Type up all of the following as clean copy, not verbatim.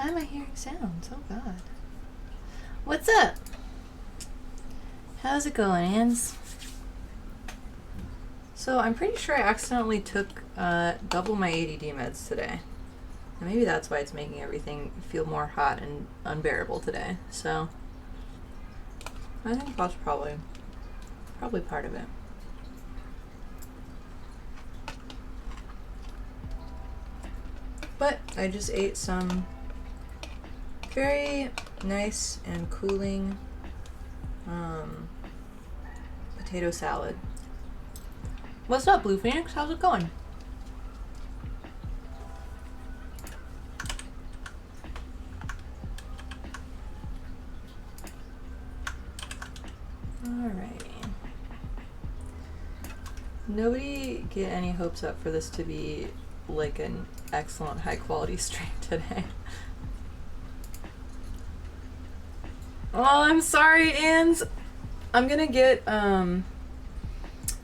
Why am I hearing sounds? Oh god. What's up? How's it going, Ans? So I'm pretty sure I accidentally took double my ADD meds today. And maybe that's why it's making everything feel more hot and unbearable today. So I think that's probably part of it. But I just ate some very nice and cooling potato salad. What's up, Blue Phoenix? How's it going? Alrighty. Nobody get any hopes up for this to be like an excellent high quality stream today. Oh, I'm sorry, Ans. I'm gonna get,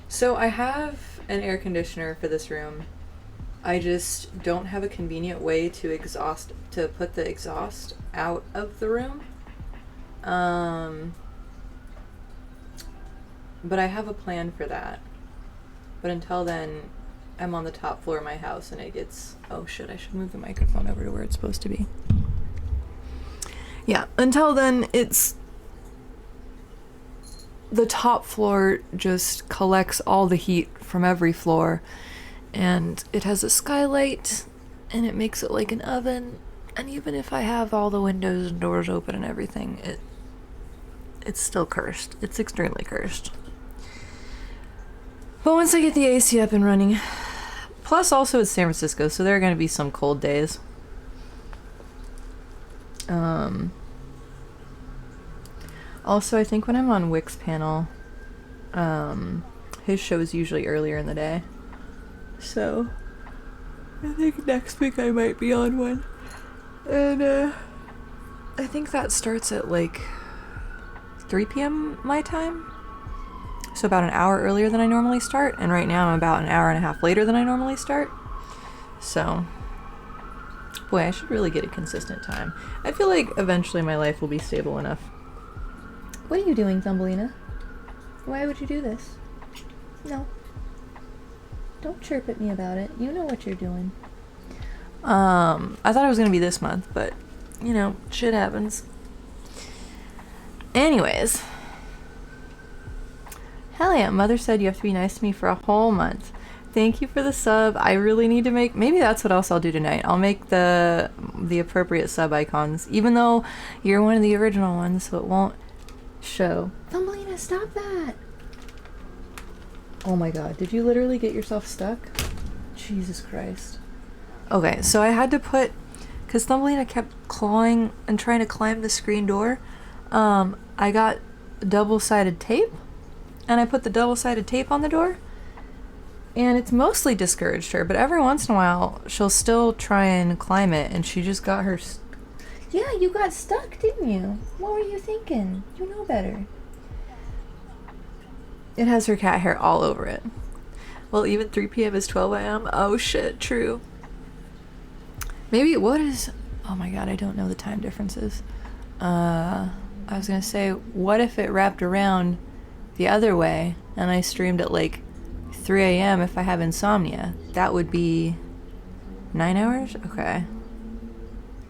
so I have an air conditioner for this room. I just don't have a convenient way to put the exhaust out of the room. But I have a plan for that. But until then, I'm on the top floor of my house and it gets, oh shit, I should move the microphone over to where it's supposed to be. Yeah, until then, it's the top floor just collects all the heat from every floor, and it has a skylight, and it makes it like an oven, and even if I have all the windows and doors open and everything, it's still cursed. It's extremely cursed. But once I get the AC up and running, plus also it's San Francisco, so there are going to be some cold days. Also, I think when I'm on Wix panel, his show is usually earlier in the day. So, I think next week I might be on one. And, I think that starts at like 3 p.m. my time. So about an hour earlier than I normally start. And right now I'm about an hour and a half later than I normally start. So, boy, I should really get a consistent time. I feel like eventually my life will be stable enough. What are you doing, Thumbelina? Why would you do this? No. Don't chirp at me about it. You know what you're doing. I thought it was gonna be this month, but, you know, shit happens. Anyways. Hell yeah, Mother said you have to be nice to me for a whole month. Thank you for the sub. I really need to make... Maybe that's what else I'll do tonight. I'll make the appropriate sub icons, even though you're one of the original ones, so it won't show. Thumbelina, stop that! Oh my god, did you literally get yourself stuck? Jesus Christ. Okay, so I had to put... Because Thumbelina kept clawing and trying to climb the screen door, I got double-sided tape, and I put the double-sided tape on the door, and it's mostly discouraged her, but every once in a while, she'll still try and climb it, and she just got her... Yeah, you got stuck, didn't you? What were you thinking? You know better. It has her cat hair all over it. Well, even 3 p.m. is 12 a.m.? Oh shit, true. Maybe, what is... Oh my god, I don't know the time differences. I was gonna say, what if it wrapped around the other way, and I streamed at like 3 a.m. if I have insomnia? That would be 9 hours? Okay.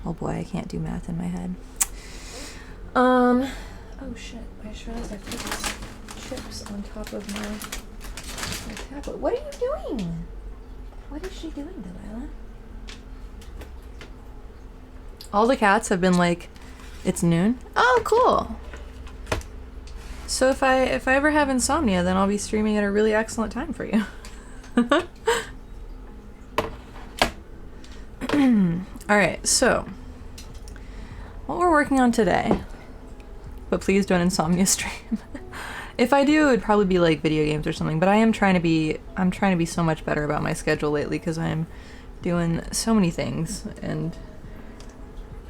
Oh boy, I can't do math in my head. Oh shit, I just realized I put these chips on top of my tablet. What are you doing? What is she doing, Delilah? All the cats have been like, it's noon? Oh, cool! So if I ever have insomnia, then I'll be streaming at a really excellent time for you. Alright, so what we're working on today, but please don't insomnia stream. If I do, it'd probably be like video games or something, but I'm trying to be so much better about my schedule lately because I'm doing so many things and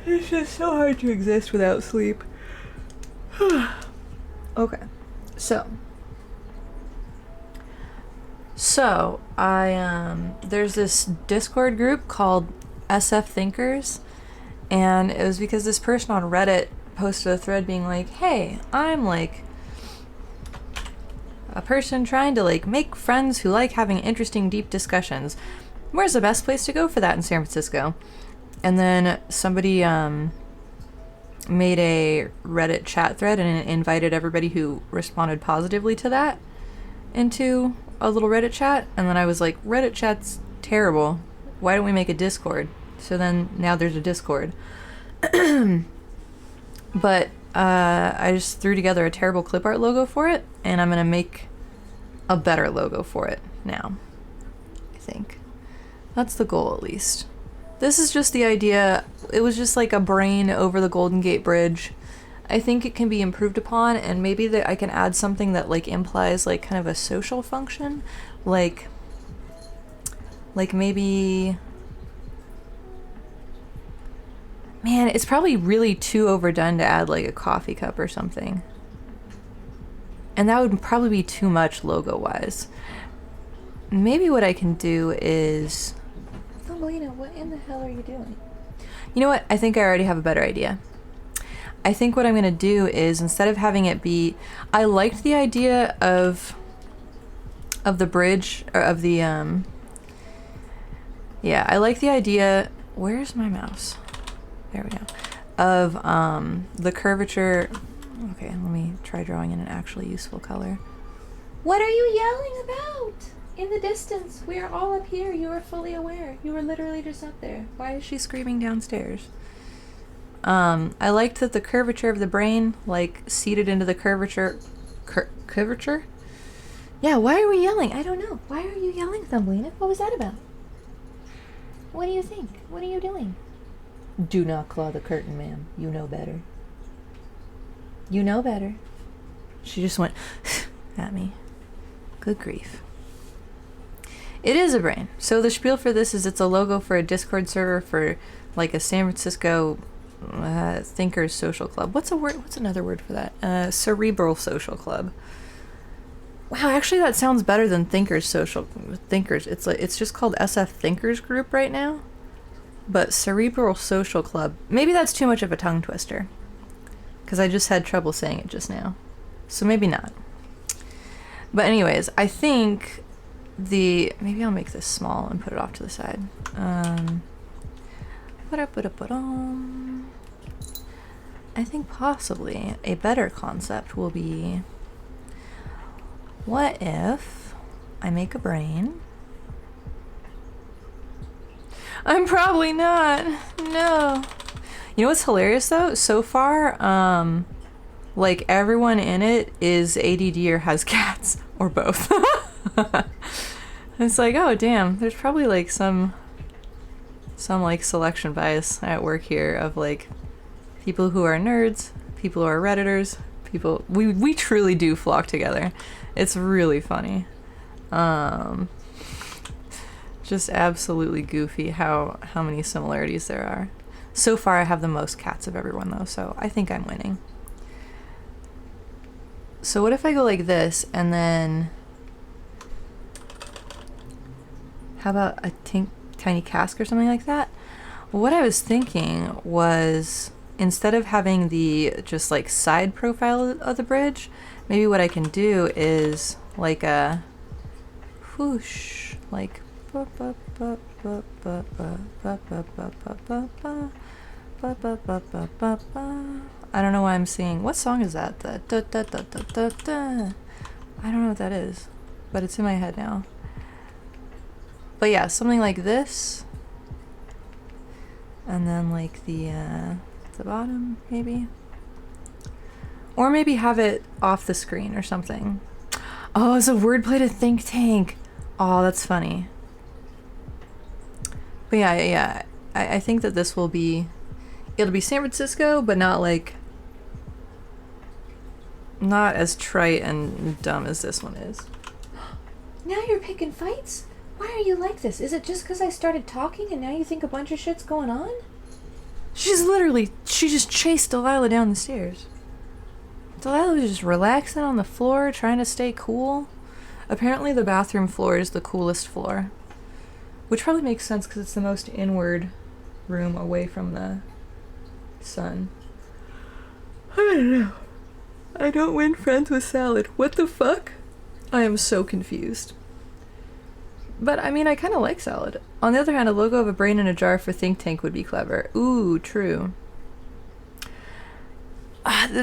it's just so hard to exist without sleep. Okay, so I there's this Discord group called SF Thinkers, And it was because this person on Reddit posted a thread being like, hey, I'm like a person trying to like make friends who like having interesting, deep discussions. Where's the best place to go for that in San Francisco? And then somebody made a Reddit chat thread and invited everybody who responded positively to that into a little Reddit chat. And then I was like, Reddit chat's terrible. Why don't we make a Discord? So then now there's a Discord. But I just threw together a terrible clip art logo for it, and I'm going to make a better logo for it now. I think. That's the goal, at least. This is just the idea. It was just like a brain over the Golden Gate Bridge. I think it can be improved upon, and maybe that I can add something that like implies like kind of a social function, like maybe. Man, it's probably really too overdone to add like a coffee cup or something. And that would probably be too much logo-wise. Maybe what I can do is... Thumbelina, what in the hell are you doing? You know what? I think I already have a better idea. I think what I'm going to do is, instead of having it be... I liked the idea of the bridge, or of the... Yeah, I like the idea... Where's my mouse? There we go. Of the curvature. Okay, let me try drawing in an actually useful color. What are you yelling about? In the distance. We are all up here. You are fully aware. You were literally just up there. Why is she screaming downstairs? I liked that the curvature of the brain, like, seated into the curvature. Curvature? Yeah, why are we yelling? I don't know. Why are you yelling, Thumbelina? What was that about? What do you think? What are you doing? Do not claw the curtain, ma'am. You know better. You know better. She just went at me. Good grief. It is a brain. So the spiel for this is it's a logo for a Discord server for like a San Francisco thinkers social club. What's a word? What's another word for that? Cerebral social club. Wow, actually that sounds better than thinkers social thinkers. It's just called SF Thinkers Group right now. But Cerebral Social Club, maybe that's too much of a tongue twister. Because I just had trouble saying it just now. So maybe not. But anyways, I think maybe I'll make this small and put it off to the side. I think possibly a better concept will be, what if I make a brain? I'm probably not. No. You know what's hilarious though? So far, like everyone in it is ADD or has cats or both. It's like, oh damn, there's probably like some like selection bias at work here of like people who are nerds, people who are Redditors, people we truly do flock together. It's really funny. Just absolutely goofy how many similarities there are. So far I have the most cats of everyone though, so I think I'm winning. So what if I go like this and then how about a tiny cask or something like that? What I was thinking was, instead of having the just like side profile of the bridge, maybe what I can do is like a whoosh, like I don't know why I'm singing. What song is that? I don't know what that is, but it's in my head now. But yeah, something like this, and then like the bottom maybe, or maybe have it off the screen or something. Oh, it's a wordplay to think tank. Oh, that's funny. But yeah. I think that this will be, it'll be San Francisco, but not as trite and dumb as this one is. Now you're picking fights? Why are you like this? Is it just because I started talking and now you think a bunch of shit's going on? She just chased Delilah down the stairs. Delilah was just relaxing on the floor, trying to stay cool. Apparently the bathroom floor is the coolest floor. Which probably makes sense because it's the most inward room away from the Son. I don't know. I don't win friends with salad. What the fuck? I am so confused. But I mean, I kind of like salad. On the other hand, a logo of a brain in a jar for think tank would be clever. Ooh, true.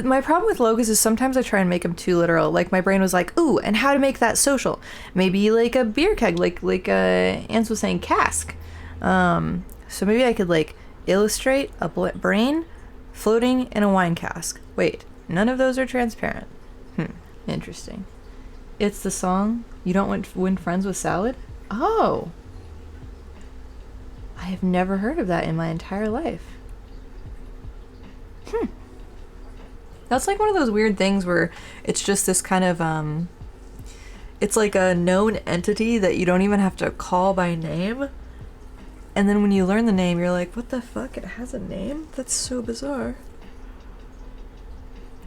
My problem with logos is sometimes I try and make them too literal. Like my brain was like, ooh, and how to make that social? Maybe like a beer keg, like Ans was saying, cask. So maybe I could like illustrate a brain floating in a wine cask. Wait, none of those are transparent. Interesting. It's the song You Don't Win Friends with Salad? Oh. I have never heard of that in my entire life. That's like one of those weird things where it's just this kind of, it's like a known entity that you don't even have to call by name. And then when you learn the name, you're like, what the fuck? It has a name? That's so bizarre.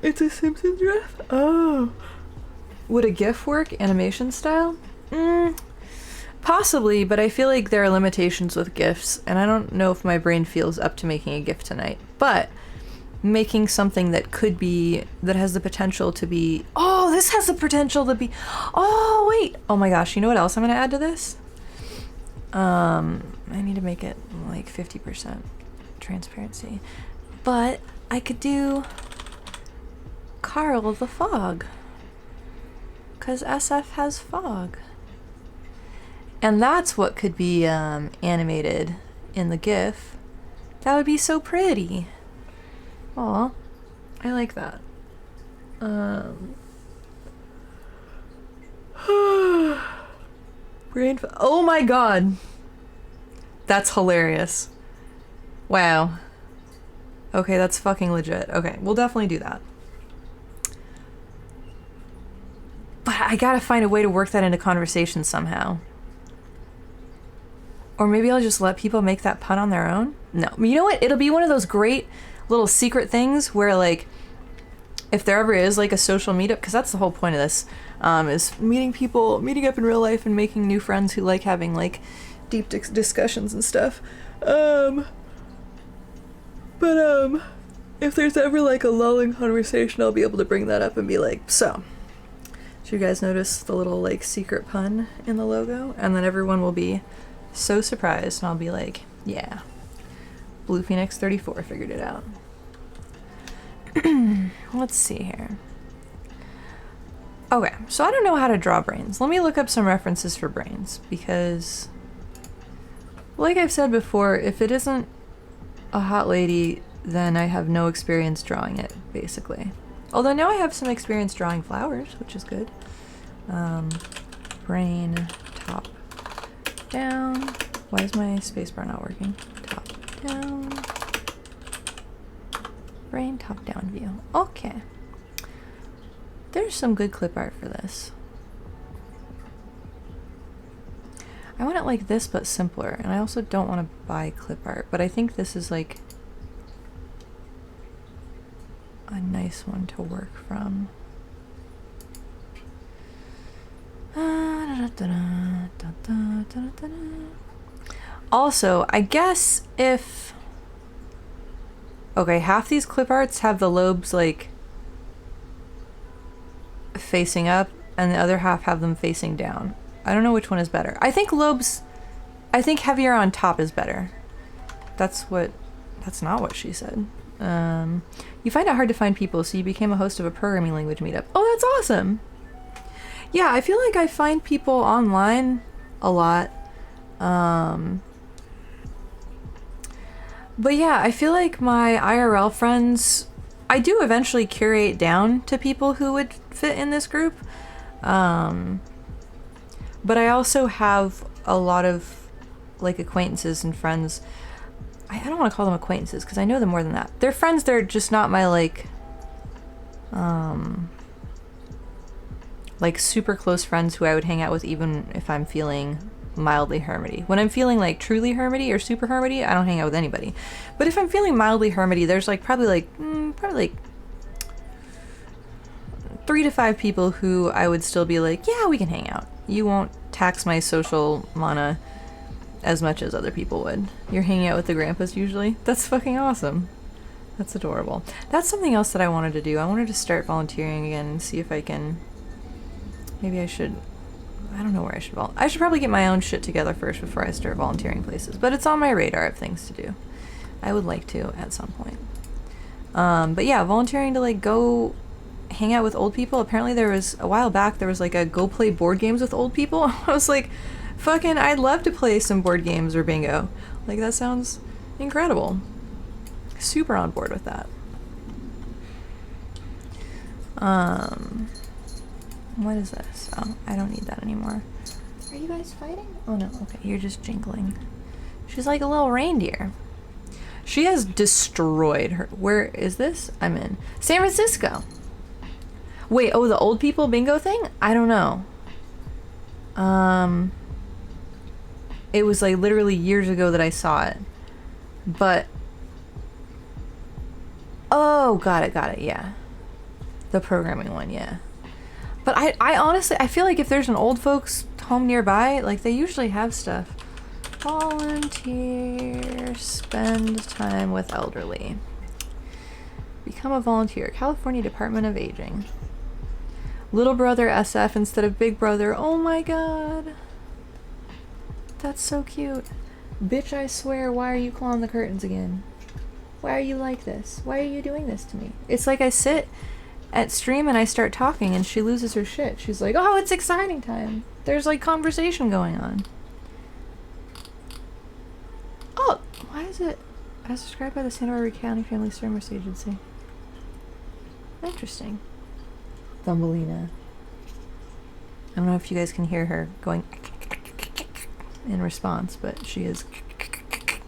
It's a Simpsons ref? Oh. Would a GIF work animation style? Possibly, but I feel like there are limitations with GIFs, and I don't know if my brain feels up to making a GIF tonight. But making something that could be, that has the potential to be, oh, this has the potential to be, oh, wait. Oh my gosh, you know what else I'm going to add to this? I need to make it like 50% transparency. But I could do Carl the Fog. Because SF has fog. And that's what could be animated in the GIF. That would be so pretty. Aw, I like that. Oh my god. That's hilarious. Wow. Okay, that's fucking legit. Okay, we'll definitely do that. But I gotta find a way to work that into conversation somehow. Or maybe I'll just let people make that pun on their own? No. You know what? It'll be one of those great little secret things where, like, if there ever is, like, a social meetup, because that's the whole point of this, is meeting people, meeting up in real life and making new friends who like having, like, deep discussions and stuff. If there's ever, like, a lulling conversation, I'll be able to bring that up and be like, so, did you guys notice the little, like, secret pun in the logo? And then everyone will be so surprised, and I'll be like, yeah, Blue Phoenix 34 figured it out. Let's see here. Okay, so I don't know how to draw brains. Let me look up some references for brains, because, like I've said before, if it isn't a hot lady, then I have no experience drawing it, basically. Although now I have some experience drawing flowers, which is good. Brain, top, down. Why is my spacebar not working? Top, down. Brain, top, down view. Okay. There's some good clip art for this. I want it like this, but simpler. And I also don't want to buy clip art, but I think this is like a nice one to work from. Also, I guess if... Okay, half these clip arts have the lobes, like, facing up, and the other half have them facing down. I don't know which one is better. I think lobes... I think heavier on top is better. That's not what she said. You find it hard to find people, so you became a host of a programming language meetup. Oh, that's awesome! Yeah, I feel like I find people online a lot. But yeah, I feel like my IRL friends, I do eventually curate down to people who would fit in this group. But I also have a lot of, like, acquaintances and friends. I don't want to call them acquaintances because I know them more than that. They're friends, they're just not my, like super close friends who I would hang out with even if I'm feeling mildly hermity. When I'm feeling like truly hermity or super hermity, I don't hang out with anybody. But if I'm feeling mildly hermity, there's like probably 3 to 5 people who I would still be like, yeah, we can hang out. You won't tax my social mana as much as other people would. You're hanging out with the grandpas usually. That's fucking awesome. That's adorable. That's something else that I wanted to do. I wanted to start volunteering again and see if I can... Maybe I should... I don't know where I should volunteer. I should probably get my own shit together first before I start volunteering places. But it's on my radar of things to do. I would like to at some point. But yeah, volunteering to like go hang out with old people. Apparently there was, a while back, there was like a go play board games with old people. I was like, fucking, I'd love to play some board games or bingo. Like, that sounds incredible. Super on board with that. What is this? Oh, I don't need that anymore. Are you guys fighting? Oh no, okay, you're just jingling. She's like a little reindeer. She has destroyed her. Where is this? I'm in San Francisco. Wait, oh, the old people bingo thing? I don't know. It was like literally years ago that I saw it. But oh, got it, yeah. The programming one, yeah. But I honestly, I feel like if there's an old folks home nearby, like they usually have stuff. Volunteer, spend time with elderly. Become a volunteer, California Department of Aging. Little brother SF instead of big brother. Oh my god. That's so cute. Bitch, I swear, why are you clawing the curtains again? Why are you like this? Why are you doing this to me? It's like I sit at stream and I start talking and she loses her shit. She's like, oh, it's exciting time. There's like conversation going on. Oh, why is it as described by the Santa Barbara County Family Service Agency? Interesting. Thumbelina. I don't know if you guys can hear her going in response, but she is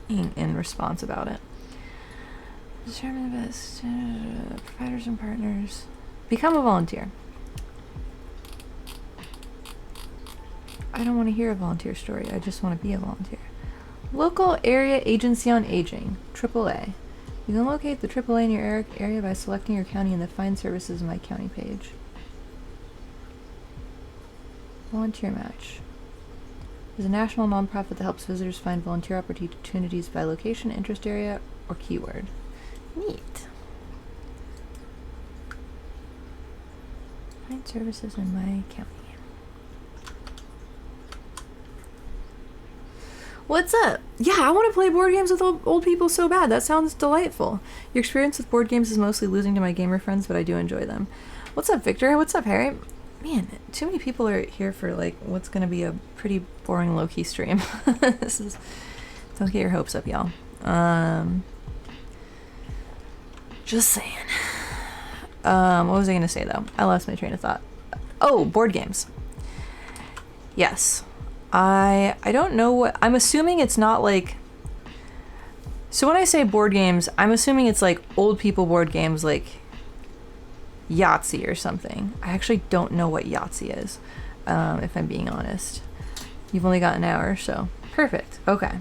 in response about it. Determine the best providers and partners. Become a volunteer. I don't want to hear a volunteer story. I just want to be a volunteer. Local Area Agency on Aging, AAA. You can locate the AAA in your area by selecting your county in the Find Services My County page. Volunteer Match is a national nonprofit that helps visitors find volunteer opportunities by location, interest area, or keyword. Neat. Find services in my county. What's up? Yeah, I want to play board games with old people so bad. That sounds delightful. Your experience with board games is mostly losing to my gamer friends, but I do enjoy them. What's up, Victor? What's up, Harry? Man, too many people are here for like what's gonna be a pretty boring low-key stream. Don't get your hopes up, y'all. Just saying. What was I gonna say though? I lost my train of thought. Oh, board games. Yes. I don't know what... I'm assuming it's not like... So when I say board games, I'm assuming it's like old people board games like Yahtzee or something. I actually don't know what Yahtzee is, if I'm being honest. You've only got an hour, so... Perfect. Okay.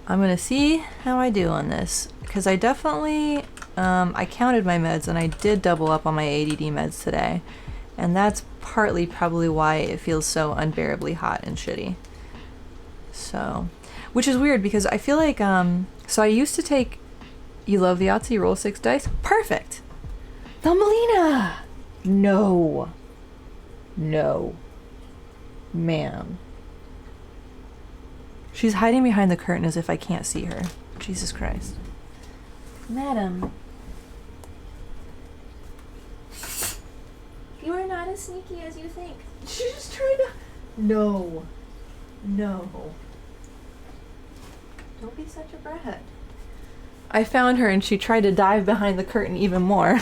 I'm gonna see how I do on this. Because I definitely... I counted my meds and I did double up on my ADD meds today. And that's partly probably why it feels so unbearably hot and shitty. So, which is weird because I feel like, so I used to take, you love the Yahtzee, roll 6 dice? Perfect! Thumbelina! No. No. Ma'am. She's hiding behind the curtain as if I can't see her. Jesus Christ. Madam. You are not as sneaky as you think. She just tried to... No. No. Don't be such a brat. I found her and she tried to dive behind the curtain even more.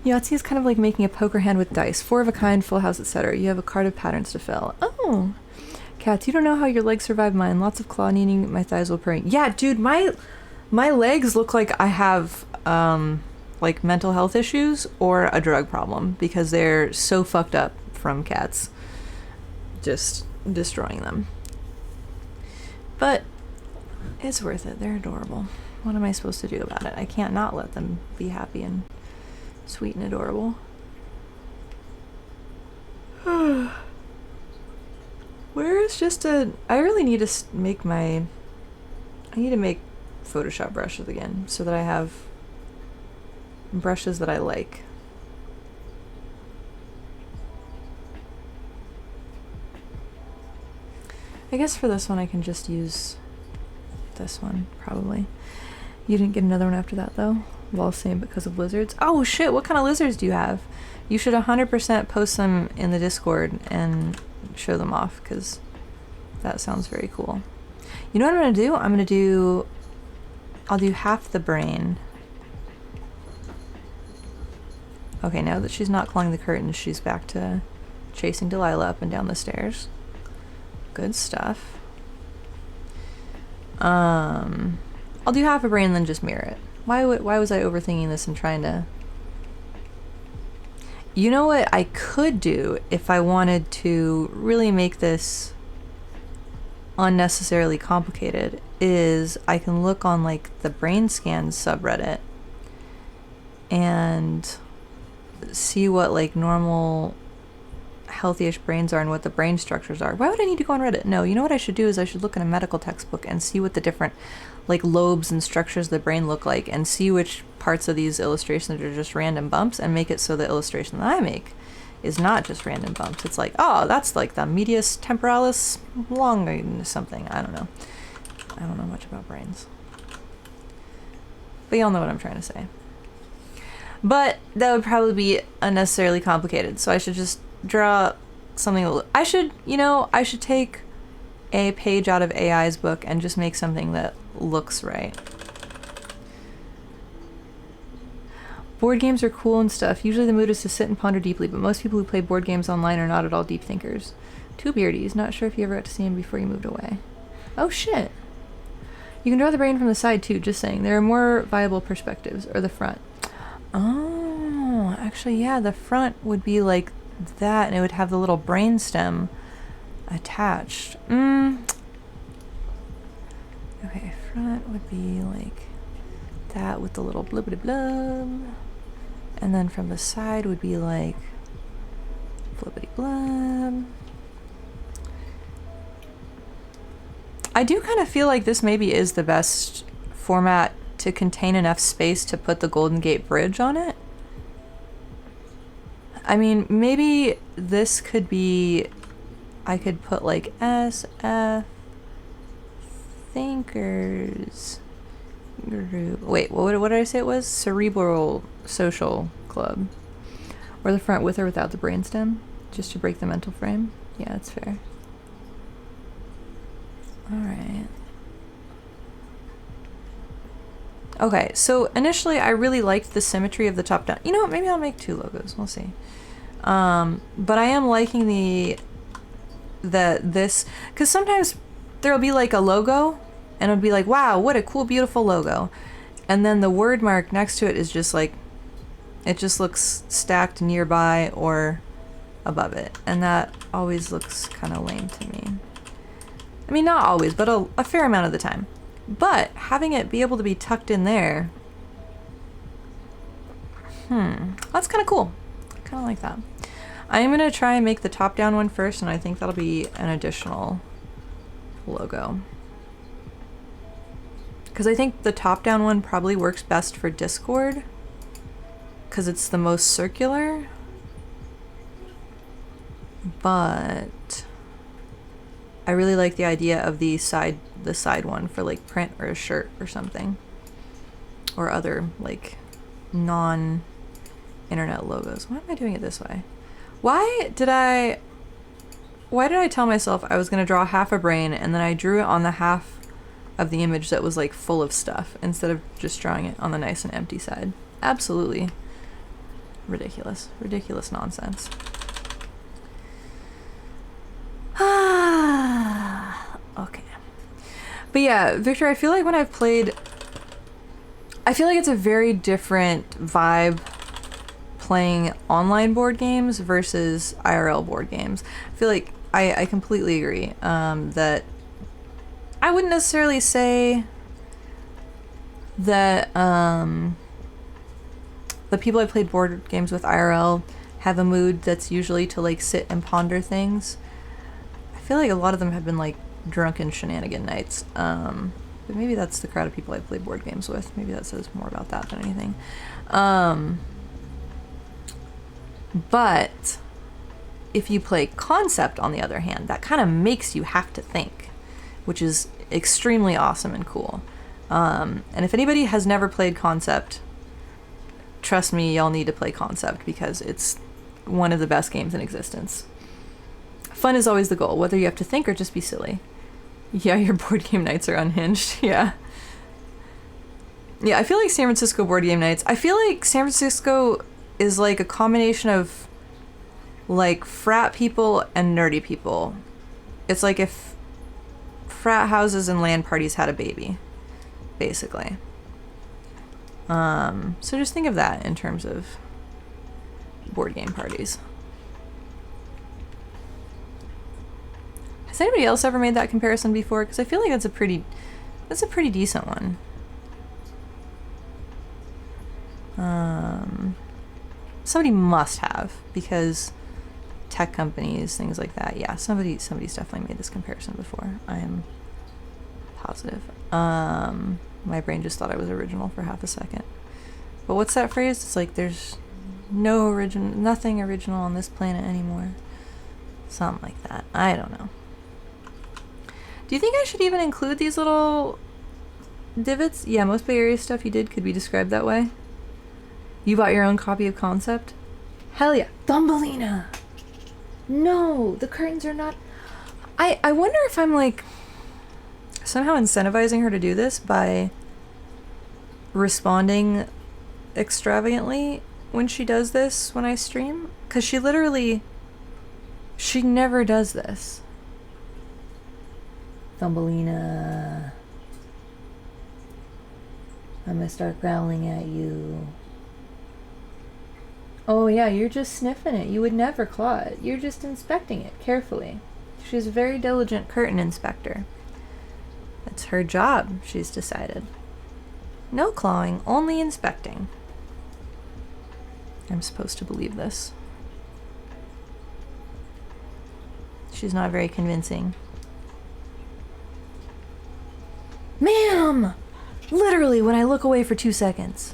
Yahtzee is kind of like making a poker hand with dice. 4 of a kind, full house, etc. You have a card of patterns to fill. Oh. Cats, you don't know how your legs survive mine. Lots of claw kneading, my thighs will purring. Yeah, dude, my legs look like I have... like mental health issues or a drug problem because they're so fucked up from cats just destroying them. But it's worth it. They're adorable. What am I supposed to do about it? I can't not let them be happy and sweet and adorable. Where is just a... I really need to make my... I need to make Photoshop brushes again so that I have brushes that I like. I guess for this one I can just use this one, probably. You didn't get another one after that, though? Well, same because of lizards. Oh, shit, what kind of lizards do you have? You should 100% post them in the Discord and show them off, because that sounds very cool. You know what I'm going to do? I'll do half the brain. Okay, now that she's not clawing the curtains, she's back to chasing Delilah up and down the stairs. Good stuff. I'll do half a brain and then just mirror it. Why was I overthinking this and trying to... You know what I could do if I wanted to really make this unnecessarily complicated is I can look on like the brain scans subreddit and see what like normal healthy-ish brains are and what the brain structures are. Why would I need to go on Reddit? No, you know what I should do is I should look in a medical textbook and see what the different like lobes and structures of the brain look like and see which parts of these illustrations are just random bumps and make it so the illustration that I make is not just random bumps. It's like, oh, that's like the medius temporalis long something. I don't know. I don't know much about brains. But y'all know what I'm trying to say. But that would probably be unnecessarily complicated, so I should just draw something. I should take a page out of AI's book and just make something that looks right. Board games are cool and stuff. Usually the mood is to sit and ponder deeply, but most people who play board games online are not at all deep thinkers. Two beardies. Not sure if you ever got to see him before you moved away. Oh shit. You can draw the brain from the side too, just saying. There are more viable perspectives. Or the front. Oh, actually, yeah, the front would be like that, and it would have the little brain stem attached. Okay, front would be like that with the little blibbity blub. And then from the side would be like flippity blub. I do kind of feel like this maybe is the best format to contain enough space to put the Golden Gate Bridge on it. I mean, maybe this could be, I could put like SF Thinkers Group. Wait, what did I say it was? Cerebral Social Club. Or the front with or without the brainstem, just to break the mental frame. Yeah, that's fair. Alright. Okay, so initially I really liked the symmetry of the top down. You know what, maybe I'll make two logos, we'll see. But I am liking this, because sometimes there'll be like a logo, and it'll be like, wow, what a cool, beautiful logo. And then the word mark next to it is just like, it just looks stacked nearby or above it. And that always looks kind of lame to me. I mean, not always, but a fair amount of the time. But having it be able to be tucked in there, that's kind of cool. I kind of like that. I'm going to try and make the top-down one first, and I think that'll be an additional logo. Because I think the top-down one probably works best for Discord, because it's the most circular. But I really like the idea of the side one for like print or a shirt or something, or other like non-internet logos. Why am I doing it this way? Why did I tell myself I was gonna draw half a brain and then I drew it on the half of the image that was like full of stuff instead of just drawing it on the nice and empty side? Absolutely ridiculous nonsense. Okay. But yeah, Victor, I feel like when I've played, I feel like it's a very different vibe playing online board games versus IRL board games. I feel like I completely agree that I wouldn't necessarily say that the people I played board games with IRL have a mood that's usually to like sit and ponder things. I feel like a lot of them have been like drunken shenanigan nights. But maybe that's the crowd of people I play board games with. Maybe that says more about that than anything. But if you play Concept, on the other hand, that kind of makes you have to think, which is extremely awesome and cool. And if anybody has never played Concept, trust me, y'all need to play Concept because it's one of the best games in existence. Fun is always the goal, whether you have to think or just be silly. Yeah, your board game nights are unhinged. Yeah. Yeah, I feel like San Francisco board game nights, I feel like San Francisco is like a combination of like frat people and nerdy people. It's like if frat houses and LAN parties had a baby, basically. So just think of that in terms of board game parties. Has anybody else ever made that comparison before? Because I feel like that's a pretty decent one. Somebody must have, because tech companies, things like that. Yeah, somebody's definitely made this comparison before. I am positive. My brain just thought I was original for half a second. But what's that phrase? It's like there's nothing original on this planet anymore. Something like that. I don't know. Do you think I should even include these little divots? Yeah, most Bay Area stuff you did could be described that way. You bought your own copy of Concept? Hell yeah. Thumbelina! No, the curtains are not... I wonder if I'm like somehow incentivizing her to do this by responding extravagantly when she does this when I stream. Because she never does this. Thumbelina. I'm gonna start growling at you. Oh yeah, you're just sniffing it. You would never claw it. You're just inspecting it carefully. She's a very diligent curtain inspector. That's her job, she's decided. No clawing, only inspecting. I'm supposed to believe this. She's not very convincing. Ma'am! Literally, when I look away for 2 seconds.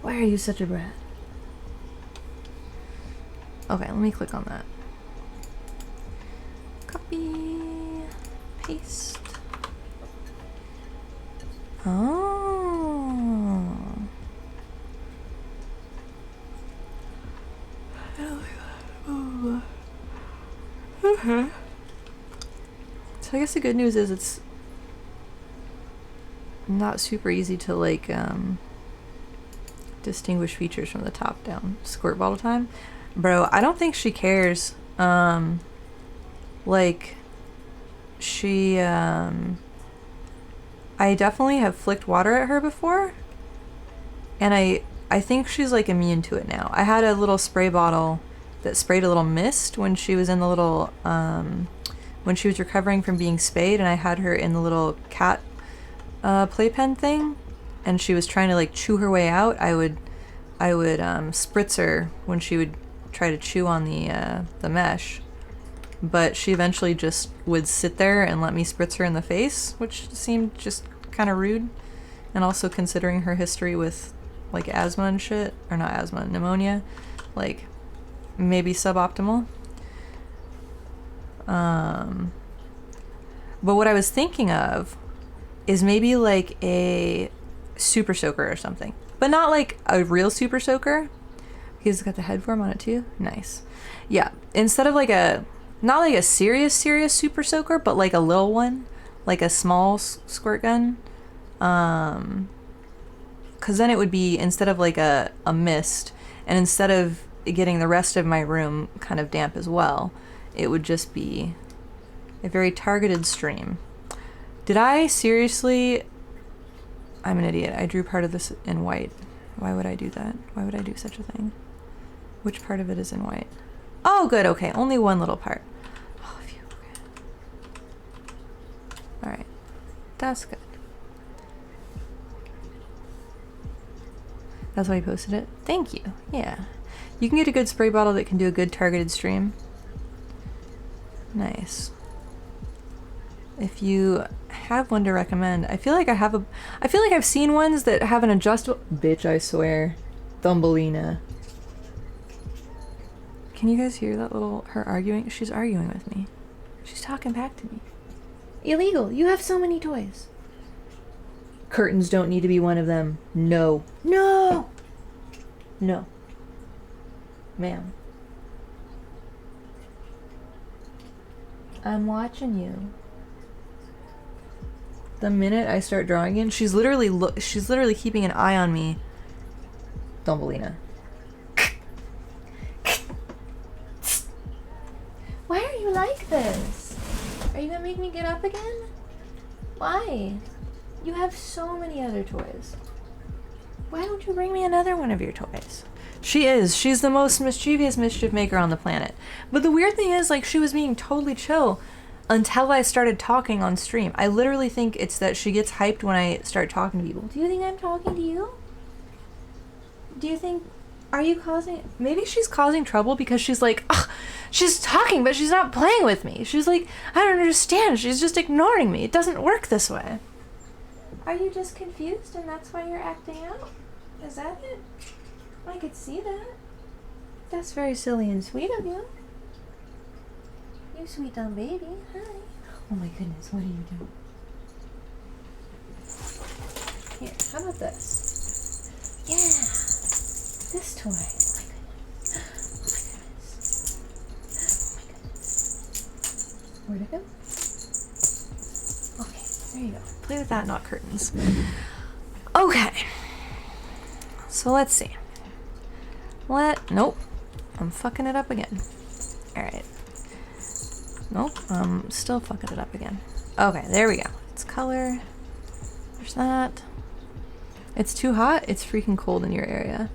Why are you such a brat? Okay, let me click on that. Copy. Paste. Oh. Okay. So I guess the good news is it's not super easy to like distinguish features from the top down. Squirt bottle time. Bro, I don't think she cares. Like she I definitely have flicked water at her before, and I think she's like immune to it now. I had a little spray bottle that sprayed a little mist when she was in the little when she was recovering from being spayed, and I had her in the little cat playpen thing, and she was trying to like chew her way out. I would spritz her when she would try to chew on the mesh, but she eventually just would sit there and let me spritz her in the face, which seemed just kind of rude. And also considering her history with like asthma and shit, or not asthma, pneumonia, like maybe suboptimal. But what I was thinking of is maybe like a super soaker or something, but not like a real super soaker. He's got the head form on it too. Nice. Yeah, instead of like not like a serious super soaker, but like a little one, like a small squirt gun. Because then it would be, instead of like a mist, and instead of getting the rest of my room kind of damp as well, it would just be a very targeted stream. Did I seriously... I'm an idiot. I drew part of this in white. Why would I do that? Why would I do such a thing? Which part of it is in white? Oh, good. Okay, only one little part. Oh, phew. Okay. All right, that's good. That's why you posted it. Thank you. Yeah, you can get a good spray bottle that can do a good targeted stream. Nice. If you have one to recommend. I feel like I feel like I've seen ones that have an adjustable. Bitch, I swear, Thumbelina. Can you guys hear that her arguing? She's arguing with me. She's talking back to me. Illegal. You have so many toys. Curtains don't need to be one of them. No. No. No. Ma'am. I'm watching you. The minute I start drawing in, she's literally keeping an eye on me. Thumbelina. Why are you like this? Are you gonna make me get up again? Why? You have so many other toys. Why don't you bring me another one of your toys? She's the most mischievous mischief maker on the planet. But the weird thing is, like, she was being totally chill until I started talking on stream. I literally think it's that she gets hyped when I start talking to people. Do you think I'm talking to you? Do you think, are you causing, maybe she's causing trouble because she's like, ugh, she's talking but she's not playing with me. She's like, I don't understand, she's just ignoring me. It doesn't work this way. Are you just confused and that's why you're acting out? Is that it? I could see that. That's very silly and sweet of you. You sweet dumb baby. Hi. Oh my goodness, what are you doing? Here, how about this? Yeah. This toy. Oh my goodness. Oh my goodness. Oh my goodness. Where'd it go? Okay, there you go. Play with that, not curtains. Okay. So let's see. Nope. I'm fucking it up again. Alright. Nope. I'm still fucking it up again. Okay, there we go. It's color. There's that. It's too hot? It's freaking cold in your area.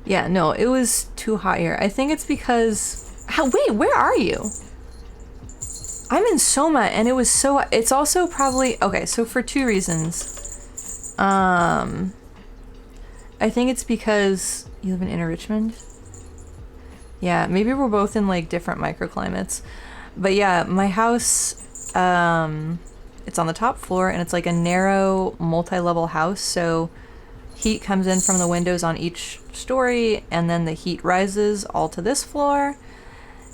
Yeah, no, it was too hot here. I think it's because... Wait, where are you? I'm in Soma, and it was so... It's also probably... Okay, so for two reasons. I think it's because you live in Richmond. Yeah, maybe we're both in, like, different microclimates. But yeah, my house, it's on the top floor, and it's like a narrow, multi-level house, so heat comes in from the windows on each story, and then the heat rises all to this floor.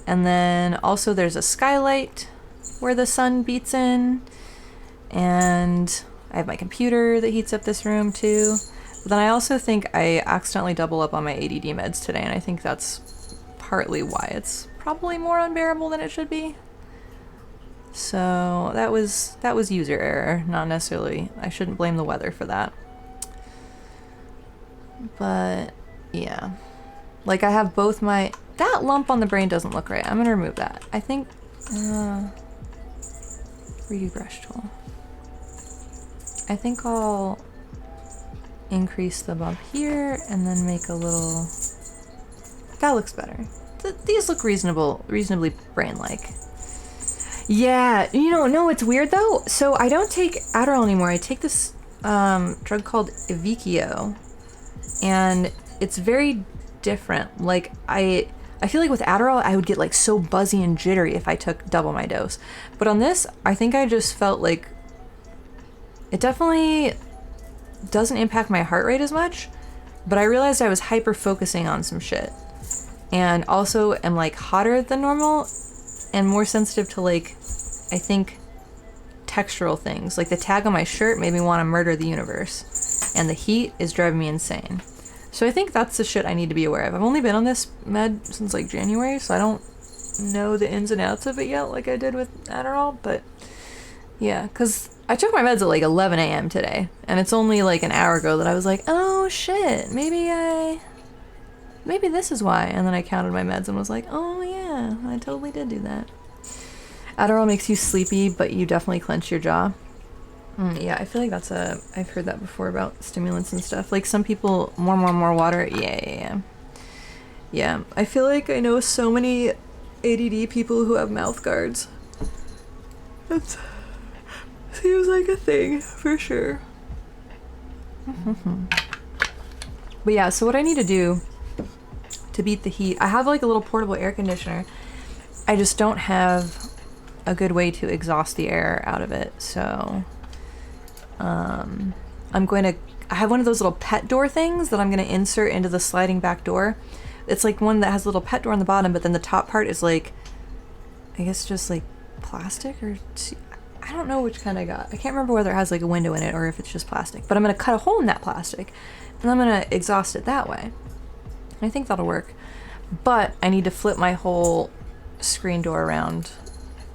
And then also there's a skylight where the sun beats in, and I have my computer that heats up this room too. But then I also think I accidentally double up on my ADD meds today, and I think that's partly why it's probably more unbearable than it should be. So that was user error, not necessarily. I shouldn't blame the weather for that. But yeah, like I have both my... That lump on the brain doesn't look right. I'm gonna remove that. I think redo brush tool. I think I'll increase the bump here and then make a little... That looks better. These look reasonably brain-like. Yeah, you know, no, it's weird though. So I don't take Adderall anymore. I take this drug called Evykio, and it's very different. Like I feel like with Adderall, I would get like so buzzy and jittery if I took double my dose. But on this, I think I just felt like it definitely doesn't impact my heart rate as much, but I realized I was hyper focusing on some shit. And also am like hotter than normal and more sensitive to, like, I think textural things. Like the tag on my shirt made me want to murder the universe, and the heat is driving me insane. So I think that's the shit I need to be aware of. I've only been on this med since like January, so I don't know the ins and outs of it yet like I did with Adderall, but yeah, because I took my meds at like 11 a.m. today, and it's only like an hour ago that I was like, oh shit, maybe this is why. And then I counted my meds and was like, oh yeah, I totally did do that. Adderall makes you sleepy, but you definitely clench your jaw. Yeah, I feel like I've heard that before about stimulants and stuff. Like some people, more water. Yeah, I feel like I know so many ADD people who have mouth guards. That seems like a thing, for sure. But yeah, so what I need to do to beat the heat, I have like a little portable air conditioner. I just don't have a good way to exhaust the air out of it, so I'm going to, I have one of those little pet door things that I'm going to insert into the sliding back door. It's like one that has a little pet door on the bottom, but then the top part is like, I guess just like plastic or, I don't know which kind I got. I can't remember whether it has like a window in it or if it's just plastic, but I'm going to cut a hole in that plastic and I'm going to exhaust it that way. I think that'll work, but I need to flip my whole screen door around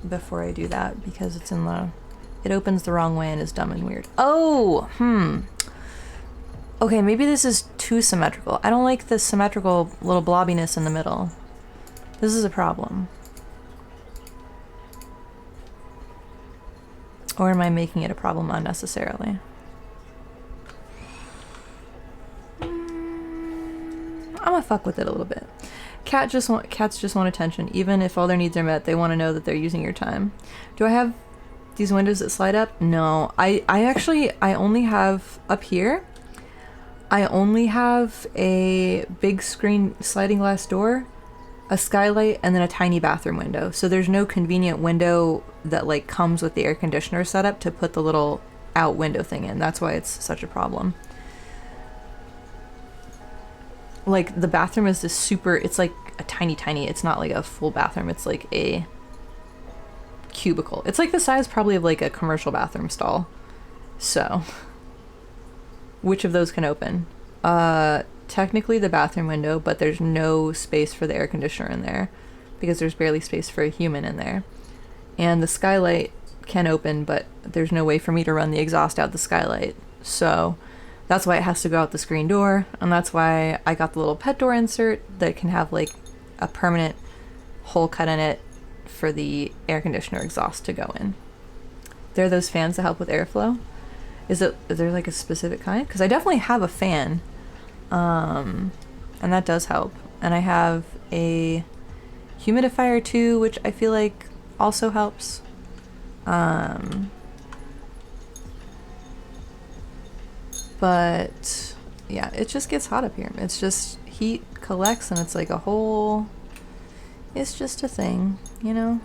before I do that because it's in the, it opens the wrong way and is dumb and weird. Oh, okay, maybe this is too symmetrical. I don't like the symmetrical little blobbiness in the middle. This is a problem. Or am I making it a problem unnecessarily? I'm gonna fuck with it a little bit. Cats just want attention. Even if all their needs are met, they want to know that they're using your time. Do I have these windows that slide up? No. I only have up here. I only have a big screen sliding glass door, a skylight, and then a tiny bathroom window. So there's no convenient window that like comes with the air conditioner setup to put the little out window thing in. That's why it's such a problem. Like the bathroom is this super, it's like a tiny, it's not like a full bathroom. It's like a cubicle. It's like the size probably of like a commercial bathroom stall. So, which of those can open? Technically the bathroom window, but there's no space for the air conditioner in there because there's barely space for a human in there. And the skylight can open, but there's no way for me to run the exhaust out the skylight. So that's why it has to go out the screen door, and that's why I got the little pet door insert that can have like a permanent hole cut in it for the air conditioner exhaust to go in. There are those fans that help with airflow. Is there like a specific kind? Because I definitely have a fan, and that does help. And I have a humidifier too, which I feel like also helps. But yeah, it just gets hot up here. It's just heat collects and it's like a whole, it's just a thing, you know?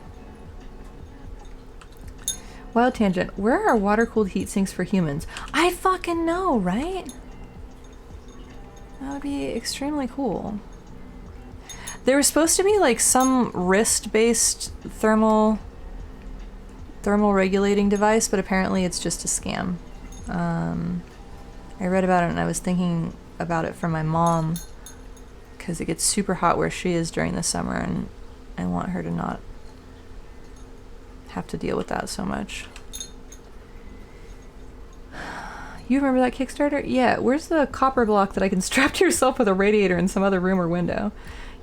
Wild tangent. Where are water-cooled heat sinks for humans? I fucking know, right? That would be extremely cool. There was supposed to be like some wrist-based thermal regulating device, but apparently it's just a scam. I read about it and I was thinking about it for my mom because it gets super hot where she is during the summer and I want her to not have to deal with that so much. You remember that Kickstarter? Yeah, where's the copper block that I can strap to yourself with a radiator in some other room or window?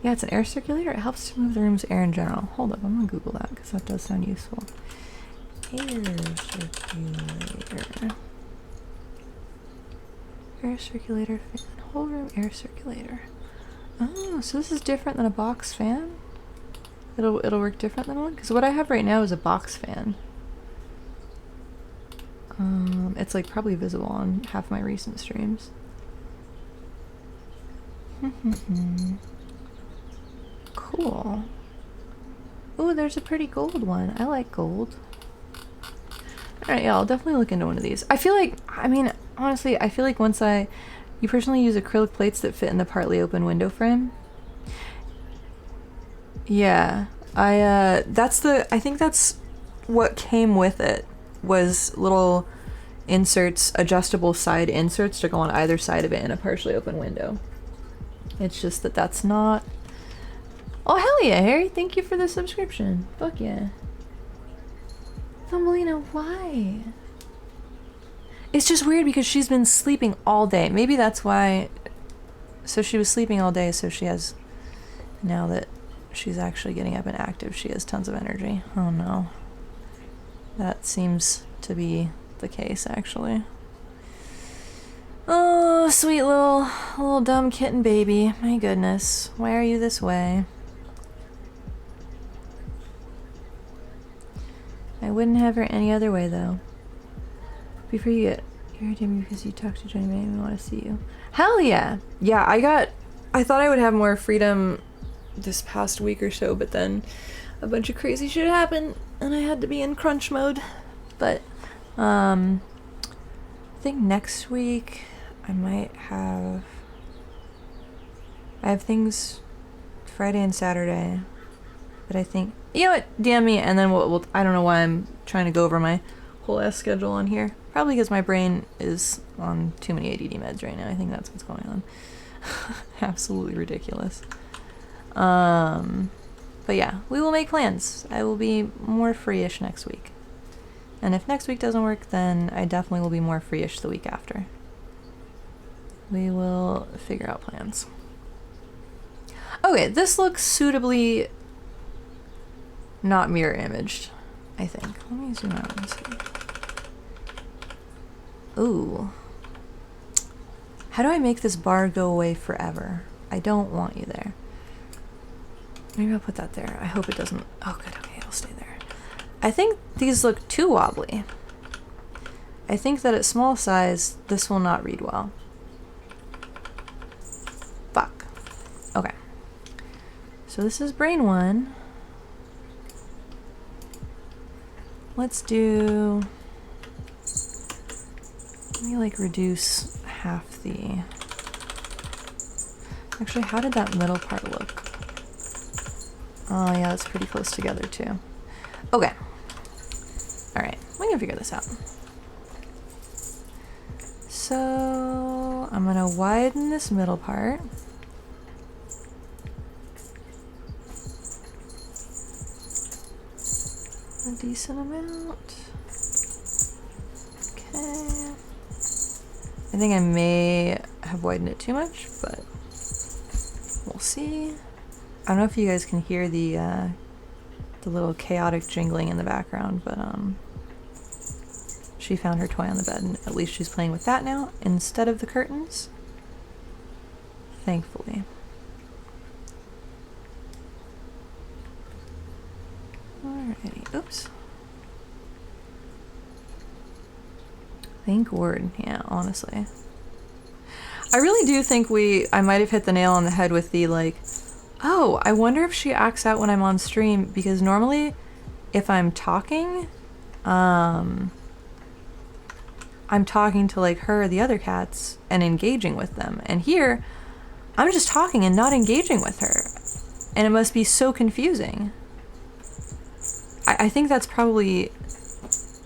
Yeah, it's an air circulator. It helps to move the room's air in general. Hold up, I'm gonna Google that because that does sound useful. Air circulator. Air circulator fan. Whole room air circulator. Oh, so this is different than a box fan? It'll work different than one? Because what I have right now is a box fan. It's like probably visible on half my recent streams. Cool. Ooh, there's a pretty gold one. I like gold. Alright, yeah, I'll definitely look into one of these. I feel like, I mean, honestly, I feel like once you personally use acrylic plates that fit in the partly open window frame. Yeah, I think that's what came with it, was little inserts, adjustable side inserts to go on either side of it in a partially open window. It's just that that's not... Oh, hell yeah, Harry, thank you for the subscription. Fuck yeah. Thumbelina, why? It's just weird because she's been sleeping all day. Maybe that's why. So she was sleeping all day, so she has, now that she's actually getting up and active, she has tons of energy. Oh no. That seems to be the case, actually. Oh, sweet little dumb kitten baby. My goodness. Why are you this way? I wouldn't have her any other way, though. Before you get irritated because you talked to Johnny, made me want to see you. Hell yeah! Yeah, I thought I would have more freedom this past week or so, but then a bunch of crazy shit happened, and I had to be in crunch mode. But, I think next week I have things Friday and Saturday, but I think, you know what, DM me, and then we'll I don't know why I'm trying to go over my whole ass schedule on here. Probably because my brain is on too many ADD meds right now. I think that's what's going on. Absolutely ridiculous. But yeah, we will make plans. I will be more free-ish next week. And if next week doesn't work, then I definitely will be more free-ish the week after. We will figure out plans. Okay, this looks suitably not mirror imaged, I think. Let me zoom out and see. Ooh. How do I make this bar go away forever? I don't want you there. Maybe I'll put that there. I hope it doesn't. Oh, good. Okay, it'll stay there. I think these look too wobbly. I think that at small size, this will not read well. Fuck. Okay. So this is brain 1. Let's do... Let me like reduce half the... Actually, how did that middle part look? Oh yeah, that's pretty close together too. Okay. Alright, we can figure this out. So I'm gonna widen this middle part. A decent amount. Okay. I think I may have widened it too much, but we'll see. I don't know if you guys can hear the little chaotic jingling in the background, but she found her toy on the bed, and at least she's playing with that now instead of the curtains. Thankfully. Alrighty, oops. Thank word, yeah, honestly. I really do think I might have hit the nail on the head with the like, oh, I wonder if she acts out when I'm on stream, because normally if I'm talking, I'm talking to like her or the other cats and engaging with them. And here, I'm just talking and not engaging with her. And it must be so confusing. I think that's probably,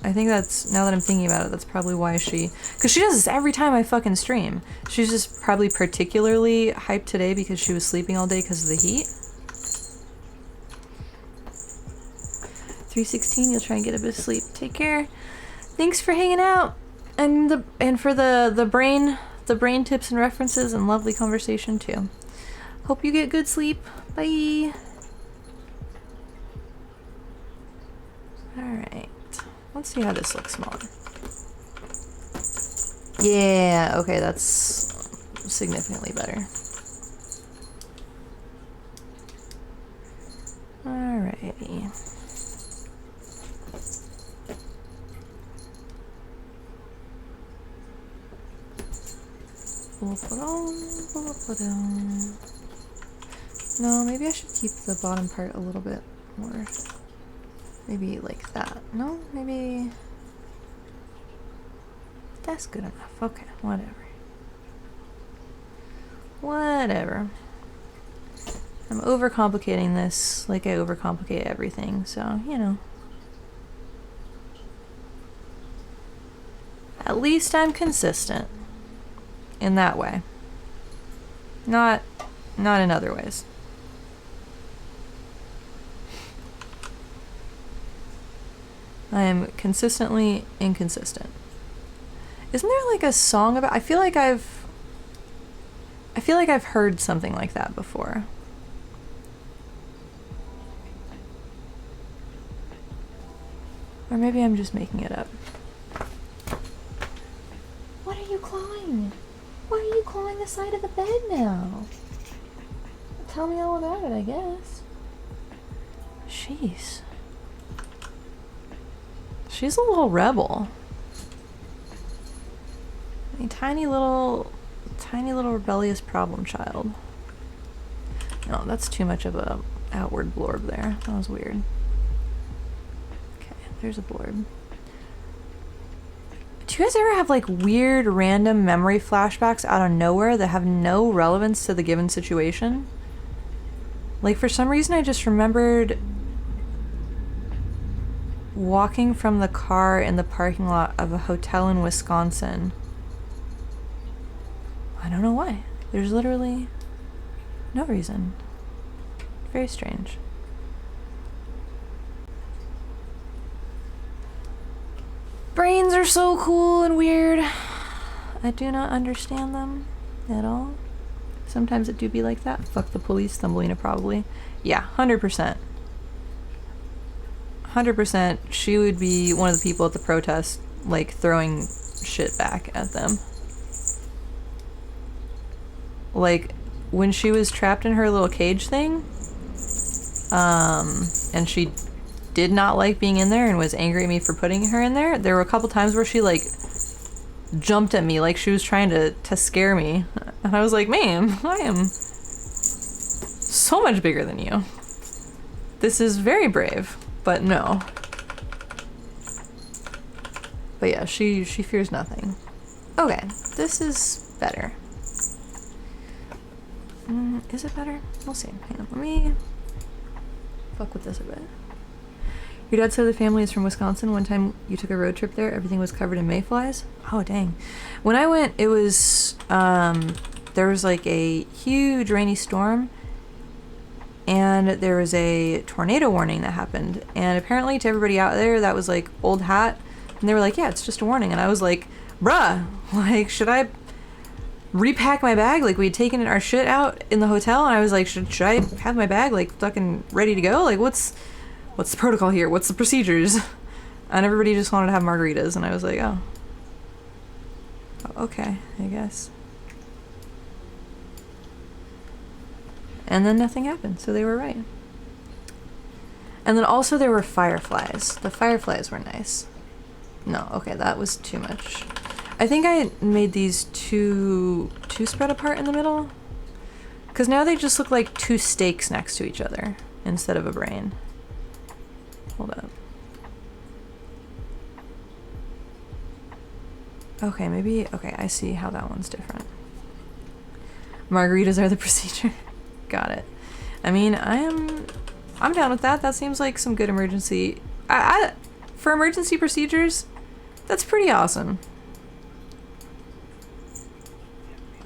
now that I'm thinking about it, that's probably why because she does this every time I fucking stream. She's just probably particularly hyped today because she was sleeping all day because of the heat. 3:16, you'll try and get a bit of sleep. Take care. Thanks for hanging out and for the brain tips and references and lovely conversation too. Hope you get good sleep. Bye. Alright. Let's see how this looks smaller. Yeah, okay, that's significantly better. Alrighty. No, maybe I should keep the bottom part a little bit more. Maybe like that. No, maybe that's good enough. Okay, whatever. Whatever. I'm overcomplicating this like I overcomplicate everything, so, you know. At least I'm consistent in that way. Not in other ways. I am consistently inconsistent. Isn't there like a song about... I feel like I've heard something like that before. Or maybe I'm just making it up. What are you clawing? Why are you clawing the side of the bed now? Tell me all about it, I guess. Jeez. She's a little rebel. A tiny little rebellious problem child. No, that's too much of a outward blorb there. That was weird. Okay, there's a blorb. Do you guys ever have like weird random memory flashbacks out of nowhere that have no relevance to the given situation? Like for some reason I just remembered walking from the car in the parking lot of a hotel in Wisconsin. I don't know why. There's literally no reason. Very strange. Brains are so cool and weird. I do not understand them at all. Sometimes it do be like that. Fuck the police, Thumbelina probably. Yeah, 100%. 100% she would be one of the people at the protest, like, throwing shit back at them. Like, when she was trapped in her little cage thing, and she did not like being in there and was angry at me for putting her in there, there were a couple times where she, like, jumped at me like she was trying to scare me. And I was like, ma'am, I am so much bigger than you. This is very brave, but no. But yeah, she fears nothing. Okay, this is better. Is it better? We'll see. Hang on, let me fuck with this a bit. Your dad said the family is from Wisconsin. One time you took a road trip there, everything was covered in mayflies. Oh, dang. When I went, it was, there was like a huge rainy storm, and there was a tornado warning that happened. And apparently to everybody out there, that was like old hat. And they were like, yeah, it's just a warning. And I was like, bruh, like, should I repack my bag? Like, we had taken our shit out in the hotel, and I was like, should I have my bag, like, fucking ready to go? Like, what's the protocol here? What's the procedures? And everybody just wanted to have margaritas, and I was like, oh, okay, I guess. And then nothing happened, so they were right. And then also there were fireflies. The fireflies were nice. No, okay, that was too much. I think I made these too spread apart in the middle, because now they just look like two steaks next to each other instead of a brain. Hold up. Okay, maybe, okay, I see how that one's different. Margaritas are the procedure. Got it. I mean, I'm down with that. That seems like some good emergency. For emergency procedures, that's pretty awesome.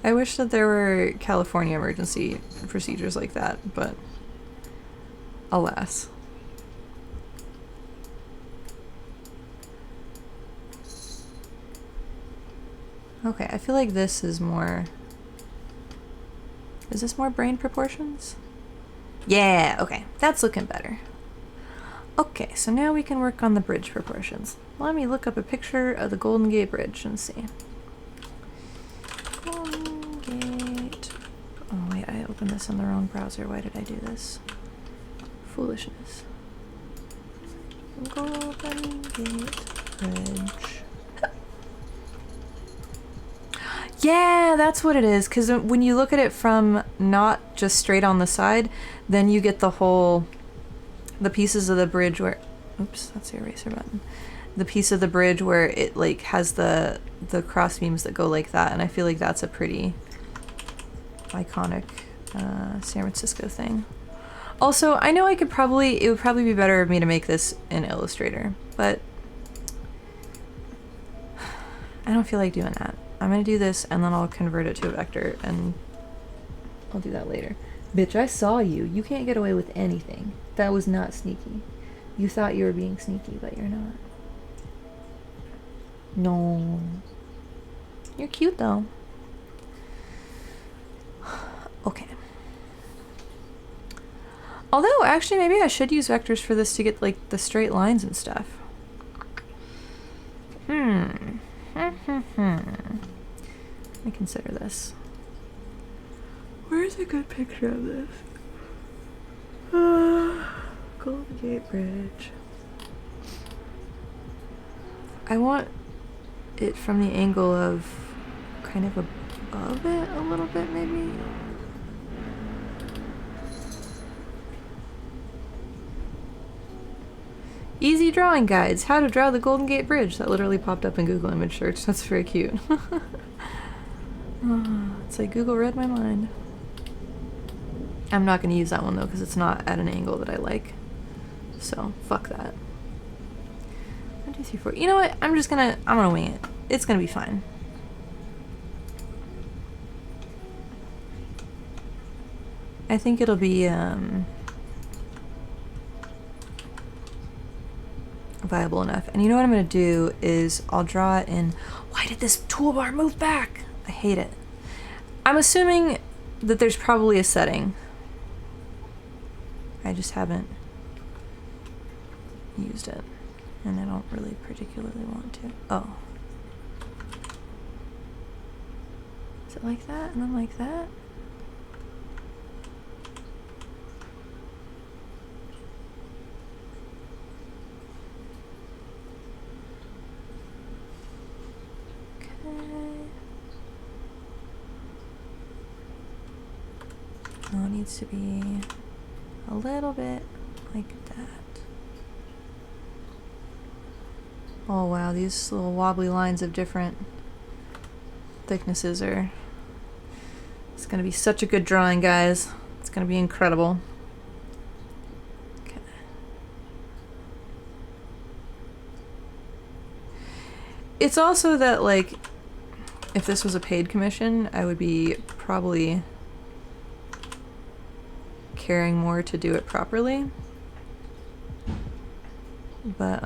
I wish that there were California emergency procedures like that, but alas. Okay, I feel like this is more... Is this more brain proportions? Yeah, okay, that's looking better. Okay, so now we can work on the bridge proportions. Let me look up a picture of the Golden Gate Bridge and see. Golden Gate... Oh wait, I opened this in the wrong browser. Why did I do this? Foolishness. Golden Gate Bridge. Yeah, that's what it is, because when you look at it from not just straight on the side, then you get the pieces of the bridge where, oops, that's the eraser button. The piece of the bridge where it like has the cross beams that go like that, and I feel like that's a pretty iconic San Francisco thing. Also, I know it would probably be better of me to make this in Illustrator, but I don't feel like doing that. I'm gonna do this and then I'll convert it to a vector, and I'll do that later. Bitch, I saw you. You can't get away with anything. That was not sneaky. You thought you were being sneaky, but you're not. No. You're cute though. Okay. Although, actually, maybe I should use vectors for this to get, like, the straight lines and stuff. Let me consider this. Where's a good picture of this? Golden Gate Bridge. I want it from the angle of kind of above it a little bit, maybe? Easy drawing guides. How to draw the Golden Gate Bridge. That literally popped up in Google image search. That's very cute. It's like Google read my mind. I'm not going to use that one though because it's not at an angle that I like. So, fuck that. 1, 2, 3, 4. You know what? I'm gonna wing it. It's gonna be fine. I think it'll be, viable enough. And you know what I'm gonna do is I'll draw it in... Why did this toolbar move back? I hate it. I'm assuming that there's probably a setting. I just haven't used it. And I don't really particularly want to. Oh. Is it like that? And then like that? Oh, it needs to be a little bit like that. Oh wow, these little wobbly lines of different thicknesses are... It's gonna be such a good drawing, guys. It's gonna be incredible. Okay. It's also that, like, if this was a paid commission, I would be probably caring more to do it properly. But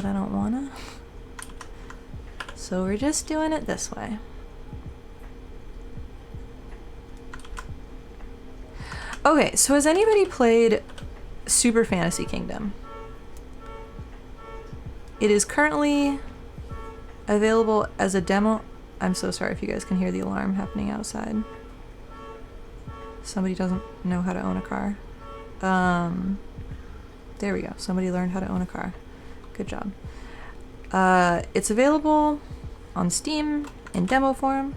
I don't wanna. So we're just doing it this way. Okay, so has anybody played Super Fantasy Kingdom? It is currently available as a demo. I'm so sorry if you guys can hear the alarm happening outside. Somebody doesn't know how to own a car. There we go. Somebody learned how to own a car. Good job. It's available on Steam in demo form.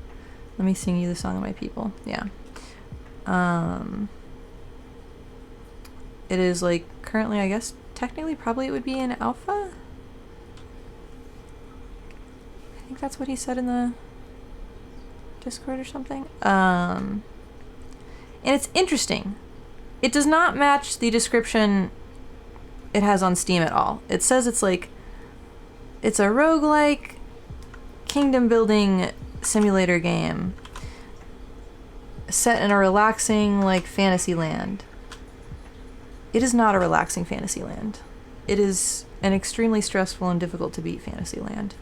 Let me sing you the song of my people. Yeah. It is like currently, I guess, technically probably it would be in alpha. I think that's what he said in the Discord or something. And it's interesting. It does not match the description it has on Steam at all. It says it's like, it's a roguelike kingdom building simulator game set in a relaxing, like, fantasy land. It is not a relaxing fantasy land. It is an extremely stressful and difficult to beat fantasy land.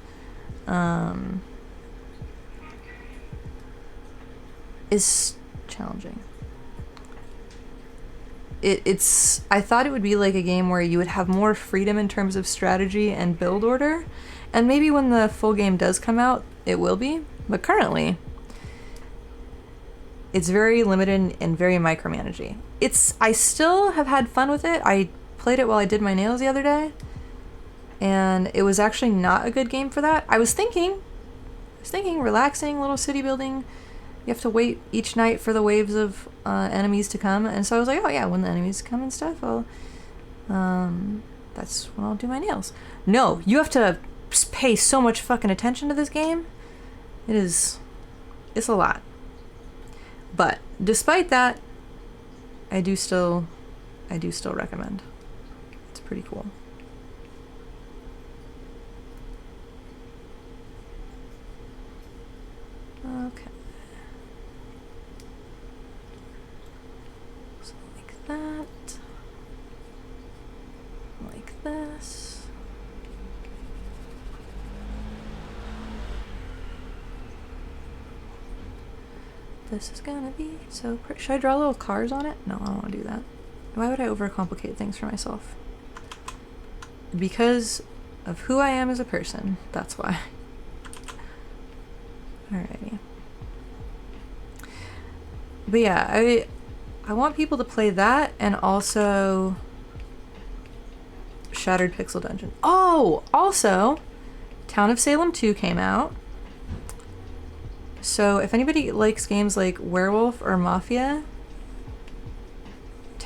Is challenging. It's I thought it would be like a game where you would have more freedom in terms of strategy and build order, and maybe when the full game does come out it will be, but currently it's very limited and very micromanaging. I still have had fun with it. I played it while I did my nails the other day, and it was actually not a good game for that. I was thinking relaxing little city building. You have to wait each night for the waves of enemies to come, and so I was like, oh yeah, when the enemies come and stuff, I'll that's when I'll do my nails. No, you have to pay so much fucking attention to this game. It's a lot. But despite that, I do still recommend. It's pretty cool. Okay. So like that. Like this. This is gonna be so pretty. Should I draw little cars on it? No, I don't want to do that. Why would I overcomplicate things for myself? Because of who I am as a person. That's why. Alrighty. But yeah, I want people to play that, and also Shattered Pixel Dungeon. Oh! Also, Town of Salem 2 came out. So if anybody likes games like Werewolf or Mafia,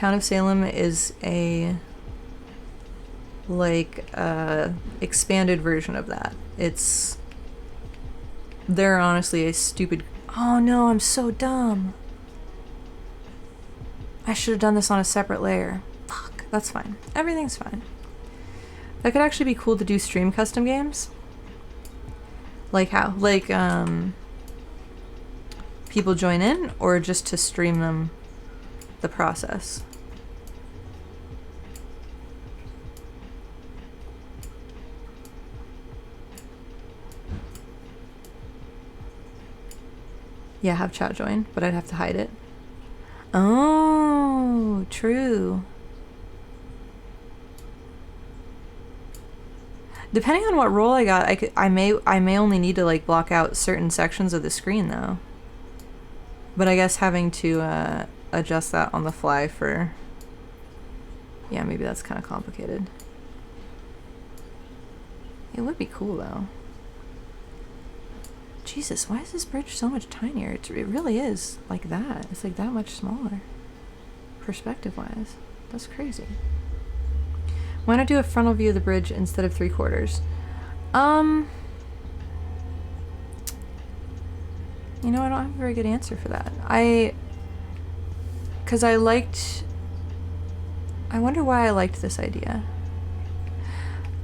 Town of Salem is a like expanded version of that. They're honestly a stupid. Oh no, I'm so dumb. I should have done this on a separate layer. Fuck, that's fine. Everything's fine. That could actually be cool to do stream custom games. Like how? Like, people join in, or just to stream them the process? Yeah, have chat join, but I'd have to hide it. Oh, true. Depending on what role I got, I may only need to like block out certain sections of the screen though. But I guess having to adjust that on the fly for, yeah, maybe that's kind of complicated. It would be cool though. Jesus, why is this bridge so much tinier? It really is like that. It's like that much smaller, perspective-wise. That's crazy. Why not do a frontal view of the bridge instead of 3/4? You know, I don't have a very good answer for that. Because I wonder why I liked this idea.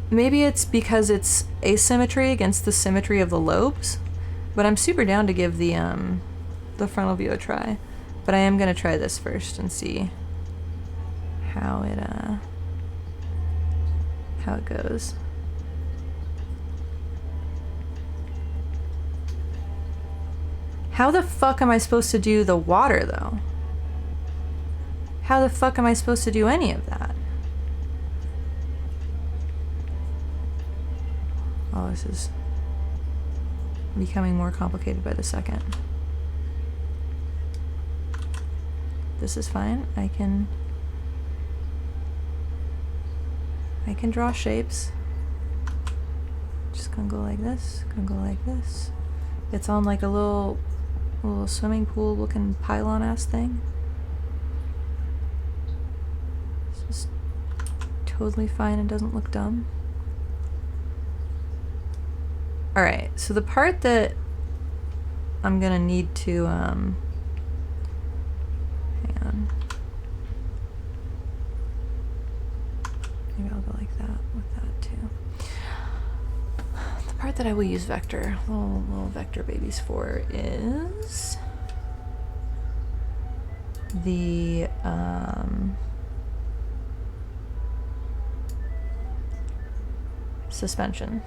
Maybe it's because it's asymmetry against the symmetry of the lobes, but I'm super down to give the frontal view a try. But I am gonna try this first and see how it goes. How the fuck am I supposed to do the water though? How the fuck am I supposed to do any of that? Oh, this is becoming more complicated by the second. This is fine. I can draw shapes. Just gonna go like this, gonna go like this. It's on like a little swimming pool looking pylon ass thing. This is totally fine and doesn't look dumb. Alright, so the part that I'm gonna need to hang on. Maybe I'll go like that with that too. The part that I will use little vector babies for is the suspension,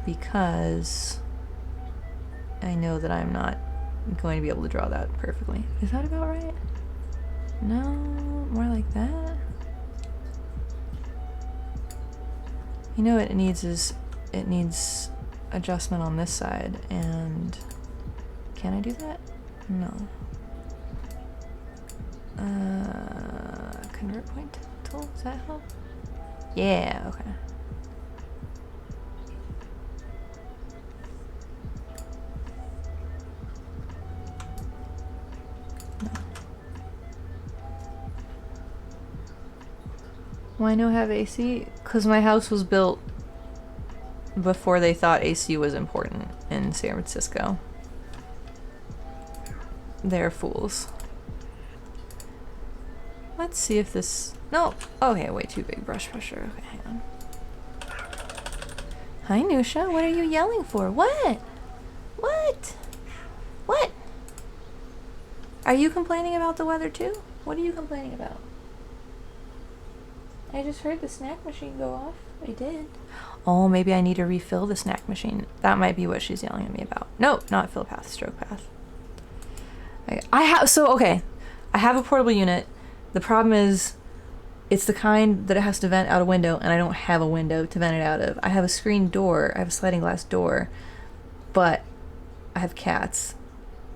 because I know that I'm not going to be able to draw that perfectly. Is that about right? No, more like that. You know what it needs is, it needs adjustment on this side, and can I do that? No. Convert point tool, does that help? Yeah, okay. No. Why no have AC? Because my house was built before they thought AC was important in San Francisco. They're fools. Let's see if this... No! Okay, way too big brush pressure. Okay, hang on. Hi, Nusha. What are you yelling for? What? What? What? Are you complaining about the weather too? What are you complaining about? I just heard the snack machine go off. I did. Oh, maybe I need to refill the snack machine. That might be what she's yelling at me about. No, not fill path, stroke path. I have a portable unit. The problem is, it's the kind that it has to vent out a window, and I don't have a window to vent it out of. I have a screen door, I have a sliding glass door, but I have cats.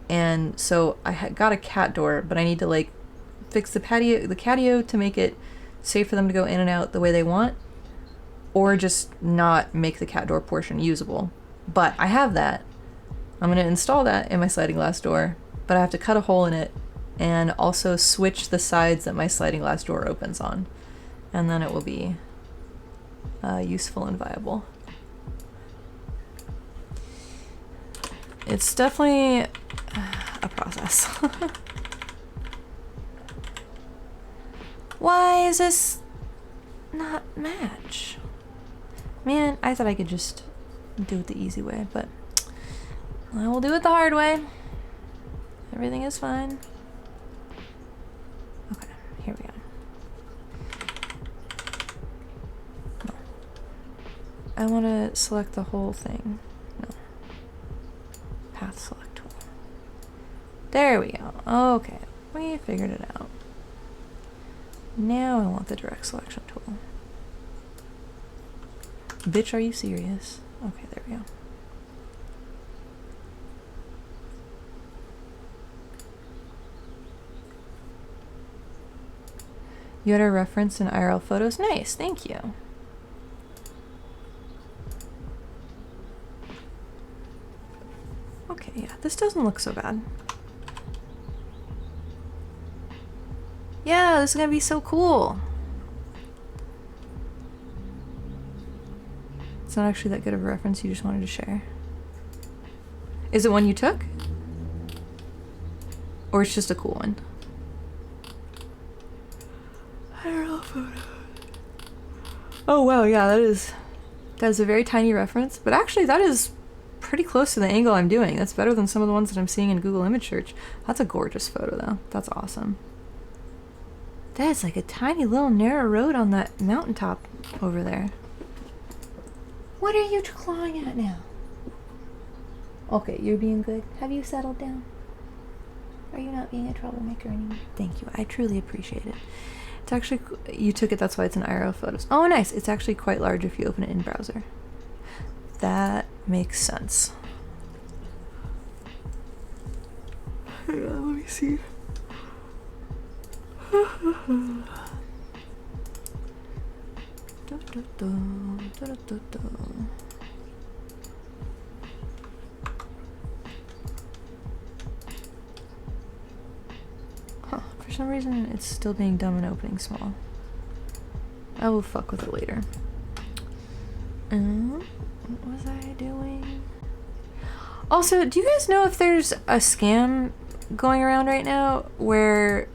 And so I got a cat door, but I need to like fix the catio to make it safe for them to go in and out the way they want, or just not make the cat door portion usable. But I have that. I'm going to install that in my sliding glass door, but I have to cut a hole in it and also switch the sides that my sliding glass door opens on. And then it will be useful and viable. It's definitely a process. Why is this not match? Man, I thought I could just do it the easy way, but I will do it the hard way. Everything is fine. Okay, here we go. No. I want to select the whole thing. No. Path select tool. There we go. Okay, we figured it out. Now I want the direct selection tool. Bitch, are you serious? Okay, there we go. You had a reference in IRL photos? Nice, thank you. Okay, yeah, this doesn't look so bad. Yeah, this is gonna be so cool. It's not actually that good of a reference, you just wanted to share. Is it one you took? Or it's just a cool one? IRL photo. Oh wow, yeah, that is a very tiny reference, but actually that is pretty close to the angle I'm doing. That's better than some of the ones that I'm seeing in Google Image Search. That's a gorgeous photo though. That's awesome. That is like a tiny little narrow road on that mountaintop over there. What are you clawing at now? Okay, you're being good. Have you settled down? Are you not being a troublemaker anymore? Thank you. I truly appreciate it. It's actually, you took it, that's why it's in IRL photos. Oh, nice. It's actually quite large if you open it in browser. That makes sense. Hang on, let me see. Huh, for some reason it's still being dumb and opening small. I will fuck with it later. What was I doing? Also, do you guys know if there's a scam going around right now where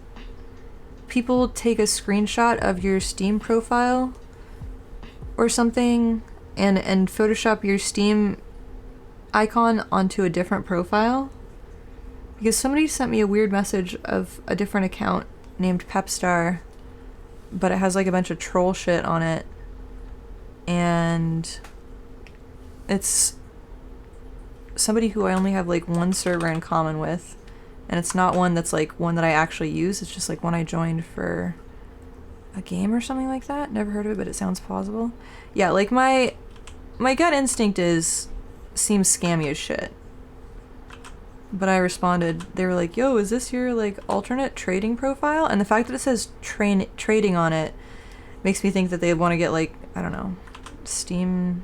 people take a screenshot of your Steam profile or something and Photoshop your Steam icon onto a different profile? Because somebody sent me a weird message of a different account named Pepstar, but it has like a bunch of troll shit on it, and it's somebody who I only have like one server in common with, and it's not one that's like one that I actually use. It's just like one I joined for a game or something like that. Never heard of it, but it sounds plausible. Yeah, like my gut instinct seems scammy as shit. But I responded, they were like, yo, is this your like alternate trading profile? And the fact that it says trading on it makes me think that they want to get like, I don't know, Steam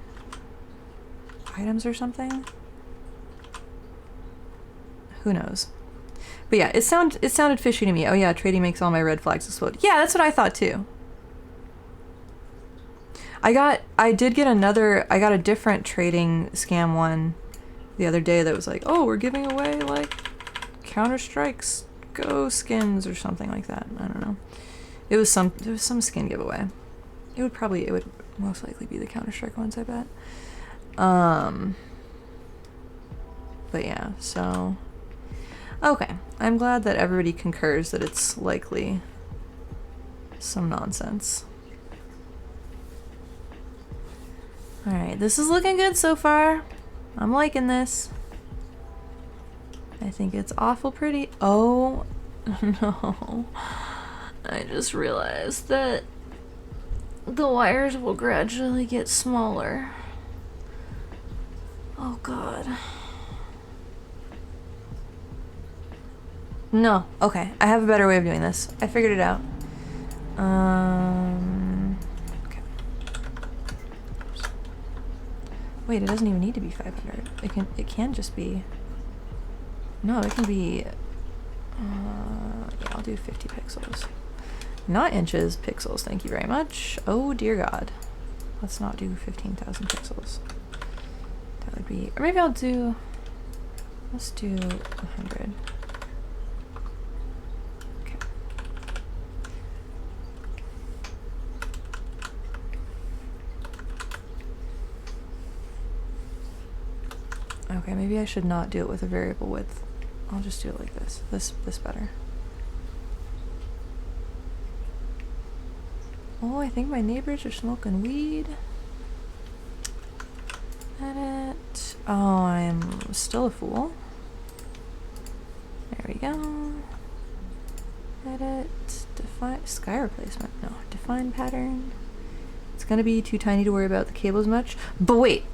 items or something. Who knows? But yeah, it sounded fishy to me. Oh yeah, trading makes all my red flags explode. Yeah, that's what I thought too. I got a different trading scam one the other day that was like, oh, we're giving away like Counter-Strike's Go skins or something like that. I don't know. There was some skin giveaway. It would most likely be the Counter-Strike ones, I bet. But yeah, so okay. I'm glad that everybody concurs that it's likely some nonsense. Alright, this is looking good so far. I'm liking this. I think it's awful pretty. Oh, no. I just realized that the wires will gradually get smaller. Oh, God. No. Okay, I have a better way of doing this. I figured it out. Okay. Wait, it doesn't even need to be 500. It can just be... No, it can be Yeah, I'll do 50 pixels. Not inches, pixels. Thank you very much. Oh dear God. Let's not do 15,000 pixels. That would be, or maybe I'll do, let's do 100. Okay. Okay, maybe I should not do it with a variable width. I'll just do it like this. This better. Oh, I think my neighbors are smoking weed. Edit. Oh, I'm still a fool. There we go. Edit. Define sky replacement. No, define pattern. It's gonna be too tiny to worry about the cables much. But wait,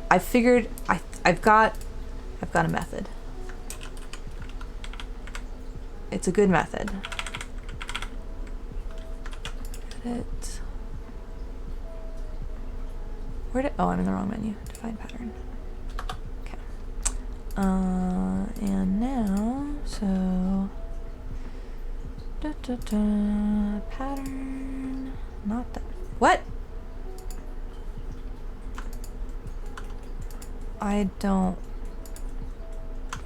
I figured I've got a method. It's a good method. Edit. Oh, I'm in the wrong menu. Define pattern. Okay. And now, so pattern. Not that. What? I don't.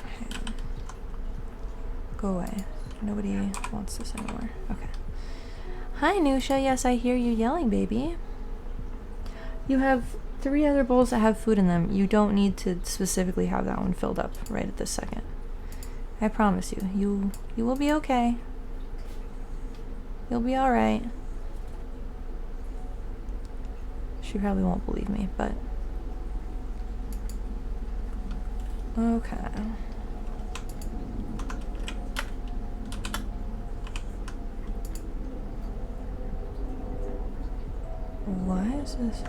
Hang on. Go away. Nobody wants this anymore. Okay. Hi, Nusha. Yes, I hear you yelling, baby. You have 3 other bowls that have food in them. You don't need to specifically have that one filled up right at this second. I promise you. You will be okay. You'll be alright. She probably won't believe me, but... Okay. Why is this?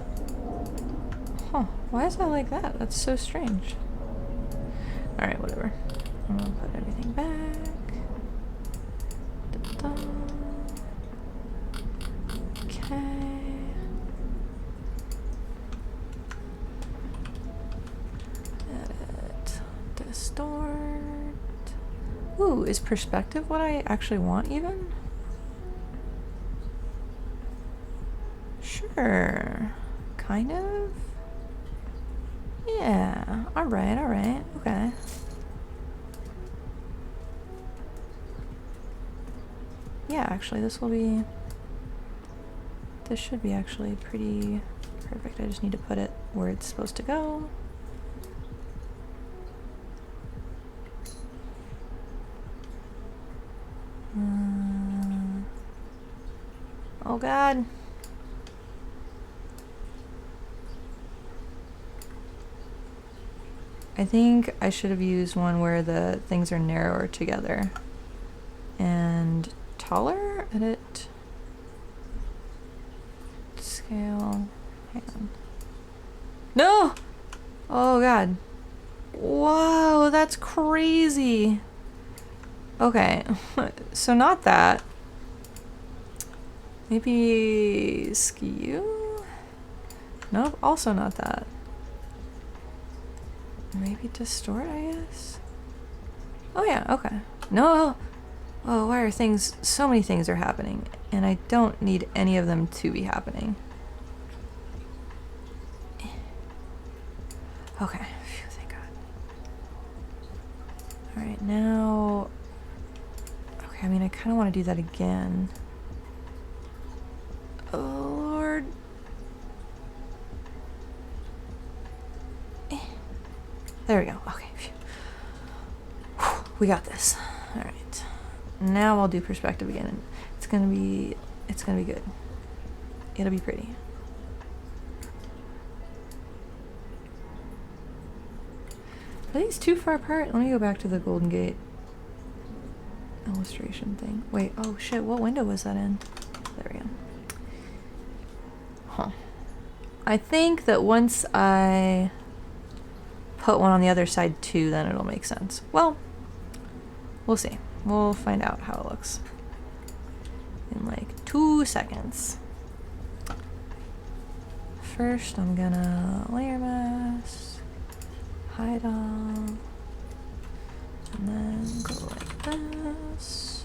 Huh. Why is that like that? That's so strange. Alright, whatever. I'm gonna put everything back. Da-da. Okay. Edit. Distort. Ooh, is perspective what I actually want even? Sure. Kind of? Yeah. Alright, okay. Yeah, actually this should be actually pretty perfect. I just need to put it where it's supposed to go. Oh God. I think I should have used one where the things are narrower together and taller. Edit. Scale. Hang on. No! Oh God. Whoa, that's crazy. Okay, so not that. Maybe skew? Nope, also not that. Maybe distort, I guess? Oh yeah, okay. No! Oh, why are things... So many things are happening, and I don't need any of them to be happening. Okay, phew, thank God. Alright, now... Okay, I mean, I kind of want to do that again. Oh, Lord. There we go. Okay. Whew. We got this. All right. Now I'll do perspective again, and it's gonna be good. It'll be pretty. Are these too far apart? Let me go back to the Golden Gate illustration thing. Wait. Oh shit. What window was that in? There we go. Huh. I think that once I put one on the other side too, then it'll make sense. Well, we'll see. We'll find out how it looks in like 2 seconds. First, I'm gonna layer mask, hide all, and then go like this.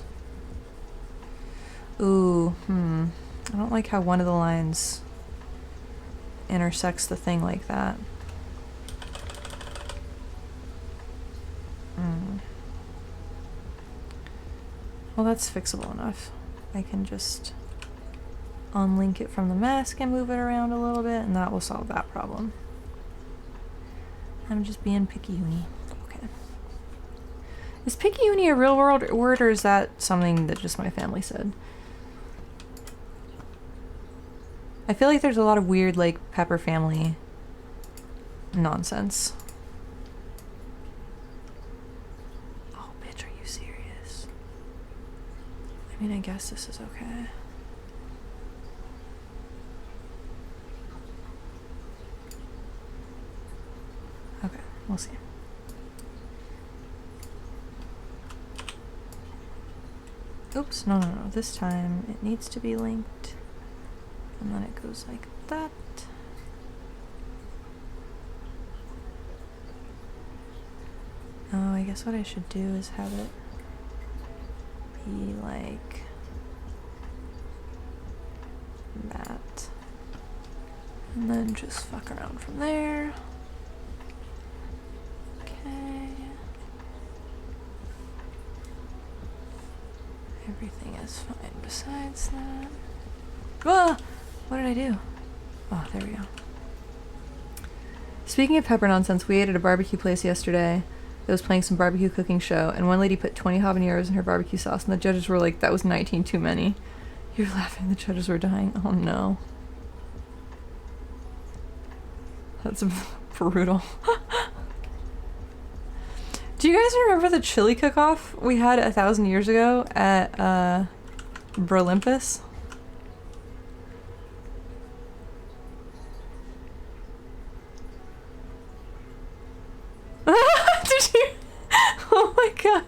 Ooh, I don't like how one of the lines intersects the thing like that. Well, that's fixable enough. I can just unlink it from the mask and move it around a little bit, and that will solve that problem. I'm just being picky-uni. Okay. Is picky-uni a real world word, or is that something that just my family said? I feel like there's a lot of weird, like, Pepper family nonsense. Oh, bitch, are you serious? I mean, I guess this is okay. Okay, we'll see. Oops, no. This time it needs to be linked. And then it goes like that. Oh, I guess what I should do is have it be like that. And then just fuck around from there. Okay. Everything is fine besides that. Ah! What did I do? Oh, there we go. Speaking of pepper nonsense, we ate at a barbecue place yesterday that was playing some barbecue cooking show, and one lady put 20 habaneros in her barbecue sauce, and the judges were like, that was 19 too many. You're laughing, the judges were dying. Oh no. That's brutal. Do you guys remember the chili cook-off we had 1,000 years ago at Berlimpus? Did you? Oh my god.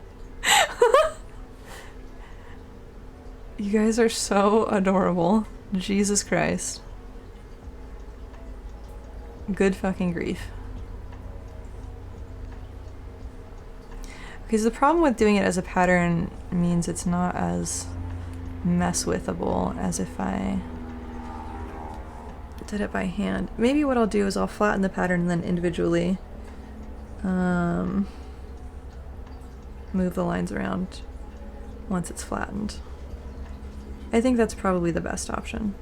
You guys are so adorable. Jesus Christ. Good fucking grief. Because the problem with doing it as a pattern means it's not as mess-withable as if I did it by hand. Maybe what I'll do is I'll flatten the pattern and then individually move the lines around once it's flattened. I think that's probably the best option.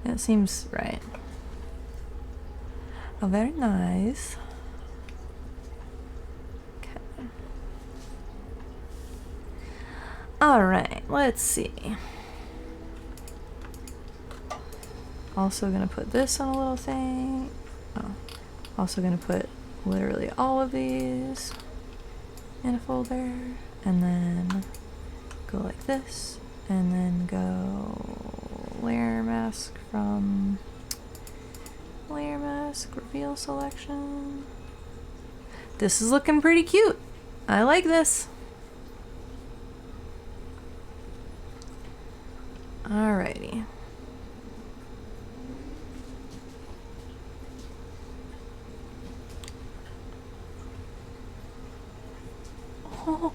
It seems right. Oh, very nice. Okay. Alright, let's see. Also gonna put this on a little thing. Oh. Also gonna put literally all of these in a folder. And then go like this. And then go layer mask from layer mask, reveal selection. This is looking pretty cute. I like this. Alrighty. Oh,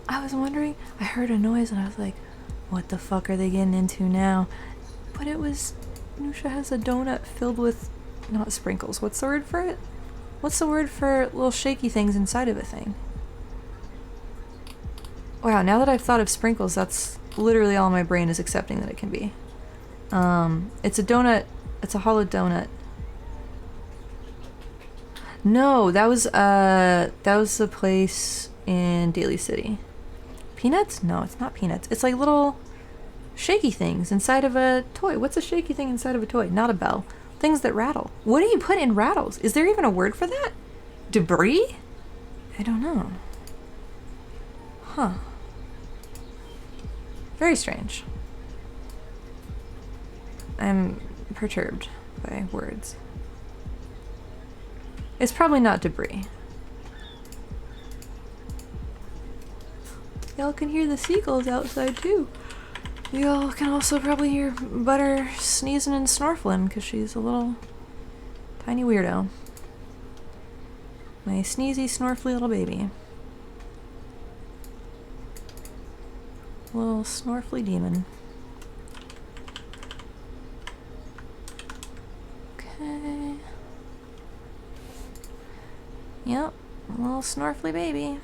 I was wondering, I heard a noise and I was like, what the fuck are they getting into now? But it was, Nusha has a donut filled with, not sprinkles, what's the word for it? What's the word for little shaky things inside of a thing? Wow, now that I've thought of sprinkles, that's literally all my brain is accepting that it can be. It's a donut, it's a hollow donut. No, that was a place in Daly City. Peanuts? No, it's not peanuts. It's like little shaky things inside of a toy. What's a shaky thing inside of a toy? Not a bell. Things that rattle. What do you put in rattles? Is there even a word for that? Debris? I don't know. Huh. Very strange. I'm perturbed by words. It's probably not debris. Y'all can hear the seagulls outside too. Y'all can also probably hear Butter sneezing and snorkeling because she's a little tiny weirdo. My sneezy, snorfly little baby. Little snorfly demon. Okay. Yep, little snorfly baby.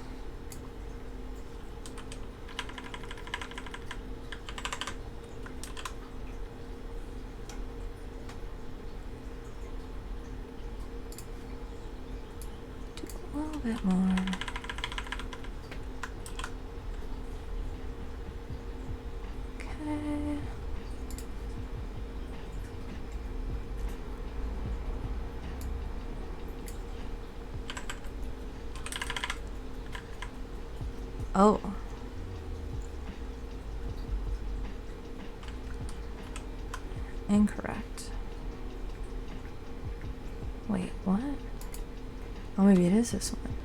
Do a little bit more. Okay. Oh. Incorrect. Wait, what? Oh, maybe it is this one.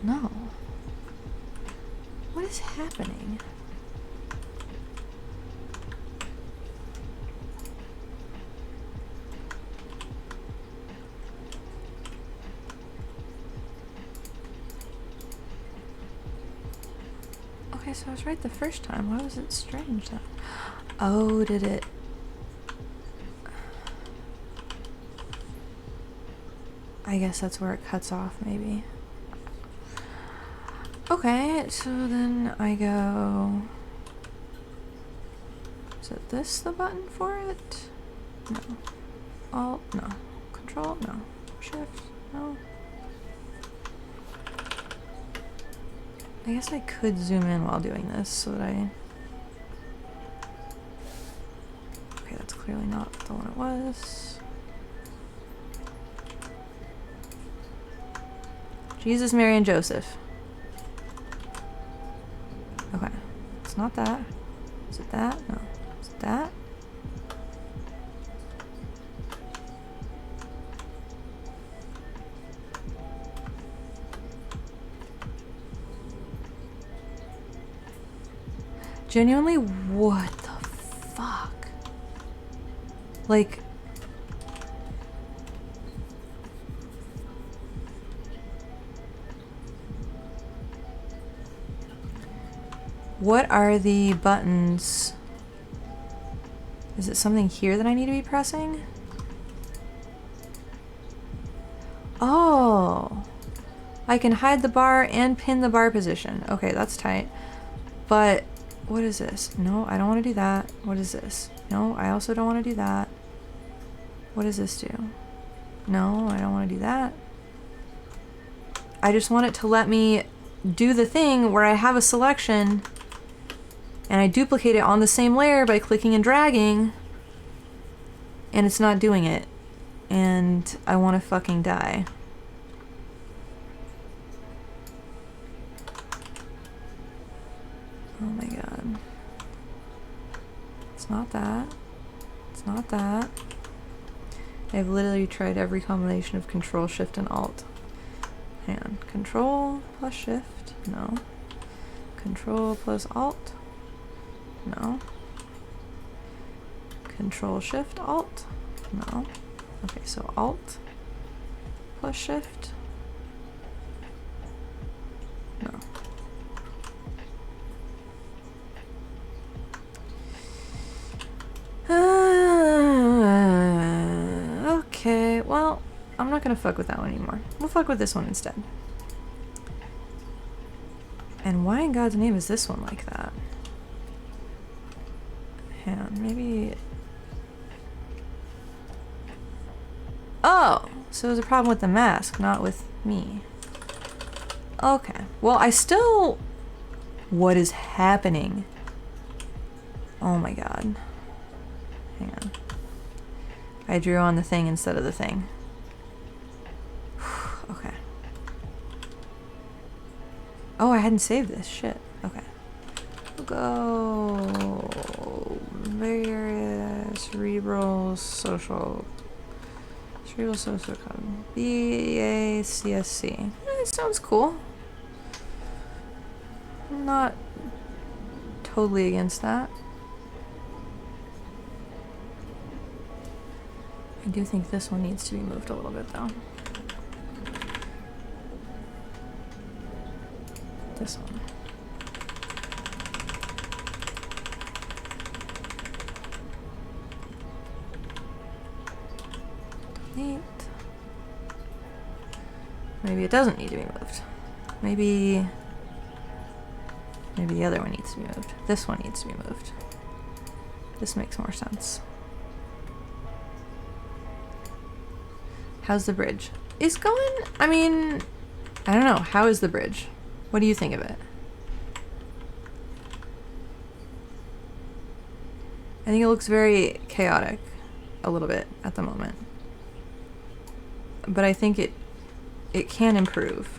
No. What is happening? Okay, so I was right the first time. Why was it strange then? Oh, did it? I guess that's where it cuts off, maybe. Okay, so then I go... Is it this the button for it? No. Alt, no. Control, no. Shift, no. I guess I could zoom in while doing this so that I... Okay, that's clearly not the one it was. Jesus, Mary, and Joseph. Okay. It's not that. Is it that? No. Is it that? Genuinely, what the fuck? Like... What are the buttons? Is it something here that I need to be pressing? Oh! I can hide the bar and pin the bar position. Okay, that's tight. But... What is this? No, I don't want to do that. What is this? No, I also don't want to do that. What does this do? No, I don't want to do that. I just want it to let me do the thing where I have a selection and I duplicate it on the same layer by clicking and dragging, and it's not doing it. And I want to fucking die. Oh my god. It's not that. It's not that. I've literally tried every combination of Control, Shift, and Alt. Hang on. Control plus Shift. No. Control plus Alt. No. Control, Shift, Alt. No. Okay, so Alt plus Shift. No. Okay, well, I'm not gonna fuck with that one anymore. We'll fuck with this one instead. And why in God's name is this one like that? Hang on, maybe... Oh! So there's a problem with the mask, not with me. Okay. Well, I still... What is happening? Oh my god. Hang on. I drew on the thing instead of the thing. Okay. Oh, I hadn't saved this. Shit. Okay. We'll go... Various cerebral social code. BACSC. It sounds cool. I'm not totally against that. I do think this one needs to be moved a little bit though. This one. Delete. Maybe it doesn't need to be moved. Maybe the other one needs to be moved. This one needs to be moved. This makes more sense. How's the bridge? It's going, I mean, I don't know. How is the bridge? What do you think of it? I think it looks very chaotic a little bit at the moment. But I think it can improve.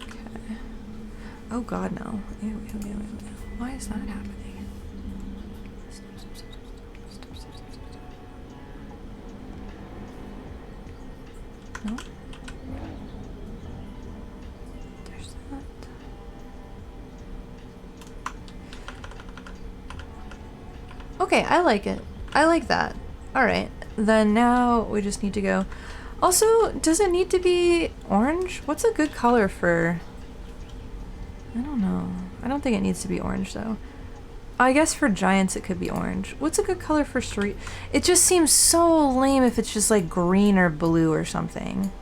Okay. Oh god, no. Ew, ew, ew, ew, ew. Why is that happening? No? There's that. Okay, I like it. I like that. Alright, then now we just need to go. Also, does it need to be orange? What's a good color for... I don't know. I don't think it needs to be orange though. I guess for giants it could be orange. What's a good color for street? It just seems so lame if it's just like green or blue or something.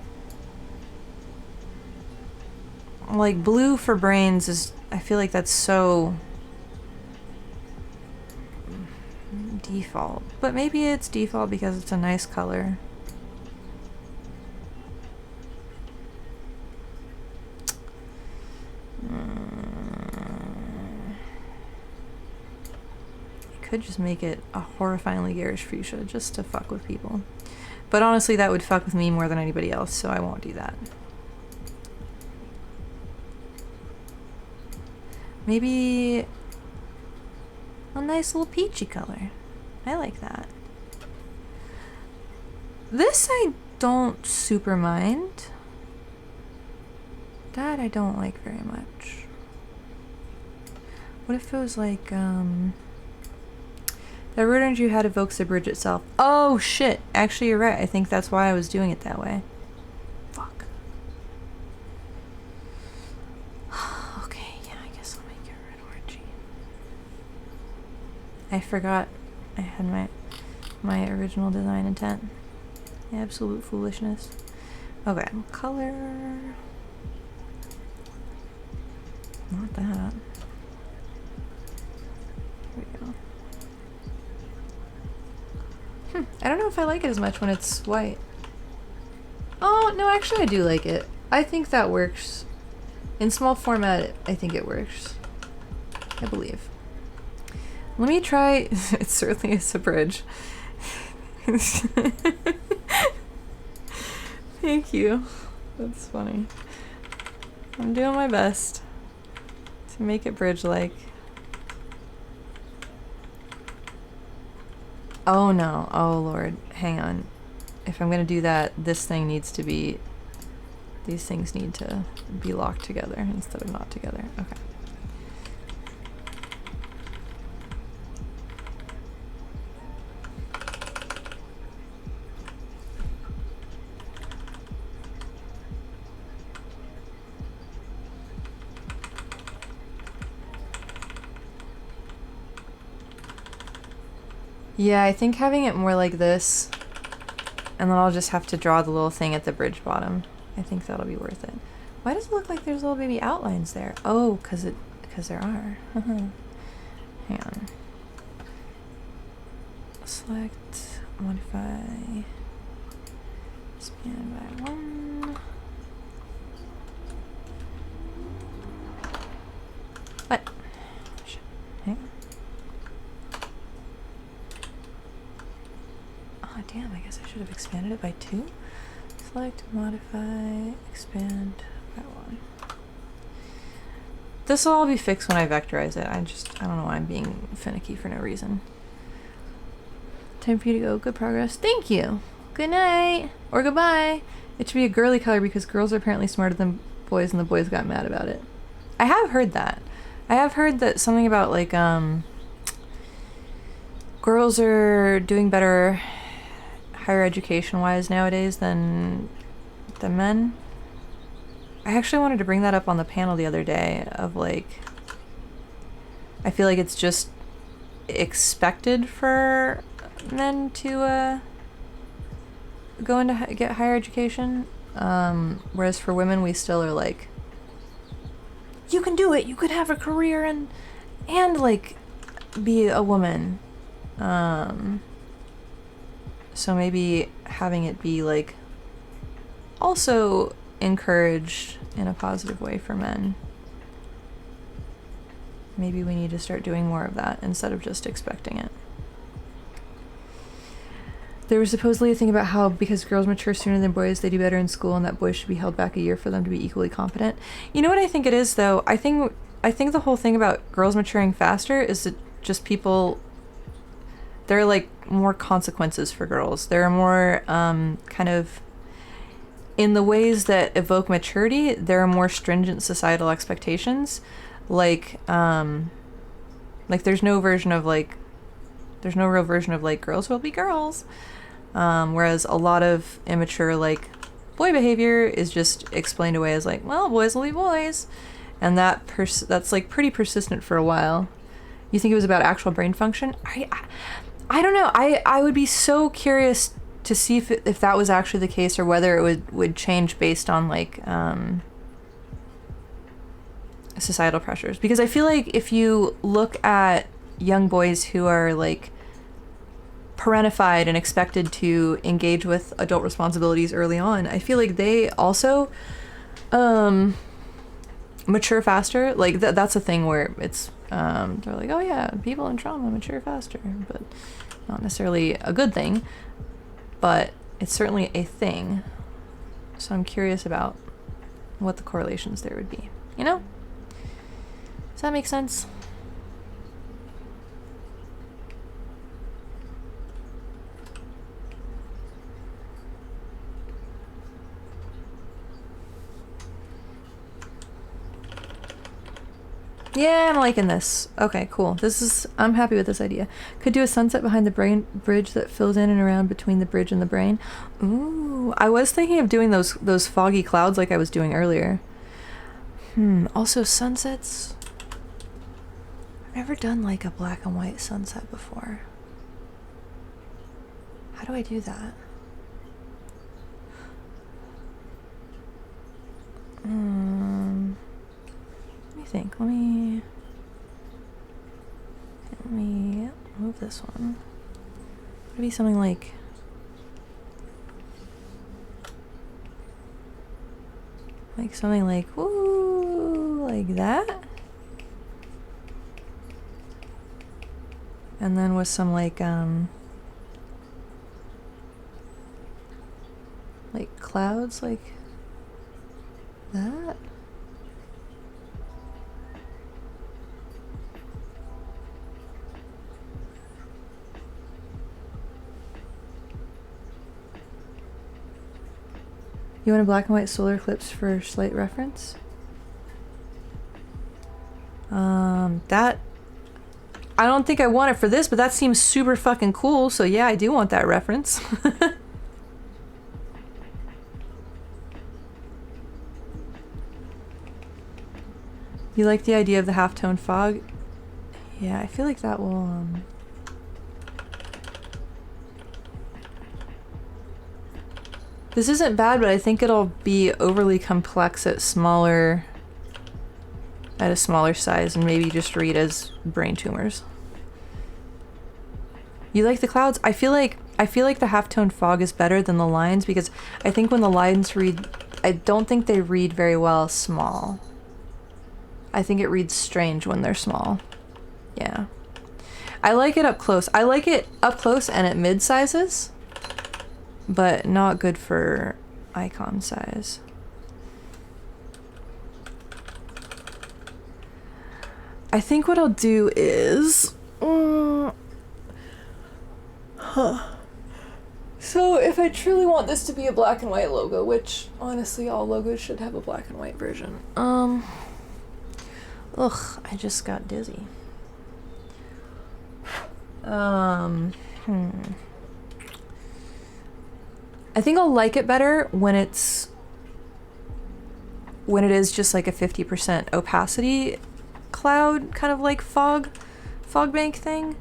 Like blue for brains is... I feel like that's so... default. But maybe it's default because it's a nice color. Could just make it a horrifyingly garish fuchsia just to fuck with people. But honestly, that would fuck with me more than anybody else, so I won't do that. Maybe a nice little peachy color. I like that. This I don't super mind. That I don't like very much. What if it was like, the root energy you had evokes the bridge itself. Oh shit! Actually, you're right. I think that's why I was doing it that way. Fuck. Okay, yeah, I guess I'll make it red orangey. I forgot I had my original design intent. Absolute foolishness. Okay, color. Not that. Here we go. I don't know if I like it as much when it's white. Oh, no, actually I do like it. I think that works. In small format, I think it works. I believe. Let me try... It certainly is a bridge. Thank you. That's funny. I'm doing my best to make it bridge-like. Oh no, oh lord, hang on. If I'm gonna do that, this thing needs to be... These things need to be locked together instead of not together. Okay. Yeah, I think having it more like this, and then I'll just have to draw the little thing at the bridge bottom. I think that'll be worth it. Why does it look like there's little baby outlines there? Oh, because there are. Hang on. Select, modify, expand by 1. What? Shit. Hang on. Oh, damn, I guess I should have expanded it by 2. Select, modify, expand by 1. This will all be fixed when I vectorize it. I don't know why I'm being finicky for no reason. Time for you to go. Good progress. Thank you. Good night. Or goodbye. It should be a girly color because girls are apparently smarter than boys and the boys got mad about it. I have heard that. I have heard that something about like, girls are doing better higher education wise nowadays than men. I actually wanted to bring that up on the panel the other day of like, I feel like it's just expected for men to go into get higher education, whereas for women we still are like, you can do it, you could have a career and like be a woman. So maybe having it be like also encouraged in a positive way for men. Maybe we need to start doing more of that instead of just expecting it. There was supposedly a thing about how because girls mature sooner than boys, they do better in school, and that boys should be held back a year for them to be equally competent. You know what I think it is, though? I think the whole thing about girls maturing faster is that just people... There are, like, more consequences for girls. There are more, kind of... In the ways that evoke maturity, there are more stringent societal expectations. Like there's no version of, like... There's no real version of, like, girls will be girls. Whereas a lot of immature, like, boy behavior is just explained away as, like, well, boys will be boys. And that's, like, pretty persistent for a while. You think it was about actual brain function? I don't know. I would be so curious to see if that was actually the case, or whether it would change based on, like, societal pressures. Because I feel like if you look at young boys who are, like, parentified and expected to engage with adult responsibilities early on, I feel like they also mature faster. Like, that's a thing where it's they're like, oh yeah, people in trauma mature faster, but not necessarily a good thing, but it's certainly a thing. So I'm curious about what the correlations there would be, you know? Does that make sense? Yeah, I'm liking this. Okay, cool. I'm happy with this idea. Could do a sunset behind the brain bridge that fills in and around between the bridge and the brain. Ooh, I was thinking of doing those foggy clouds like I was doing earlier. Also sunsets. I've never done like a black and white sunset before. How do I do that? Let me think. Let me move this one. Maybe something like woo, like that. And then with some like clouds like that. You want a black and white solar eclipse for slight reference? That... I don't think I want it for this, but that seems super fucking cool, so yeah, I do want that reference. You like the idea of the halftone fog? Yeah, I feel like that will, This isn't bad, but I think it'll be overly complex at a smaller size, and maybe just read as brain tumors. You like the clouds? I feel like the halftone fog is better than the lines, because I think when the lines read, I don't think they read very well small. I think it reads strange when they're small. Yeah. I like it up close. I like it up close and at mid sizes, but not good for icon size. I think what I'll do is... So if I truly want this to be a black and white logo, which honestly all logos should have a black and white version. Ugh, I just got dizzy. I think I'll like it better when it is just like a 50% opacity cloud, kind of like fog bank thing.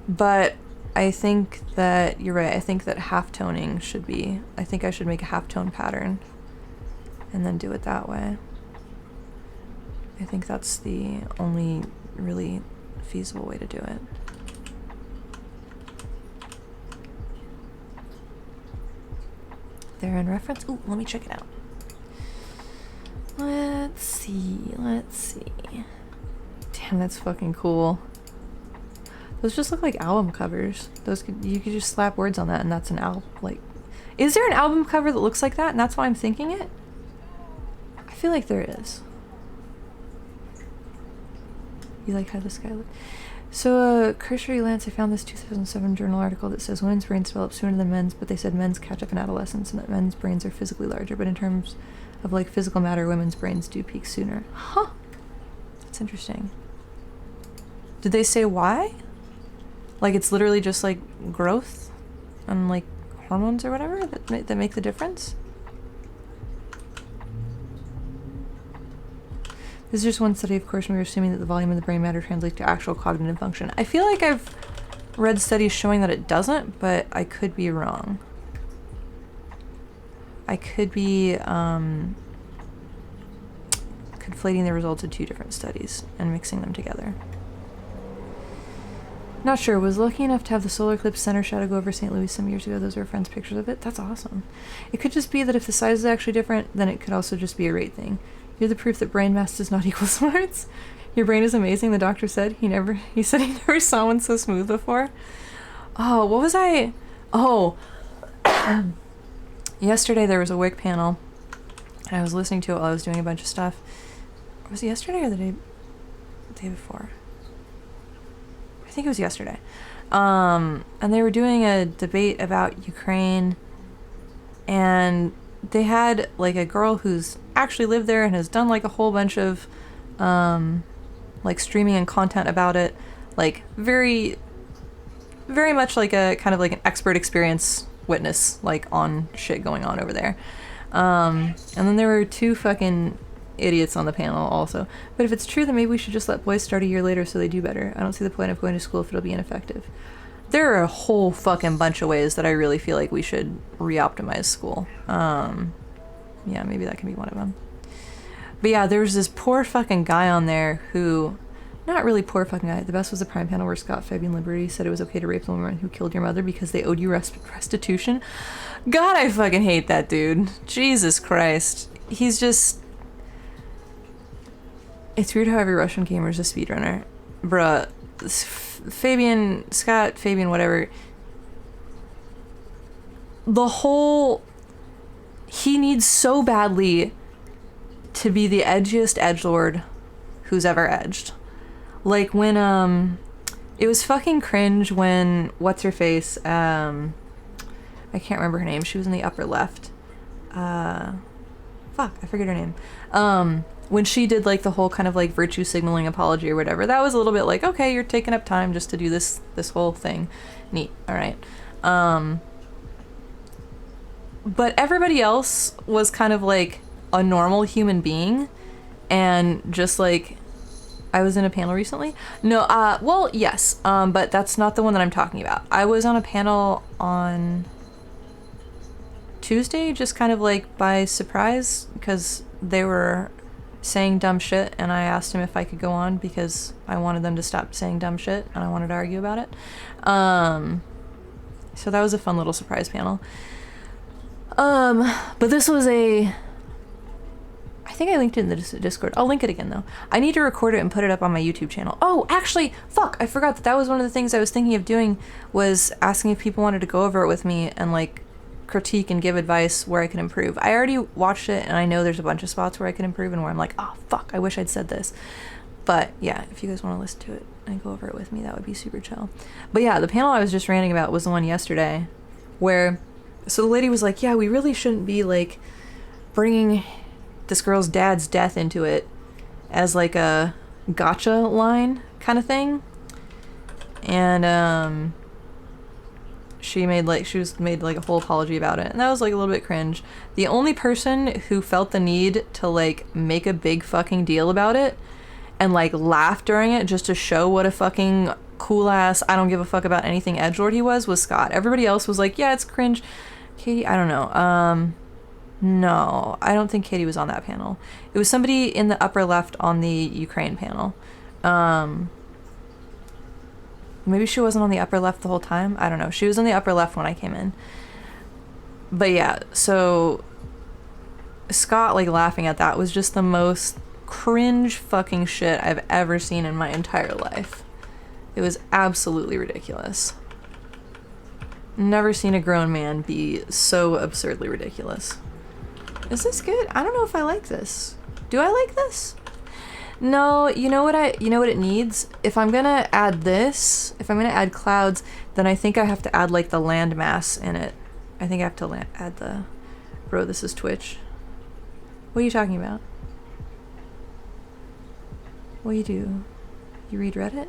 But I think that you're right. I think that half toning should be, I think I should make a half tone pattern and then do it that way. I think that's the only really feasible way to do it. They're in reference. Ooh, let me check it out. Let's see. Damn, that's fucking cool. Those just look like album covers. You could just slap words on that and that's an album. Like, is there an album cover that looks like that and that's why I'm thinking it? I feel like there is. You like how this guy looks? So, cursory glance, I found this 2007 journal article that says women's brains develop sooner than men's, but they said men's catch up in adolescence and that men's brains are physically larger, but in terms of like physical matter, women's brains do peak sooner. Huh. That's interesting. Did they say why? Like it's literally just like growth and like hormones or whatever that make the difference? This is just one study, of course, and we were assuming that the volume of the brain matter translates to actual cognitive function. I feel like I've read studies showing that it doesn't, but I could be wrong. I could be conflating the results of two different studies and mixing them together. Not sure. Was lucky enough to have the solar eclipse center shadow go over St. Louis some years ago. Those were friends' pictures of it. That's awesome. It could just be that if the size is actually different, then it could also just be a rate thing. You're the proof that brain mass does not equal smarts. Your brain is amazing, the doctor said. He said he never saw one so smooth before. Oh, what was I? Oh. Yesterday there was a WIC panel, and I was listening to it while I was doing a bunch of stuff. Was it yesterday or the day before? I think it was yesterday. And they were doing a debate about Ukraine, and they had like a girl who's actually lived there and has done like a whole bunch of like streaming and content about it, like very much like a kind of like an expert experience witness like on shit going on over there. And then there were two fucking idiots on the panel also. But if it's true, then maybe we should just let boys start a year later so they do better. I don't see the point of going to school if it'll be ineffective. There are a whole fucking bunch of ways that I really feel like we should re-optimize school. Yeah, maybe that can be one of them. But yeah, there was this poor fucking guy on there who... Not really poor fucking guy. The best was the Prime panel where Scott, Fabian Liberty said it was okay to rape the woman who killed your mother because they owed you restitution. God, I fucking hate that dude. Jesus Christ. He's just... It's weird how every Russian gamer is a speedrunner. Bruh. Scott, Fabian, whatever. The whole... He needs so badly to be the edgiest edgelord who's ever edged. Like when, it was fucking cringe when, what's-her-face, I can't remember her name, she was in the upper left. Fuck, I forget her name. When she did like the whole kind of like virtue signaling apology or whatever, that was a little bit like, okay, you're taking up time just to do this whole thing. Neat, alright. But everybody else was kind of like a normal human being, and just like, I was in a panel recently. No, well, yes, but that's not the one that I'm talking about. I was on a panel on Tuesday, just kind of like by surprise, because they were saying dumb shit, and I asked him if I could go on because I wanted them to stop saying dumb shit, and I wanted to argue about it. So that was a fun little surprise panel. But this was I think I linked it in the Discord. I'll link it again, though. I need to record it and put it up on my YouTube channel. Oh, actually, fuck, I forgot that was one of the things I was thinking of doing, was asking if people wanted to go over it with me and, like, critique and give advice where I can improve. I already watched it, and I know there's a bunch of spots where I can improve and where I'm like, oh, fuck, I wish I'd said this. But, yeah, if you guys want to listen to it and go over it with me, that would be super chill. But, yeah, the panel I was just ranting about was the one yesterday where... So the lady was like, yeah, we really shouldn't be, like, bringing this girl's dad's death into it as, like, a gotcha line, kind of thing. And she made like a whole apology about it, and that was like a little bit cringe. The only person who felt the need to like make a big fucking deal about it and like laugh during it just to show what a fucking cool ass I don't give a fuck about anything edgelord he was Scott. Everybody else was like, yeah, it's cringe. Katie, I don't know. No, I don't think Katie was on that panel. It was somebody in the upper left on the Ukraine panel. Maybe she wasn't on the upper left the whole time. I don't know. She was on the upper left when I came in. But yeah, so Scott like laughing at that was just the most cringe fucking shit I've ever seen in my entire life. It was absolutely ridiculous. Never seen a grown man be so absurdly ridiculous. Is this good? I don't know if I like this. Do I like this? No, you know what it needs? If I'm gonna add this, if I'm gonna add clouds, then I think I have to add like the land mass in it. I think I have to add the... Bro, this is Twitch. What are you talking about? What do? You read Reddit?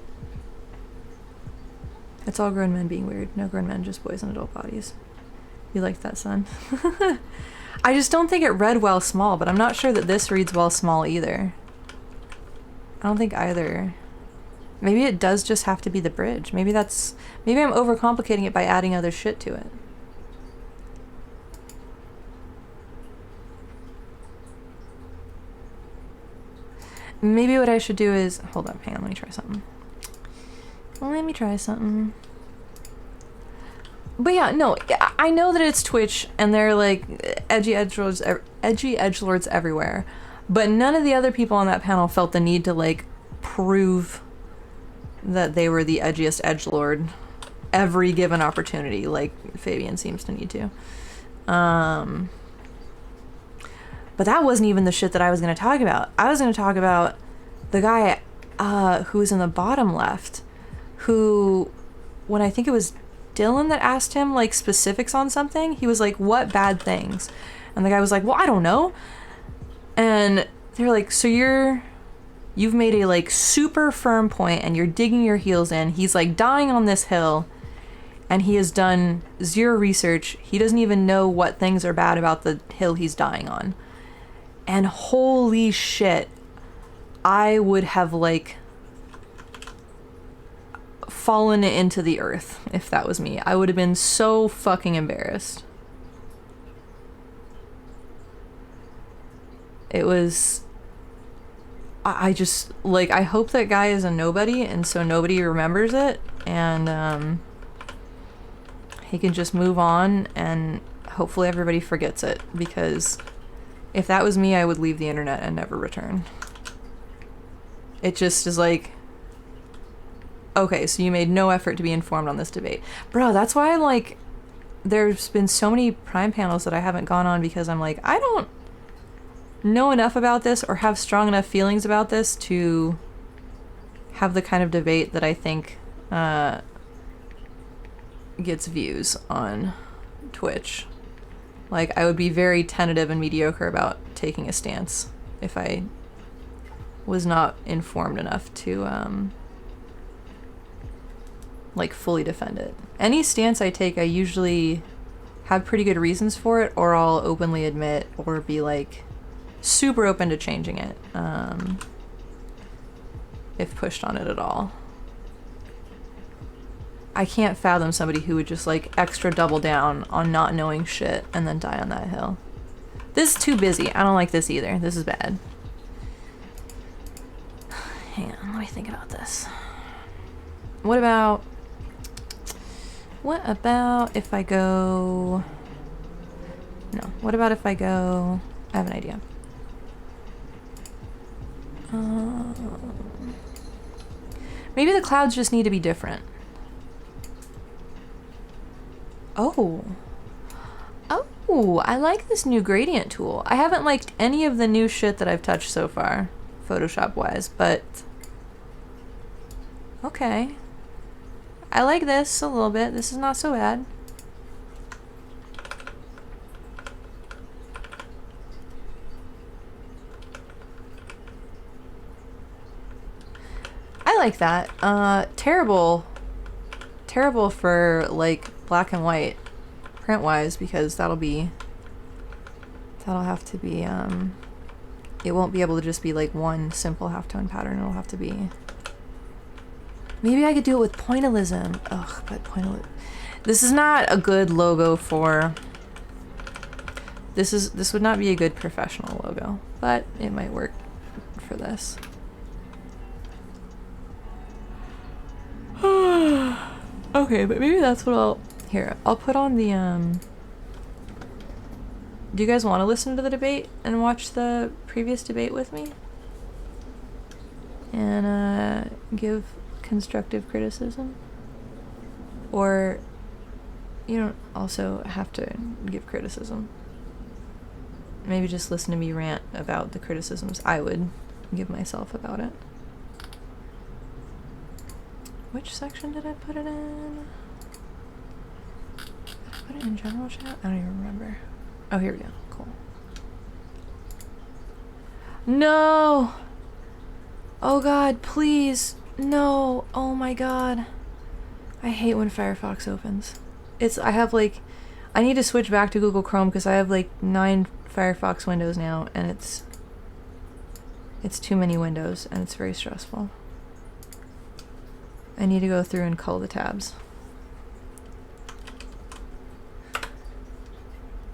It's all grown men being weird. No grown men, just boys in adult bodies. You liked that, son? I just don't think it read well small, but I'm not sure that this reads well small either. I don't think either. Maybe it does just have to be the bridge. Maybe I'm overcomplicating it by adding other shit to it. Maybe what I should do is... Hold up, hang on, let me try something. But yeah, no, I know that it's Twitch and they're like edgy edgelords everywhere, but none of the other people on that panel felt the need to like prove that they were the edgiest edgelord every given opportunity, like Fabian seems to need to. But that wasn't even the shit that I was going to talk about. I was going to talk about the guy who's in the bottom left, who, when I think it was Dylan that asked him like specifics on something, he was like, what bad things? And the guy was like, well, I don't know. And they're like, so you've made a like super firm point and you're digging your heels in. He's like dying on this hill and he has done zero research. He doesn't even know what things are bad about the hill he's dying on. And holy shit, I would have like fallen into the earth if that was me. I would have been so fucking embarrassed. It was... I just, like, I hope that guy is a nobody, and so nobody remembers it, and he can just move on, and hopefully everybody forgets it, because if that was me, I would leave the internet and never return. It just is like, okay, so you made no effort to be informed on this debate. Bro, that's why I'm like, there's been so many Prime panels that I haven't gone on because I'm like, I don't know enough about this or have strong enough feelings about this to have the kind of debate that I think gets views on Twitch. Like, I would be very tentative and mediocre about taking a stance if I was not informed enough to like fully defend it. Any stance I take, I usually have pretty good reasons for it, or I'll openly admit or be like super open to changing it if pushed on it at all. I can't fathom somebody who would just like extra double down on not knowing shit and then die on that hill. This is too busy. I don't like this either. This is bad. Hang on, let me think about this. What about if I go... No, what about if I go... I have an idea. Maybe the clouds just need to be different. Oh, I like this new gradient tool. I haven't liked any of the new shit that I've touched so far, Photoshop-wise, but... Okay. I like this a little bit. This is not so bad. I like that. Terrible for like black and white print wise, because that'll have to be it won't be able to just be like one simple halftone pattern. It'll have to be, maybe I could do it with pointillism. Ugh, but this is not a good logo for, this would not be a good professional logo, but it might work for this. Okay, but maybe that's what I'll put on the do you guys want to listen to the debate and watch the previous debate with me? And give constructive criticism? Or you don't also have to give criticism. Maybe just listen to me rant about the criticisms I would give myself about it. Which section did I put it in? Did I put it in general chat? I don't even remember. Oh, here we go. Cool. No! Oh god, please. No. Oh my god. I hate when Firefox opens. I need to switch back to Google Chrome because I have like 9 Firefox windows now, and it's too many windows and it's very stressful. I need to go through and cull the tabs.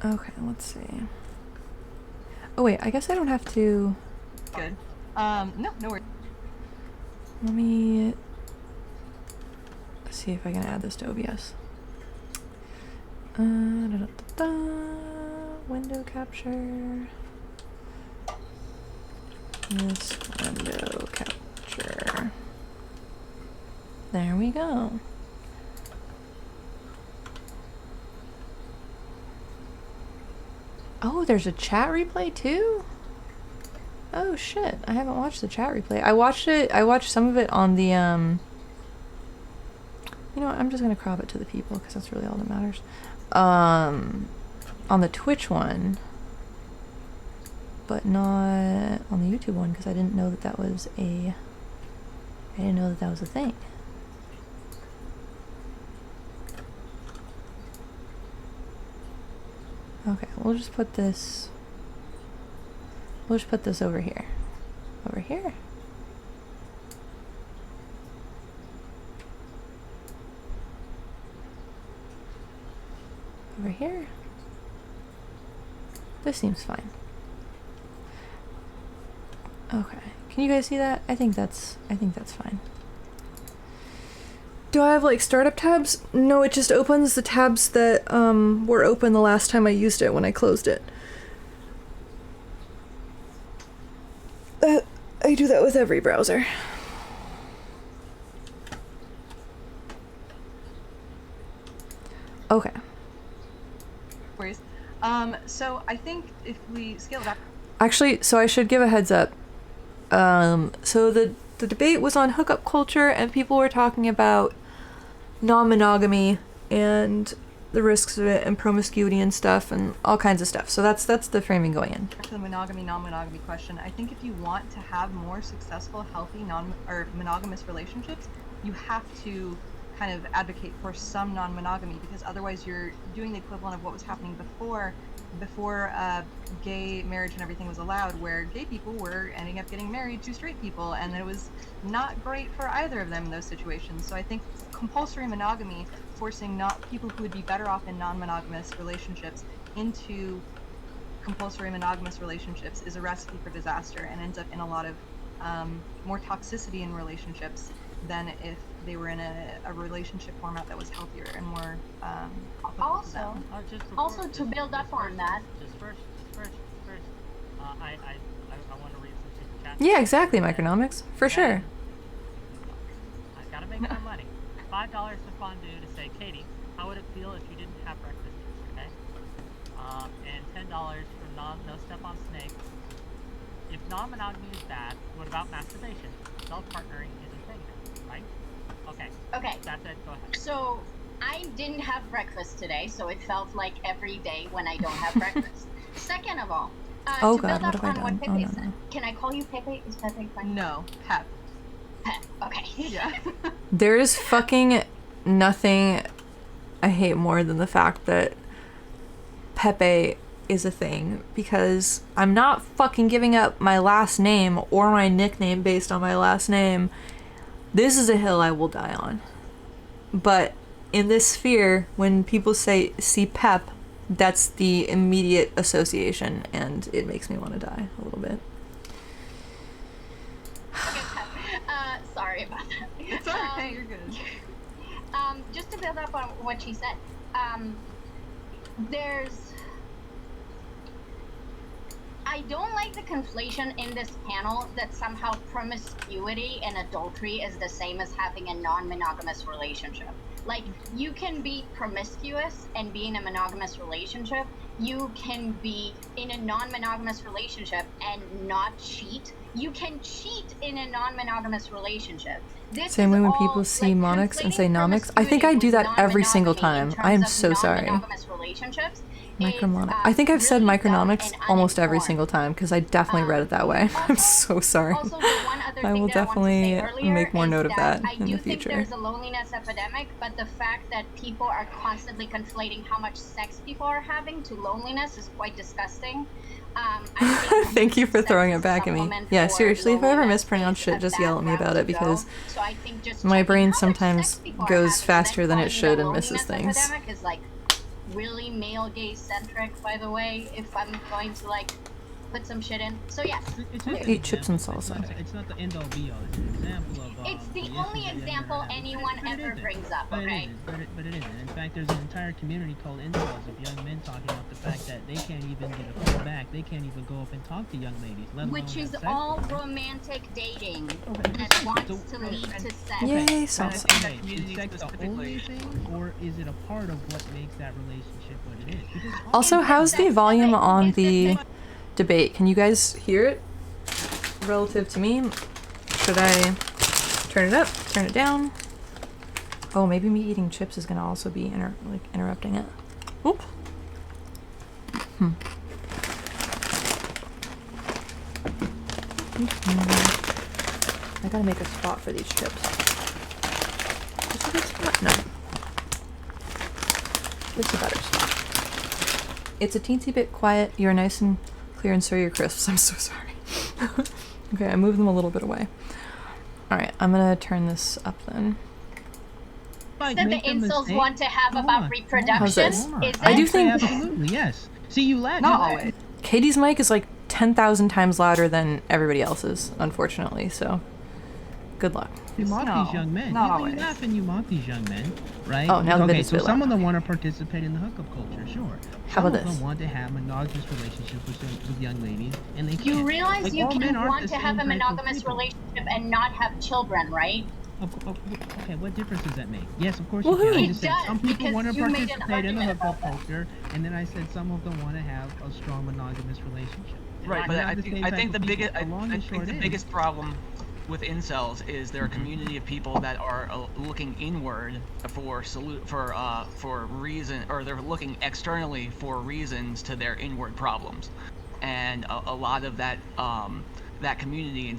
Okay, let's see. Oh wait, I guess I don't have to... Good. No worries. Let me see if I can add this to OBS. Window capture. This window capture. There we go. Oh, there's a chat replay too? Oh shit, I haven't watched the chat replay. I watched some of it on the, you know what, I'm just gonna crop it to the people because that's really all that matters. On the Twitch one, but not on the YouTube one because I didn't know that that was a thing. Okay, we'll just put this over here. Over here. Over here. This seems fine. Okay. Can you guys see that? I think that's fine. Do I have like startup tabs? No, it just opens the tabs that were open the last time I used it when I closed it. I do that with every browser. Okay. So I think if we scale it up... Actually, so I should give a heads up. So the debate was on hookup culture, and people were talking about non-monogamy and the risks of it and promiscuity and stuff and all kinds of stuff. So that's the framing going in. To the monogamy, non-monogamy question, I think if you want to have more successful, healthy, monogamous relationships, you have to kind of advocate for some non-monogamy, because otherwise you're doing the equivalent of what was happening before gay marriage and everything was allowed, where gay people were ending up getting married to straight people, and it was not great for either of them in those situations. So I think compulsory monogamy, forcing people who would be better off in non-monogamous relationships into compulsory monogamous relationships, is a recipe for disaster and ends up in a lot of more toxicity in relationships than if they were in a relationship format that was healthier and more also to build up on that. Just first, I want to read some super chats. Yeah, exactly, Micronomics, for sure. I gotta make some money. $5 to fondue to say, Katie, how would it feel if you didn't have breakfast yesterday? And $10 for no step on snakes. If non-monogamy is bad, what about masturbation? Self-partnering is a thing now, right? Okay. That's it. Go ahead. So I didn't have breakfast today, so it felt like every day when I don't have breakfast. Second of all, oh to God, build what up have I on done? what Oh, Pepe no, said. no. Can I call you Pepe? Is Pepe fine? No, Pep. Pep. Okay. Yeah. There is fucking nothing I hate more than the fact that Pepe is a thing, because I'm not fucking giving up my last name or my nickname based on my last name. This is a hill I will die on. But in this sphere, when people see Pep, that's the immediate association, and it makes me want to die a little bit. Sorry about that. It's alright, you're good. Just to build up on what she said, I don't like the conflation in this panel that somehow promiscuity and adultery is the same as having a non-monogamous relationship. Like, you can be promiscuous and be in a monogamous relationship. You can be in a non-monogamous relationship and not cheat. You can cheat in a non-monogamous relationship. Same way when people see monix and say nomics. I think I do that every single time. I am so sorry. Micromonic. I think I've said micronomics almost every single time because I definitely read it that way. I'm so sorry. Also, the one other I thing will that I want to say definitely earlier make more is note of that I in do the think future. there's a loneliness epidemic, but the fact that people are constantly conflating how much sex people are having to loneliness is quite disgusting. I think Thank you for sex throwing is it a back at me. supplement Yeah, for seriously, if I ever loneliness mispronounce is shit, a just bad yell at me route about to it, because go. So I think just my checking brain how much sometimes sex people are goes having and faster then than it calling should a and misses loneliness things. epidemic is like really male gay centric, by the way, if I'm going to like put some shit in. So yes, It's just an Eat chips and example. salsa. It's not the end all be all. It's an example of it's the issues only that young men are example having. anyone But it ever isn't. brings up, But okay? it isn't. But it isn't. In fact, there's an entire community called incels of young men talking about the fact that they can't even get a call back. They can't even go up and talk to young ladies, let alone Which is have sex all with them. romantic dating Okay, that so- wants so- to lead to sex. Yay, Okay, salsa. okay, is sex the only thing, or is it a part of what makes that relationship what it is? Because Also, Is how's the sex- volume okay, on is the sex- debate? Can you guys hear it relative to me? Should I turn it up, turn it down? Oh, maybe me eating chips is gonna also be interrupting it. Oop. I gotta make a spot for these chips. Is it a good spot? No. It's a better spot. It's a teensy bit quiet. You're nice and clear, and so are your crisps. I'm so sorry. Okay, I moved them a little bit away. Alright, I'm gonna turn this up then. like, that the make a incels mistake. want to have Hold about on, reproduction. How's this? hold on. Is I it? do would say think- absolutely yes. See, you laughed. Not you laughed. always. Katie's mic is like 10,000 times louder than everybody else's, unfortunately, so good luck. You mock No, these young men. not you always. laugh and you mock these young men, right? Oh, now the okay, video's so way some loud. of them want to participate in the hookup culture, sure. How Some about of this? them want to have monogamous relationships with young ladies, and they You can't. realize Like, you all men can aren't want the to have a same type of monogamous people. relationship and not have children, right? Okay, what difference does that make? Yes, of course you Woohoo! can. I It just said does, some people because want to you made an participate in the argument hookup about that. culture, and then I said some of them want to have a strong monogamous relationship. Right, We're but not I the think same I type think of the people. biggest The long I and think short the is- biggest problem with incels is they're a community of people that are looking inward for reason, or they're looking externally for reasons to their inward problems, and a lot of that that community, and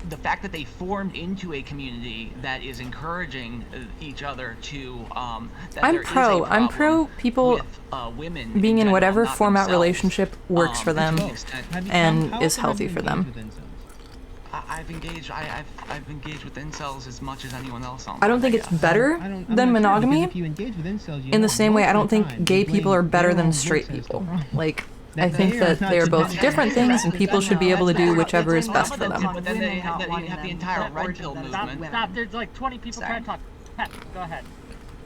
the fact that they formed into a community that is encouraging each other to that I'm there is a pro. I'm problem pro people with, women being in general, whatever not format themselves. relationship works for To them. an extent. and how is often have healthy you for them. engaged with incels? I've engaged with incels as much as anyone else online. I don't think it's guess. better I'm than not sure, because monogamy. if you engage with incels, you In the know same way, most I of don't the think time gay they people are blame better their than own straight looks as the people. problem. Like, That I think they are that not they are to both blame. different things, and people should be able to do whichever is best for them. But then they Women not you wanting have the them. entire That red origin pill that is Stop, movement. women. stop. There's like 20 people Sorry. trying to talk. Pep, go ahead.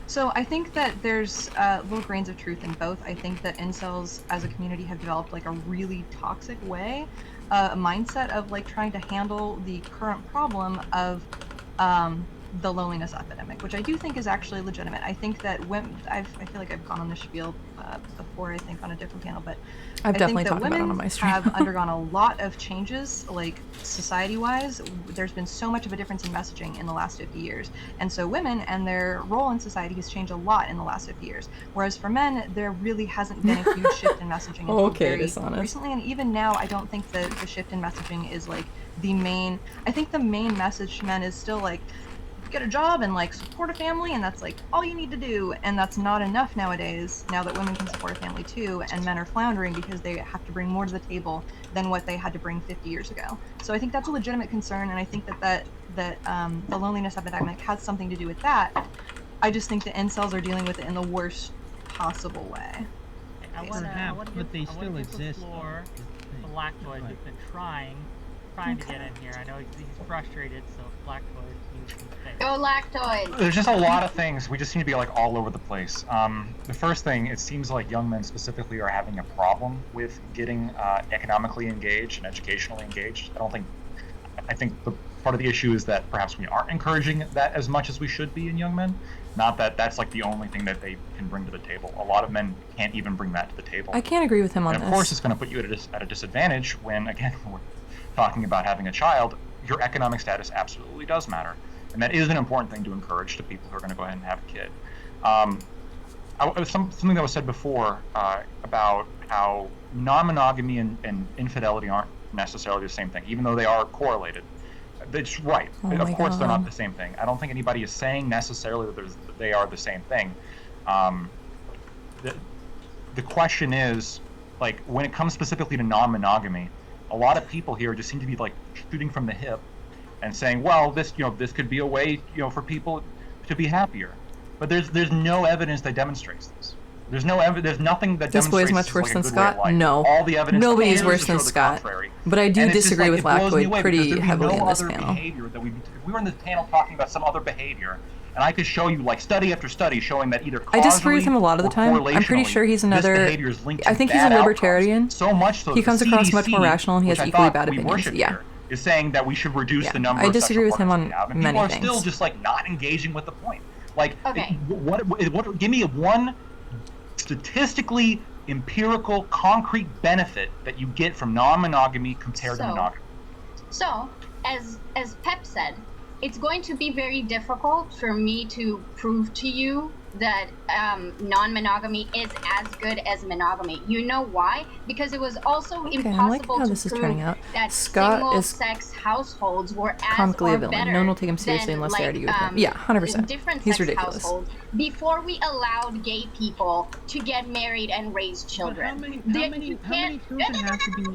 So I think that there's little grains of truth in both. I think that incels as a community have developed like a really toxic way, a mindset of like trying to handle the current problem of the loneliness epidemic, which I do think is actually legitimate. I think that when I feel like I've gone on this spiel before, I think, on a different panel, but I've I definitely think that talked about it women on my stream. have undergone a lot of changes, like society-wise. There's been so much of a difference in messaging in the last 50 years. And so women and their role in society has changed a lot in the last 50 years. Whereas for men, there really hasn't been a huge shift in messaging until Okay, very dishonest. recently. And even now, I don't think that the shift in messaging is like the main, I think the main message to men is still like, get a job and like support a family, and that's like all you need to do, and that's not enough nowadays, now that women can support a family too, and men are floundering because they have to bring more to the table than what they had to bring 50 years ago. So I think that's a legitimate concern, and I think that the loneliness epidemic has something to do with that. I just think the incels are dealing with it in the worst possible way. I Perhaps, wanna but give, they I wanna still give exist, the though, floor is the to thing. Blacktoid, Right. who's been trying to get in here. I know he's frustrated, so Blacktoid, you can say. Go Lactoid. There's just a lot of things. We just seem to be like all over the place. The first thing, it seems like young men specifically are having a problem with getting economically engaged and educationally engaged. I think the part of the issue is that perhaps we aren't encouraging that as much as we should be in young men. Not that that's like the only thing that they can bring to the table. A lot of men can't even bring that to the table. I can't agree with him on And of this. course, it's going to put you at a disadvantage when, again, we're talking about having a child. Your economic status absolutely does matter. And that is an important thing to encourage to people who are going to go ahead and have a kid. Something that was said before about how non-monogamy and infidelity aren't necessarily the same thing, even though they are correlated. It's right. Oh Of my course, they're God. not the same thing. I don't think anybody is saying necessarily that they are the same thing. The question is, like, when it comes specifically to non-monogamy, a lot of people here just seem to be like shooting from the hip and saying, well, this could be a way, for people to be happier. But there's no evidence that demonstrates this. There's nothing that This boy demonstrates is much this worse like than a good way of Scott? life. No. All the evidence Nobody is appears worse to than show the Scott. contrary. But I do And it's just disagree like, with it blows me Blackwood away pretty because there'd be heavily no in this other panel. behavior that if we were in this panel talking about some other behavior, and I could show you like study after study showing that either I disagree with him a lot of the causally or time. I'm pretty correlationally, sure he's this another. behavior is linked to I think he's a bad outcomes. libertarian. So much so He that comes the across much more CDC, rational, and he has which I equally thought bad we opinions. worship Yeah. here, is saying that we should reduce Yeah. the number I of disagree sexual with him partners on we have, and many people are things. still just like not engaging with the point. Like, Okay. what? Give me one statistically empirical concrete benefit that you get from non-monogamy compared to So- monogamy. So, as Pep said, it's going to be very difficult for me to prove to you that non-monogamy is as good as monogamy. You know why? Because it was also Okay, I'm impossible liking how to this is prove turning out. that Scott single is sex households were as comically or a villain. better No one will take him seriously than, unless they like, argue with him. Yeah, 100%. different He's sex ridiculous. households before we allowed gay people to get married and raise But children. how many You can't- children have to be?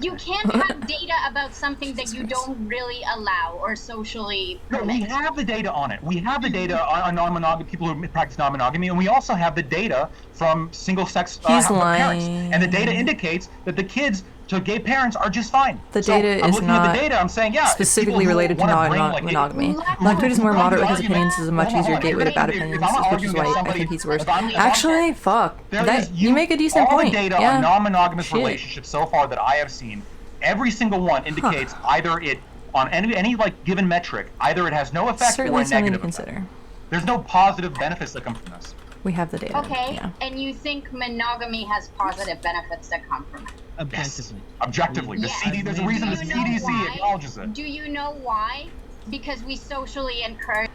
You can't have data about something that you don't really allow or socially No, we permit. have the data on it. We have the data on non-monogamy, people who practice non-monogamy, and we also have the data from single-sex He's parents. lying. And the data indicates that the kids to gay parents are just fine. The So data I'm is looking at not the data. I'm saying, yeah, if specifically people who related to wanna bring, like, monogamy. Blackwood Blackwood is more Hold on, moderate with his argument. opinions. Is a much Hold on, easier hold on. gateway to bad If I'm opinions, which is arguing why with I somebody- think he's worse. if I'm- Actually, fuck. There That is you make a decent all point. the data Yeah. on non-monogamous Shit. relationships so far that I have seen, every single one indicates either it on any like given metric, either it has no effect Certainly or a something to negative effect. consider. There's no positive benefits that come from this. We have the data. Okay, Yeah. and you think monogamy has positive benefits that come from it? Objectively. Objectively, Yes. there's a reason the Do you know CDC why? acknowledges it. Do you know why? Because we socially encourage.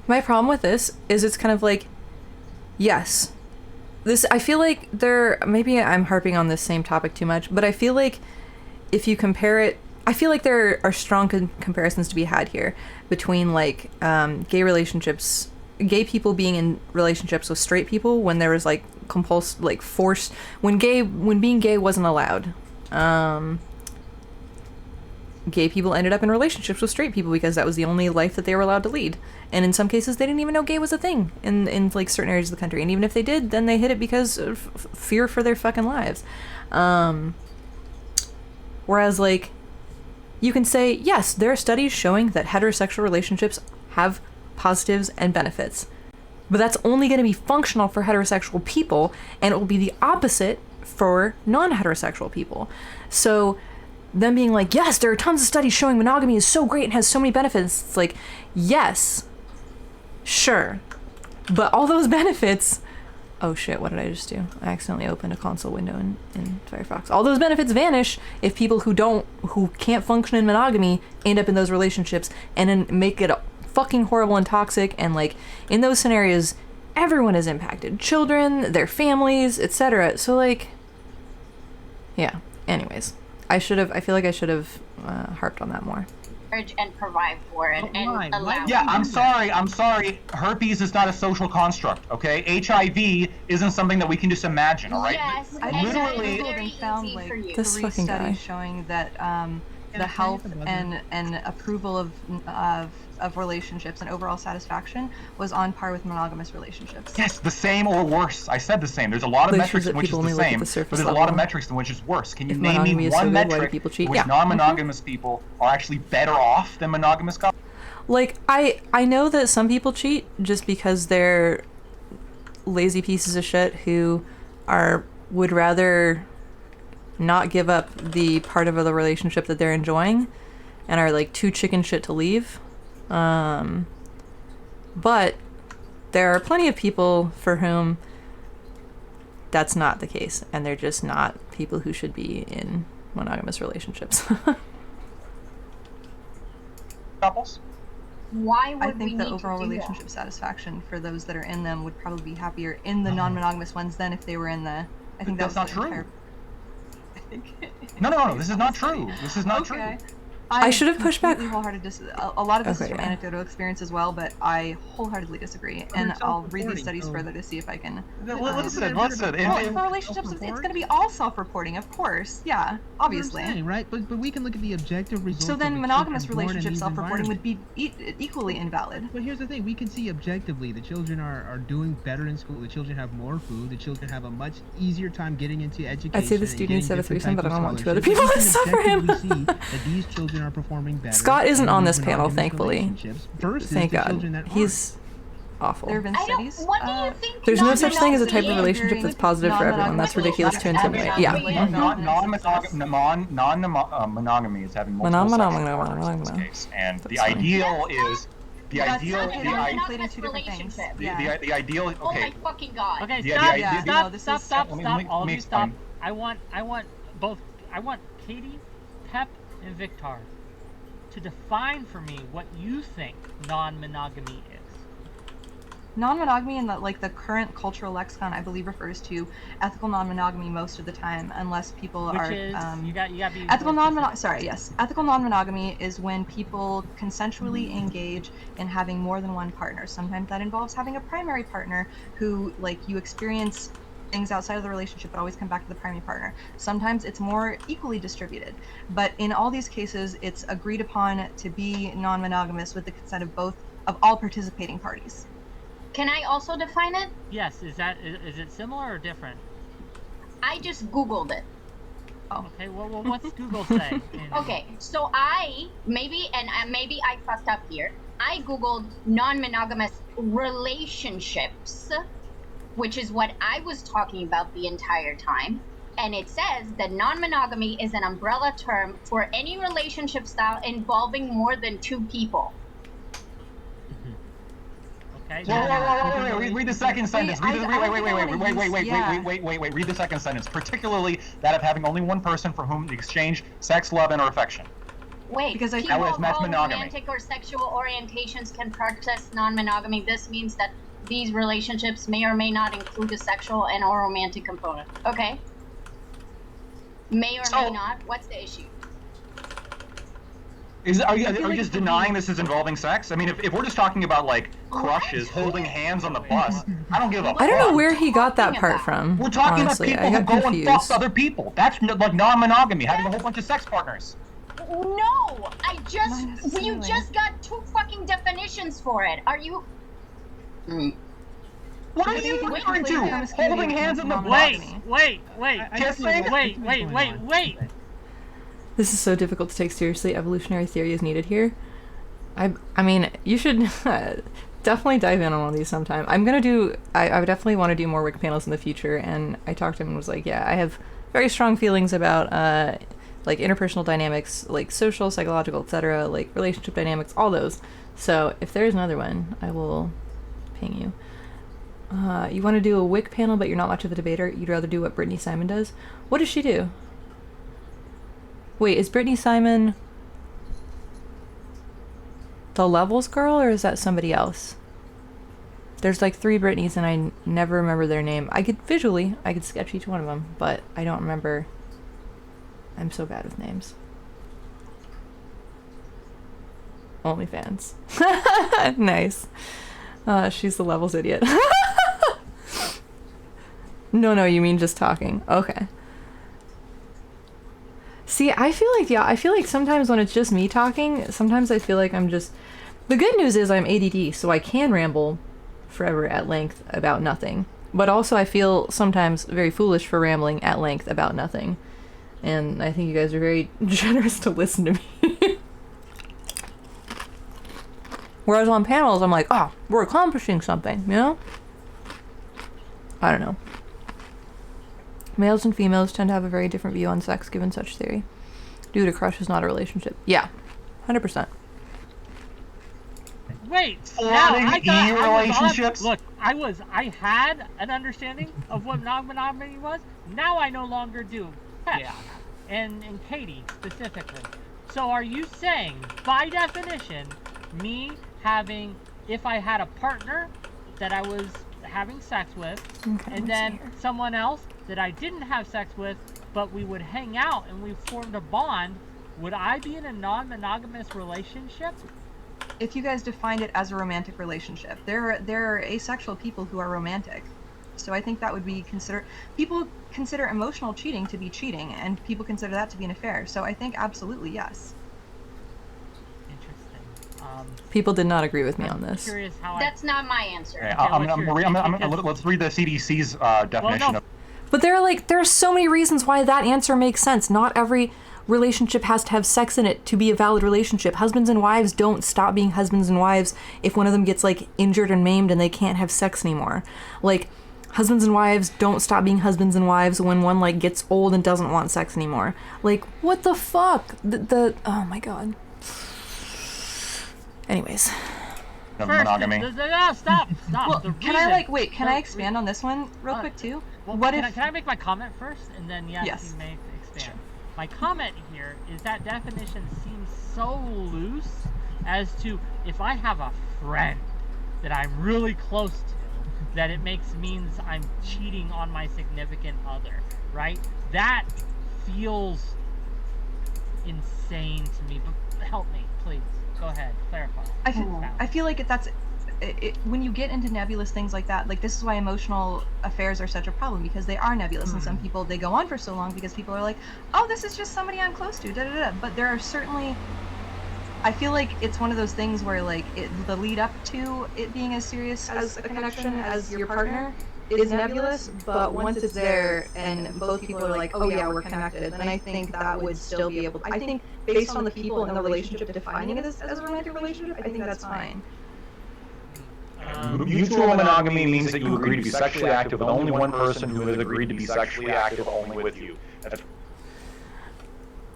My problem with this is it's kind of like, yes, this. I feel like maybe I'm harping on this same topic too much, but I feel like if you compare it, I feel like there are strong comparisons to be had here between like gay relationships, gay people being in relationships with straight people when there was like forced when being gay wasn't allowed. Gay people ended up in relationships with straight people because that was the only life that they were allowed to lead. And in some cases, they didn't even know gay was a thing in like certain areas of the country. And even if they did, then they hid it because of fear for their fucking lives. Whereas, like, you can say, yes, there are studies showing that heterosexual relationships have positives and benefits. But that's only going to be functional for heterosexual people, and it will be the opposite for non-heterosexual people. So them being like, yes, there are tons of studies showing monogamy is so great and has so many benefits. It's like, yes, sure. But all those benefits Oh shit, what did I just do? I accidentally opened a console window in Firefox. All those benefits vanish if people who can't function in monogamy end up in those relationships and then make it fucking horrible and toxic, and like in those scenarios everyone is impacted. Children, their families, etc. So like, yeah. Anyways, I feel like I should have harped on that more. And provide for it and allow. Yeah, I'm sorry. Herpes is not a social construct, okay? HIV isn't something that we can just imagine, all right? Yes, I and literally- it's very and found easy like for you. This 3 fucking guy. studies showing that the health and approval of relationships and overall satisfaction was on par with monogamous relationships. Yes, the same or worse. I said the same. There's a lot of Which metrics is that in which it's people the only look at same, the but surface there's a lot level. of metrics in which it's worse. Can you If name monogamy me is so one good, why do metric people cheat? in which Yeah. non-monogamous people are actually better off than monogamous couples? Like, I know that some people cheat just because they're lazy pieces of shit who would rather not give up the part of the relationship that they're enjoying and are like too chicken shit to leave. But there are plenty of people for whom that's not the case, and they're just not people who should be in monogamous relationships. Couples? Why would I we think need the overall to do relationship satisfaction for those that are in them would probably be happier in the non-monogamous ones than if they were in the. I think That's not the true. entire- I think. No. This is not true. This is not Okay. true. I should have pushed back- completely wholehearted a lot of this is Okay, from yeah. anecdotal experience as well, but I wholeheartedly disagree, and I'll read these studies further to see if I can. Listen. Well, for relationships, it's going to be all self-reporting, of course. Yeah, obviously. Saying, right? But we can look at the objective results. So of then, the monogamous children born in relationship these self-reporting would environments. be equally invalid. But here's the thing, we can see objectively the children are doing better in school, the children have more food, the children have a much easier time getting into education. I'd say the and student getting needs to have a different threesome, types but I of don't want 2 other scholarships. people We to can suffer him. objectively see that these children are performing better. Scott isn't in on these this panel, monogamous thankfully. relationships versus Thank the God. children that He's awful. There have been I don't. studies. What do you think? There's no such thing as a type of non-monogamy relationship that's positive for everyone. That's ridiculous to insinuate. Yeah. Non-monogamy is having multiple sexual partners in this case, and the fine. ideal is the That's ideal okay, the we're ideal conflating 2 different things. relationship. Yeah. the ideal. Oh Okay. my fucking god. Okay, Yeah, stop, the idea- stop, No, this stop, is- stop, let me- stop, let me- all let of me you stop. explain. I want both, I want Katie, Pep, and Victor to define for me what you think non-monogamy is. Non-monogamy in the current cultural lexicon, I believe, refers to ethical non-monogamy most of the time, unless people Which are. is, you got to be Ethical more non-monogamy. specific. Sorry, yes. Ethical non-monogamy is when people consensually engage in having more than one partner. Sometimes that involves having a primary partner who, like, you experience things outside of the relationship but always come back to the primary partner. Sometimes it's more equally distributed, but in all these cases, it's agreed upon to be non-monogamous with the consent of all participating parties. Can I also define it? Yes, is it similar or different? I just Googled it. Okay, well what's Google say? Okay, so maybe I fucked up here. I Googled non-monogamous relationships, which is what I was talking about the entire time. And it says that non-monogamy is an umbrella term for any relationship style involving more than 2 people. Okay. Wait, read the second sentence. Wait, read the second sentence. Particularly that of having only one person for whom to exchange sex, love, and or affection. Wait, Because I- people That was of mass all monogamy. romantic or sexual orientations can practice non-monogamy. This means that these relationships may or may not include a sexual and or romantic component. Okay. May or may not. What's the issue? Are you just denying this is involving sex? I mean, if we're just talking about like crushes, holding hands on the bus, I don't give a fuck. I don't know where he got that Talking part about- from. We're talking honestly. about I people who got go and confused. fuck other people. That's like non-monogamy, having a whole bunch of sex partners. No, Not you necessarily. just got 2 fucking definitions for it. Are you? What are Wait, you wait, referring wait, to? wait, Holding hands on the non-monogamy. bus? Wait. Kissing? Wait. This is so difficult to take seriously. Evolutionary theory is needed here. I mean, you should definitely dive in on one of these sometime. I would definitely want to do more Wicca panels in the future, and I talked to him and was like, yeah, I have very strong feelings about like interpersonal dynamics, like social, psychological, etc., like relationship dynamics, all those. So if there is another one, I will ping you. You want to do a WIC panel, but you're not much of a debater. You'd rather do what Brittany Simon does. What does she do? Wait, is Brittany Simon the Levels girl, or is that somebody else? There's like 3 Britneys, and I never remember their name. I could sketch each one of them, but I don't remember. I'm so bad with names. OnlyFans. Nice. She's the Levels idiot. No, you mean just talking. Okay. See, I feel like sometimes when it's just me talking, sometimes I feel like I'm just... The good news is I'm ADD, so I can ramble forever at length about nothing. But also I feel sometimes very foolish for rambling at length about nothing. And I think you guys are very generous to listen to me. Whereas on panels, I'm like, oh, we're accomplishing something, you know? I don't know. Males and females tend to have a very different view on sex given such theory. Due to crush is not a relationship. Yeah, 100%. Wait, relationships? Look, I had an understanding of what non-monogamy was. Now I no longer do. Heck, Yeah. And Katie specifically. So are you saying, by definition, me having, if I had a partner that I was having sex with, Okay, and then someone else that I didn't have sex with, but we would hang out and we formed a bond, would I be in a non-monogamous relationship? If you guys defined it as a romantic relationship, there are asexual people who are romantic. So I think that would be people consider emotional cheating to be cheating, and people consider that to be an affair. So I think absolutely yes. Interesting. People did not agree with me on this. Curious how That's not my answer. Okay, let's read the CDC's definition of. But there are so many reasons why that answer makes sense. Not every relationship has to have sex in it to be a valid relationship. Husbands and wives don't stop being husbands and wives if one of them gets like injured and maimed and they can't have sex anymore. Like, husbands and wives don't stop being husbands and wives when one like gets old and doesn't want sex anymore. Like, what the fuck? Oh my god. Anyways. Monogamy. Stop. Well, The can reason- I expand on this one real quick too? Well, What can if I make my comment first, and then Yes. you may expand. My comment here is that definition seems so loose as to if I have a friend that I'm really close to, that it means I'm cheating on my significant other, right? That feels insane to me. But help me, please. Go ahead, clarify. I feel like when you get into nebulous things like that, like this is why emotional affairs are such a problem, because they are nebulous, and some people, they go on for so long because people are like, oh, this is just somebody I'm close to, but there are certainly, I feel like it's one of those things where like the lead up to it being as serious as a connection as your partner is nebulous, but once it's there and both people are like, oh yeah, we're connected, then I think that would still be able to, I think based on the people in the relationship defining it as a romantic relationship, I think that's fine. Mutual monogamy means that you agree to be sexually active with only one person who has agreed to be sexually active only with you.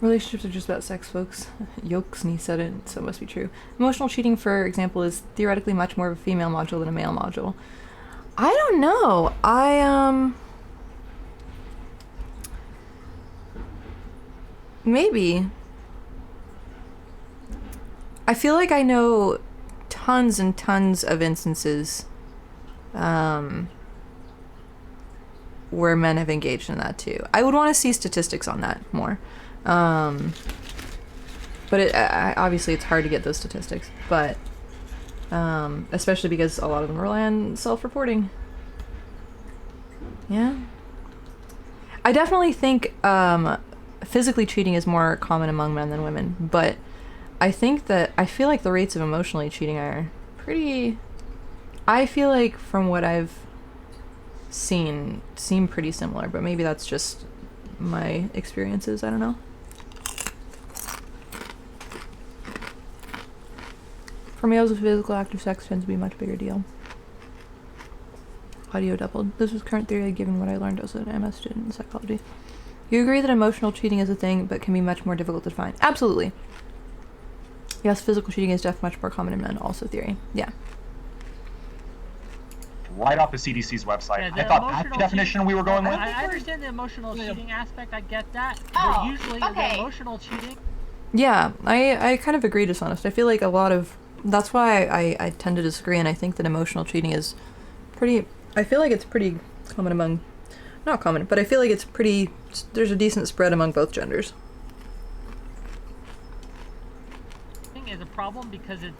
Relationships are just about sex, folks. Yoksni said it, so it must be true. Emotional cheating, for example, is theoretically much more of a female module than a male module. I don't know. Maybe. I feel like I know tons and tons of instances where men have engaged in that too. I would want to see statistics on that more. But obviously it's hard to get those statistics, but especially because a lot of them rely on self-reporting. Yeah. I definitely think physically cheating is more common among men than women, but I feel like the rates of emotionally cheating are pretty, I feel like from what I've seen, seem pretty similar, but maybe that's just my experiences, I don't know. For males with physical active sex tends to be a much bigger deal. Audio doubled. This was current theory given what I learned as an MS student in psychology. You agree that emotional cheating is a thing, but can be much more difficult to define? Absolutely. Yes, physical cheating is definitely much more common in men, also theory. Yeah. right off the CDC's website. Yeah, I thought that's the definition we were going with. I understand the emotional cheating aspect. I get that. Oh, But usually okay. the emotional cheating. Yeah, I kind of agree, dishonest. I feel like a lot of that's why I tend to disagree, and I think that emotional cheating is pretty. I feel like it's pretty common among, not common, but I feel like it's pretty. There's a decent spread among both genders. Is a problem because it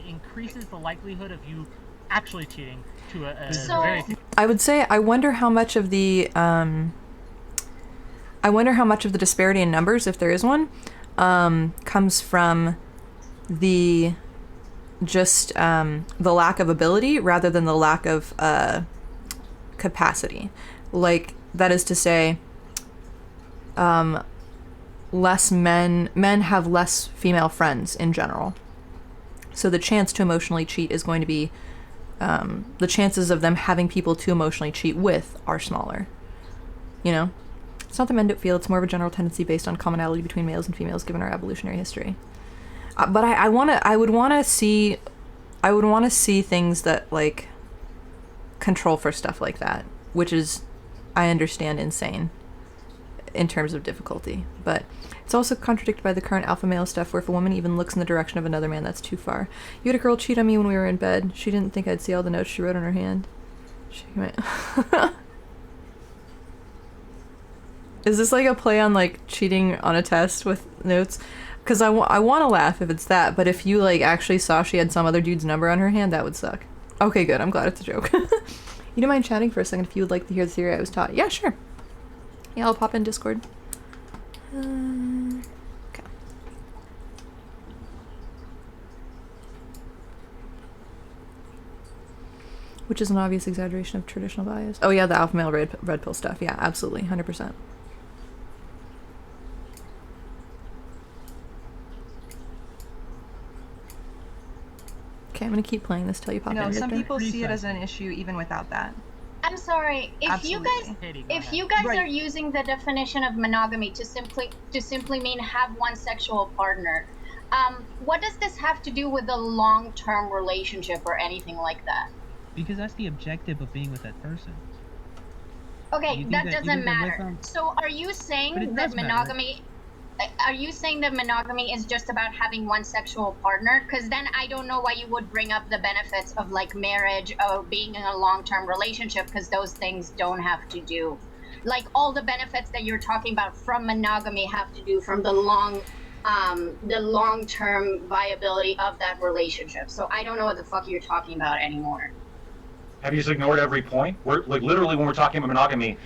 increases the likelihood of you actually cheating to a So- very. I would say I wonder how much of the disparity in numbers, if there is one, comes from the the lack of ability rather than the lack of capacity. Like, that is to say, less men have less female friends in general. So the chance to emotionally cheat is going to be, the chances of them having people to emotionally cheat with are smaller. You know? It's not the men don't feel, it's more of a general tendency based on commonality between males and females given our evolutionary history. But I would want to see things that, like, control for stuff like that, which is, I understand, insane in terms of difficulty. But it's also contradicted by the current alpha male stuff where if a woman even looks in the direction of another man, that's too far. You had a girl cheat on me when we were in bed. She didn't think I'd see all the notes she wrote on her hand. She went... Is this like a play on, like, cheating on a test with notes? Because I want to laugh if it's that, but if you, like, actually saw she had some other dude's number on her hand, that would suck. Okay, good. I'm glad it's a joke. You don't mind chatting for a second if you would like to hear the theory I was taught? Yeah, sure. Yeah, I'll pop in Discord. Okay. Which is an obvious exaggeration of traditional values. Oh yeah, the alpha male red pill stuff. Yeah, absolutely, 100%. Okay, I'm gonna keep playing this till you pop in. No, Right some there. people see it as an issue even without that. I'm sorry. If Absolutely. you guys Right. are using the definition of monogamy to simply mean have one sexual partner, what does this have to do with a long-term relationship or anything like that? Because that's the objective of being with that person. Okay, You think that that- you doesn't think that with matter. them- So are you But it saying that does matter. monogamy? Are you saying that monogamy is just about having one sexual partner? Because then I don't know why you would bring up the benefits of, like, marriage or being in a long-term relationship, because those things don't have to do. Like, all the benefits that you're talking about from monogamy have to do from the long-term viability of that relationship. So I don't know what the fuck you're talking about anymore. Have you just ignored every point? We're like literally when we're talking about monogamy,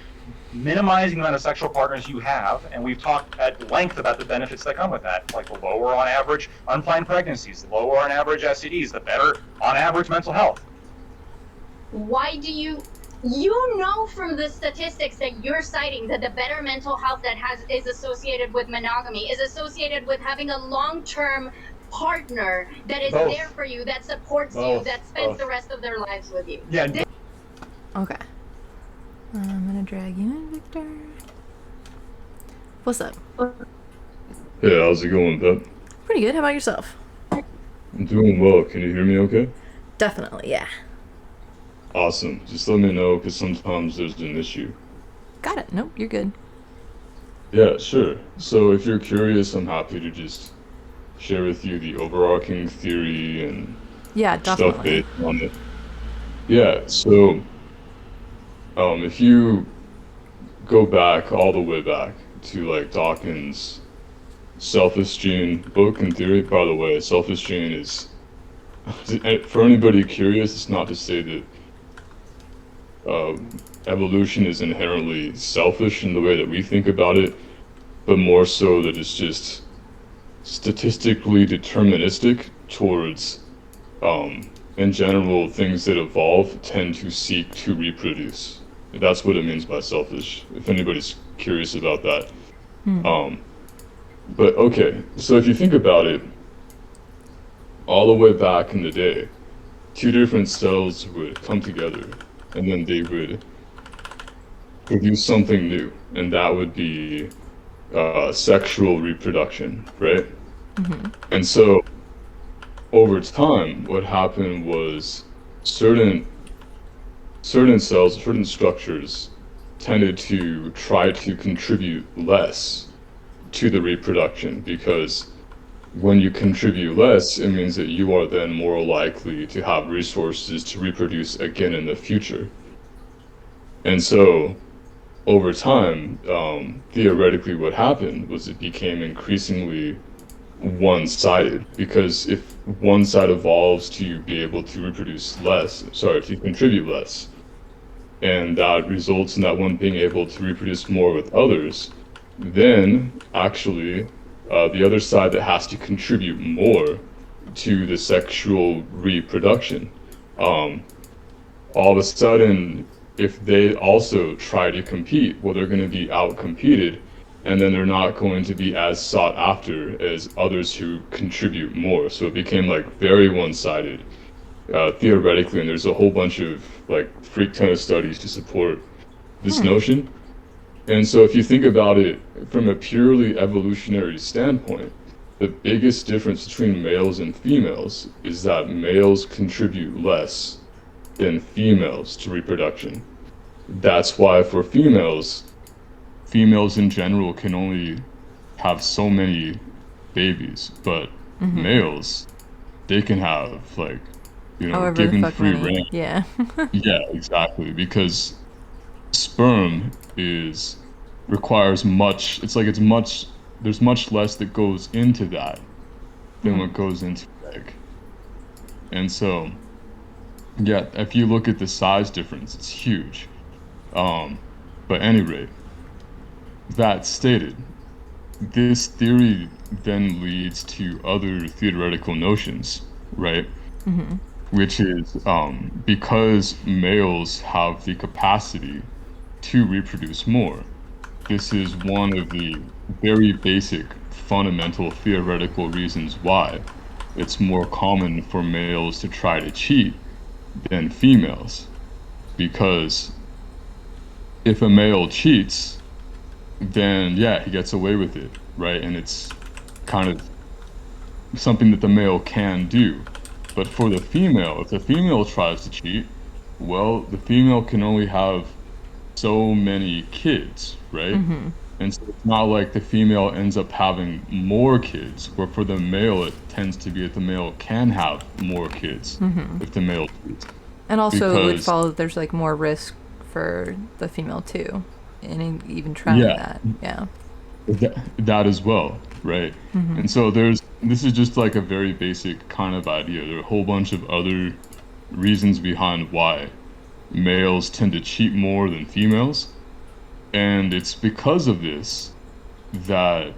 minimizing the amount of sexual partners you have, and we've talked at length about the benefits that come with that, like the lower on average unplanned pregnancies, the lower on average STDs, the better on average mental health. Why do you know from the statistics that you're citing that the better mental health that is associated with monogamy is associated with having a long-term partner that is Both. there for you, that supports you, Both. that spends Both. the rest of their lives with you? Yeah. Okay. I'm gonna drag you in, Victor. What's up? Hey, how's it going, Pep? Pretty good. How about yourself? I'm doing well. Can you hear me okay? Definitely, yeah. Awesome. Just let me know, because sometimes there's an issue. Got it. Nope, you're good. Yeah, sure. So if you're curious, I'm happy to just share with you the overarching theory and Yeah, stuff definitely. based on it. Yeah, so if you go back, all the way back to, like, Dawkins' Selfish Gene book and theory, by the way, Selfish Gene is, for anybody curious, it's not to say that evolution is inherently selfish in the way that we think about it, but more so that it's just statistically deterministic towards, in general, things that evolve tend to seek to reproduce. That's what it means by selfish, if anybody's curious about that. But okay, so if you think about it, all the way back in the day, two different cells would come together, and then they would produce something new, and that would be sexual reproduction, right? And so, over time, what happened was certain certain cells, certain structures tended to try to contribute less to the reproduction, because when you contribute less, it means that you are then more likely to have resources to reproduce again in the future. And so, over time, theoretically, what happened was it became increasingly one-sided, because if one side evolves to be able to to contribute less, and that results in that one being able to reproduce more with others, then actually the other side that has to contribute more to the sexual reproduction, um, all of a sudden, if they also try to compete, well, they're going to be outcompeted, and then they're not going to be as sought after as others who contribute more. So it became like very one-sided, theoretically, and there's a whole bunch of like freak ton of studies to support this notion. And so if you think about it from a purely evolutionary standpoint, the biggest difference between males and females is that males contribute less than females to reproduction. That's why for females in general can only have so many babies, but males, they can have like, However the given fuck free many. reign. Yeah. Yeah, exactly. Because sperm is requires much. It's like it's much. There's much less that goes into that than what goes into the egg. And so, yeah, if you look at the size difference, it's huge. But at any rate, that stated, this theory then leads to other theoretical notions, right? Which is because males have the capacity to reproduce more. This is one of the very basic, fundamental theoretical reasons why it's more common for males to try to cheat than females. Because if a male cheats, then yeah, he gets away with it, right? And it's kind of something that the male can do. But for the female, if the female tries to cheat, well, the female can only have so many kids, right? And so it's not like the female ends up having more kids, where for the male, it tends to be that the male can have more kids if the male cheats. And also it would Because, follow that there's like more risk for the female too, in even trying yeah, that. Yeah. that as well, right? And so this is just like a very basic kind of idea. There are a whole bunch of other reasons behind why males tend to cheat more than females. And it's because of this that,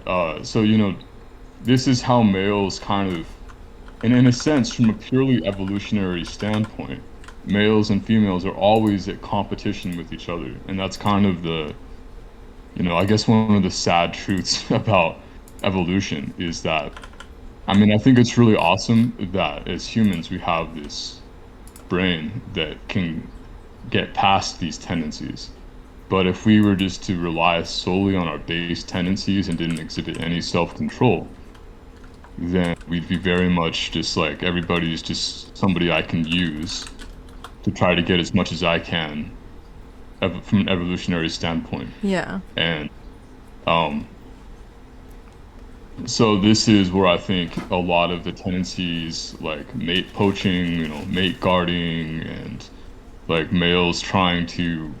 this is how males kind of, and in a sense, from a purely evolutionary standpoint, males and females are always at competition with each other. And that's kind of I guess one of the sad truths about evolution is that, I think it's really awesome that as humans we have this brain that can get past these tendencies. But if we were just to rely solely on our base tendencies and didn't exhibit any self-control, then we'd be very much just like everybody's just somebody I can use to try to get as much as I can from an evolutionary standpoint. Yeah. And so this is where I think a lot of the tendencies like mate poaching, mate guarding, and like males trying to,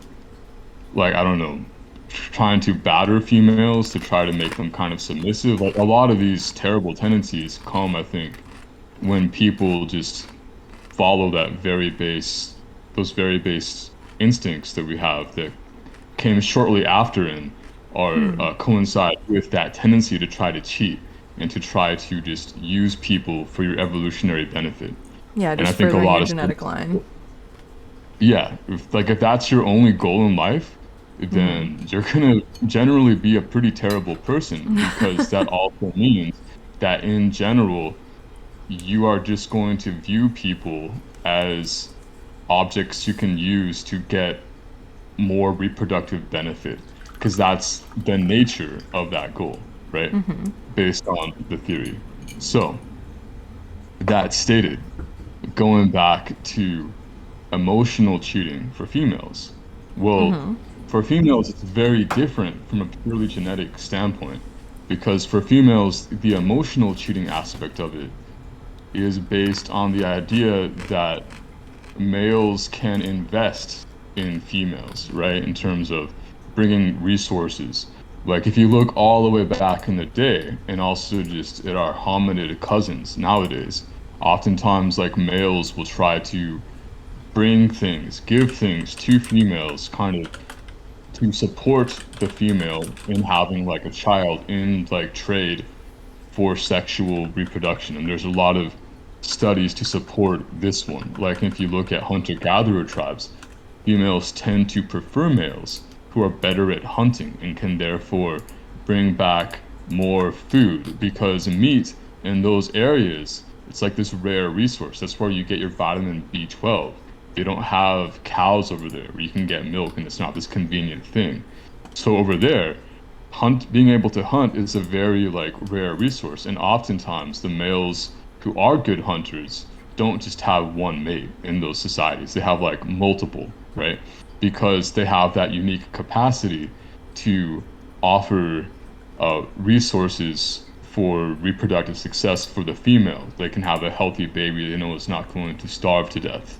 like, I don't know, trying to batter females to try to make them kind of submissive. Like a lot of these terrible tendencies come, I think, when people just follow those very base instincts that we have that came shortly after and are coincide with that tendency to try to cheat and to try to just use people for your evolutionary benefit. Yeah, And I just think a furthering lot your of genetic line. Yeah, if that's your only goal in life, then you're gonna generally be a pretty terrible person, because that also means that in general you are just going to view people as objects you can use to get more reproductive benefit, because that's the nature of that goal, right? Based on the theory. So, that stated, going back to emotional cheating for females. Well, for females, it's very different from a purely genetic standpoint, because for females, the emotional cheating aspect of it is based on the idea that males can invest in females, right? In terms of bringing resources. Like if you look all the way back in the day, and also just at our hominid cousins nowadays, oftentimes like males will try to bring things, give things to females, kind of to support the female in having like a child in like trade for sexual reproduction. And there's a lot of studies to support this one. Like if you look at hunter-gatherer tribes, females tend to prefer males who are better at hunting and can therefore bring back more food, because meat in those areas, it's like this rare resource. That's where you get your vitamin B12. They don't have cows over there where you can get milk, and it's not this convenient thing. So over there, being able to hunt is a very like rare resource, and oftentimes the males who are good hunters don't just have one mate in those societies. They have like multiple, right? Because they have that unique capacity to offer resources for reproductive success for the female. They can have a healthy baby they know is not going to starve to death,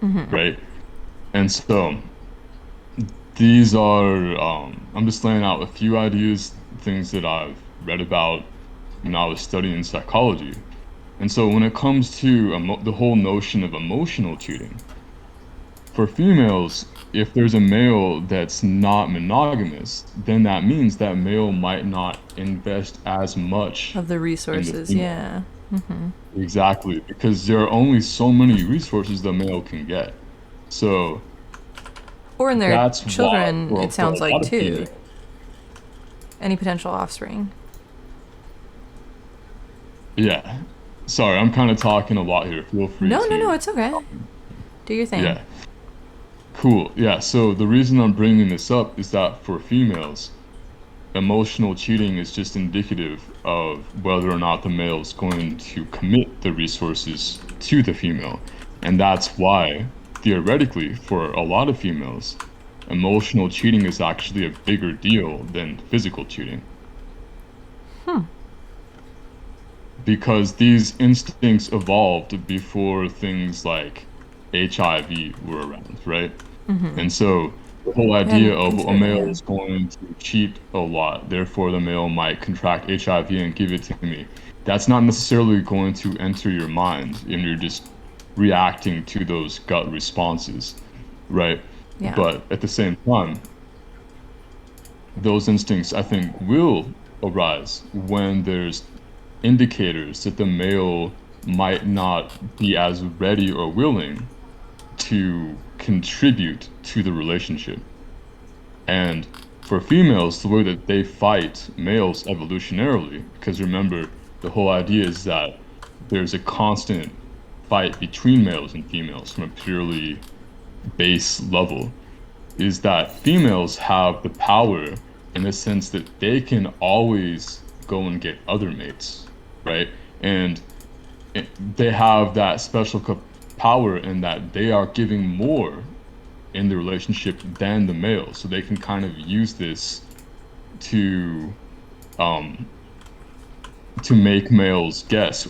right? And so these are, I'm just laying out a few ideas, things that I've read about when I was studying psychology. And so when it comes to the whole notion of emotional cheating, for females, if there's a male that's not monogamous, then that means that male might not invest as much Of the in the resources, female. yeah. Exactly, because there are only so many resources the male can get. So Or in their that's why, children, for it sounds a like lot of too. females, Any potential offspring. yeah. Sorry, I'm kind of talking a lot here. Feel free No, to. it's okay. Do your thing. Yeah. Cool. Yeah. So the reason I'm bringing this up is that for females, emotional cheating is just indicative of whether or not the male is going to commit the resources to the female. And that's why, theoretically, for a lot of females, emotional cheating is actually a bigger deal than physical cheating. Because these instincts evolved before things like HIV were around, right? And so the whole idea of a male is going to cheat a lot, therefore the male might contract HIV and give it to me. That's not necessarily going to enter your mind, and you're just reacting to those gut responses, right? Yeah. But at the same time, those instincts, I think, will arise when there's indicators that the male might not be as ready or willing to contribute to the relationship. And for females, the way that they fight males evolutionarily, because remember, the whole idea is that there's a constant fight between males and females from a purely base level, is that females have the power in the sense that they can always go and get other mates, right? And they have that special power in that they are giving more in the relationship than the male, so they can kind of use this to make males guess,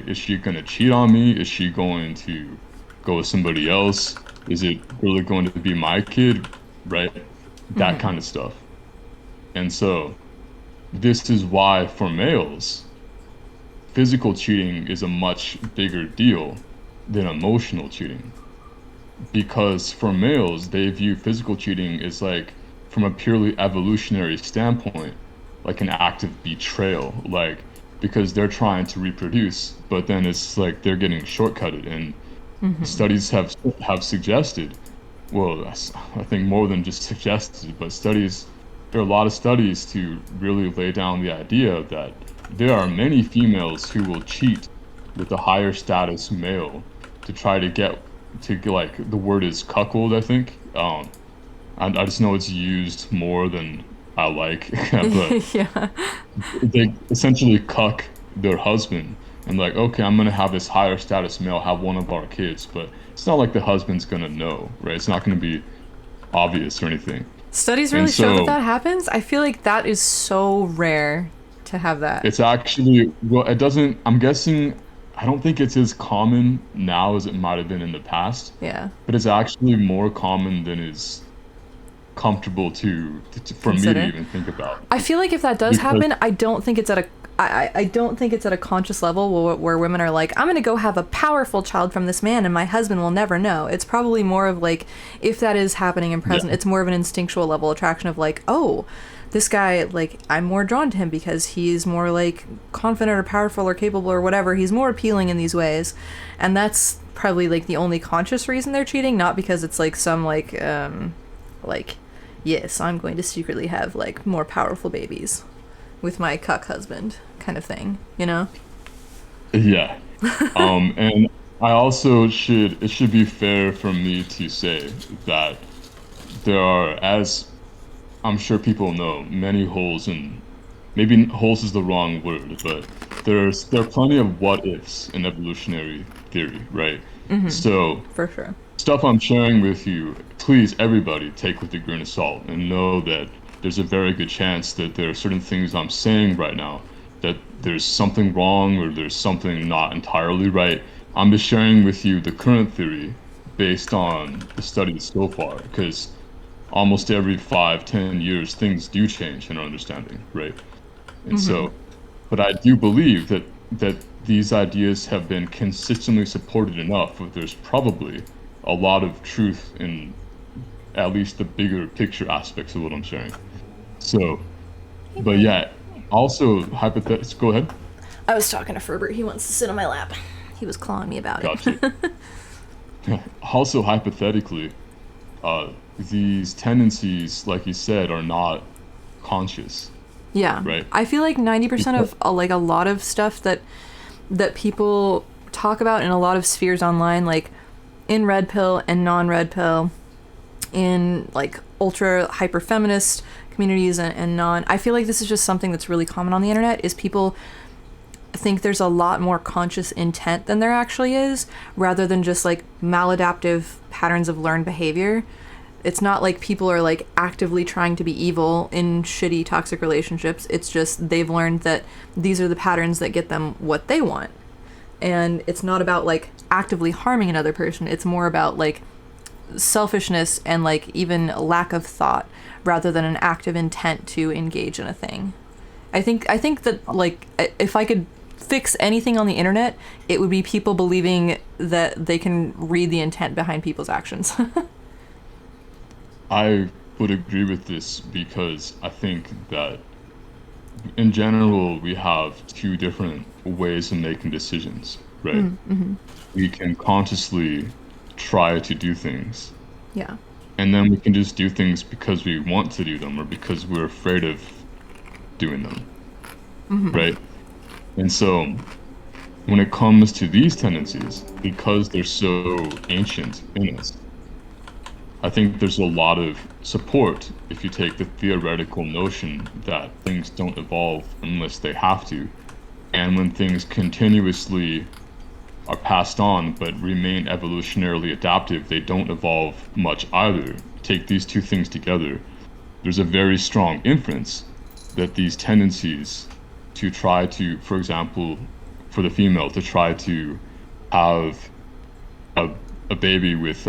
is she gonna cheat on me? Is she going to go with somebody else? Is it really going to be my kid? Right? That kind of stuff. And so this is why for males, physical cheating is a much bigger deal than emotional cheating. Because for males, they view physical cheating as like, from a purely evolutionary standpoint, like an act of betrayal, like, because they're trying to reproduce, but then it's like they're getting shortcutted. And studies have suggested, well, I think more than just suggested, but there are a lot of studies to really lay down the idea that there are many females who will cheat with a higher status male to try to get like, the word is cuckold, I think. I just know it's used more than I like, but Yeah. they essentially cuck their husband, and like, okay, I'm gonna have this higher status male have one of our kids, but it's not like the husband's gonna know, right? It's not gonna be obvious or anything. Studies And really show that so that happens. I feel like that is so rare to have that. it's actually, well, it doesn't, I'm guessing, I don't think it's as common now as it might have been in the past, Yeah. but it's actually more common than is comfortable for me to Consider. even think about. I feel like if that does Because- happen, I don't think it's at a I don't think it's at a conscious level where women are like, I'm gonna go have a powerful child from this man and my husband will never know. It's probably more of like, if that is happening in present, Yeah. it's more of an instinctual level attraction of like, oh, this guy, like, I'm more drawn to him because he's more like confident or powerful or capable or whatever. He's more appealing in these ways. And that's probably like the only conscious reason they're cheating, not because it's like some like, yes, I'm going to secretly have like more powerful babies with my cuck husband kind of thing, you know? Yeah. And I also it should be fair for me to say that there are, as I'm sure people know, many holes in, maybe holes is the wrong word, but there are plenty of what ifs in evolutionary theory, right? So For sure. stuff I'm sharing with you, please everybody take with a grain of salt and know that there's a very good chance that there are certain things I'm saying right now that there's something wrong or there's something not entirely right. I'm just sharing with you the current theory based on the studies so far, because almost every 5-10 years things do change in our understanding, right? And so, but I do believe that these ideas have been consistently supported enough that there's probably a lot of truth in at least the bigger picture aspects of what I'm sharing. So, but yeah, also hypothetical. Go ahead. I was talking to Ferbert. He wants to sit on my lap. He was clawing me about it. Gotcha. Also, hypothetically, these tendencies, like you said, are not conscious. Yeah. Right. I feel like 90% of like a lot of stuff that people talk about in a lot of spheres online, like in red pill and non-red pill, in like ultra hyper feminist communities and non, I feel like this is just something that's really common on the internet, is people think there's a lot more conscious intent than there actually is, rather than just like maladaptive patterns of learned behavior. It's not like people are like actively trying to be evil in shitty toxic relationships. It's just they've learned that these are the patterns that get them what they want. And it's not about like actively harming another person. It's more about like selfishness and like even lack of thought rather than an active intent to engage in a thing. I think that like if I could fix anything on the internet, it would be people believing that they can read the intent behind people's actions. I would agree with this because I think that in general we have two different ways of making decisions, right? Mm-hmm. We can consciously try to do things, Yeah. and then we can just do things because we want to do them or because we're afraid of doing them, right? And so when it comes to these tendencies, because they're so ancient in us, I think there's a lot of support if you take the theoretical notion that things don't evolve unless they have to. And when things continuously are passed on but remain evolutionarily adaptive, they don't evolve much either. Take these two things together, there's a very strong inference that these tendencies to try to, for example, for the female, to try to have a baby with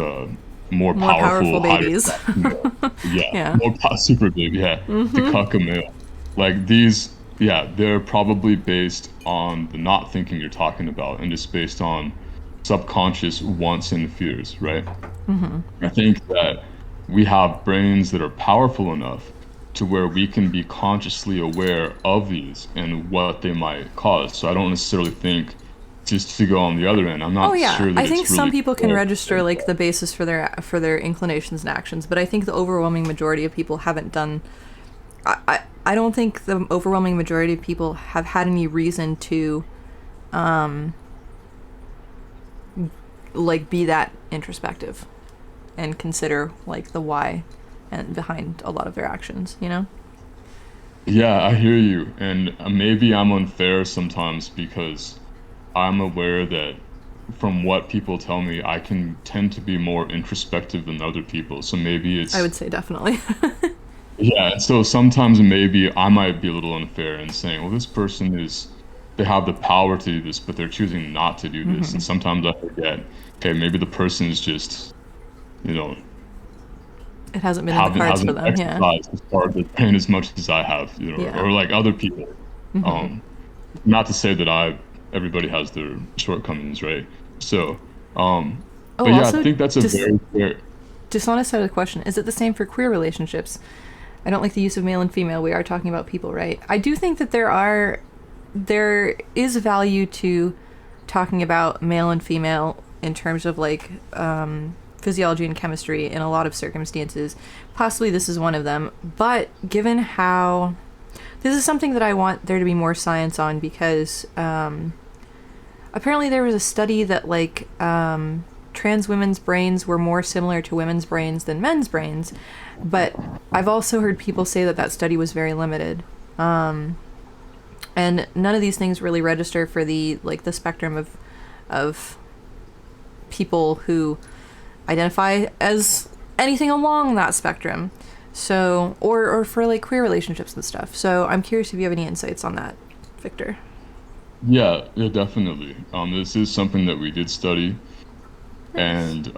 more powerful babies. Yeah. Super baby, yeah, to cuck a male. Like these, yeah, they're probably based on the not thinking you're talking about and just based on subconscious wants and fears, right? I think that we have brains that are powerful enough to where we can be consciously aware of these and what they might cause. So I don't necessarily think, just to go on the other end, I'm not Oh yeah, sure that I think it's really some people can cool. register like the basis for their inclinations and actions, but I think the overwhelming majority of people haven't done. I don't think the overwhelming majority of people have had any reason to, like be that introspective, and consider like the why, and behind a lot of their actions. You know. Yeah, I hear you, and maybe I'm unfair sometimes because I'm aware that from what people tell me, I can tend to be more introspective than other people. So maybe I it's, would say definitely. yeah, so sometimes maybe I might be a little unfair in saying, well, this person is, they have the power to do this, but they're choosing not to do this. And sometimes I forget, okay, maybe the person is just, you know, It hasn't been in the cards for hasn't them. Yeah. exercised as far as their brain as much as I have, you know, Yeah. or like other people. Um, not to say that everybody has their shortcomings, right? So, Oh, but yeah, I also, think that's a just very fair. dishonest side of the question. Is it the same for queer relationships? I don't like the use of male and female. We are talking about people, right? I do think that there is value to talking about male and female in terms of like physiology and chemistry in a lot of circumstances. Possibly this is one of them. But given how this is something that I want there to be more science on, because apparently there was a study that like trans women's brains were more similar to women's brains than men's brains, but I've also heard people say that that study was very limited. And none of these things really register for the like the spectrum of people who identify as anything along that spectrum. So or for like queer relationships and stuff. So I'm curious if you have any insights on that, Victor. Yeah, yeah, definitely. This is something that we did study, and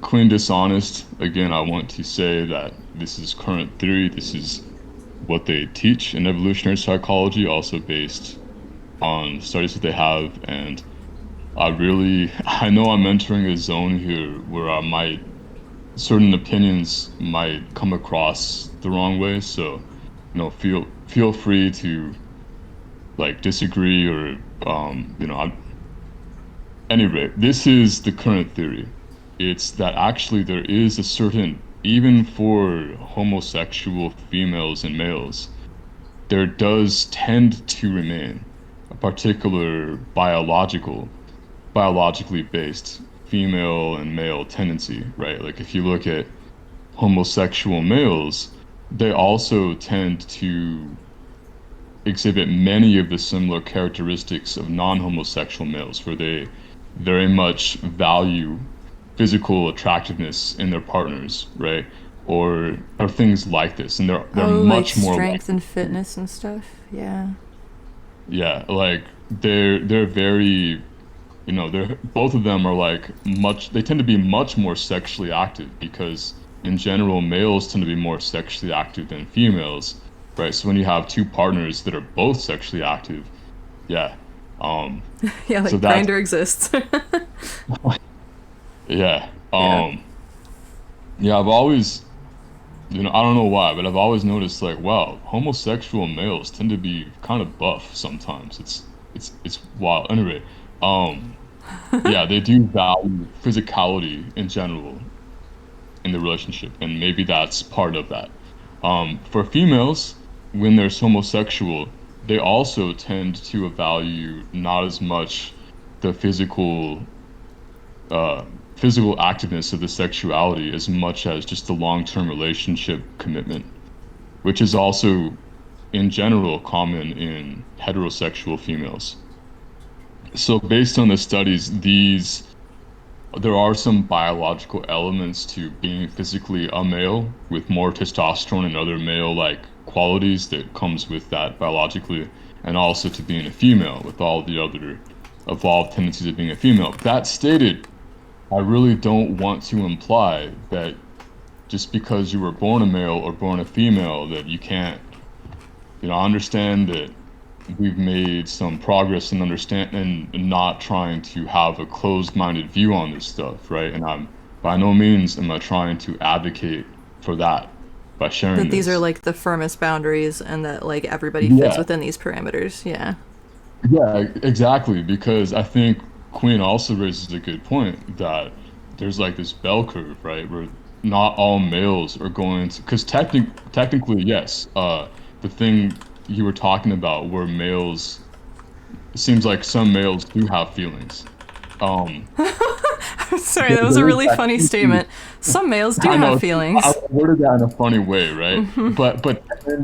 clean dishonest. Again, I want to say that this is current theory. This is what they teach in evolutionary psychology, also based on studies that they have. And I know I'm entering a zone here where certain opinions might come across the wrong way. So, feel free to like disagree or, anyway, this is the current theory. It's that actually there is a certain, even for homosexual females and males, there does tend to remain a particular biologically based female and male tendency, right? Like if you look at homosexual males, they also tend to exhibit many of the similar characteristics of non-homosexual males, where they very much value physical attractiveness in their partners, right? Or things like this, and they're Like much more strength like, and fitness and stuff. Yeah. yeah, like they're very, they're both of them are like much. They tend to be much more sexually active because in general males tend to be more sexually active than females, right? So when you have two partners that are both sexually active, yeah, Yeah, like so that's Grinder exists. yeah, Yeah. yeah. I've always, I don't know why, but I've always noticed like, wow, homosexual males tend to be kind of buff sometimes. It's wild. Anyway, um, yeah, they do value physicality in general in the relationship, and maybe that's part of that. For females, when there's homosexual, they also tend to value not as much the uh, physical activeness of the sexuality as much as just the long-term relationship commitment, which is also in general common in heterosexual females. So based on the studies, there are some biological elements to being physically a male with more testosterone and other male-like qualities that comes with that biologically, and also to being a female with all the other evolved tendencies of being a female. That stated, I really don't want to imply that just because you were born a male or born a female that you can't, I understand that we've made some progress in understand and not trying to have a closed-minded view on this stuff, right? And I'm by no means am I trying to advocate for that by sharing That these are this. like the firmest boundaries and that like everybody fits Yeah, within these parameters. Yeah. yeah, exactly. Because I think Quinn also raises a good point that there's like this bell curve, right? Where not all males are going to, because technically, yes, the thing you were talking about where males, it seems like some males do have feelings. Um, Sorry, that was a there is really funny actually, statement. Some males do I have know I feelings. worded that in a funny way, right? But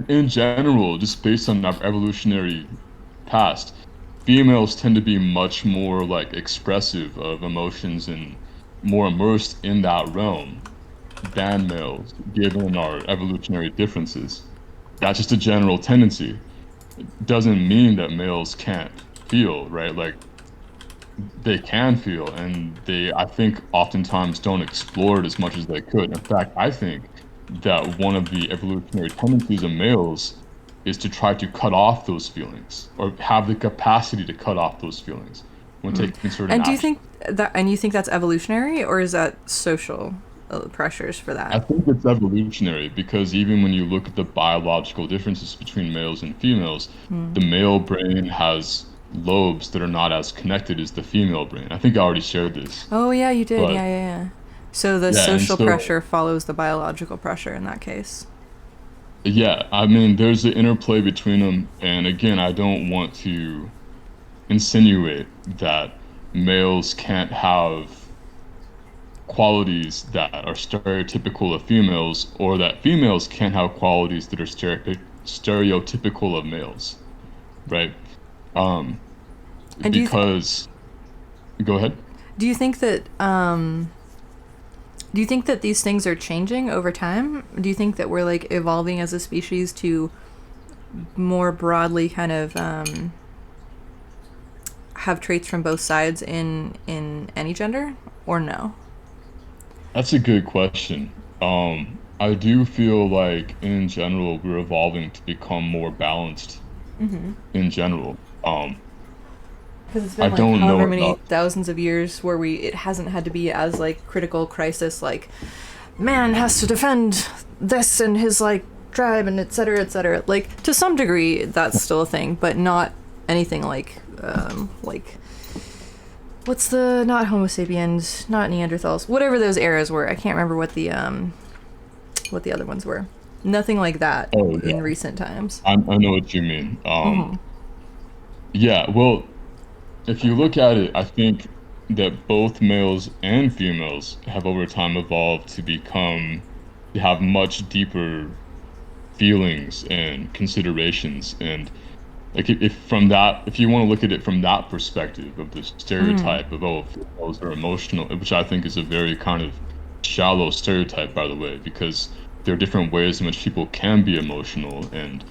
in general, just based on our evolutionary past, females tend to be much more like expressive of emotions and more immersed in that realm than males, given our evolutionary differences. That's just a general tendency. It doesn't mean that males can't feel, right? Like they can feel, and they, I think, oftentimes don't explore it as much as they could. In fact, I think that one of the evolutionary tendencies of males is to try to cut off those feelings or have the capacity to cut off those feelings when taking certain And do you actions. think you think that's evolutionary, or is that social pressures for I that? think it's evolutionary because even when you look at the biological differences between males and females, the male brain has lobes that are not as connected as the female brain. I think I already shared this, Oh yeah, you did. but Yeah, yeah, yeah. So the yeah, and social so pressure follows the biological pressure in that case. yeah, I mean, there's an interplay between them, and again, I don't want to insinuate that males can't have qualities that are stereotypical of females, or that females can't have qualities that are stereotypical of males, right? Um, And because go ahead. do you think that do you think that these things are changing over time? Do you think that we're like evolving as a species to more broadly kind of have traits from both sides in any gender, or no? That's a good question. I do feel like in general we're evolving to become more balanced in general. Because it's I been like don't know however many about. thousands of years where it hasn't had to be as like critical crisis, like man has to defend this and his like tribe and et cetera, et cetera. Like to some degree that's still a thing, but not anything like what's the, not Homo sapiens, not Neanderthals, whatever those eras were. I can't remember what the other ones were. Nothing like that Oh yeah, in recent times. I know what you mean. Yeah, well, if you look at it, I think that both males and females have over time evolved to have much deeper feelings and considerations. And like if from that, if you want to look at it from that perspective of the stereotype of, oh, females are emotional, which I think is a very kind of shallow stereotype, by the way, because there are different ways in which people can be emotional. And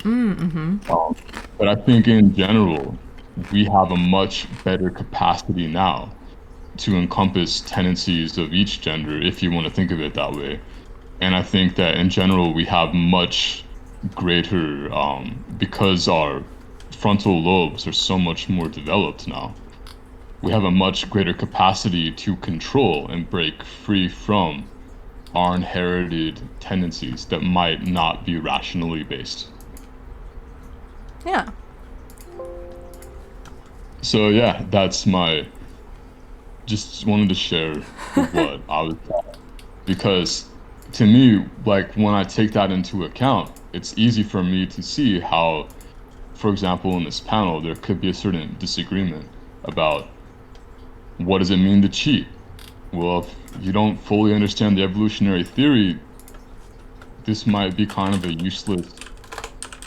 but I think in general, we have a much better capacity now to encompass tendencies of each gender, if you want to think of it that way. And I think that in general, we have much greater, because our frontal lobes are so much more developed now, we have a much greater capacity to control and break free from our inherited tendencies that might not be rationally based. Yeah. So yeah, that's my, just wanted to share what I was taught. Because to me, like when I take that into account, it's easy for me to see how, for example, in this panel, there could be a certain disagreement about what does it mean to cheat? Well, if you don't fully understand the evolutionary theory, this might be kind of a useless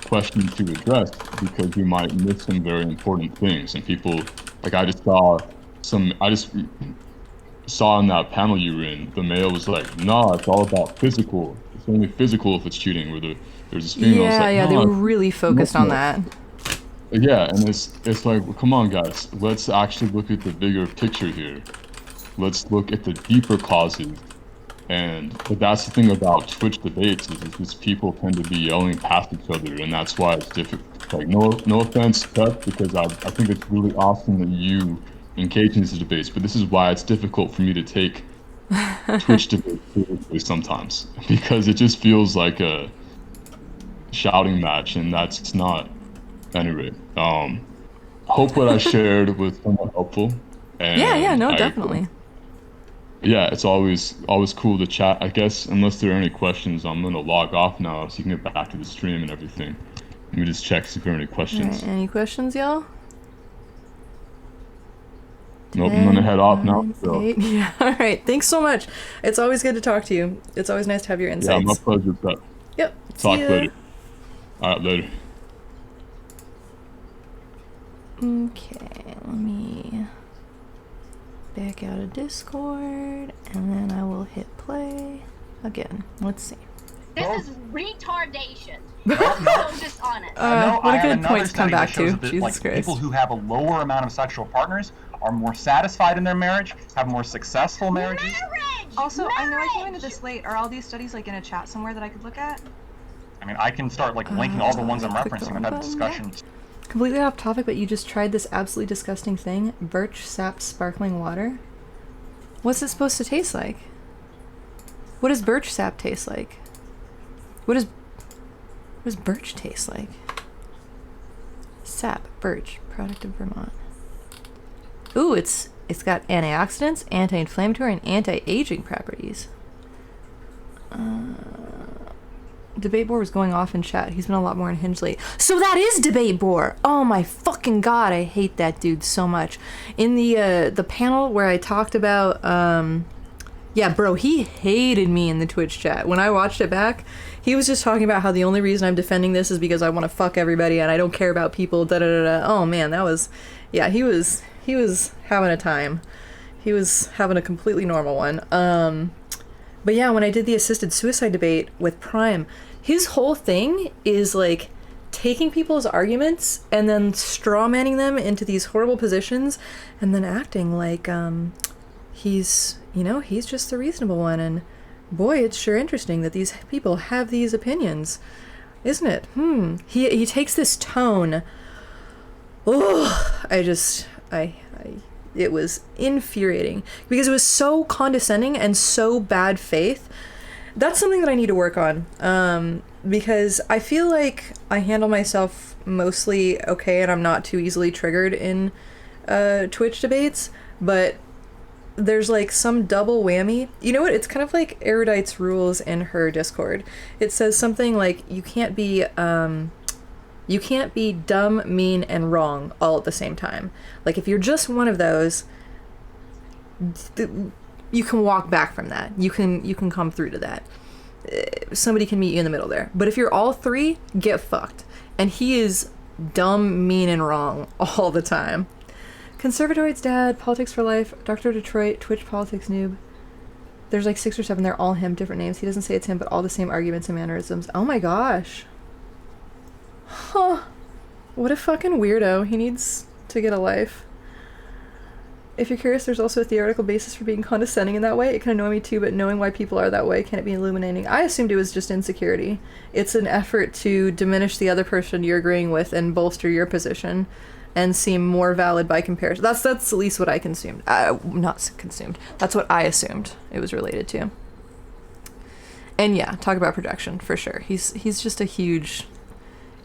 question to address because you might miss some very important things. And people, like I just saw in that panel you were in, the male was like, "No, it's all about physical. It's only physical if it's cheating." Where there's this female was Yeah, like, yeah, they "No, were it's really focused on emotional." that. Yeah, and it's like, well, come on, guys, let's actually look at the bigger picture here. Let's look at the deeper causes. But that's the thing about Twitch debates is just people tend to be yelling past each other, and that's why it's difficult. Like, no offense, Cut, because I think it's really awesome that you engage in these debates, but this is why it's difficult for me to take Twitch debates seriously sometimes, because it just feels like a shouting match, and that's not. Anyway, hope what I shared was somewhat helpful, Yeah, yeah, and no, I definitely. yeah, it's always cool to chat. I guess unless there are any questions, I'm gonna log off now so you can get back to the stream and everything. Let me just check see if there are any All questions. right, any questions, y'all? Nope, I'm gonna 10, head off now. 9, So 8. Yeah, all right. Thanks so much. It's always good to talk to you. It's always nice to have your yeah, my insights. pleasure, Pep. Yep. See Talk ya. later. All right, later. Okay, let me back out of Discord, and then I will hit play again. Let's see. This is retardation. No. So dishonest. No, what I a have good another point to come study that back shows to. that, Jesus like, Christ. people who have a lower amount of sexual partners are more satisfied in their marriage, have more successful marriages. Marriage! Also, I know I came into Marriage! this late. Are all these studies like in a chat somewhere that I could look at? I mean, I can start like linking all the ones I'm click the referencing. wrong I've had button. discussions. Completely off topic, but you just tried this absolutely disgusting thing. Birch sap sparkling water. What's it supposed to taste like? What does birch sap taste like? What does birch taste like? Sap, birch, product of Vermont. Ooh, it's got antioxidants, anti-inflammatory, and anti-aging properties. Debate Board was going off in chat. He's been a lot more unhinged lately. So that is Debate Board! Oh my fucking god, I hate that dude so much. In the panel where I talked about, yeah, bro, he hated me in the Twitch chat. When I watched it back, he was just talking about how the only reason I'm defending this is because I want to fuck everybody and I don't care about people, da-da-da-da. Oh man, that was... Yeah, he was having a time. He was having a completely normal one. But yeah, when I did the assisted suicide debate with Prime, his whole thing is like taking people's arguments and then strawmanning them into these horrible positions and then acting like he's just the reasonable one. And boy, it's sure interesting that these people have these opinions, isn't it? He takes this tone. Oh, it was infuriating because it was so condescending and so bad faith. That's something that I need to work on, because I feel like I handle myself mostly okay and I'm not too easily triggered in Twitch debates, but there's like some double whammy. You know what? It's kind of like Erudite's rules in her Discord. It says something like you can't be dumb, mean, and wrong all at the same time. Like, if you're just one of those, you can walk back from that. You can come through to that. Somebody can meet you in the middle there. But if you're all three, get fucked. And he is dumb, mean, and wrong all the time. Conservatoid's dad, Politics for Life, Dr. Detroit, Twitch Politics Noob. There's like 6 or 7. They're all him, different names. He doesn't say it's him, but all the same arguments and mannerisms. Oh my gosh. Huh. What a fucking weirdo. He needs to get a life. If you're curious, there's also a theoretical basis for being condescending in that way. It can annoy me too, but knowing why people are that way, can it be illuminating? I assumed it was just insecurity. It's an effort to diminish the other person you're agreeing with and bolster your position and seem more valid by comparison. That's at least what I consumed. Not consumed. That's what I assumed it was related to. And yeah, talk about projection, for sure. He's just a huge...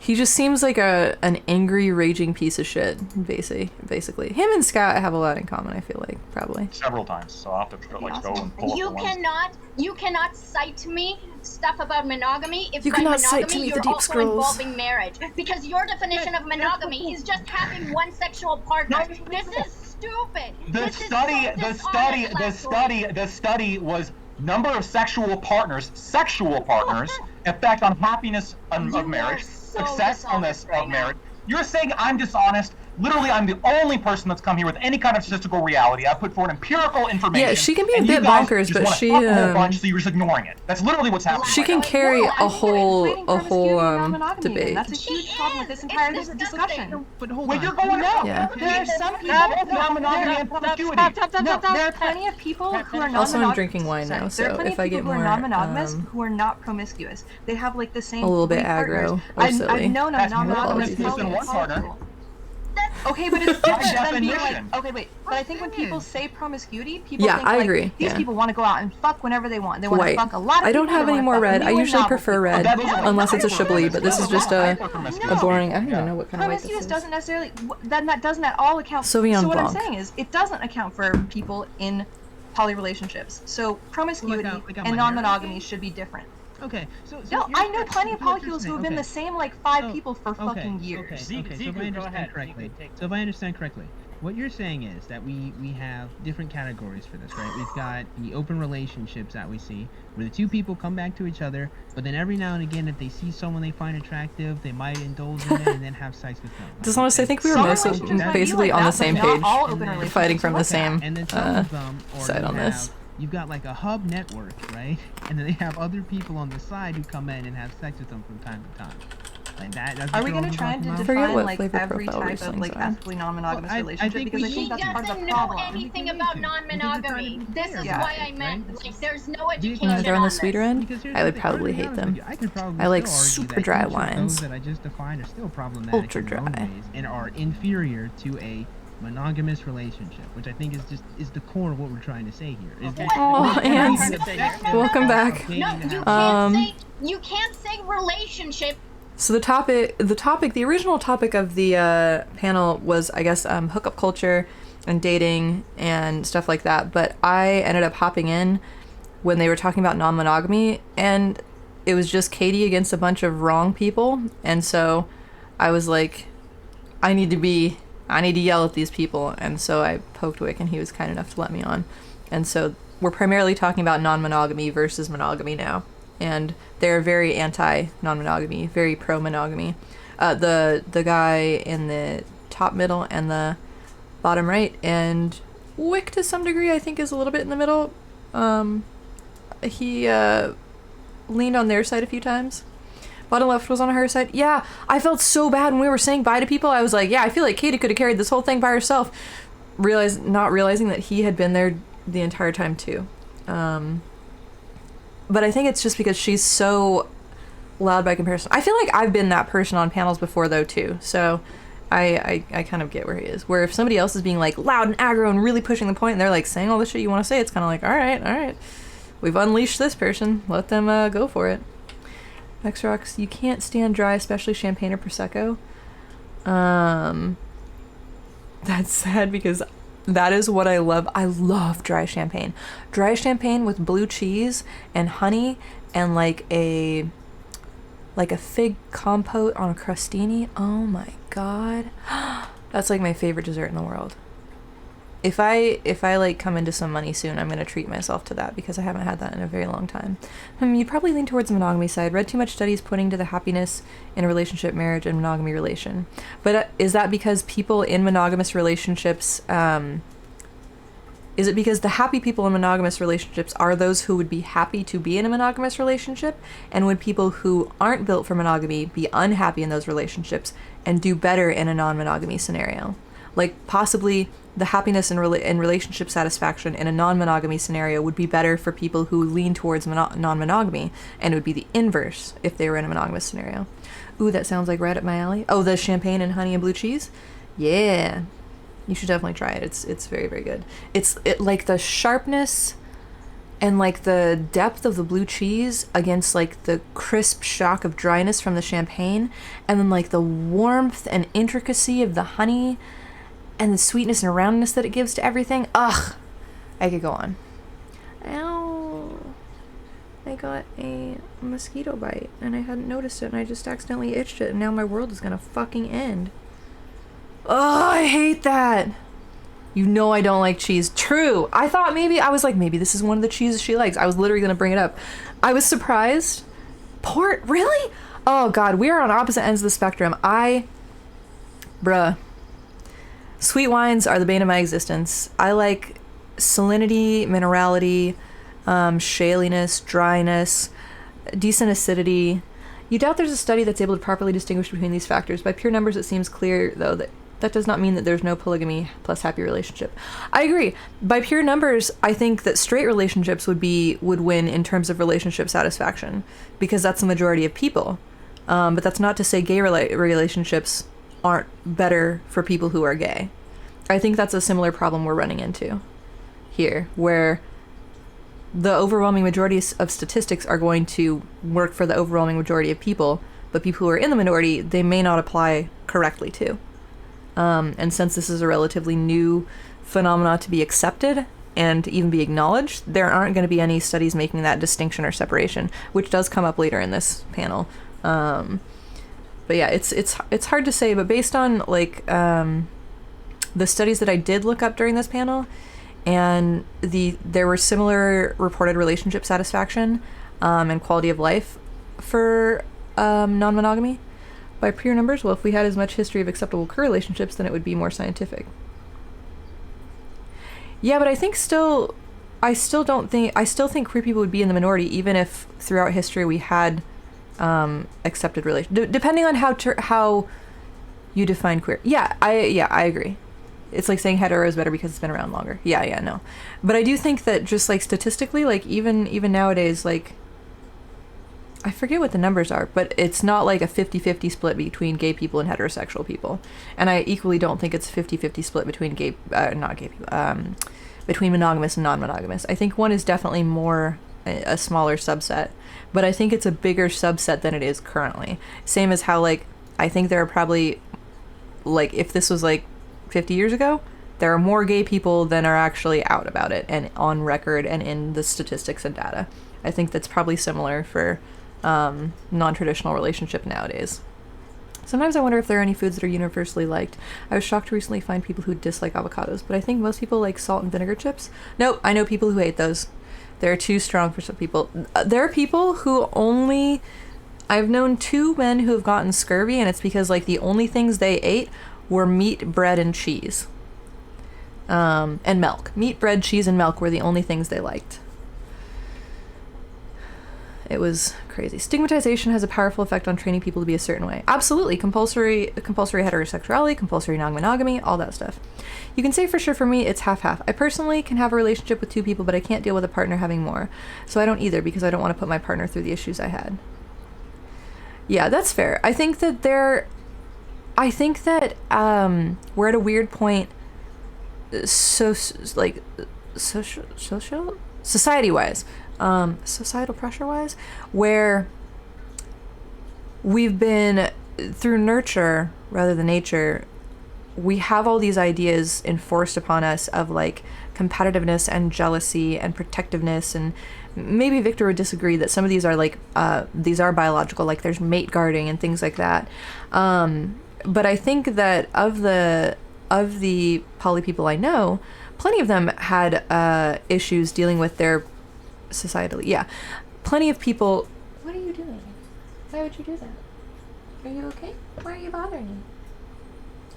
He just seems like an angry, raging piece of shit, basically. Him and Scout have a lot in common, I feel like, probably. Several times, so I'll have to go and pull up You the ones. you cannot cite me stuff about monogamy if You by cannot monogamy cite to me the you're Deep also Scrolls. involving marriage. Because your definition of monogamy is just having one sexual partner. This is stupid. The study was number of sexual partners, effect on happiness of marriage, successfulness of marriage. You're saying I'm dishonest. Literally, I'm the only person that's come here with any kind of statistical reality. I put forward empirical information. Yeah, she can be a and you bit guys bonkers, just but wanna she, fuck a whole bunch, so you're just ignoring it. That's literally what's happening. She can carry a whole debate. That's a huge problem with this entire discussion. But hold When on. you're going No, out, Yeah. there are some people. non-monogamy and promiscuity. There are plenty of people who are non-monogamous. Also, I'm drinking wine now, There are so plenty if of I people get who are more, non-monogamous who are not promiscuous. They have like the same. a little bit 3 partners. aggro or silly. I've known a That's more non-monogamous promiscuous than one partner. Okay, but it's different than being like. definition. Okay, wait. But I think when people say promiscuity, people Yeah, think I like, agree, these yeah. people want to go out and fuck whenever they want. They want to White. fuck a lot of I don't people. have any more red. I usually prefer red, unless it's a Chablis, but this is just a boring... I don't even know what kind of white this Promiscuous is. doesn't necessarily. Then that doesn't at all account. Sauvignon so what Blanc. I'm saying is, it doesn't account for people in poly relationships. So promiscuity I got my and non-monogamy should be different. Okay, so No, you're- I know plenty of so you're polycules who have saying- been the okay. same like 5 Oh, people for okay, fucking years. Okay, Zeke, okay, so if Zeke, I go understand ahead. correctly, Zeke, take- so if I understand correctly, what you're saying is that we have different categories for this, right? We've got the open relationships that we see, where the two people come back to each other, but then every now and again, if they see someone they find attractive, they might indulge in it and then have sex with them. Just honestly, I think we were Some mostly relationships might be basically like on the that, same but not page, all open relationships fighting from are the like same And then some of them, or side you on have, this. you've got like a hub network, right? And then they have other people on the side who come in and have sex with them from time to time. Like that's Are what we you're going all to try talking to about? Forget define what like flavor every profile type these of things like are. ethically non-monogamous Well, I relationship? think Because I we think He that's part of the doesn't know problem. anything Because about you're trying to non-monogamy. be This fair is about why it, I meant right? like there's no Because- education They're on the on sweeter this. end. Because here's I the would thing, probably I'm gonna hate be them. honest with you, I could probably I like still argue super that dry each of wines. those that I just defined are still problematic Ultra in their own dry. ways and are inferior to a monogamous relationship, which I think is the core of what we're trying to say here. Is that Oh, the and effective welcome of back. dating No, and you having- can't say relationship. So the original topic of the panel was, I guess, hookup culture and dating and stuff like that. But I ended up hopping in when they were talking about non-monogamy, and it was just Katie against a bunch of wrong people. And so I was like, I need to yell at these people. And so I poked Wick, and he was kind enough to let me on. And so we're primarily talking about non-monogamy versus monogamy now. And they're very anti-non-monogamy, very pro-monogamy. The guy in the top middle and the bottom right, and Wick to some degree I think is a little bit in the middle. He leaned on their side a few times. Bottom left was on her side. Yeah, I felt so bad when we were saying bye to people. I was like, yeah, I feel like Katie could have carried this whole thing by herself. Not realizing that he had been there the entire time too. But I think it's just because she's so loud by comparison. I feel like I've been that person on panels before though too. So I kind of get where he is. Where if somebody else is being like loud and aggro and really pushing the point and they're like saying all the shit you want to say, it's kind of like, all right. We've unleashed this person. Let them go for it. X-Rocks, you can't stand dry, especially champagne or Prosecco. That's sad because that is what I love. I love dry champagne. Dry champagne with blue cheese and honey and like a fig compote on a crostini. Oh my god. That's like my favorite dessert in the world. If I like come into some money soon, I'm going to treat myself to that because I haven't had that in a very long time. You'd probably lean towards the monogamy side. Read too much studies pointing to the happiness in a relationship, marriage, and monogamy relation. But is that because people in monogamous relationships, is it because the happy people in monogamous relationships are those who would be happy to be in a monogamous relationship? And would people who aren't built for monogamy be unhappy in those relationships and do better in a non-monogamy scenario? Like possibly the happiness and relationship satisfaction in a non-monogamy scenario would be better for people who lean towards non-monogamy, and it would be the inverse if they were in a monogamous scenario. Ooh, that sounds like right up my alley. Oh, the champagne and honey and blue cheese? Yeah. You should definitely try it. It's very, very good. It like the sharpness and like the depth of the blue cheese against like the crisp shock of dryness from the champagne, and then like the warmth and intricacy of the honey and the sweetness and roundness that it gives to everything. Ugh. I could go on. Ow. I got a mosquito bite and I hadn't noticed it and I just accidentally itched it and now my world is gonna fucking end. Oh, I hate that. You know I don't like cheese. True. I was like, maybe this is one of the cheeses she likes. I was literally gonna bring it up. I was surprised. Port? Really? Oh god, we are on opposite ends of the spectrum. Bruh. Sweet wines are the bane of my existence. I like salinity, minerality, shaliness, dryness, decent acidity. You doubt there's a study that's able to properly distinguish between these factors. By pure numbers, it seems clear, though, that does not mean that there's no polygamy plus happy relationship. I agree. By pure numbers, I think that straight relationships would win in terms of relationship satisfaction, because that's the majority of people. But that's not to say gay relationships aren't better for people who are gay. I think that's a similar problem we're running into here, where the overwhelming majority of statistics are going to work for the overwhelming majority of people, but people who are in the minority, they may not apply correctly to. And since this is a relatively new phenomena to be accepted and even be acknowledged, there aren't going to be any studies making that distinction or separation, which does come up later in this panel. But yeah, it's hard to say, but based on like the studies that I did look up during this panel, and there were similar reported relationship satisfaction and quality of life for non-monogamy by peer numbers. Well, if we had as much history of acceptable queer relationships, then it would be more scientific. Yeah, but I still think queer people would be in the minority, even if throughout history we had accepted relations, depending on how you define queer. Yeah, I agree. It's like saying hetero is better because it's been around longer. Yeah, no. But I do think that just like statistically, like even nowadays, like I forget what the numbers are, but it's not like a 50-50 split between gay people and heterosexual people. And I equally don't think it's a 50-50 split between between monogamous and non-monogamous. I think one is definitely more a smaller subset, but I think it's a bigger subset than it is currently. Same as how, like, I think there are probably, like, if this was like 50 years ago, there are more gay people than are actually out about it and on record and in the statistics and data. I think that's probably similar for non-traditional relationship nowadays. Sometimes I wonder if there are any foods that are universally liked. I was shocked to recently find people who dislike avocados, but I think most people like salt and vinegar chips. Nope, I know people who hate those. They're too strong for some people. There are people who only... I've known 2 men who have gotten scurvy, and it's because, like, the only things they ate were meat, bread, and cheese. And milk. Meat, bread, cheese, and milk were the only things they liked. It was crazy. Stigmatization has a powerful effect on training people to be a certain way. Absolutely. Compulsory heterosexuality, compulsory non-monogamy, all that stuff. You can say for sure for me, it's half-half. I personally can have a relationship with 2 people, but I can't deal with a partner having more. So I don't either, because I don't want to put my partner through the issues I had. Yeah, that's fair. I think that we're at a weird point, society-wise, societal pressure-wise, where we've been, through nurture rather than nature, we have all these ideas enforced upon us of, like, competitiveness and jealousy and protectiveness, and maybe Victor would disagree that some of these are, like, these are biological, like there's mate guarding and things like that. But I think that of the poly people I know, plenty of them had issues dealing with their societally. Yeah, plenty of people. What are you doing? Why would you do that? Are you okay? Why are you bothering me?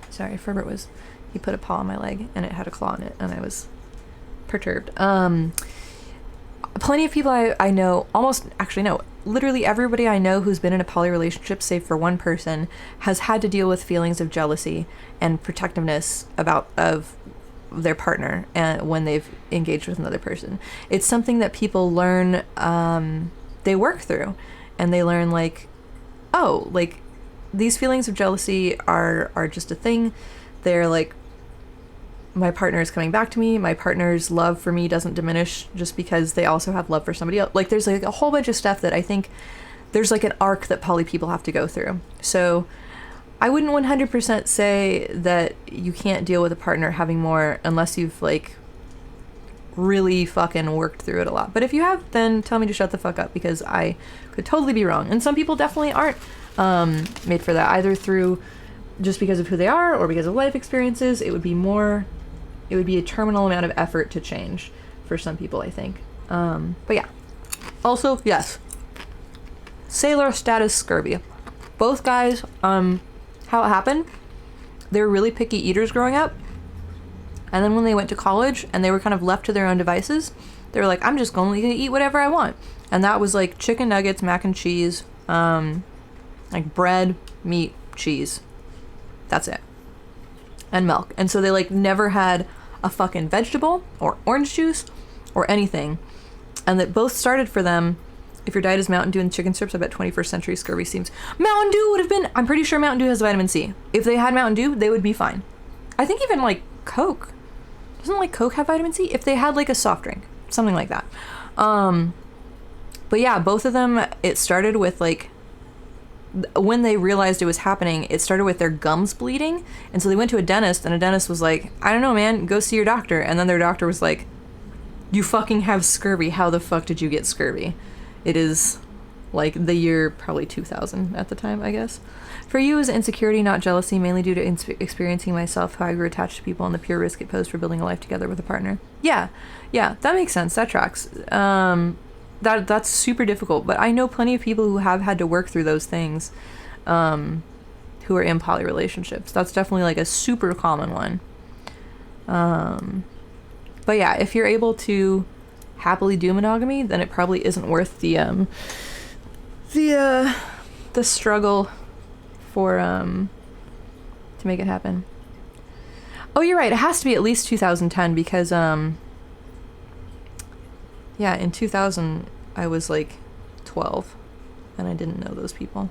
Sorry, Ferbert he put a paw on my leg and it had a claw on it, and I was perturbed. Plenty of people I know, literally everybody I know who's been in a poly relationship, save for one person, has had to deal with feelings of jealousy and protectiveness of their partner when they've engaged with another person. It's something that people learn, they work through, and they learn, like, oh, like, these feelings of jealousy are just a thing. They're like, my partner is coming back to me. My partner's love for me doesn't diminish just because they also have love for somebody else. Like, there's, like, a whole bunch of stuff that I think there's, like, an arc that poly people have to go through. So I wouldn't 100% say that you can't deal with a partner having more unless you've, like, really fucking worked through it a lot. But if you have, then tell me to shut the fuck up, because I could totally be wrong. And some people definitely aren't made for that, either through just because of who they are or because of life experiences. It would be a terminal amount of effort to change for some people, I think. But yeah. Also, yes. Sailor status scurvy. Both guys, how it happened, they were really picky eaters growing up. And then when they went to college and they were kind of left to their own devices, they were like, I'm just only going to eat whatever I want. And that was like chicken nuggets, mac and cheese, like bread, meat, cheese. That's it. And milk. And so they, like, never had a fucking vegetable or orange juice or anything. And that both started for them. If your diet is Mountain Dew and chicken strips, I bet 21st century scurvy seems... Mountain Dew would have been... I'm pretty sure Mountain Dew has vitamin C. If they had Mountain Dew, they would be fine. I think even, like, Coke. Doesn't, like, Coke have vitamin C? If they had, like, a soft drink. Something like that. But yeah, both of them, it started with, like... When they realized it was happening, it started with their gums bleeding. And so they went to a dentist, and a dentist was like, I don't know, man, go see your doctor. And then their doctor was like, you fucking have scurvy. How the fuck did you get scurvy? It is like the year probably 2000 at the time, I guess. For you, is insecurity, not jealousy, mainly due to experiencing myself how I grew attached to people and the pure risk it posed for building a life together with a partner. Yeah, that makes sense. That tracks. That's super difficult, but I know plenty of people who have had to work through those things, who are in poly relationships. That's definitely like a super common one. But yeah, if you're able to happily do monogamy, then it probably isn't worth the struggle for to make it happen. Oh, you're right. It has to be at least 2010 because in 2000 I was like 12 and I didn't know those people.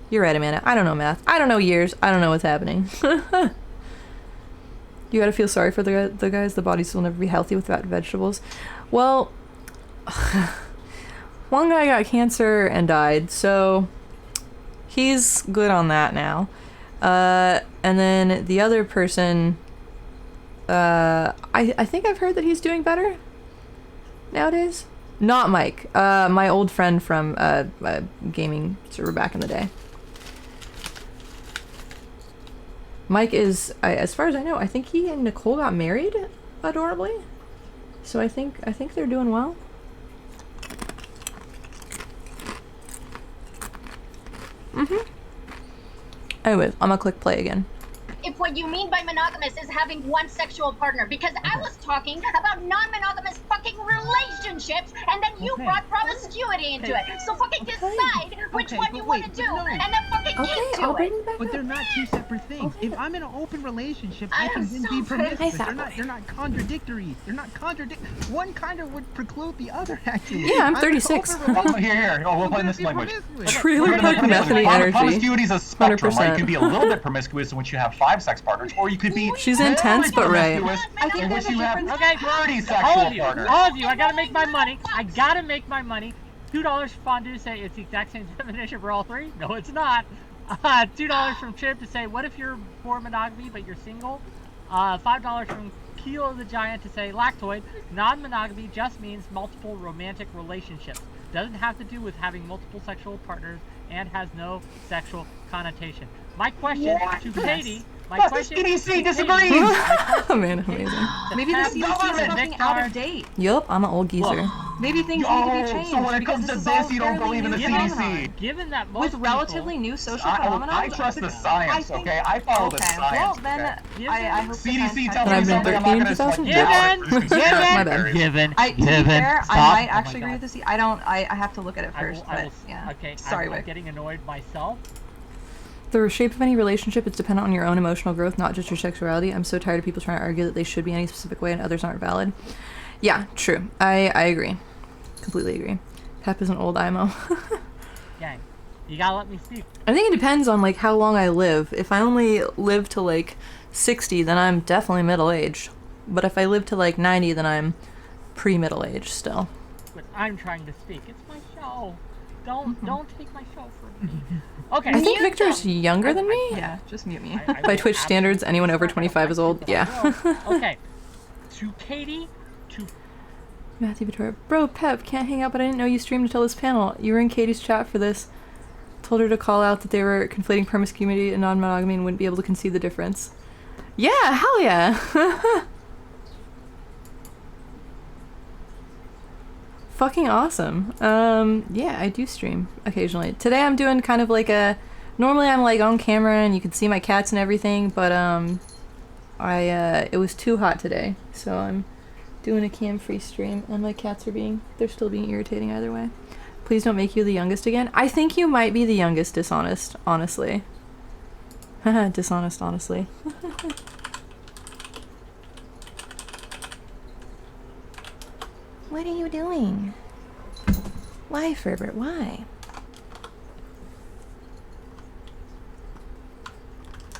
You're right, Amanda. I don't know math. I don't know years. I don't know what's happening. You gotta feel sorry for the guys. The bodies will never be healthy without vegetables. Well, one guy got cancer and died, so he's good on that now. And then the other person, I think I've heard that he's doing better nowadays. Not Mike, my old friend from a gaming server back in the day. Mike is, as far as I know, I think he and Nicole got married adorably. So I think they're doing well. Anyways, I'm gonna click play again. If what you mean by monogamous is having one sexual partner, because I was talking about non-monogamous fucking relationships, and then you brought promiscuity into it. So fucking decide which one you want to do, and then fucking get to I'll bring it. them back But up. they're not two separate things. Okay. If I'm in an open relationship, I I can am then so be promiscuous. Hi, They're not contradictory. They're not one kind of would preclude the other, actually. Yeah, I'm in an 36. open relationship, Here. Oh, we'll I'm play in gonna this be language. promiscuous. Trailer park methany energy. Promiscuity is a spectrum, right? 100%. You can be a little bit promiscuous in which you have 5 sex partners, or you could be She's intense, but right. promiscuous I think in there's which a you have difference. 30 all sexual of you, partners. I gotta make my money. $2 for fondue to say it's the exact same definition for all three. No, it's not. $2 from Chip to say what if you're for monogamy but you're single. $5 from Kilo the Giant to say lactoid. Non-monogamy just means multiple romantic relationships. Doesn't have to do with having multiple sexual partners and has no sexual connotation. My question to Katie. Plus, the CDC disagrees. Man, amazing. Maybe the CDC is government. fucking out of date. Yup, I'm an old geezer. Maybe things need to be changed. So when it because comes to is this, all you don't fairly believe in the new CDC. phenomenon. Given that most With people, relatively new social phenomena. I trust the science, okay? I follow the Okay, science. well then, okay? I hope the CDC science tells And I've me been something, I'm 13 not in gonna 2000? My bad. Given. to be fair, Stop. I might Oh my actually agree God. with the I have to look at it I will- first, I but will- yeah. Okay, Sorry, I'm Wick. getting annoyed myself. The shape of any relationship is dependent on your own emotional growth, not just your sexuality. I'm so tired of people trying to argue that they should be any specific way and others aren't valid. Yeah, true. I agree. Completely agree. Pep is an old IMO. Gang, you gotta let me speak. I think it depends on like how long I live. If I only live to like 60, then I'm definitely middle-aged. But if I live to like 90, then I'm pre-middle-aged still. But I'm trying to speak. It's my show. Don't take my show from me. Okay. I think Victor's younger than me. Yeah, just mute me. I By will Twitch standards, absolutely anyone over not. I don't 25 is like old. it, but I Yeah. will. Okay. To Katie, to Matthew Vittoria. Bro, Pep, can't hang out, but I didn't know you streamed until this panel. You were in Katie's chat for this. Told her to call out that they were conflating promiscuity and non-monogamy and wouldn't be able to conceive the difference. Yeah, hell yeah. Fucking awesome. Yeah, I do stream occasionally. Today I'm doing kind of like a... Normally I'm like on camera and you can see my cats and everything, but it was too hot today, so I'm doing a cam-free stream and my cats are they're still being irritating either way. Please don't make you the youngest again. I think you might be the youngest, dishonest, honestly. Haha, dishonest, honestly. What are you doing? Why, Ferbert? Why?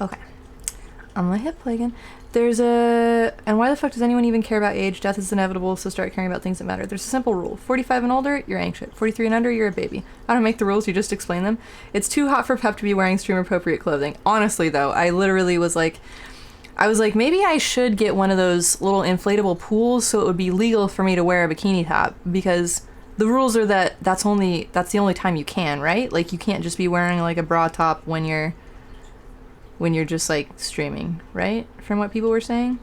Okay. I'm gonna hit play again. And why the fuck does anyone even care about age? Death is inevitable, so start caring about things that matter. There's a simple rule. 45 and older, you're ancient. 43 and under, you're a baby. I don't make the rules, you just explain them. It's too hot for Pep to be wearing stream-appropriate clothing. Honestly, though, I literally was like... maybe I should get one of those little inflatable pools so it would be legal for me to wear a bikini top, because the rules are that that's the only time you can, right? Like, you can't just be wearing like a bra top when you're just like streaming, right? From what people were saying.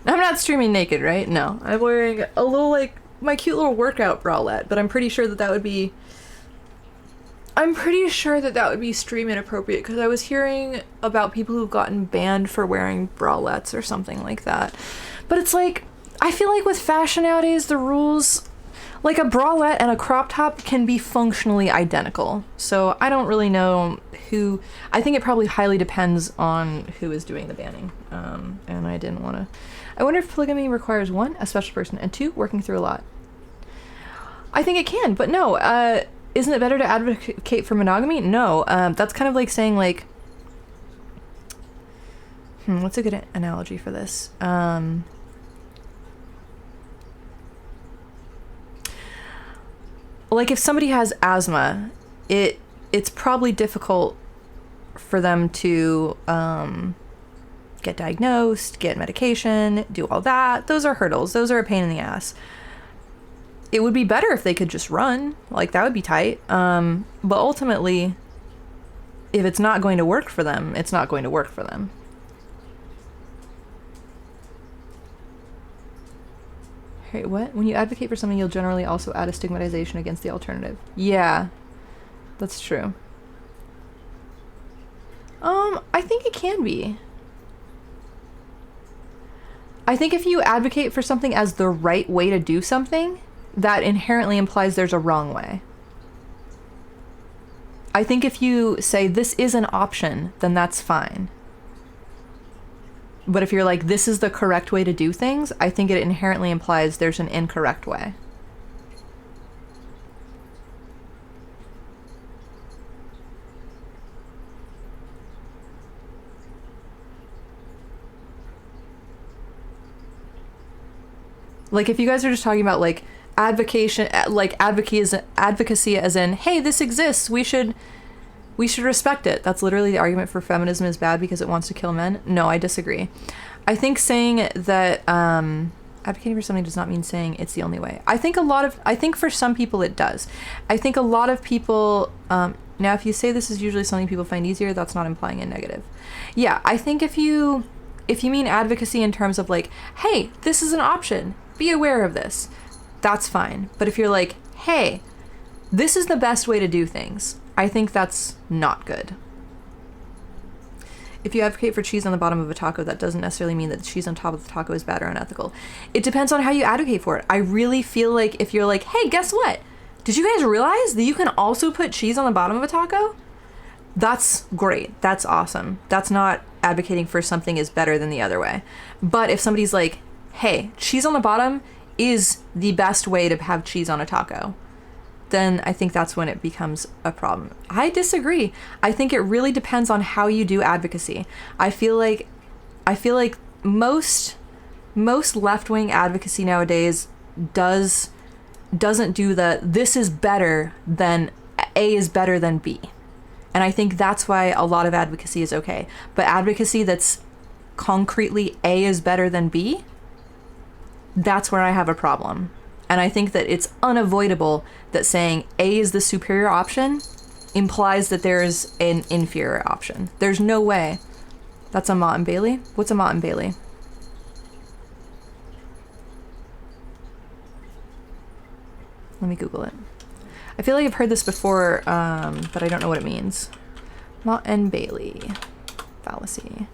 I'm not streaming naked, right? No, I'm wearing a little, like, my cute little workout bralette, but I'm pretty sure that would be stream inappropriate, because I was hearing about people who've gotten banned for wearing bralettes or something like that. But it's like, I feel like with fashion nowadays, the rules, like, a bralette and a crop top can be functionally identical. So I don't really know who. I think it probably highly depends on who is doing the banning. And I didn't want to. I wonder if polygamy requires, 1, a special person, and 2, working through a lot. I think it can, but no. Isn't it better to advocate for monogamy? No. That's kind of like saying, like, what's a good analogy for this? Like, if somebody has asthma, it's probably difficult for them to get diagnosed, get medication, do all that. Those are hurdles. Those are a pain in the ass. It would be better if they could just run. Like, that would be tight. But ultimately, if it's not going to work for them, it's not going to work for them. Hey, what? When you advocate for something, you'll generally also add a stigmatization against the alternative. Yeah, that's true. I think it can be. I think if you advocate for something as the right way to do something, that inherently implies there's a wrong way. I think if you say this is an option, then that's fine. But if you're like, this is the correct way to do things, I think it inherently implies there's an incorrect way. Like, if you guys are just talking about, like, advocacy as in, hey, this exists, we should respect it. That's literally the argument for feminism is bad because it wants to kill men. No, I disagree. I think saying that advocating for something does not mean saying it's the only way. I think for some people it does. I think a lot of people, now if you say this is usually something people find easier, that's not implying a negative. Yeah, I think if you mean advocacy in terms of, like, hey, this is an option, be aware of this, that's fine. But if you're like, hey, this is the best way to do things, I think that's not good. If you advocate for cheese on the bottom of a taco, that doesn't necessarily mean that the cheese on top of the taco is bad or unethical. It depends on how you advocate for it. I really feel like if you're like, hey, guess what? Did you guys realize that you can also put cheese on the bottom of a taco? That's great. That's awesome. That's not advocating for something is better than the other way. But if somebody's like, hey, cheese on the bottom is the best way to have cheese on a taco, then I think that's when it becomes a problem. I disagree. I think it really depends on how you do advocacy. I feel like most left-wing advocacy nowadays doesn't do this is better than A is better than B. And I think that's why a lot of advocacy is okay. But advocacy that's concretely A is better than B, that's where I have a problem. And I think that it's unavoidable that saying A is the superior option implies that there is an inferior option. There's no way. That's a Mott and Bailey? What's a Mott and Bailey? Let me Google it. I feel like I've heard this before, but I don't know what it means. Mott and Bailey fallacy.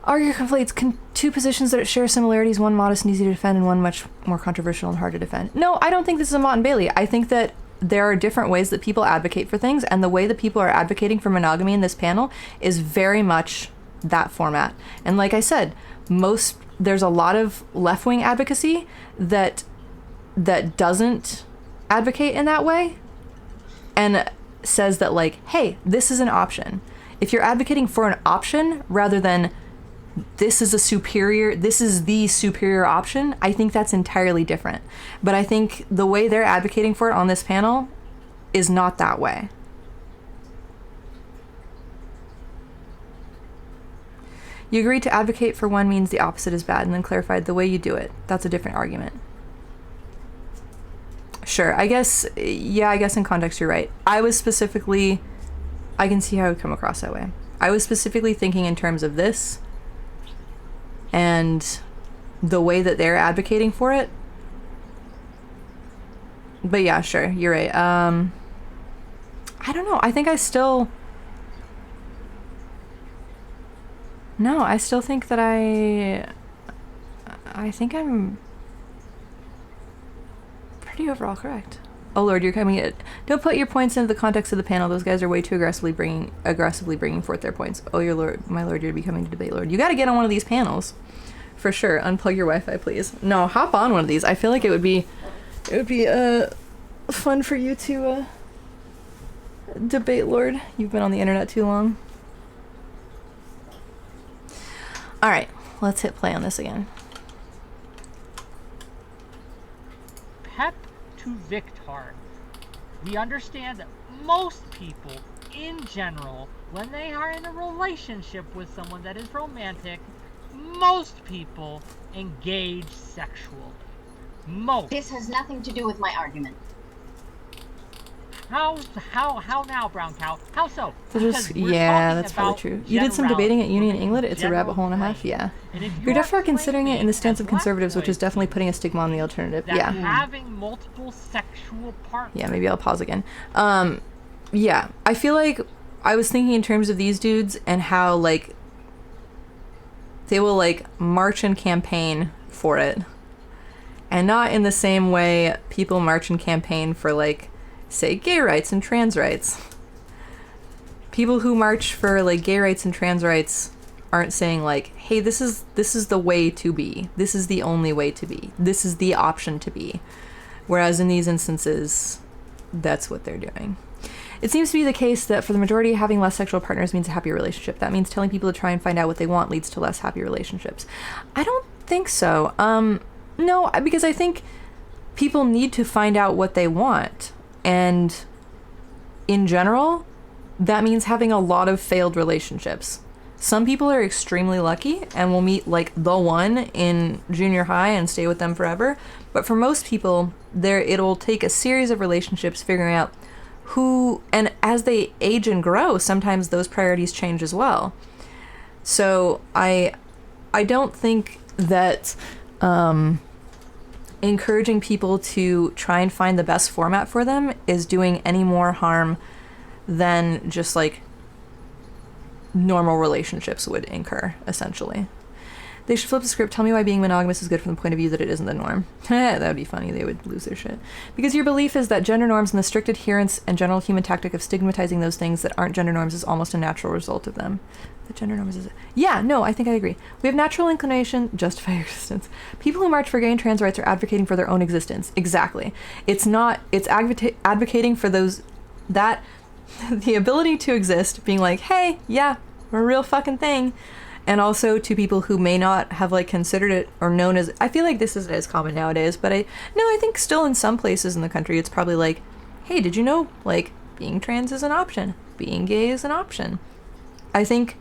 Argue conflates two positions that share similarities, one modest and easy to defend, and one much more controversial and hard to defend. No, I don't think this is a Mott and Bailey. I think that there are different ways that people advocate for things, and the way that people are advocating for monogamy in this panel is very much that format. And like I said, there's a lot of left-wing advocacy that doesn't advocate in that way and says that, like, hey, this is an option. If you're advocating for an option rather than this is the superior option, I think that's entirely different. But I think the way they're advocating for it on this panel is not that way. You agreed to advocate for one means the opposite is bad, and then clarified the way you do it. That's a different argument. Sure. I guess in context you're right. I can see how it would come across that way. I was specifically thinking in terms of this and the way that they're advocating for it. But yeah, sure, you're right. I don't know. I think I still think that I think I'm pretty overall correct. Oh Lord, you're coming in. Don't put your points into the context of the panel. Those guys are way too aggressively bringing forth their points. Oh, my Lord, you're becoming a debate lord. You got to get on one of these panels, for sure. Unplug your Wi-Fi, please. No, hop on one of these. I feel like it would be fun for you to debate lord. You've been on the internet too long. All right, let's hit play on this again. Pep to Victor. We understand that most people, in general, when they are in a relationship with someone that is romantic, most people engage sexually. Most. This has nothing to do with my argument. How now, brown cow? How so? That's probably true. You did some debating at uni in England. It's a rabbit hole and a half. Yeah, you're definitely considering it in the stance of conservatives, which is definitely putting a stigma on the alternative. Yeah. Having multiple sexual partners. Yeah, maybe I'll pause again. Yeah, I feel like I was thinking in terms of these dudes and how like they will like march and campaign for it, and not in the same way people march and campaign for like, say, gay rights and trans rights. People who march for like gay rights and trans rights aren't saying like, hey, this is the way to be. This is the only way to be. This is the option to be. Whereas in these instances, that's what they're doing. It seems to be the case that for the majority, having less sexual partners means a happier relationship. That means telling people to try and find out what they want leads to less happy relationships. I don't think so. No, because I think people need to find out what they want. And in general, that means having a lot of failed relationships. Some people are extremely lucky and will meet like the one in junior high and stay with them forever. But for most people, it'll take a series of relationships figuring out who, and as they age and grow, sometimes those priorities change as well. So I don't think that encouraging people to try and find the best format for them is doing any more harm than just like normal relationships would incur, essentially. They should flip the script. Tell me why being monogamous is good from the point of view that it isn't the norm. That would be funny. They would lose their shit. Because your belief is that gender norms and the strict adherence and general human tactic of stigmatizing those things that aren't gender norms is almost a natural result of them. The gender norms is... Yeah, no, I think I agree. We have natural inclination, justify your existence. People who march for gay and trans rights are advocating for their own existence. Exactly. It's advocating for those... that... the ability to exist, being like, hey, yeah, we're a real fucking thing. And also to people who may not have like considered it or known as, I feel like this isn't as common nowadays, but I think still in some places in the country it's probably like, hey, did you know like being trans is an option, being gay is an option. I think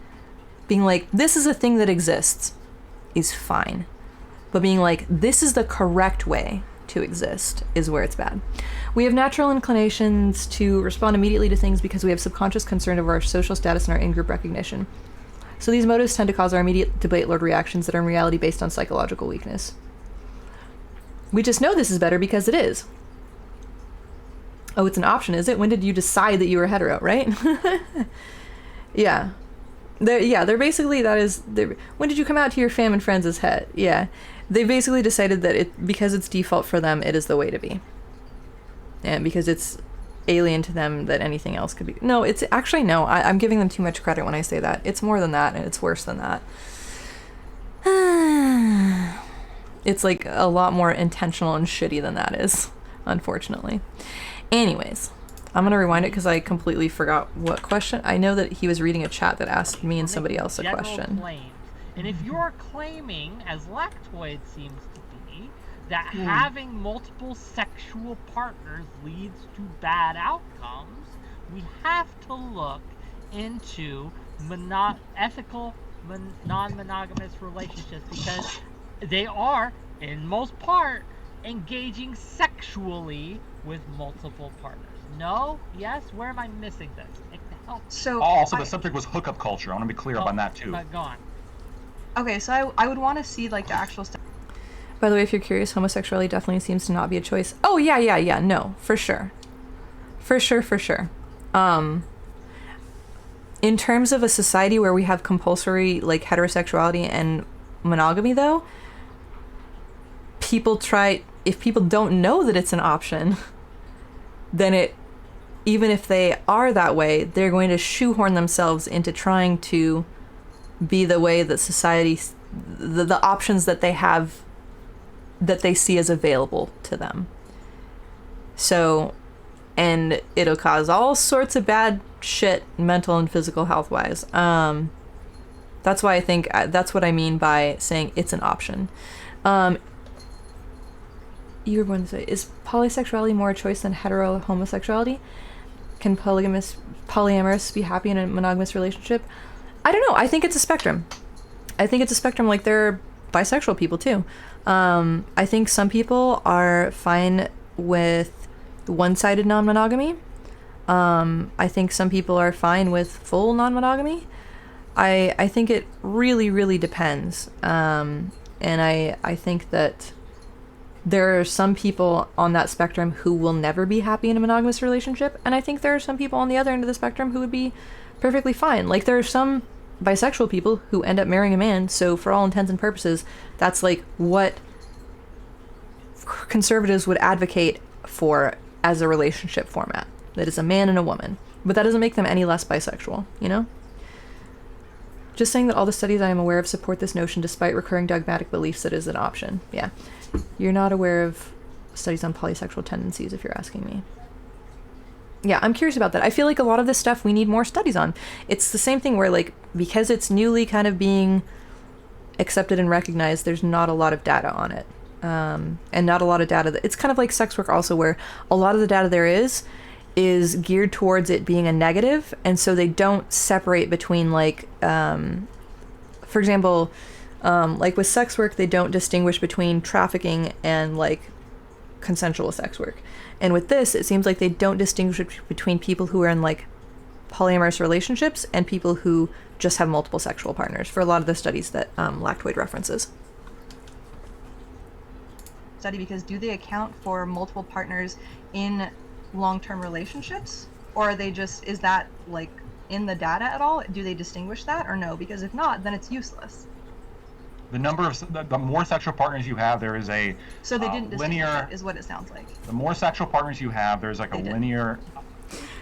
being like, this is a thing that exists is fine, but being like, this is the correct way to exist is where it's bad. We have natural inclinations to respond immediately to things because we have subconscious concern over our social status and our in-group recognition. So these motives tend to cause our immediate debate lord reactions that are in reality based on psychological weakness. We just know this is better because it is. Oh, it's an option, is it? When did you decide that you were hetero, right? Yeah. They're basically, when did you come out to your fam and friends as het? Yeah. They basically decided that because it's default for them, it is the way to be. And because it's alien to them that anything else could be. No, it's actually, no, I'm giving them too much credit when I say that. It's more than that, and it's worse than that. It's like a lot more intentional and shitty than that is, unfortunately. Anyways, I'm gonna rewind it because I completely forgot what question. I know that he was reading a chat that asked me and somebody else a question. Claims. And if you're claiming, as Lactoid seems to be, that having multiple sexual partners leads to bad outcomes, we have to look into ethical non-monogamous relationships because they are, in most part, engaging sexually with multiple partners? No? Yes? Where am I missing this? Help. So Also, the subject was hookup culture. I want to be clear on that too. But go on. okay, so I would want to see like the actual stuff. By the way, if you're curious, homosexuality definitely seems to not be a choice. Oh, yeah, no, for sure. For sure. In terms of a society where we have compulsory, like, heterosexuality and monogamy, though, if people don't know that it's an option, then even if they are that way, they're going to shoehorn themselves into trying to be the way that society, the options that they have, that they see as available to them. So, and it'll cause all sorts of bad shit, mental and physical health wise. That's why I think, that's what I mean by saying it's an option. You were going to say, is polysexuality more a choice than hetero homosexuality? Can polyamorous be happy in a monogamous relationship? I don't know. I think it's a spectrum. Like, there are bisexual people too. I think some people are fine with one-sided non-monogamy. I think some people are fine with full non-monogamy. I think it really, really depends. And I think that there are some people on that spectrum who will never be happy in a monogamous relationship, and I think there are some people on the other end of the spectrum who would be perfectly fine. Like, there are some bisexual people who end up marrying a man, so for all intents and purposes, that's like what conservatives would advocate for as a relationship format. That is a man and a woman. But that doesn't make them any less bisexual, you know? Just saying that all the studies I am aware of support this notion despite recurring dogmatic beliefs that it is an option. Yeah. You're not aware of studies on polysexual tendencies, if you're asking me. Yeah, I'm curious about that. I feel like a lot of this stuff we need more studies on. It's the same thing where, like, because it's newly kind of being accepted and recognized, there's not a lot of data on it. And not a lot of data. It's kind of like sex work also, where a lot of the data there is geared towards it being a negative, and so they don't separate between, like, for example, like with sex work, they don't distinguish between trafficking and, like, consensual sex work. And with this, it seems like they don't distinguish between people who are in, like, polyamorous relationships and people who just have multiple sexual partners for a lot of the studies that Lactoid references. Study, because do they account for multiple partners in long-term relationships, or are they just, is that, like, in the data at all? Do they distinguish that, or no? Because if not, then it's useless. The number of the more sexual partners you have, there is a so they didn't linear that is what it sounds like. The more sexual partners you have, there's like a linear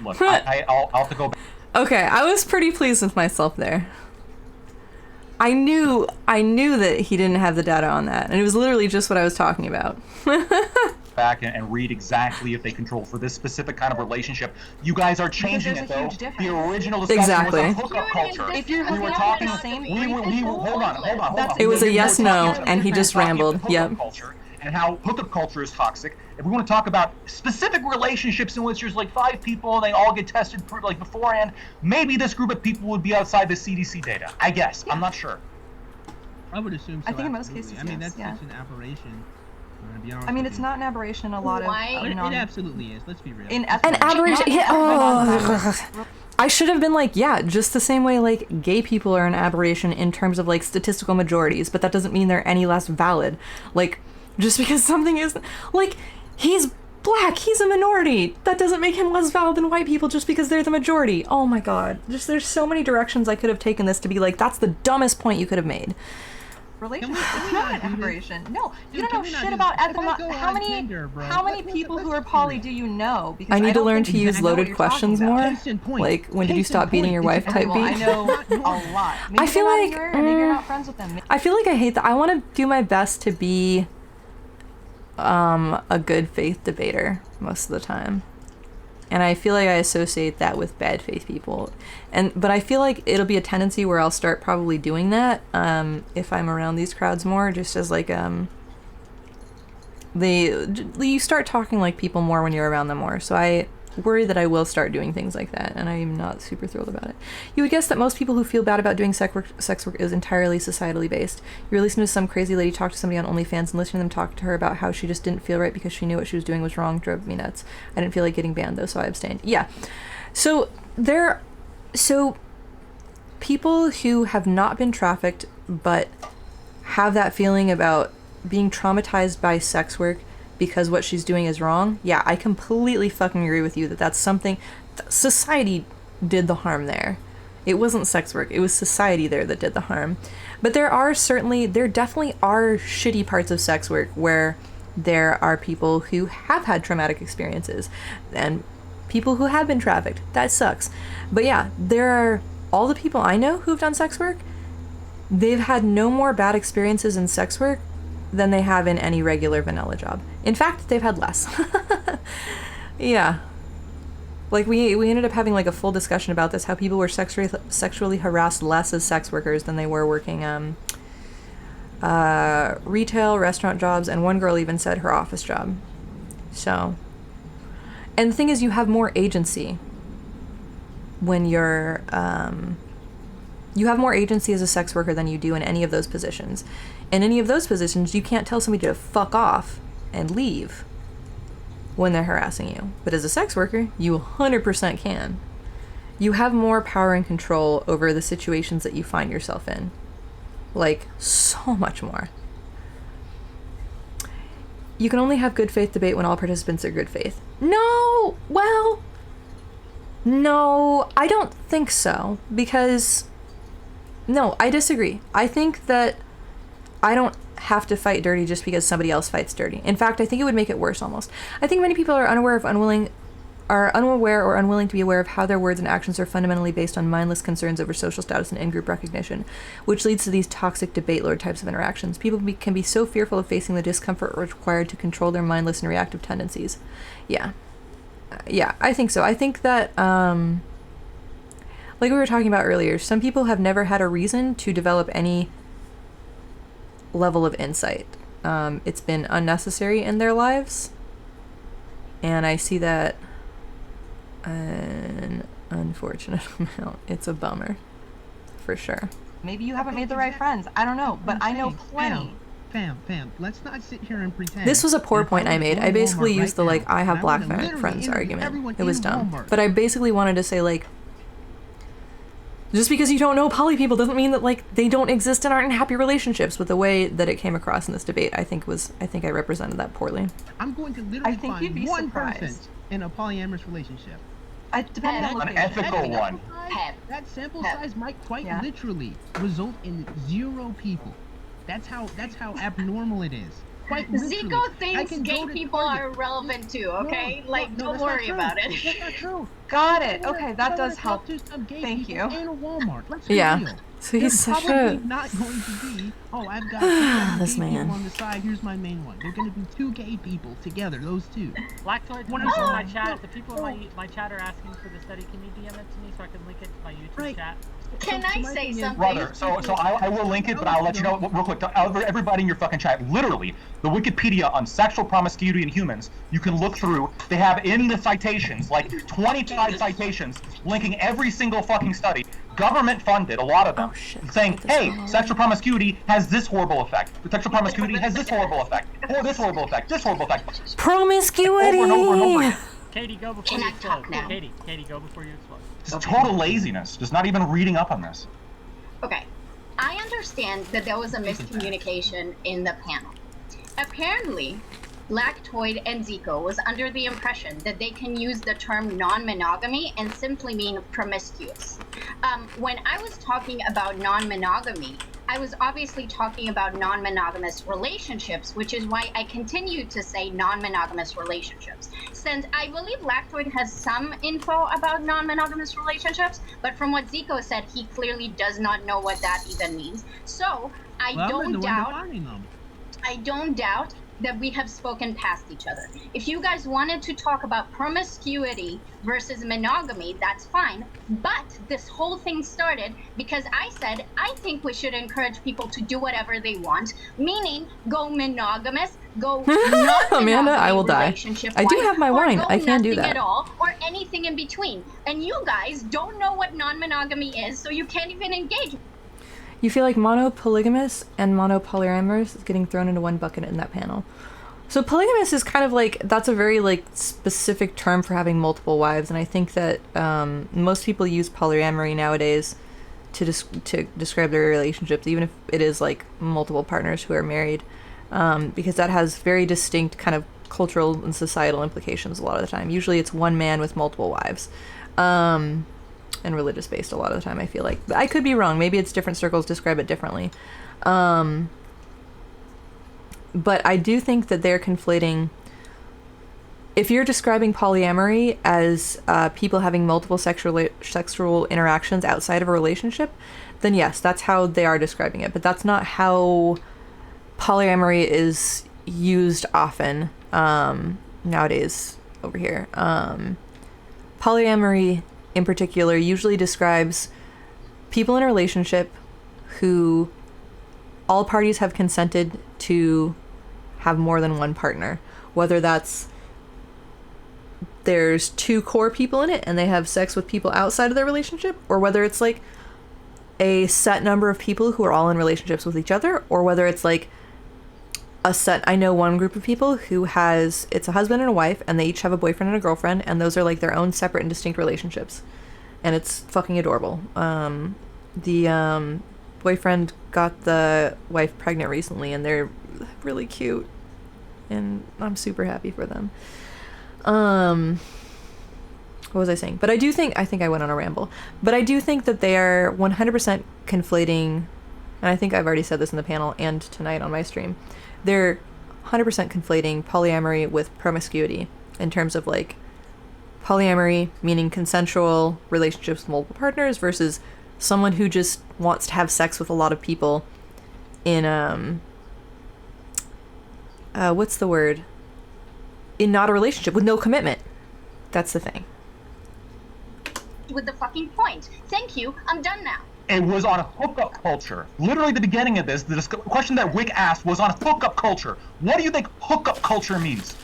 look. I'll have to go back. Okay, I was pretty pleased with myself there. I knew that he didn't have the data on that, and it was literally just what I was talking about. Back and read exactly if they control for this specific kind of relationship. You guys are changing it though. The original discussion was on hookup culture. If you're we were talking the same hold on. It was a yes no, and he just rambled. Yep. Culture and how hookup culture is toxic. If we want to talk about specific relationships in which there's like 5 people and they all get tested like beforehand, maybe this group of people would be outside the CDC data. I guess. Yeah. I'm not sure. I would assume so. I think in most cases, I mean, yes, that's such an aberration. I mean, it's not an aberration in a lot of... It absolutely is. Let's be real. An aberration... Yeah, I should have been like, yeah, just the same way, like, gay people are an aberration in terms of, like, statistical majorities, but that doesn't mean they're any less valid. Like, just because something is... Like, he's black, he's a minority. That doesn't make him less valid than white people just because they're the majority. Oh my god. Just, there's so many directions I could have taken this to be like, that's the dumbest point you could have made. Relationship. It's not an aberration. No, you don't know shit about ethical. How many people who are poly do you know? Because I need to learn to use loaded questions more. Like, when did you stop beating your wife type beat? I know a lot. Maybe I feel like maybe you're not friends with them. I feel like I hate that. I want to do my best to be a good faith debater most of the time. And I feel like I associate that with bad faith people. But I feel like it'll be a tendency where I'll start probably doing that if I'm around these crowds more, just as like you start talking like people more when you're around them more. So I worry that I will start doing things like that, and I am not super thrilled about it. You would guess that most people who feel bad about doing sex work is entirely societally based. You're listening to some crazy lady talk to somebody on OnlyFans, and listening to them talk to her about how she just didn't feel right because she knew what she was doing was wrong drove me nuts. I didn't feel like getting banned though, so I abstained. Yeah. So people who have not been trafficked but have that feeling about being traumatized by sex work because what she's doing is wrong, yeah, I completely fucking agree with you that that's something society did the harm there. It wasn't sex work, it was society there that did the harm. But there definitely are shitty parts of sex work where there are people who have had traumatic experiences and people who have been trafficked. That sucks. But yeah, there are all the people I know who've done sex work, they've had no more bad experiences in sex work than they have in any regular vanilla job. In fact, they've had less. Yeah. Like, we ended up having, like, a full discussion about this, how people were sexually harassed less as sex workers than they were working, retail, restaurant jobs, and one girl even said her office job. So. And the thing is, you have more agency when you're, you have more agency as a sex worker than you do in any of those positions. In any of those positions, you can't tell somebody to fuck off and leave when they're harassing you. But as a sex worker, you 100% can. You have more power and control over the situations that you find yourself in. Like, so much more. You can only have good faith debate when all participants are good faith. No! Well, no, I don't think so. Because, no, I disagree. I think that I don't have to fight dirty just because somebody else fights dirty. In fact, I think it would make it worse almost. I think many people are unaware or unwilling to be aware of how their words and actions are fundamentally based on mindless concerns over social status and in-group recognition, which leads to these toxic debate lord types of interactions. People can be so fearful of facing the discomfort required to control their mindless and reactive tendencies. Yeah. Yeah, I think so. I think that, like we were talking about earlier, some people have never had a reason to develop any level of insight. It's been unnecessary in their lives, and I see that an unfortunate amount. It's a bummer, for sure. Maybe you haven't made the right friends. I don't know, but I know plenty. Fam, let's not sit here and pretend. This was a poor point I made. I basically used the, like, I have black friends argument. It was dumb. But I basically wanted to say, like, just because you don't know poly people doesn't mean that, like, they don't exist and aren't in happy relationships. But the way that it came across in this debate, I think I represented that poorly. I'm going to literally find one person in a polyamorous relationship. Depending on an ethical one. That sample size might quite literally result in 0 people. That's how abnormal it is. Quite literally. Zico thinks gay people are irrelevant too, okay? Don't worry about it. That's not true. Got it. Okay, that does help. Thank you. In a Walmart. Let's yeah. be real. So he's such probably not going to be, I've got this gay man people on the side, here's my main one. They're going to be 2 gay people together, those 2. Lactoid, the people in my chat, the people in my chat are asking for the study. Can you DM it to me so I can link it to my YouTube chat? Can I say something? Brother, so I will link it, but I'll let you know real quick. Everybody in your fucking chat, literally, the Wikipedia on sexual promiscuity in humans, you can look through. They have in the citations, like 25 citations, linking every single fucking study. Government funded, a lot of them, saying, hey, sexual promiscuity has this horrible effect. Sexual promiscuity has this horrible effect. Or this horrible effect. This horrible effect. Promiscuity! Over and over and over again. Katie, go before you explode. Katie, go before you explode. Just total laziness. Just not even reading up on this. Okay. I understand that there was a miscommunication in the panel. Apparently, Lactoid and Zico was under the impression that they can use the term non-monogamy and simply mean promiscuous. When I was talking about non-monogamy, I was obviously talking about non-monogamous relationships, which is why I continue to say non-monogamous relationships. Since I believe Lactoid has some info about non-monogamous relationships, but from what Zico said, he clearly does not know what that even means. So I don't doubt that we have spoken past each other. If you guys wanted to talk about promiscuity versus monogamy, that's fine. But this whole thing started because I said I think we should encourage people to do whatever they want, meaning go monogamous, go Amanda, I will die. relationship I do have my wine. Go I can do nothing that. at all, or anything in between. And you guys don't know what non-monogamy is, so you can't even engage. You feel like monopolygamous and monopolyamorous is getting thrown into one bucket in that panel. So polygamous is kind of like, that's a very like specific term for having multiple wives, and I think that most people use polyamory nowadays to describe their relationships, even if it is like multiple partners who are married, because that has very distinct kind of cultural and societal implications a lot of the time. Usually it's one man with multiple wives. And religious based a lot of the time, I feel like. But I could be wrong. Maybe it's different circles describe it differently. But I do think that they're conflating. If you're describing polyamory as people having multiple sexual interactions outside of a relationship, then yes, that's how they are describing it. But that's not how polyamory is used often nowadays over here. Polyamory in particular usually describes people in a relationship who all parties have consented to have more than one partner, whether that's there's two core people in it and they have sex with people outside of their relationship, or whether it's like a set number of people who are all in relationships with each other, or whether it's like a set. I know one group of people who it's a husband and a wife, and they each have a boyfriend and a girlfriend, and those are like their own separate and distinct relationships, and it's fucking adorable. The boyfriend got the wife pregnant recently, and they're really cute, and I'm super happy for them. What was I saying? But I think I went on a ramble, but I do think that they are 100% conflating, and I think I've already said this in the panel and tonight on my stream. They're 100% conflating polyamory with promiscuity in terms of like polyamory meaning consensual relationships with multiple partners versus someone who just wants to have sex with a lot of people in what's the word? In not a relationship with no commitment. That's the thing. With the fucking point. Thank you. I'm done now. It was on a hookup culture. Literally, the beginning of this, the question that Wick asked was on a hookup culture. What do you think hookup culture means?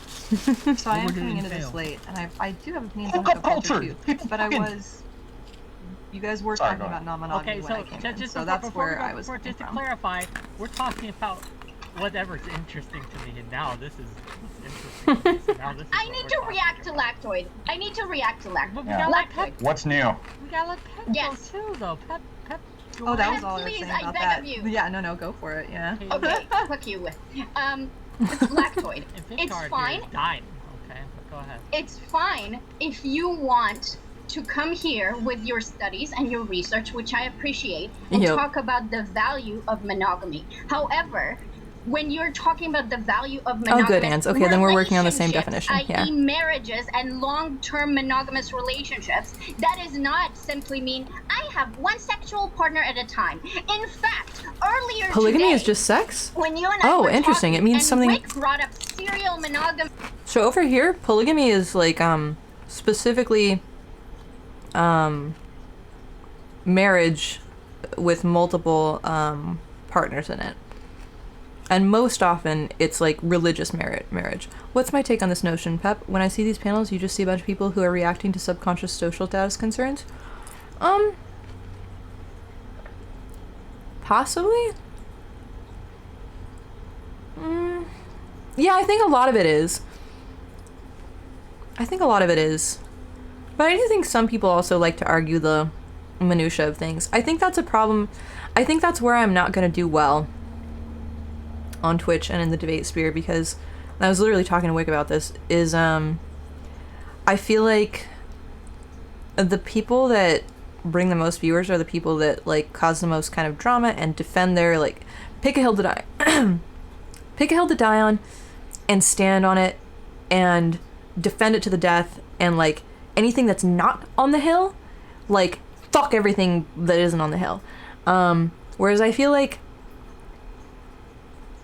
So I am coming into this late, and I do have opinions on hookup culture too. But you guys were talking about non-monogamy when I came in, so that's where I was coming just to from. clarify, we're talking about whatever's interesting to me, and now this is interesting. So now this is I need to react to lactoid. But we Yeah. gotta let Pep, What's new? we gotta let Pep Yes. go too, though. Pep. Oh, that was Pep, all I was please, saying I about beg that. of you. Yeah, no, go for it. Yeah. Okay, fuck you. Lactoid. And It's Victor fine. is dying. Okay, but go ahead. It's fine if you want to come here with your studies and your research, which I appreciate, and Yep. talk about the value of monogamy. However, when you're talking about the value of monogamous good, Ans. Okay, then we're working on the same relationships, definition, yeah. i.e. marriages and long-term monogamous relationships, that does not simply mean I have one sexual partner at a time. In fact, earlier Polygamy today, is just sex? when you and I Oh, were interesting. talking, It means and something- Rick brought up serial monogamy. So over here, polygamy is like specifically marriage with multiple partners in it. And most often, it's like religious marriage. What's my take on this notion, Pep? When I see these panels, you just see a bunch of people who are reacting to subconscious social status concerns? Possibly? Yeah, I think a lot of it is. But I do think some people also like to argue the minutia of things. I think that's a problem. I think that's where I'm not going to do well on Twitch and in the debate sphere, because I was literally talking to Wick about this, is I feel like the people that bring the most viewers are the people that like cause the most kind of drama and defend their like pick a hill to die pick a hill to die on and stand on it and defend it to the death, and like anything that's not on the hill, like fuck everything that isn't on the hill. Whereas I feel like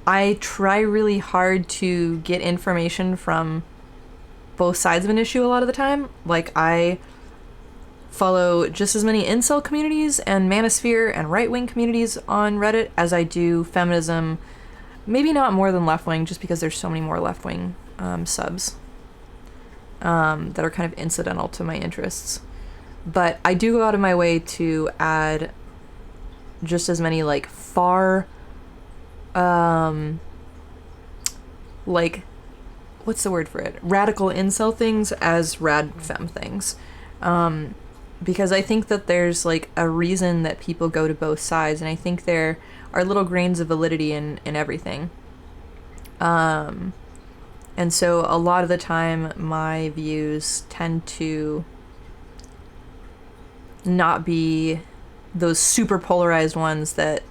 I try really hard to get information from both sides of an issue a lot of the time. Like, I follow just as many incel communities and manosphere and right-wing communities on Reddit as I do feminism. Maybe not more than left-wing, just because there's so many more left-wing subs that are kind of incidental to my interests. But I do go out of my way to add just as many, like, far, like, what's the word for it? Radical incel things as rad femme things. Because I think that there's, like, a reason that people go to both sides, and I think there are little grains of validity in everything. And so a lot of the time my views tend to not be those super polarized ones that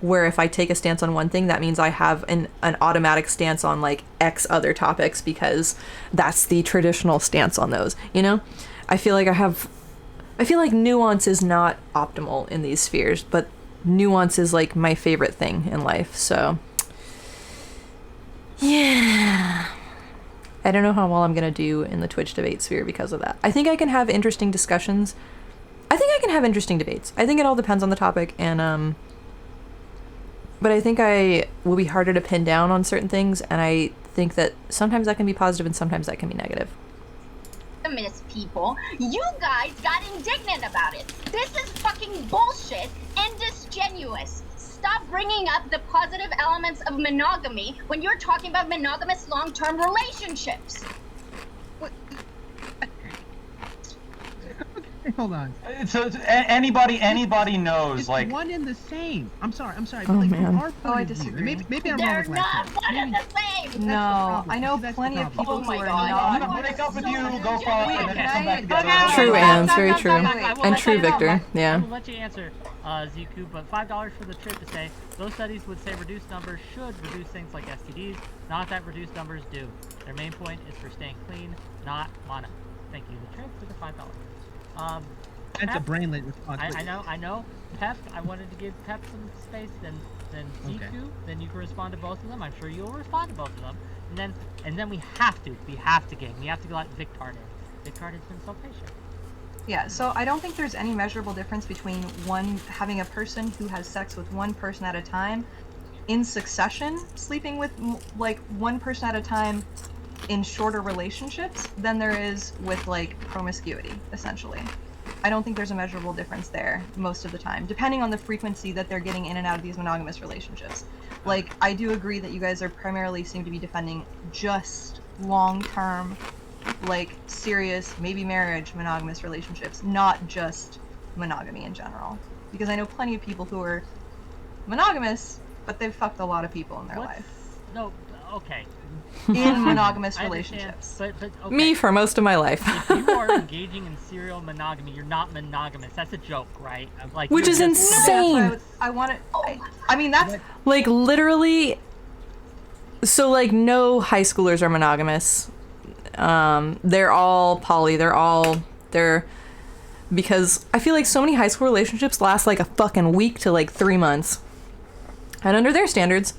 where if I take a stance on one thing, that means I have an automatic stance on, like, X other topics because that's the traditional stance on those, you know? I feel like nuance is not optimal in these spheres, but nuance is, like, my favorite thing in life, so yeah. I don't know how well I'm gonna do in the Twitch debate sphere because of that. I think I can have interesting discussions. I think I can have interesting debates. I think it all depends on the topic, and but I think I will be harder to pin down on certain things, and I think that sometimes that can be positive and sometimes that can be negative. Feminist people, you guys got indignant about it. This is fucking bullshit and disingenuous. Stop bringing up the positive elements of monogamy when you're talking about monogamous long-term relationships. What? Okay, hold on. So anybody knows, It's like, one and the same. I'm sorry. Oh, but, like, man. from our point I of view, disagree. maybe I'm wrong They're with not last one and the same. No, problem. I know That's the plenty of problem. people Oh who my are God. not. I'm gonna break up with you, go Wait, fuck, and then can come I- back together. okay, True, wait, Anne, stop, very stop, true. stop, wait, And wait, true, wait, wait, Victor. wait. Yeah. I'm gonna let you answer, Ziku, but $5 for the trip to say those studies would say reduced numbers should reduce things like STDs, not that reduced numbers do. Their main point is for staying clean, not mono. Thank you. The trip for the $5. That's a Pep, brainlet response. I know. Pep, I wanted to give Pep some space. Then Ziku. Okay. Then you can respond to both of them. I'm sure you'll respond to both of them. And then we have to gang. We have to let Victard in. Victard has been so patient. Yeah, so I don't think there's any measurable difference between having a person who has sex with one person at a time in succession, sleeping with like one person at a time in shorter relationships, than there is with, like, promiscuity, essentially. I don't think there's a measurable difference there most of the time, depending on the frequency that they're getting in and out of these monogamous relationships. Like, I do agree that you guys are primarily seem to be defending just long-term, like, serious, maybe marriage, monogamous relationships, not just monogamy in general. Because I know plenty of people who are monogamous, but they've fucked a lot of people in their life. No, okay. In monogamous I understand, relationships. But okay. Me for most of my life. If you are engaging in serial monogamy, you're not monogamous. That's a joke, right? Like, Which you're is just- insane. I want to. I mean, that's Like, literally, so, like, no high schoolers are monogamous. They're all poly. Because I feel like so many high school relationships last, like, a fucking week to, like, 3 months. And under their standards,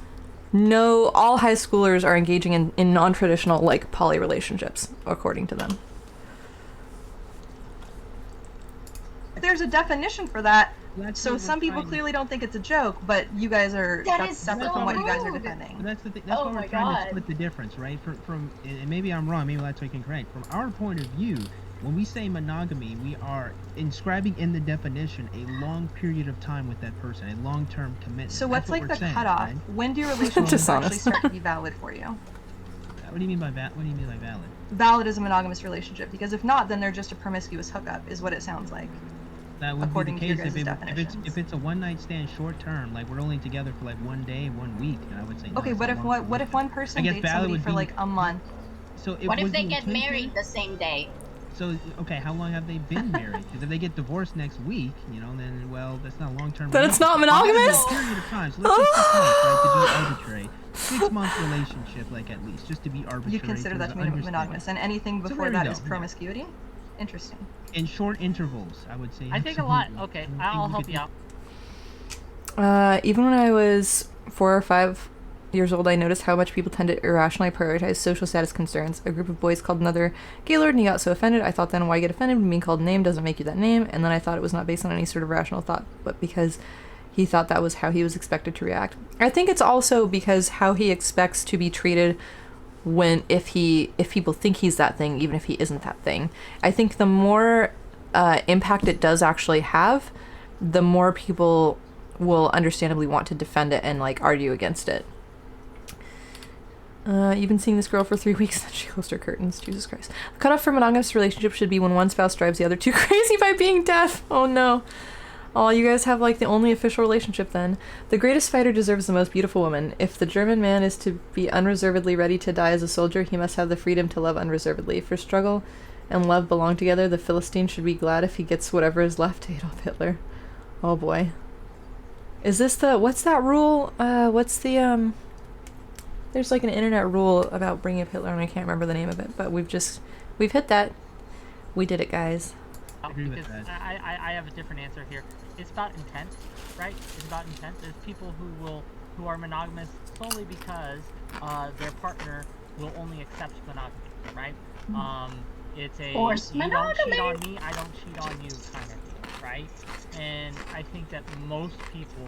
no, all high schoolers are engaging in non-traditional, like, poly relationships, according to them. there's a definition for that. That's So what some we're people trying- clearly don't think it's a joke, but you guys are That that's is separate so from what you guys are rude. defending. That's the thing. That's Oh why we're my trying God. to split the difference, right? From and maybe I'm wrong. Maybe that's what you can correct. From our point of view, when we say monogamy, we are inscribing in the definition a long period of time with that person, a long-term commitment. So That's what's what like we're the saying, cutoff? right? When do relationships actually Dishonest. start to be valid for you? What do you mean by What do you mean by valid? Valid is a monogamous relationship, because if not, then they're just a promiscuous hookup, is what it sounds like. That would According to be your the case guys' if definitions. it's a one-night stand, short-term, like we're only together for like 1 day, 1 week, and I would say. No, Okay, it's what not if long-term what if one person guess dates valid somebody would for be- like a month? So What was if they the get intention- married the same day? So okay, how long have they been married? Because if they get divorced next week, then well, that's not long-term. Then it's not relationship. monogamous? It's a period of time. So let's say 6 months, right, to be arbitrary. 6-month relationship, like at least, just to be arbitrary. You consider that to be understand. monogamous, and anything So before there you that is go, yeah. promiscuity? Interesting. In short intervals, I would say. I think a lot. absolutely. Okay, I think I'll we help could you do- out. Even when I was 4 or 5 years old, I noticed how much people tend to irrationally prioritize social status concerns. A group of boys called another Gaylord and he got so offended. I thought then, why get offended when being called a name doesn't make you that name? And then I thought it was not based on any sort of rational thought, but because he thought that was how he was expected to react. I think it's also because how he expects to be treated if people think he's that thing, even if he isn't that thing. I think the more impact it does actually have, the more people will understandably want to defend it and like argue against it. You've been seeing this girl for 3 weeks, then she closed her curtains. Jesus Christ. The cutoff for monogamous relationship should be when one spouse drives the other two crazy by being deaf. Oh no. Oh, you guys have like the only official relationship then. The greatest fighter deserves the most beautiful woman. If the German man is to be unreservedly ready to die as a soldier, he must have the freedom to love unreservedly. For struggle and love belong together, the Philistine should be glad if he gets whatever is left. Adolf Hitler. Oh boy. Is this what's that rule? There's like an internet rule about bringing up Hitler and I can't remember the name of it, but we've hit that. We did it, guys. Because I have a different answer here. It's about intent, right? It's about intent. There's people who are monogamous solely because their partner will only accept monogamy, right? It's a Forced you don't cheat monogamy. on me, I don't cheat on you kind of thing, right? And I think that most people,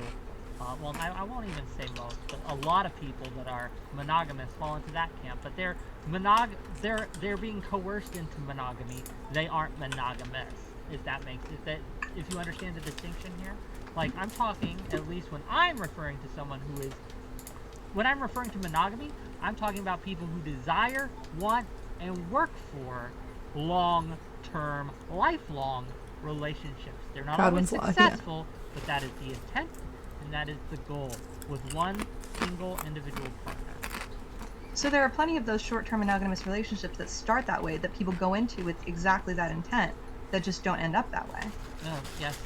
well, I won't even say most, but a lot of people that are monogamous fall into that camp. But they're being coerced into monogamy. They aren't monogamous. If you understand the distinction here, like I'm talking, at least when I'm referring to someone when I'm referring to monogamy, I'm talking about people who desire, want, and work for long-term, lifelong relationships. They're not always successful, but that is the intent, and that is the goal with one single individual partner. So there are plenty of those short-term monogamous relationships that start that way, that people go into with exactly that intent, that just don't end up that way. Yes,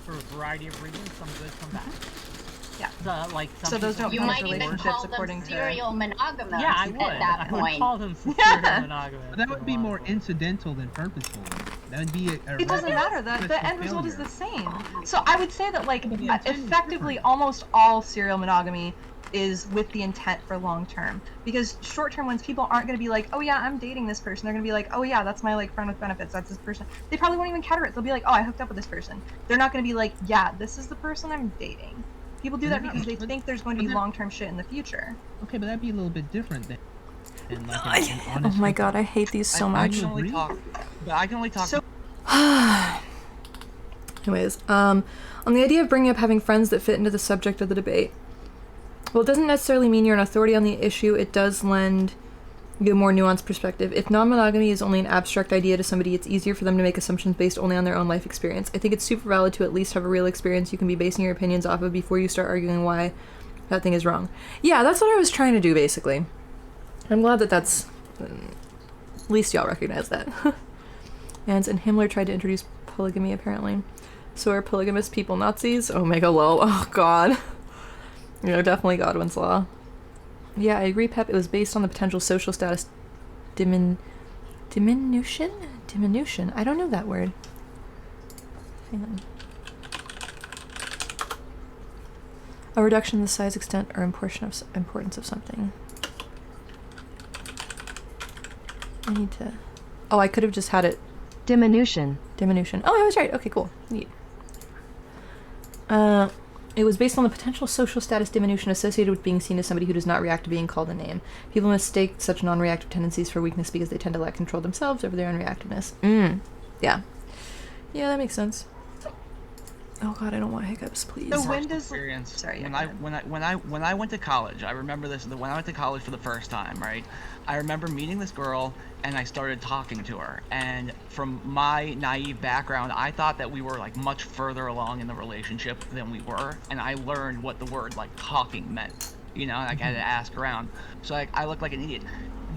for a variety of reasons, some good, some bad. Yeah. So those don't You count as might even relationships call them according to... serial monogamous Yeah, I would. at that I would point. call them serial monogamous. But that would be more incidental than purposeful. That would be It doesn't matter. The end result is the same. So I would say that like effectively almost all serial monogamy is with the intent for long term, because short term ones, people aren't going to be like, oh yeah, I'm dating this person. They're going to be like, oh yeah, that's my like friend with benefits, that's this person. They probably won't even categorize it. They'll be like, oh, I hooked up with this person. They're not going to be like, yeah, this is the person I'm dating. People do that because they think there's going to be long term shit in the future. Okay, but that'd be a little bit different than like an Oh honest my god, I hate these so I much. can only talk. But I can only talk. So- Anyways, on the idea of bringing up having friends that fit into the subject of the debate. Well, it doesn't necessarily mean you're an authority on the issue. It does lend you a more nuanced perspective. If non-monogamy is only an abstract idea to somebody, it's easier for them to make assumptions based only on their own life experience. I think it's super valid to at least have a real experience you can be basing your opinions off of before you start arguing why that thing is wrong. Yeah, that's what I was trying to do, basically. I'm glad that that's... At least y'all recognize that. And Himmler tried to introduce polygamy, apparently. So are polygamous people Nazis? Omega lol. Oh god. You know, definitely Godwin's Law. Yeah, I agree, Pep. It was based on the potential social status diminution? Diminution? I don't know that word. Hang on. A reduction in the size, extent, or importance of something. I need to... Oh, I could have just had it... Diminution. Diminution. Oh, I was right. Okay, cool. Neat. It was based on the potential social status diminution associated with being seen as somebody who does not react to being called a name. People mistake such non-reactive tendencies for weakness because they tend to lack control themselves over their own reactiveness. Yeah. Yeah, that makes sense. Oh god, I don't want hiccups, please. So when does... Experience. Sorry, When I went to college, I remember this. When I went to college for the first time, right? I remember meeting this girl and I started talking to her. And from my naive background, I thought that we were like much further along in the relationship than we were. And I learned what the word like talking meant. You know, and I had to ask around. So like I looked like an idiot.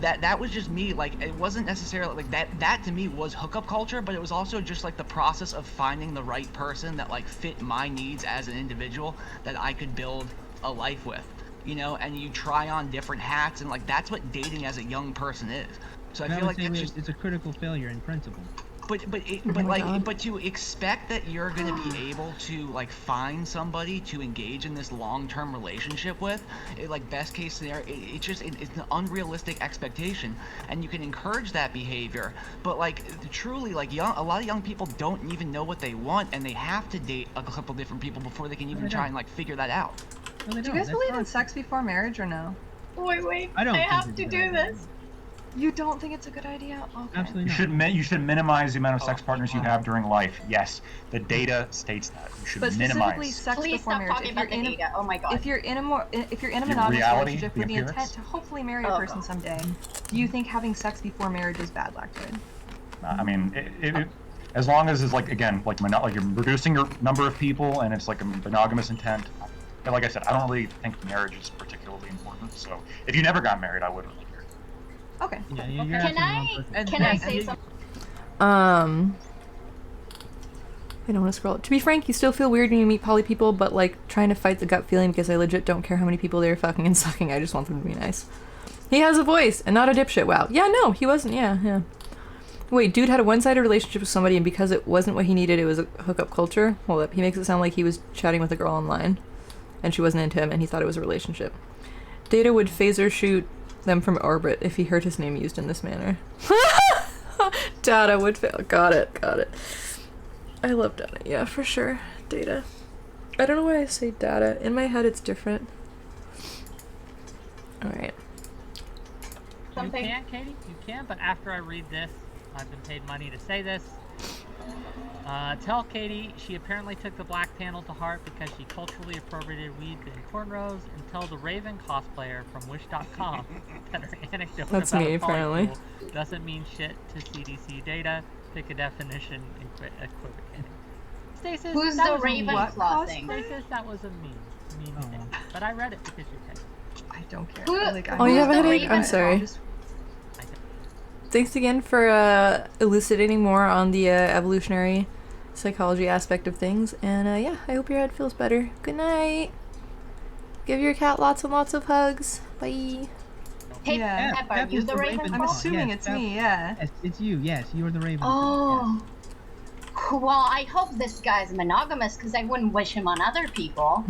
That was just me. Like it wasn't necessarily like that to me was hookup culture, but it was also just like the process of finding the right person that like fit my needs as an individual that I could build a life with. You know, and you try on different hats, and like that's what dating as a young person is. So I feel like that's just... it's a critical failure in principle. but to expect that you're gonna be able to like find somebody to engage in this long-term relationship with, like best case scenario, it's an unrealistic expectation, and you can encourage that behavior, but like truly, like a lot of young people don't even know what they want, and they have to date a couple different people before they can even try and like figure that out. No, they Do you don't. guys That's believe in not- sex before marriage or no? Wait. I don't think have it's to a good do idea. this. You don't think it's a good idea? Okay. Absolutely You not. you should minimize the amount of sex Oh, partners you wow. have during life. Yes, the data states that. You should But specifically, minimize. sex Please before stop marriage. talking about the data. Oh my god. If you're in a The monogamous reality, relationship the with the intent appearance? to hopefully marry a Oh, person God. someday, do you think having sex before marriage is bad, Lactoid? I mean, as long as it's like again, like you're reducing your number of people and it's like a monogamous intent. And like I said, I don't really think marriage is particularly important. So if you never got married, I wouldn't really care. Okay. Yeah, you're Can asking the wrong I person. And- can I and- say and- something? I don't want to scroll. To be frank, you still feel weird when you meet poly people, but like trying to fight the gut feeling because I legit don't care how many people they're fucking and sucking. I just want them to be nice. He has a voice and not a dipshit. Wow. Yeah, no, he wasn't. Yeah. Wait, dude had a one-sided relationship with somebody, and because it wasn't what he needed, it was a hookup culture. Hold up, he makes it sound like he was chatting with a girl online, and she wasn't into him, and he thought it was a relationship. Data would phaser shoot them from orbit if he heard his name used in this manner. Data would fail. Got it. I love Data. Yeah, for sure. Data. I don't know why I say Data. In my head, it's different. All right. Something. You can, Katie. You can, but after I read this, I've been paid money to say this. Tell Katie she apparently took the black panel to heart because she culturally appropriated weed and cornrows, and tell the Raven cosplayer from Wish.com that her anecdote That's about me, a poly apparently. pool doesn't mean shit to CDC data. Pick a definition equivocating. Stasis, Who's that the was a Raven meme. Claw thing? Stasis, that was a meme Oh. thing. But I read it because you paid. I don't care. Who- Like, Oh, you have a Who's the headache? I'm Raven? sorry. I don't. Thanks again for elucidating more on the evolutionary psychology aspect of things. And yeah, I hope your head feels better. Good night. Give your cat lots and lots of hugs. Bye. Hey, Yeah. Pep, are Pep you is the the Raven? Raven I'm Claw? assuming Yes, it's that- me, yeah. Yes, it's you. Yes, you are the Raven. Oh. Well, I hope this guy's monogamous because I wouldn't wish him on other people.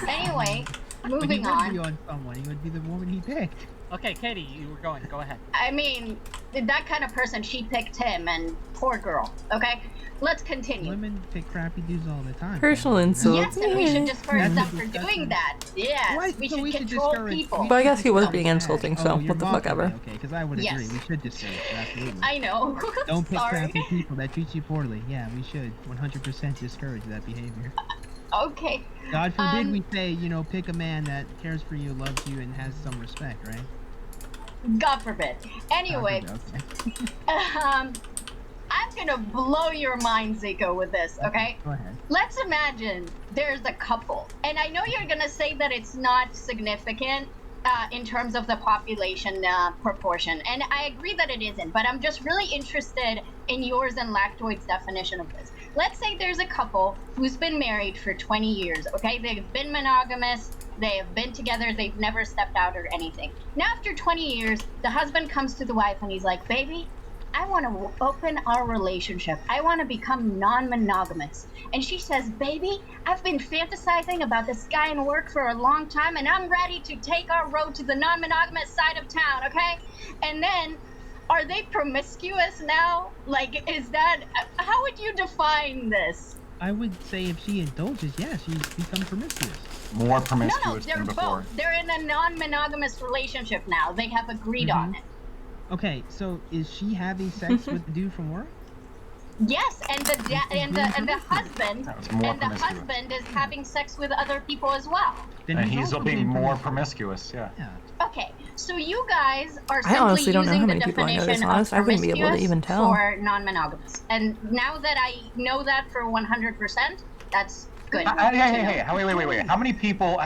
Anyway, But he moving would be on. on someone. He would be the woman he picked. Okay, Katie, you were going. Go ahead. I mean, that kind of person, she picked him, and poor girl. Okay, let's continue. Women pick crappy dudes all the time. Personal insult. Yes, and we should discourage That's them a for discussion. doing that. Yes, Why- we so should we should control discourage- people. But I guess he was Oh, being bad. insulting, so Oh, you're what the fuck welcome. ever. Okay, because I would Yes. agree. We should discourage. Absolutely. I know. Don't pick Sorry. crappy people that treat you poorly. Yeah, we should 100% discourage that behavior. Okay. God forbid Um, we say, pick a man that cares for you, loves you, and has some respect, right? God forbid. Anyway, God forbid, okay. I'm gonna blow your mind, Zico, with this. Okay. Go ahead. Let's imagine there's a couple, and I know you're gonna say that it's not significant in terms of the population proportion, and I agree that it isn't, but I'm just really interested in yours and Lactoid's definition of this. Let's say there's a couple who's been married for 20 years, okay? They've been monogamous, they have been together, they've never stepped out or anything. Now, after 20 years, the husband comes to the wife and he's like, baby, I want to open our relationship. I want to become non-monogamous. And she says, baby, I've been fantasizing about this guy in work for a long time, and I'm ready to take our road to the non-monogamous side of town, okay? And then, are they promiscuous now? Like, is that, how would you define this? I would say if she indulges, yeah, she's become promiscuous. More No, promiscuous they're than before. both. They're in a non-monogamous relationship now. They have agreed on it. Okay, so is she having sex with the dude from work? Yes, and the and the husband That was more and the promiscuous. husband is having sex with other people as well. Then And he's also being more promiscuous, yeah. Yeah. Okay, so you guys are I simply honestly don't know using how the many people I know, to be definition of honest. I wouldn't be able to promiscuous even tell. for non-monogamous. And now that I know that for 100%, that's good. Hey, wait. How many people,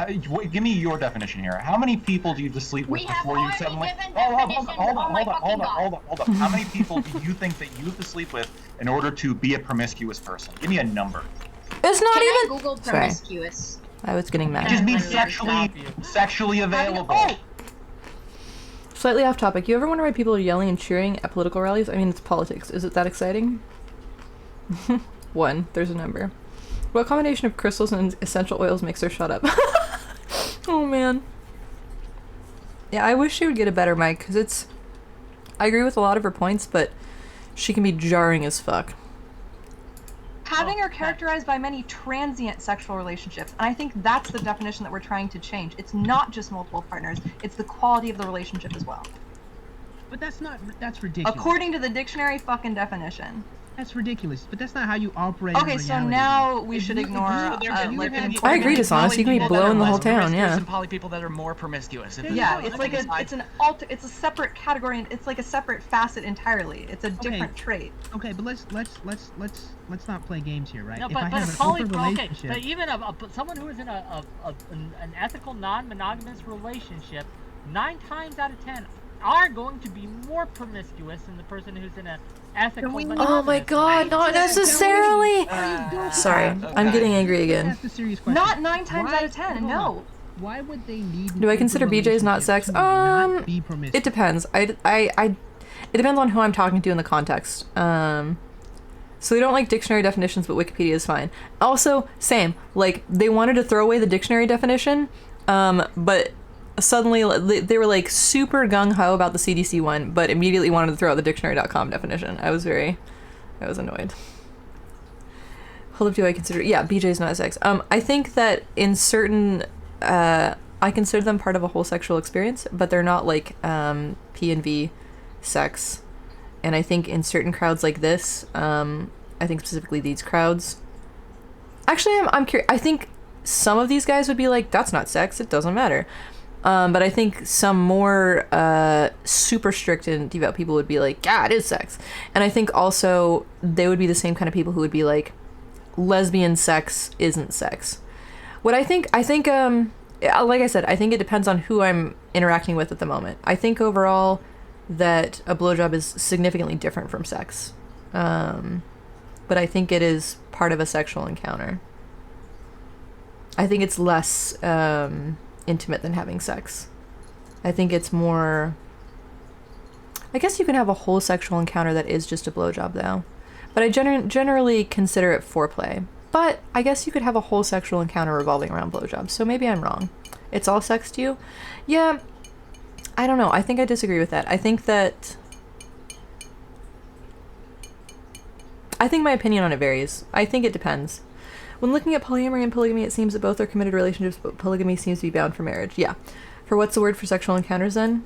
give me your definition here. How many people do you just sleep with We have before you already suddenly... given Hold definitions. Oh my fucking God. Hold up. How many people do you think that you have to sleep with in order to be a promiscuous person? Give me a number. It's not Can I even. Google Sorry. promiscuous? I was getting It mad. just means literally stop you. sexually available. Oh! Slightly off topic. You ever wonder why people are yelling and cheering at political rallies? I mean, it's politics. Is it that exciting? 1. There's a number. What combination of crystals and essential oils makes her shut up? Oh, man. Yeah, I wish she would get a better mic, because it's... I agree with a lot of her points, but she can be jarring as fuck. Having her characterized by many transient sexual relationships, and I think that's the definition that we're trying to change. It's not just multiple partners, it's the quality of the relationship as well. But that's ridiculous. According to the dictionary fucking definition. That's ridiculous, but that's not how you operate Okay, in so reality. now we should ignore I agree, Dishonest. You can be blowing the whole town, yeah. There's some poly people that are more promiscuous. Yeah, it's like it's a separate category, and it's like a separate facet entirely. It's a different trait. Okay, but let's not play games here, right? No, If but I have an poly, open okay, relationship, but even someone who is in an ethical non-monogamous relationship, 9 times out of 10 are going to be more promiscuous than the person who's in a ethical monogamous. Oh my god, not necessarily! Sorry, I'm getting angry again. That's the serious question. Not 9 times Why- out of 10, hold no. on. Why would they need an Do I open consider BJ's not relationship sex? to not be promiscuous? It depends. It depends on who I'm talking to in the context. So they don't like dictionary definitions, but Wikipedia is fine. Also, same. Like, they wanted to throw away the dictionary definition, but suddenly they were like super gung-ho about the CDC one, but immediately wanted to throw out the dictionary.com definition. I was annoyed. Hold up, do I consider... Yeah, BJ's not sex. I think that in certain... I consider them part of a whole sexual experience, but they're not like P and V sex. And I think in certain crowds like this, I think specifically these crowds... Actually, I'm curious. I think some of these guys would be like, that's not sex, it doesn't matter. But I think some more super strict and devout people would be like, yeah, it is sex. And I think also they would be the same kind of people who would be like, lesbian sex isn't sex. What I think, like I said, I think it depends on who I'm interacting with at the moment. I think overall that a blowjob is significantly different from sex. But I think it is part of a sexual encounter. I think it's less intimate than having sex. I think it's more... I guess you can have a whole sexual encounter that is just a blowjob, though. But I generally consider it foreplay. But I guess you could have a whole sexual encounter revolving around blowjobs, so maybe I'm wrong. It's all sex to you? Yeah, I don't know. I think I disagree with that. I think my opinion on it varies. I think it depends. When looking at polyamory and polygamy, it seems that both are committed relationships, but polygamy seems to be bound for marriage. Yeah. For what's the word for sexual encounters then?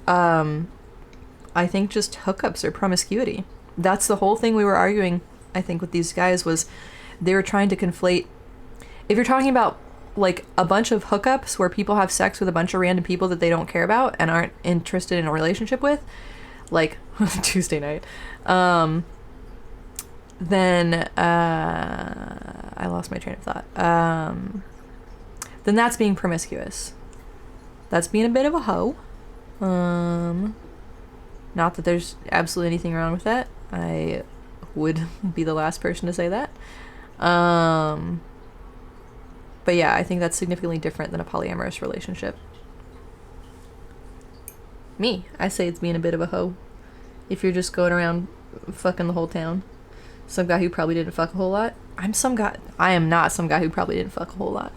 I think just hookups or promiscuity. That's the whole thing we were arguing, I think, with these guys was they were trying to conflate. If you're talking about like a bunch of hookups where people have sex with a bunch of random people that they don't care about and aren't interested in a relationship with, like Tuesday night, then I lost my train of thought. Then that's being promiscuous. That's being a bit of a hoe. Not that there's absolutely anything wrong with that. I would be the last person to say that. But yeah, I think that's significantly different than a polyamorous relationship. Me, I say it's being a bit of a hoe. If you're just going around fucking the whole town. Some guy who probably didn't fuck a whole lot. I am not some guy who probably didn't fuck a whole lot.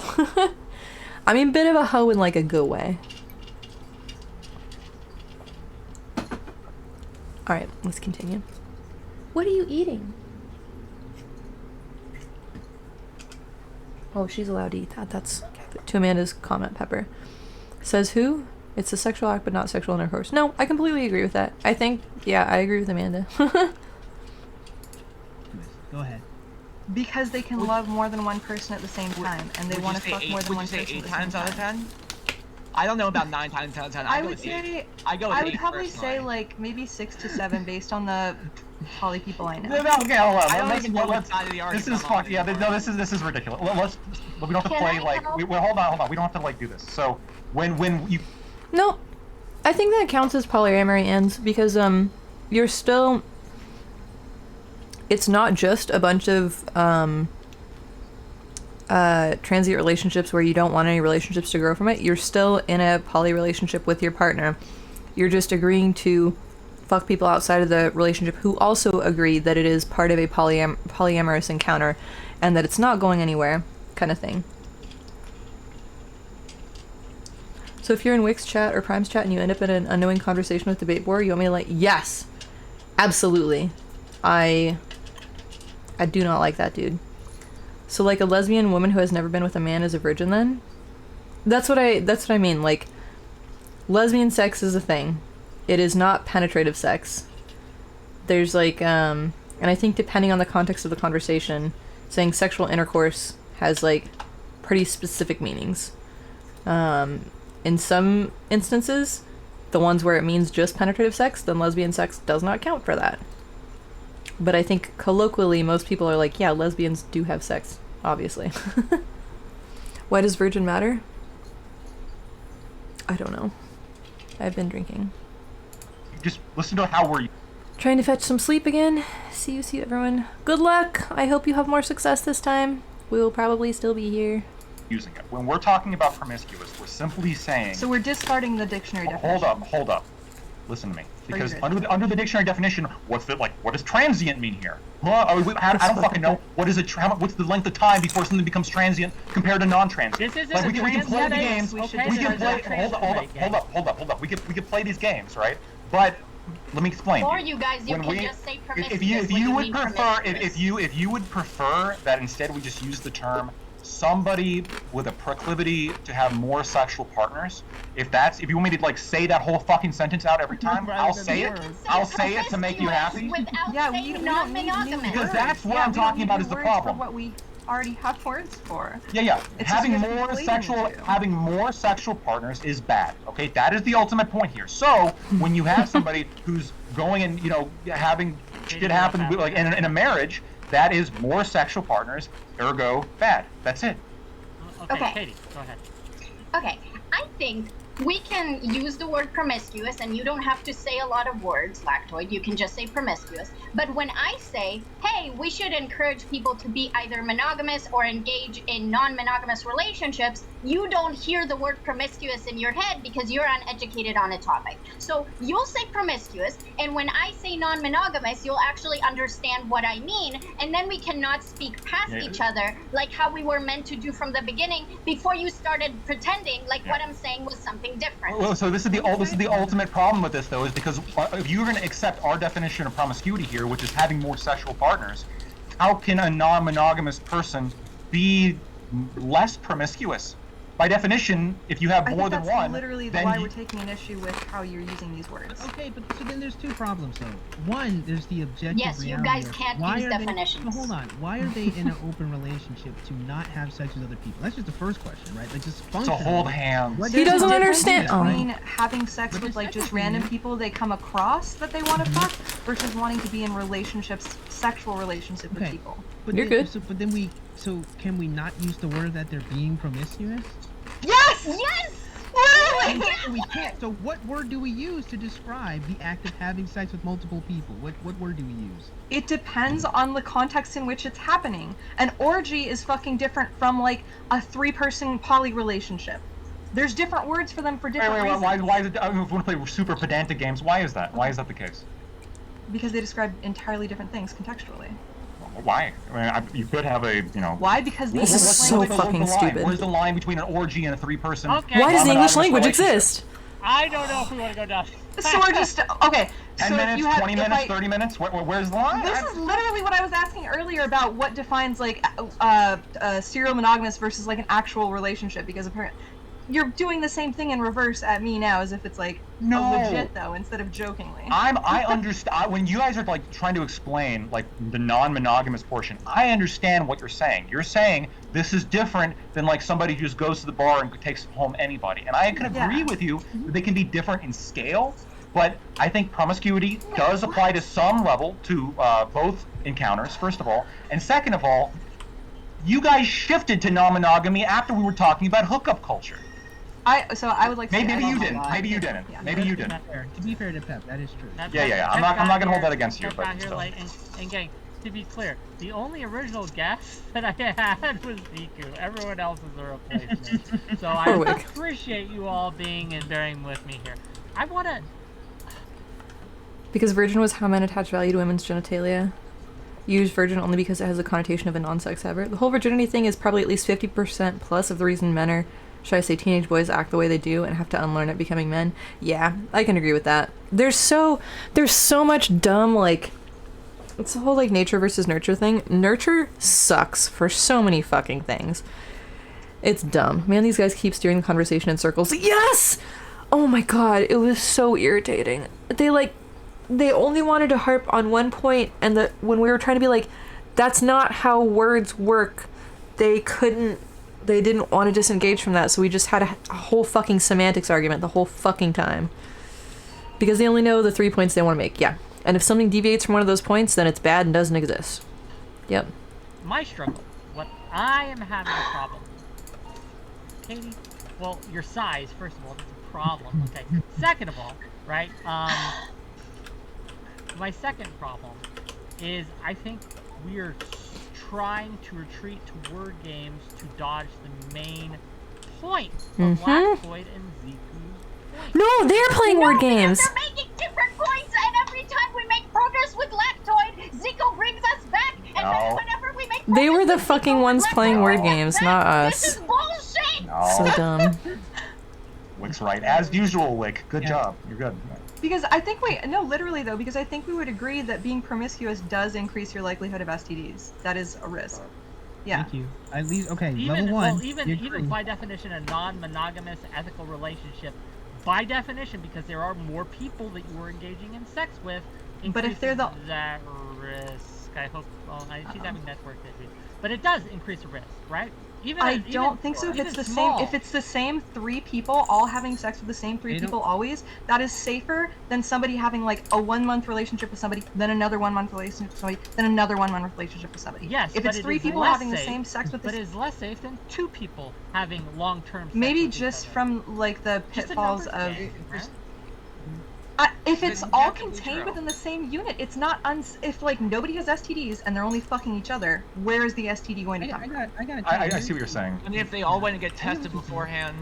I mean, bit of a hoe in like a good way. Alright, let's continue. What are you eating? Oh, she's allowed to eat that. That's to Amanda's comment, Pepper. Says who? It's a sexual act, but not sexual intercourse. No, I completely agree with that. I think, yeah, I agree with Amanda. Go ahead. Because they can love more than one person at the same time, and they want to fuck more than one person at the same time. Would you say 8 times out of 10? I don't know about 9 times out of 10. I would say, I would probably personally. say like maybe 6 to 7 based on the poly people I know. No, okay, hold on. I don't Let's- even know what let's- side of the argument This is I'm on fuck. Yeah, anymore. no, this is ridiculous. We don't have to Can play I like. help? Hold on. We don't have to like do this. So when you No, I think that counts as polyamory ends because you're still. It's not just a bunch of transient relationships where you don't want any relationships to grow from it. You're still in a poly relationship with your partner. You're just agreeing to fuck people outside of the relationship who also agree that it is part of a polyamorous encounter and that it's not going anywhere, kind of thing. So if you're in Wix chat or Prime's chat and you end up in an unknowing conversation with Debate Board, you want me to yes, absolutely. I do not like that dude. So like a lesbian woman who has never been with a man is a virgin then? That's what I mean. Like, lesbian sex is a thing. It is not penetrative sex. There's like, and I think depending on the context of the conversation, saying sexual intercourse has like pretty specific meanings. In some instances, the ones where it means just penetrative sex, then lesbian sex does not count for that. But I think colloquially, most people are like, yeah, lesbians do have sex, obviously. Why does virgin matter? I don't know. I've been drinking. Just listen to how we're Trying to fetch some sleep again. See you everyone. Good luck. I hope you have more success this time. We will probably still be here. using it. When we're talking about promiscuous, we're simply saying... So we're discarding the dictionary definition. Hold up. Listen to me. Because under the dictionary definition, what does transient mean here? I don't fucking know. What's the length of time before something becomes transient compared to non-transient? This isn't we can play the games. We can Hold up. We can play these games, right? But let me explain. Or you guys, you can just say promiscuous. If you would prefer that instead we just use the term somebody with a proclivity to have more sexual partners, if you want me to like say that whole fucking sentence out every time, I'll say it. I'll say it to make you happy. Without saying non-monogamous. Because that's what I'm talking about is the problem. For what we already have words for. Yeah. It's having just more sexual partners is bad. Okay, that is the ultimate point here. So when you have somebody who's going and having shit happen like in a marriage, that is more sexual partners, ergo bad. That's it. Okay. Katie, go ahead. Okay, I think we can use the word promiscuous, and you don't have to say a lot of words, Lactoid. You can just say promiscuous. But when I say, hey, we should encourage people to be either monogamous or engage in non-monogamous relationships, you don't hear the word promiscuous in your head because you're uneducated on a topic. So you'll say promiscuous, and when I say non-monogamous, you'll actually understand what I mean, and then we cannot speak past each other like how we were meant to do from the beginning before you started pretending like what I'm saying was something different. Well, so this is the ultimate problem with this, though, is because if you're going to accept our definition of promiscuity here, which is having more sexual partners, how can a non-monogamous person be less promiscuous? By definition, if you have more than one, that's literally why we're taking an issue with how you're using these words. Okay, but so then there's two problems though. One, there's the objective yes, reality. Yes, you guys can't use definitions. No, hold on. Why are they in an open relationship to not have sex with other people? That's just the first question, right? Like just function. To hold hands. He doesn't understand. Between having sex with like just random people they come across that they want to fuck versus wanting to be in relationships, sexual relationships with people. But you're good. So can we not use the word that they're being promiscuous? Yes! Literally! We can't. So what word do we use to describe the act of having sex with multiple people? What word do we use? It depends on the context in which it's happening. An orgy is fucking different from like a 3-person poly relationship. There's different words for them for different reasons. Why is it? I mean, if we want to play super pedantic games, why is that? Why is that the case? Because they describe entirely different things contextually. Why? I mean, you could have a, Why? Because this is so fucking stupid. Where's the line between an orgy and a 3-person? Okay. Why does the English language exist? I don't know if we want to go down. So we're just okay. 10 minutes, 20 minutes, 30 minutes. Where's the line? This is literally what I was asking earlier about what defines like serial monogamous versus like an actual relationship. Because apparently, you're doing the same thing in reverse at me now, as if it's like legit though, instead of jokingly. I understand when you guys are like trying to explain like the non-monogamous portion. I understand what you're saying. You're saying this is different than like somebody who just goes to the bar and takes home anybody. And I can agree with you that they can be different in scale, but I think promiscuity does apply to some level to both encounters. First of all, and second of all, you guys shifted to non-monogamy after we were talking about hookup culture. I would like to maybe you didn't. Maybe you didn't. Maybe you didn't. To be fair to Pep, that is true. Yeah. I'm not gonna hold that against you. But still. And gang, to be clear, the only original guest that I had was Ziku. Everyone else is a replacement. So I appreciate you all being and bearing with me here. I wanna. Because virgin was how men attach value to women's genitalia. Use virgin only because it has a connotation of a non-sex ever. The whole virginity thing is probably at least 50% plus of the reason men are, should I say, teenage boys act the way they do and have to unlearn it becoming men. Yeah, I can agree with that. There's so much dumb, like, it's the whole, like, nature versus nurture thing. Nurture sucks for so many fucking things. It's dumb. Man, these guys keep steering the conversation in circles. Yes! Oh my god, it was so irritating. They only wanted to harp on one point, and when we were trying to be like, that's not how words work, they didn't want to disengage from that, so we just had a whole fucking semantics argument the whole fucking time. Because they only know the 3 points they want to make, yeah. And if something deviates from one of those points, then it's bad and doesn't exist. Yep. My struggle, what I am having a problem with, Katie, well, your size, first of all, that's a problem, okay. Second of all, right, my second problem is I think we are trying to retreat to word games to dodge the main point of Lactoid and Ziku's point. No, they're playing word games. They're making different points, and every time we make progress with Lactoid, Zico brings us back, and then whenever we make progress They were the with fucking Zico, ones playing Lactoid word brings games, us not back. us. This is bullshit! So dumb. Wick's right. As usual, Wick. Good job. You're good. Because I think literally though, because I think we would agree that being promiscuous does increase your likelihood of STDs. That is a risk. Yeah. Thank you. At least, okay, Even, level 1. well, even by definition, a non-monogamous ethical relationship, by definition, because there are more people that you are engaging in sex with, But if they're the that risk. I hope. Well, she's having network issues, but it does increase the risk, right? I don't think so. If it's the same, if it's the same 3 people all having sex with the same 3 people always, that is safer than somebody having like a 1-month relationship with somebody, then another 1-month relationship with somebody, then another 1-month relationship with somebody. Yes, if it's 3 people having the same sex with, but it is less safe than 2 people having long-term. Sex maybe with just each other. from like the pitfalls of. Right? If it's Then all have to be contained true. within the same unit, it's not if like nobody has STDs and they're only fucking each other, where is the STD going to come from? I see what you're saying. And if they all went and get tested beforehand,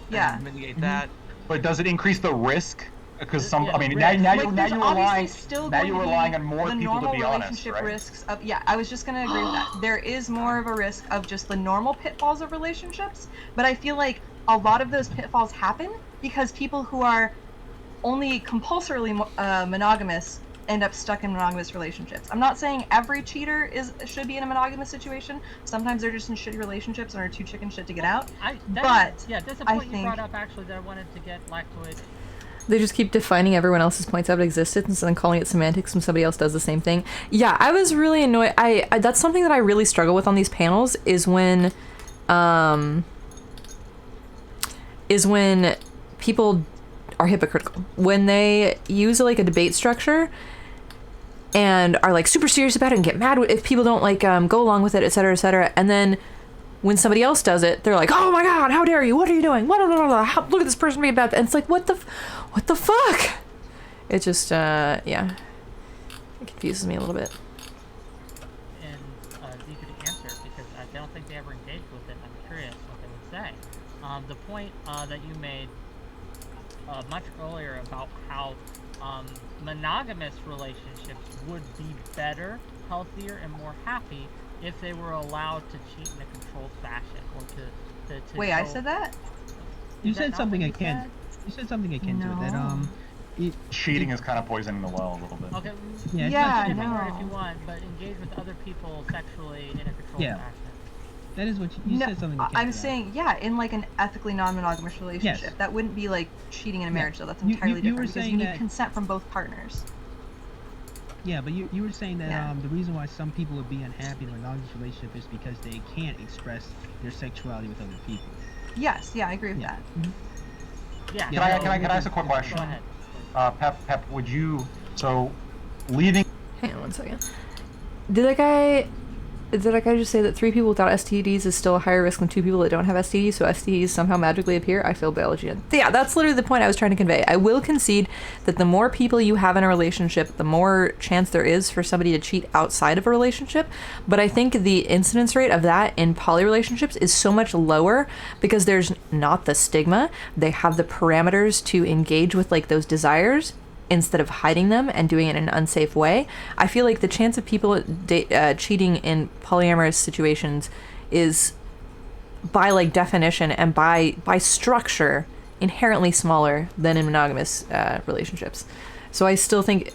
Yeah. and mitigate that. But does it increase the risk? Because Yeah, I mean, risk. now Like, you're there's obviously relying, still now going you're to be relying on more the people to normal be honest, relationship right? risks of I was just gonna agree with that. There is more of a risk of just the normal pitfalls of relationships, but I feel like a lot of those pitfalls happen because people who are only compulsorily monogamous end up stuck in monogamous relationships. I'm not saying every cheater should be in a monogamous situation. Sometimes they're just in shitty relationships and are too chicken shit to get out. That's a I point you think brought up actually that I wanted to get Lactoid. They just keep defining everyone else's points out of existence and then calling it semantics when somebody else does the same thing. Yeah, I was really annoyed. I that's something that I really struggle with on these panels is when people are hypocritical. When they use like a debate structure and are like super serious about it and get mad if people don't like go along with it, etc., and then when somebody else does it, they're like, "Oh my god, how dare you? What are you doing? What? Look at this person being bad." And it's like, what the fuck? It just, yeah, it confuses me a little bit. And you could answer because I don't think they ever engaged with it. I'm curious what they would say. The point that you made much earlier about how monogamous relationships would be better, healthier, and more happy if they were allowed to cheat in a controlled fashion or to Wait, I said that? You Is that said not something what you akin. said? You said something akin to it. That No. Cheating is kind of poisoning the well a little bit. Okay. Yeah, it's Yeah, not I cheating. know. If you want, but engage with other people sexually in a controlled Yeah. fashion. That is what you No, said something akin I'm to that. saying, yeah, in like an ethically non-monogamous relationship. Yes. That wouldn't be like cheating in a Yeah. marriage, though. That's You- entirely you were different because saying you need that- consent from both partners. Yeah, but you were saying that Yeah. the reason why some people would be unhappy in a monogamous relationship is because they can't express their sexuality with other people. Yes, yeah, I agree with Yeah. that. Yeah. Can I ask a quick question? Go ahead. Pep, would you, so leaving, Hang on one second. Did that guy just say that 3 people without STDs is still a higher risk than 2 people that don't have STDs, so STDs somehow magically appear? I feel biology. Yeah, that's literally the point I was trying to convey. I will concede that the more people you have in a relationship, the more chance there is for somebody to cheat outside of a relationship, but I think the incidence rate of that in poly relationships is so much lower because there's not the stigma. They have the parameters to engage with like those desires. instead of hiding them and doing it in an unsafe way. I feel like the chance of people cheating in polyamorous situations is, by like definition and by structure, inherently smaller than in monogamous relationships. So I still think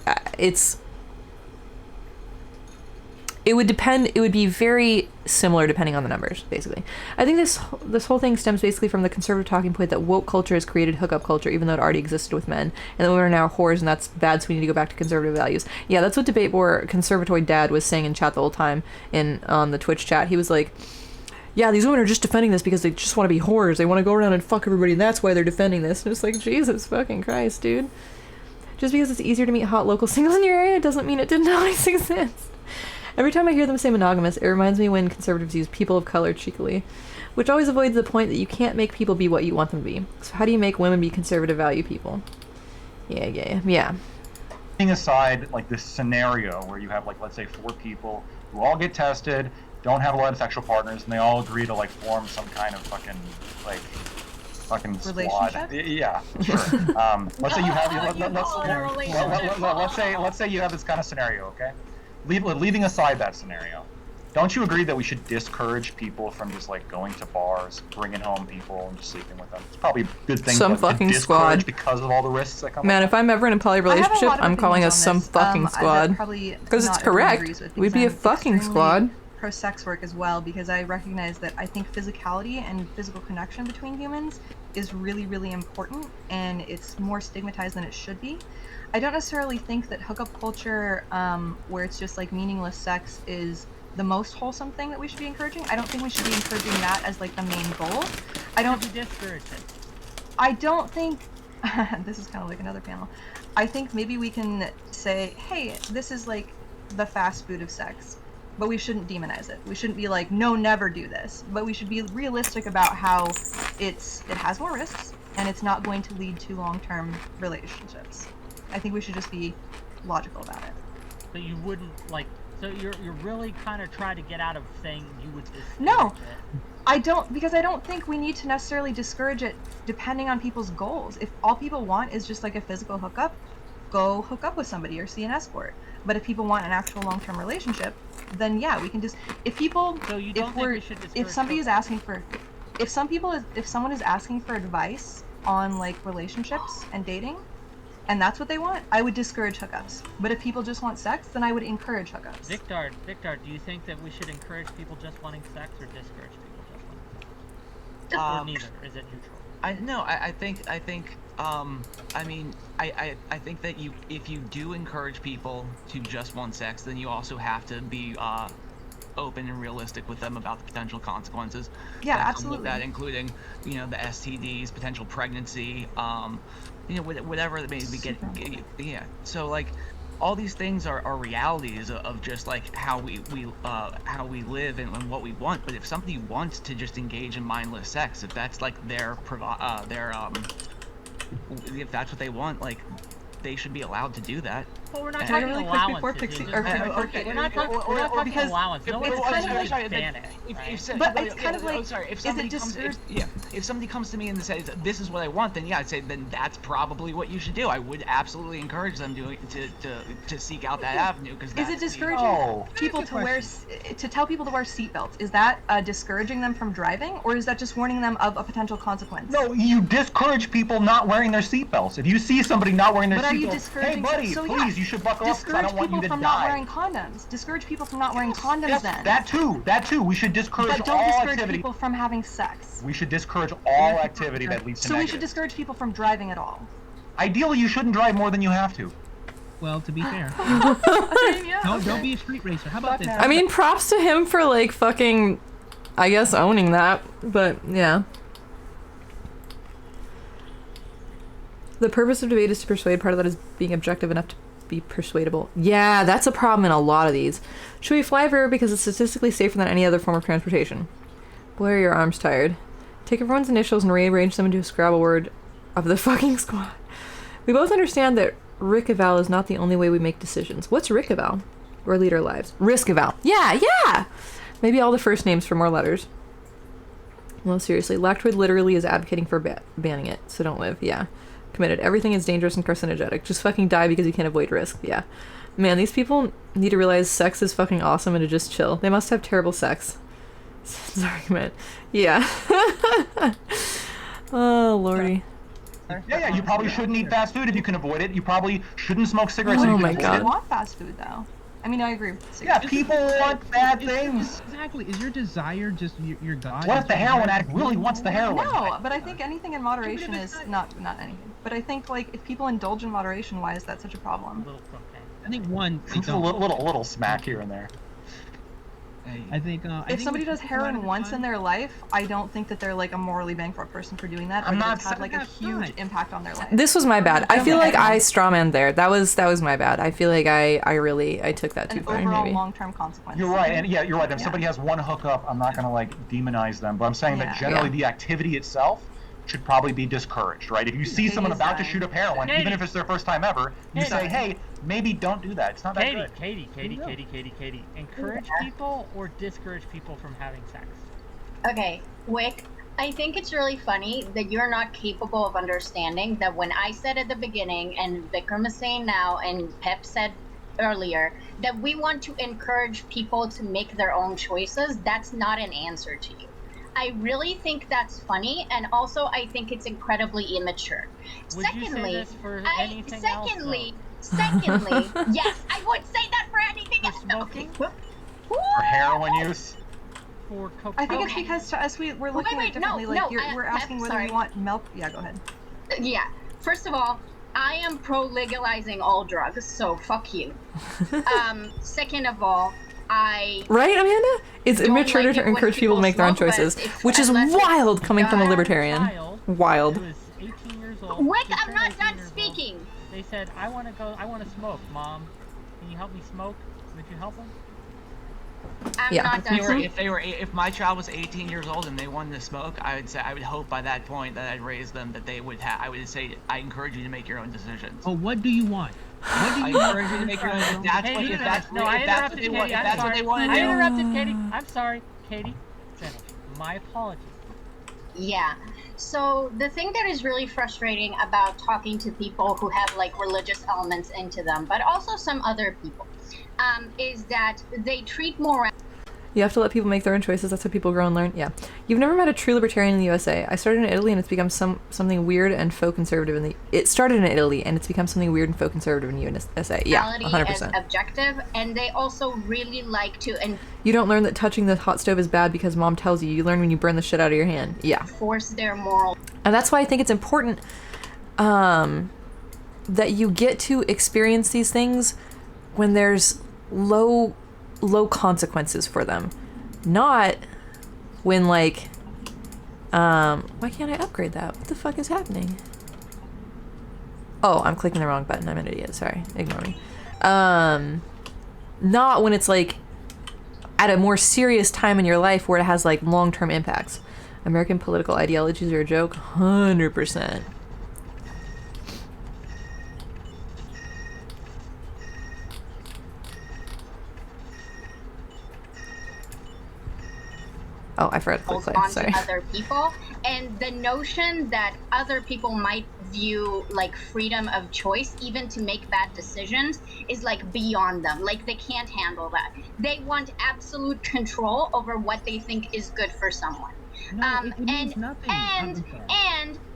it would depend. It would be very similar depending on the numbers, basically. I think this whole thing stems basically from the conservative talking point that woke culture has created hookup culture, even though it already existed with men, and that women are now whores, and that's bad. So we need to go back to conservative values. Yeah, that's what Debate War Conservatoid Dad was saying in chat the whole time on the Twitch chat. He was like, "Yeah, these women are just defending this because they just want to be whores. They want to go around and fuck everybody, and that's why they're defending this." And it's like, Jesus fucking Christ, dude. Just because it's easier to meet hot local singles in your area doesn't mean it didn't always exist. Every time I hear them say monogamous, it reminds me when conservatives use people of color cheekily, which always avoids the point that you can't make people be what you want them to be. So how do you make women be conservative value people? Yeah. Putting aside like this scenario where you have like, let's say 4 people who all get tested, don't have a lot of sexual partners, and they all agree to like form some kind of fucking squad. Yeah, sure. Let's say you have let's say you have this kind of scenario, okay? Leaving aside that scenario, don't you agree that we should discourage people from just like going to bars, bringing home people, and just sleeping with them? It's probably a good thing some to fucking squad because of all the risks that come. Man, with if I'm ever in a poly relationship, I'm calling us some fucking squad. Because it's correct. We'd be a fucking squad. Pro sex work as well, because I recognize that I think physicality and physical connection between humans is really, really important, and it's more stigmatized than it should be. I don't necessarily think that hookup culture, where it's just like meaningless sex, is the most wholesome thing that we should be encouraging. I don't think we should be encouraging that as like the main goal. I don't discourage it. I don't think this is kind of like another panel. I think maybe we can say, hey, this is like the fast food of sex, but we shouldn't demonize it. We shouldn't be like, no, never do this. But we should be realistic about how it has more risks, and it's not going to lead to long-term relationships. I think we should just be logical about it. But you wouldn't like. So you're really kind of trying to get out of saying you would discourage No, it. I don't, because I don't think we need to necessarily discourage it depending on people's goals. If all people want is just like a physical hookup, go hook up with somebody or see an escort. But if people want an actual long-term relationship, then yeah, we can just. If people, So you don't think we should discourage if somebody is hookups? asking for, if someone is asking for advice on like relationships and dating, and that's what they want, I would discourage hookups. But if people just want sex, then I would encourage hookups. Victor, do you think that we should encourage people just wanting sex or discourage people just wanting sex? Or neither? Is it neutral? I think that if you do encourage people to just want sex, then you also have to be open and realistic with them about the potential consequences. Yeah, that come absolutely. with that, including the STDs, potential pregnancy, whatever that may be. Yeah. So like, all these things are realities of just like how we live and what we want. But if somebody wants to just engage in mindless sex, if that's like if that's what they want, like, they should be allowed to do that. Well, we're not Can I talking really quick allowance. before Pixie or okay, We're not talking because allowance. No it's one's kind of going to like- ban it. Right? But it's kind of like, if is somebody it comes, discourage? if somebody comes to me and says this is what I want, then yeah, I'd say then that's probably what you should do. I would absolutely encourage them to seek out that avenue, because Is it discouraging Oh. people to wear to tell people to wear seatbelts? Is that discouraging them from driving, or is that just warning them of a potential consequence? No, you discourage people not wearing their seatbelts. If you see somebody not wearing their But are you seatbelt, hey discouraging? buddy, So, please, yeah, you should buckle up because I discourage don't want you people to from not die. wearing condoms. Discourage people from not wearing condoms. Yes, then that too. We should discourage but don't all discourage activity. people from having sex. We should discourage all activity that leads to So we negative. should discourage people from driving at all. Ideally, you shouldn't drive more than you have to. Well, to be fair, Yeah, don't okay. be a street racer. How about Fuck this? no. I mean, props to him for like fucking, I guess, owning that. But yeah. The purpose of debate is to persuade. Part of that is being objective enough to be persuadable. Yeah, that's a problem in a lot of these. Should we fly river because it's statistically safer than any other form of transportation? Boy, are your arms tired. Take everyone's initials and rearrange them into a Scrabble word of the fucking squad. We both understand that Rick-eval is not the only way we make decisions. What's Rick-eval? Or lead our lives. Risk-eval. Yeah! Maybe all the first names for more letters. Well, seriously, Lactoid literally is advocating for banning it, so don't live. Yeah. committed. Everything is dangerous and carcinogenic. Just fucking die because you can't avoid risk. Yeah. Man, these people need to realize sex is fucking awesome and to just chill. They must have terrible sex. This argument. Yeah. Oh, lordy. Yeah, you probably shouldn't eat fast food if you can avoid it. You probably shouldn't smoke cigarettes if Oh you can my avoid God. it. People want fast food though. I mean, I agree with Yeah, cigarettes. people want bad things. Exactly. Is your desire just your God? What is if the your heroin desire addict really wants the heroin? No, but I think anything in moderation is not anything. But I think like if people indulge in moderation, why is that such a problem? Little cocaine. I think one. It's a little smack here and there. I think. If somebody does heroin once in their life, I don't think that they're like a morally bankrupt person for doing that. I'm or not that it's had like a that's huge fine. impact on their life. This was my bad. I feel like I strawman there. That was my bad. I feel like I took that too An far, overall maybe. long-term consequence. You're right, and yeah, you're right. If Yeah. somebody has one hookup, I'm not gonna like demonize them, but I'm saying that Yeah. generally Yeah. the activity itself should probably be discouraged, right? If you see someone about to shoot up heroin, Katie. even if it's their first time ever, you say, hey, maybe don't do that. It's not that good. Katie. Encourage people or discourage people from having sex. Okay, Wick, I think it's really funny that you're not capable of understanding that when I said at the beginning, and Vikram is saying now, and Pep said earlier, that we want to encourage people to make their own choices, that's not an answer to you. I really think that's funny, and also I think it's incredibly immature. Would you say this for anything else, secondly, yes, I would say that for anything For else. smoking? Okay. For heroin use. For cocaine? I think it's Okay. because to us we're looking at wait, it differently. no, We're asking whether sorry. you want milk. Yeah, go ahead. Yeah. First of all, I am pro legalizing all drugs, so fuck you. Second of all, I Right, Amanda? It's don't immature like to it when encourage people to make their own smoke, but choices, if- which is unless it's wild coming from a God. libertarian. Child Wild. who is 18 years old. Wick, just I'm turned not 18 done years old. speaking. They said, I want to smoke, Mom. Can you help me smoke? Would you help them? I'm Yeah. not If they done were, speaking. if my child was 18 years old and they wanted to smoke, I would hope by that point that I'd raise them that they would I would say, I encourage you to make your own decisions. Oh, what do you want? What do I you want? encourage you to make your own. If that's Hey, what, you if know, that's, no, I if that's what interrupted they Katie. want, if I'm that's what sorry. they want to I do. interrupted Katie. I'm sorry. Katie, finish. My apologies. Yeah. So the thing that is really frustrating about talking to people who have like religious elements into them, but also some other people, is that they treat morality. You have to let people make their own choices. That's how people grow and learn. Yeah. You've never met a true libertarian in the USA. I started in Italy and it's become something weird and faux conservative in the... It started in Italy and it's become something weird and faux conservative in the USA. Yeah, As 100%. objective, and they also really like to You don't learn that touching the hot stove is bad because mom tells you. You learn when you burn the shit out of your hand. Yeah. enforce their moral. And that's why I think it's important that you get to experience these things when there's low consequences for them. Not when like why can't I upgrade that? What the fuck is happening? Oh, I'm clicking the wrong button. I'm an idiot. Sorry. Ignore me. Not when it's like at a more serious time in your life where it has like long-term impacts. American political ideologies are a joke? 100%. Oh, I forgot to click play. Onto Sorry. other people, and the notion that other people might view like freedom of choice, even to make bad decisions, is like beyond them. Like they can't handle that. They want absolute control over what they think is good for someone. No, it means nothing.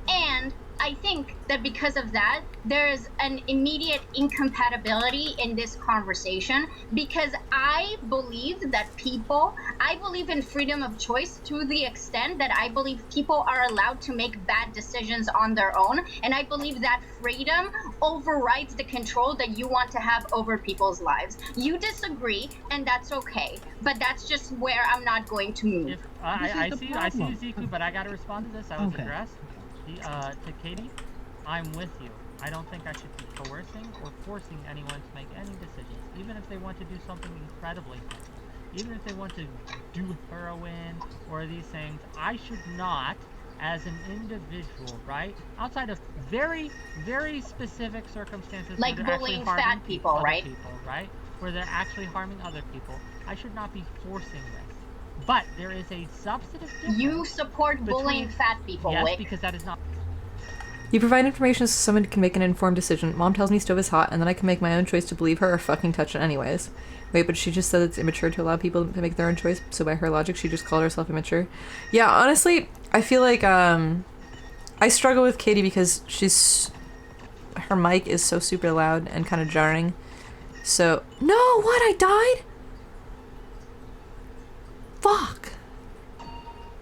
And I think that because of that, there's an immediate incompatibility in this conversation, because I believe in freedom of choice to the extent that I believe people are allowed to make bad decisions on their own, and I believe that freedom overrides the control that you want to have over people's lives. You disagree, and that's okay, but that's just where I'm not going to move. If I see you, Ziku, but I gotta respond to this. I was Okay. addressed. To Katie, I'm with you. I don't think I should be coercing or forcing anyone to make any decisions, even if they want to do something incredibly harmful. Even if they want to do heroin or these things, I should not, as an individual, right? Outside of very, very specific circumstances, Like where they're actually bullying harming fat people, other right? people, right? Where they're actually harming other people, I should not be forcing this. But there is a substantive difference. You support bullying between- fat people, Yes, Wick. because that is not. You provide information so someone can make an informed decision. Mom tells me stove is hot, and then I can make my own choice to believe her or fucking touch it anyways. Wait, but she just said it's immature to allow people to make their own choice, so by her logic, she just called herself immature. Yeah, honestly, I feel like, I struggle with Katie because her mic is so super loud and kind of jarring. So, no, what? I died? Fuck.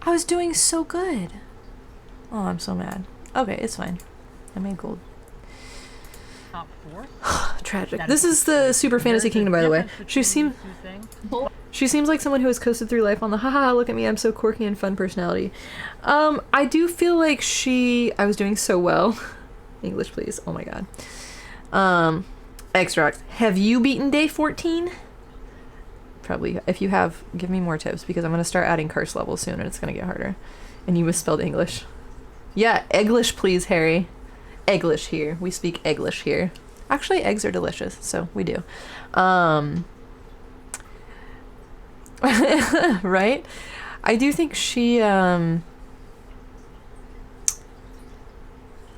I was doing so good. Oh, I'm so mad. Okay, it's fine. I made gold. Top 4? Tragic. This is the Super Fantasy Kingdom, by the way. She seems like someone who has coasted through life on the haha, look at me, I'm so quirky and fun personality. I do feel like I was doing so well. English, please. Oh my god. Xrox, have you beaten day 14? Probably. If you have, give me more tips, because I'm going to start adding curse levels soon, and it's going to get harder. And you misspelled English. Yeah, Egglish, please, Harry. Egglish here. We speak Egglish here. Actually, eggs are delicious, so we do. Right? I do think she, I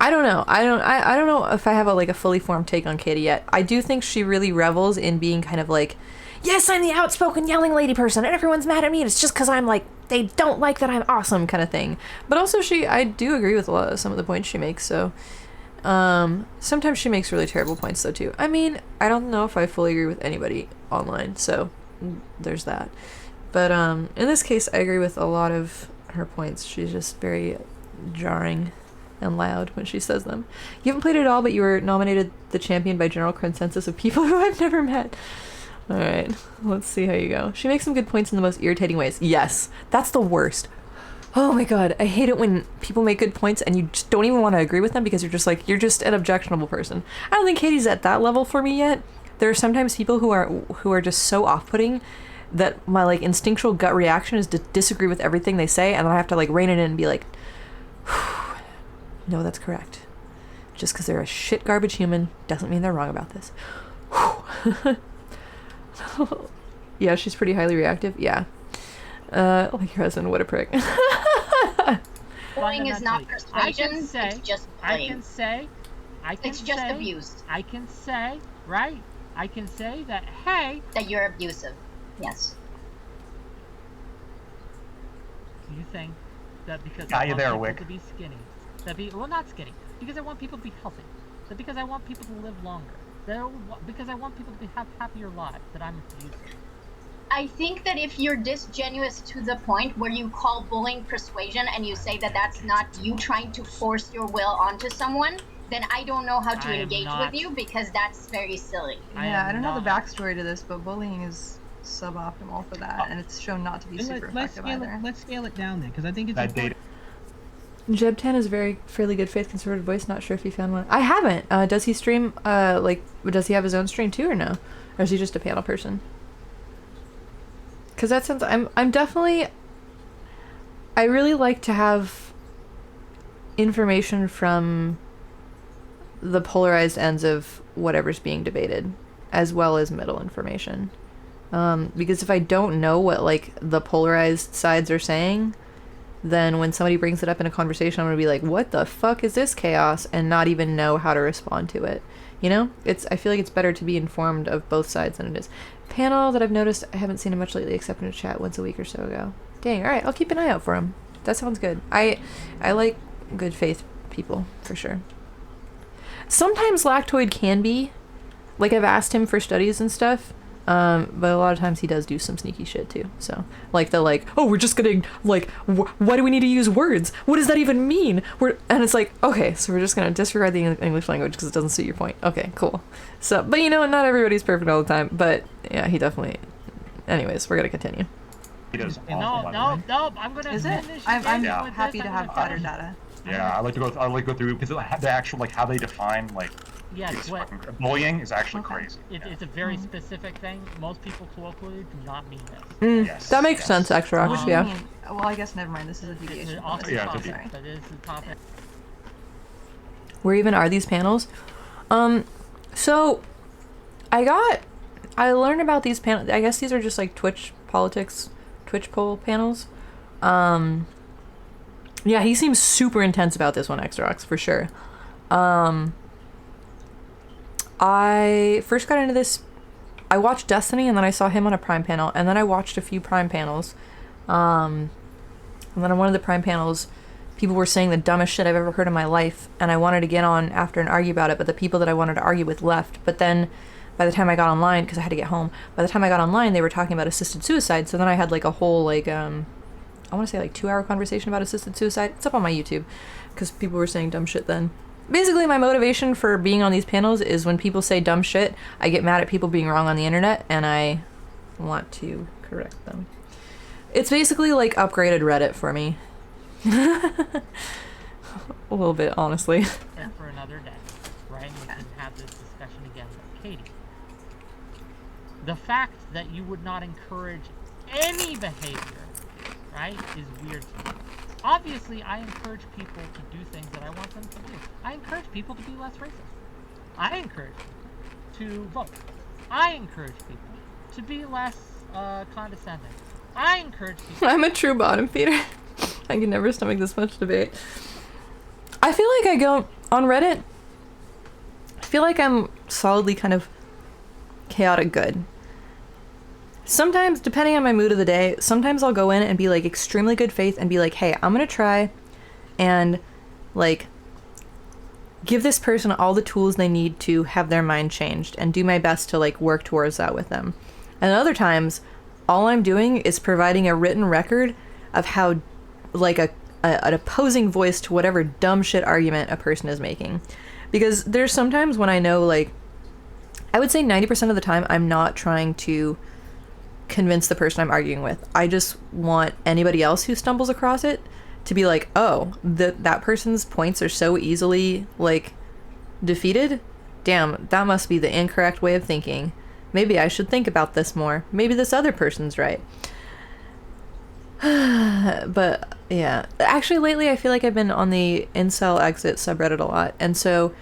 don't know. I don't know if I have a fully formed take on Katie yet. I do think she really revels in being kind of like, yes, I'm the outspoken yelling lady person, and everyone's mad at me, and it's just because I'm like, they don't like that I'm awesome kind of thing. But also I do agree with some of the points she makes, so. Sometimes she makes really terrible points though too. I mean, I don't know if I fully agree with anybody online, so there's that. But in this case, I agree with a lot of her points. She's just very jarring and loud when she says them. You haven't played it at all, but you were nominated the champion by general consensus of people who I've never met. Alright, let's see how you go. She makes some good points in the most irritating ways. Yes, that's the worst. Oh my god, I hate it when people make good points and you just don't even want to agree with them because you're just like, you're just an objectionable person. I don't think Katie's at that level for me yet. There are sometimes people who are just so off-putting that my instinctual gut reaction is to disagree with everything they say, and then I have to rein it in and be like, no, that's correct. Just because they're a shit garbage human doesn't mean they're wrong about this. Yeah, she's pretty highly reactive. Yeah. Like your husband, what a prick. Bullying is not persuasion, it's just bullying. It's just abuse. I can say, right? I can say that, hey... That you're abusive, yes. Do you think that because Got I you want there, people Wick. to be skinny, well, not skinny, because I want people to be healthy, that because I want people to live longer, because I want people to have happier lives, that I'm abusive? I think that if you're disingenuous to the point where you call bullying persuasion and you say that that's not you trying to force your will onto someone, then I don't know how to engage with you because that's very silly. Yeah, I don't know the backstory to this, but bullying is suboptimal for that, and it's shown not to be super effective either. Let's scale it down then, because I think it's That data. Jebtan is a fairly good faith conservative voice. Not sure if you found one. I haven't. Does he stream? Does he have his own stream too, or no? Or is he just a panel person? Because that sounds. I'm definitely. I really like to have information from the polarized ends of whatever's being debated, as well as middle information. Because if I don't know what the polarized sides are saying, then when somebody brings it up in a conversation, I'm gonna be like, "What the fuck is this chaos?" and not even know how to respond to it. You know, I feel like it's better to be informed of both sides than it is. Panel that I've noticed, I haven't seen him much lately, except in a chat once a week or so ago. Dang. All right, I'll keep an eye out for him. That sounds good. I like good faith people for sure. Sometimes Lactoid can be, I've asked him for studies and stuff, but a lot of times he does do some sneaky shit too. So, they're oh, we're just gonna, why do we need to use words? What does that even mean? And it's okay, so we're just gonna disregard the English language because it doesn't suit your point. Okay, cool. So, but not everybody's perfect all the time, but yeah, he definitely, anyways, we're gonna continue. He does awful, No, I'm gonna finish. I'm Yeah. happy to have better data. Yeah, I like to go through because the actual how they define Yes, bullying is actually crazy. It's a very specific thing. Most people colloquially do not mean this. Yes, that makes sense, Xrox, What do you yeah. mean? Well, I guess never mind. This is a deviation. Off the Yeah, topic, it's a but it's the topic. Where even are these panels? So I learned about these panels. I guess these are just Twitch politics, Twitch poll panels. Yeah, he seems super intense about this one, Xrox, for sure. I first got into this, I watched Destiny, and then I saw him on a Prime panel, and then I watched a few Prime panels. And then on one of the Prime panels, people were saying the dumbest shit I've ever heard in my life, and I wanted to get on after and argue about it, but the people that I wanted to argue with left. But then by the time I got online, because I had to get home, by the time I got online, they were talking about assisted suicide, so then I had like a whole, like, I want to say like 2-hour conversation about assisted suicide. It's up on my YouTube, because people were saying dumb shit then. Basically, my motivation for being on these panels is when people say dumb shit, I get mad at people being wrong on the internet, and I want to correct them. It's basically like upgraded Reddit for me. A little bit, honestly. And for another day, right? We can have this discussion again with Katie. The fact that you would not encourage any behavior, right, is weird to me. Obviously, I encourage people to do things that I want them to do. I encourage people to be less racist. I encourage people to vote. I encourage people to be less condescending. I encourage people... I'm a true bottom feeder. I can never stomach this much debate. I feel like I go on Reddit, I feel like I'm solidly kind of chaotic good. Sometimes, depending on my mood of the day, sometimes I'll go in and be like extremely good faith and be like, hey, I'm gonna try and like give this person all the tools they need to have their mind changed and do my best to like work towards that with them. And other times, all I'm doing is providing a written record of how like an opposing voice to whatever dumb shit argument a person is making. Because there's sometimes when I know, like, I would say 90% of the time I'm not trying to convince the person I'm arguing with. I just want anybody else who stumbles across it to be like, oh, that person's points are so easily, like, defeated? Damn, that must be the incorrect way of thinking. Maybe I should think about this more. Maybe this other person's right. But, yeah. Actually, lately I feel like I've been on the incel exit subreddit a lot, and so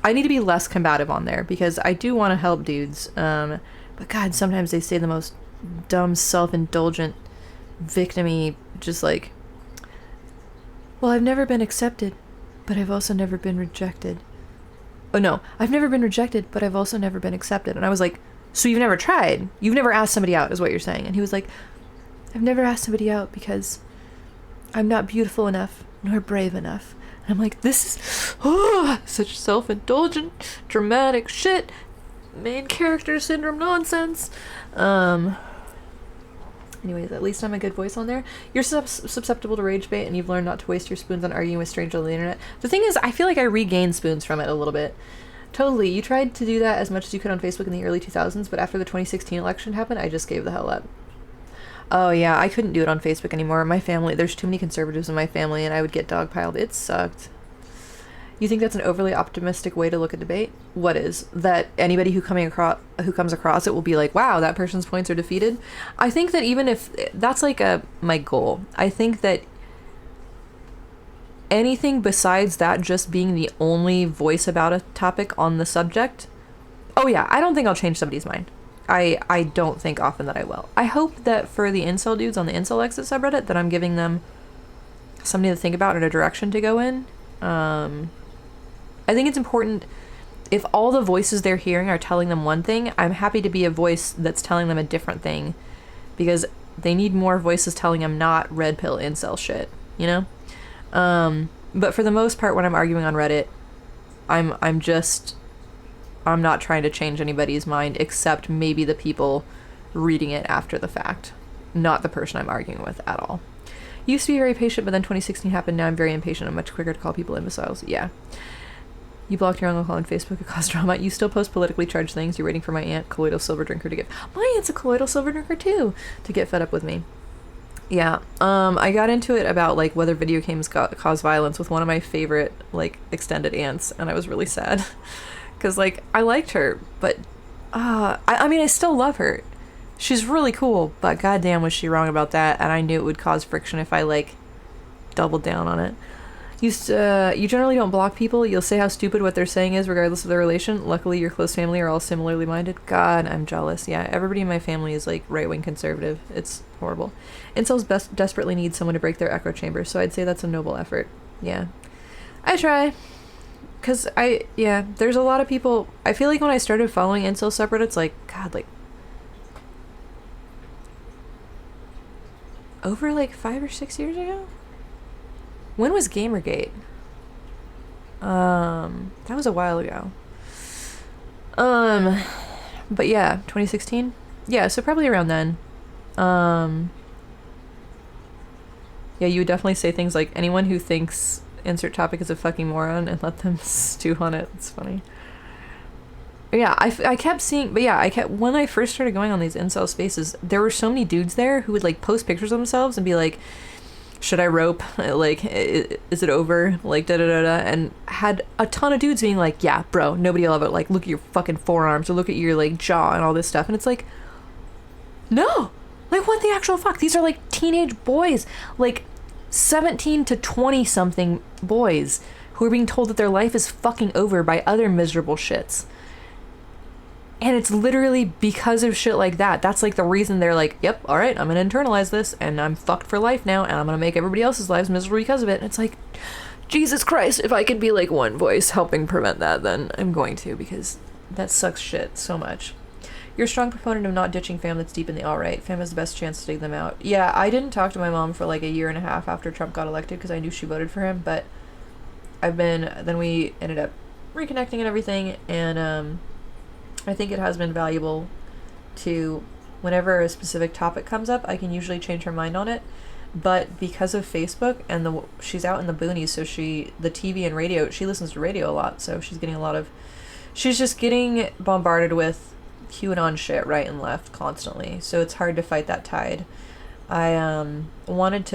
I need to be less combative on there, because I do want to help dudes, but God, sometimes they say the most dumb, self-indulgent, victim-y, just like, well, I've never been accepted, but I've also never been rejected. Oh no, I've never been rejected, but I've also never been accepted. And I was like, so you've never tried? You've never asked somebody out, is what you're saying. And he was like, I've never asked somebody out because I'm not beautiful enough, nor brave enough. And I'm like, this is such self-indulgent, dramatic shit. Main character syndrome nonsense. Anyways, at least I'm a good voice on there. You're susceptible to rage bait, and you've learned not to waste your spoons on arguing with strangers on the internet. The thing is, I feel like I regained spoons from it a little bit. Totally. You tried to do that as much as you could on Facebook in the early 2000s, but after the 2016 election happened, I just gave the hell up. Oh yeah, I couldn't do it on Facebook anymore. My family, there's too many conservatives in my family, and I would get dogpiled. It sucked. You think that's an overly optimistic way to look at debate? What is? That anybody who comes across it will be like, wow, that person's points are defeated? I think that even if that's like my goal, I think that anything besides that just being the only voice about a topic on the subject, oh yeah, I don't think I'll change somebody's mind. I don't think often that I will. I hope that for the incel dudes on the incel exit subreddit that I'm giving them something to think about and a direction to go in. I think it's important, if all the voices they're hearing are telling them one thing, I'm happy to be a voice that's telling them a different thing, because they need more voices telling them not red pill incel shit, you know? But for the most part, when I'm arguing on Reddit, I'm not trying to change anybody's mind, except maybe the people reading it after the fact, not the person I'm arguing with at all. Used to be very patient, but then 2016 happened. Now I'm very impatient. I'm much quicker to call people imbeciles. Yeah. You blocked your uncle on Facebook. It caused drama. You still post politically charged things. You're waiting for my aunt, colloidal silver drinker, to get... My aunt's a colloidal silver drinker, too, to get fed up with me. Yeah. I got into it about, like, whether video games cause violence with one of my favorite, like, extended aunts, and I was really sad. Because, like, I liked her, but... I mean, I still love her. She's really cool, but goddamn was she wrong about that, and I knew it would cause friction if I, like, doubled down on it. You generally don't block people. You'll say how stupid what they're saying is, regardless of their relation. Luckily, your close family are all similarly minded. God, I'm jealous. Yeah, everybody in my family is, like, right-wing conservative. It's horrible. Incels desperately need someone to break their echo chamber, so I'd say that's a noble effort. Yeah. I try. Because there's a lot of people. I feel like when I started following incel subreddits, like, God, like, over like 5 or 6 years ago? When was Gamergate? That was a while ago. But yeah, 2016? Yeah, so probably around then. Yeah, you would definitely say things like, anyone who thinks insert topic is a fucking moron, and let them stew on it. It's funny. Yeah, I kept seeing, but yeah, when I first started going on these incel spaces, there were so many dudes there who would like post pictures of themselves and be like, should I rope? Like, is it over? Like, da-da-da-da. And had a ton of dudes being like, yeah, bro, nobody will love it. Like, look at your fucking forearms, or look at your, like, jaw and all this stuff. And it's like, no! Like, what the actual fuck? These are, like, teenage boys. Like, 17 to 20-something boys who are being told that their life is fucking over by other miserable shits. And it's literally because of shit like that. That's like the reason they're like, yep, all right, I'm going to internalize this, and I'm fucked for life now, and I'm going to make everybody else's lives miserable because of it. And it's like, Jesus Christ, if I could be like one voice helping prevent that, then I'm going to, because that sucks shit so much. You're a strong proponent of not ditching fam that's deep in the alt-right. Fam has the best chance to dig them out. Yeah, I didn't talk to my mom for like a year and a half after Trump got elected because I knew she voted for him, but then we ended up reconnecting and everything, and I think it has been valuable to, whenever a specific topic comes up, I can usually change her mind on it. But because of Facebook and she's out in the boonies, so the TV and radio, she listens to radio a lot, so she's just getting bombarded with QAnon shit right and left constantly, so it's hard to fight that tide. I blocked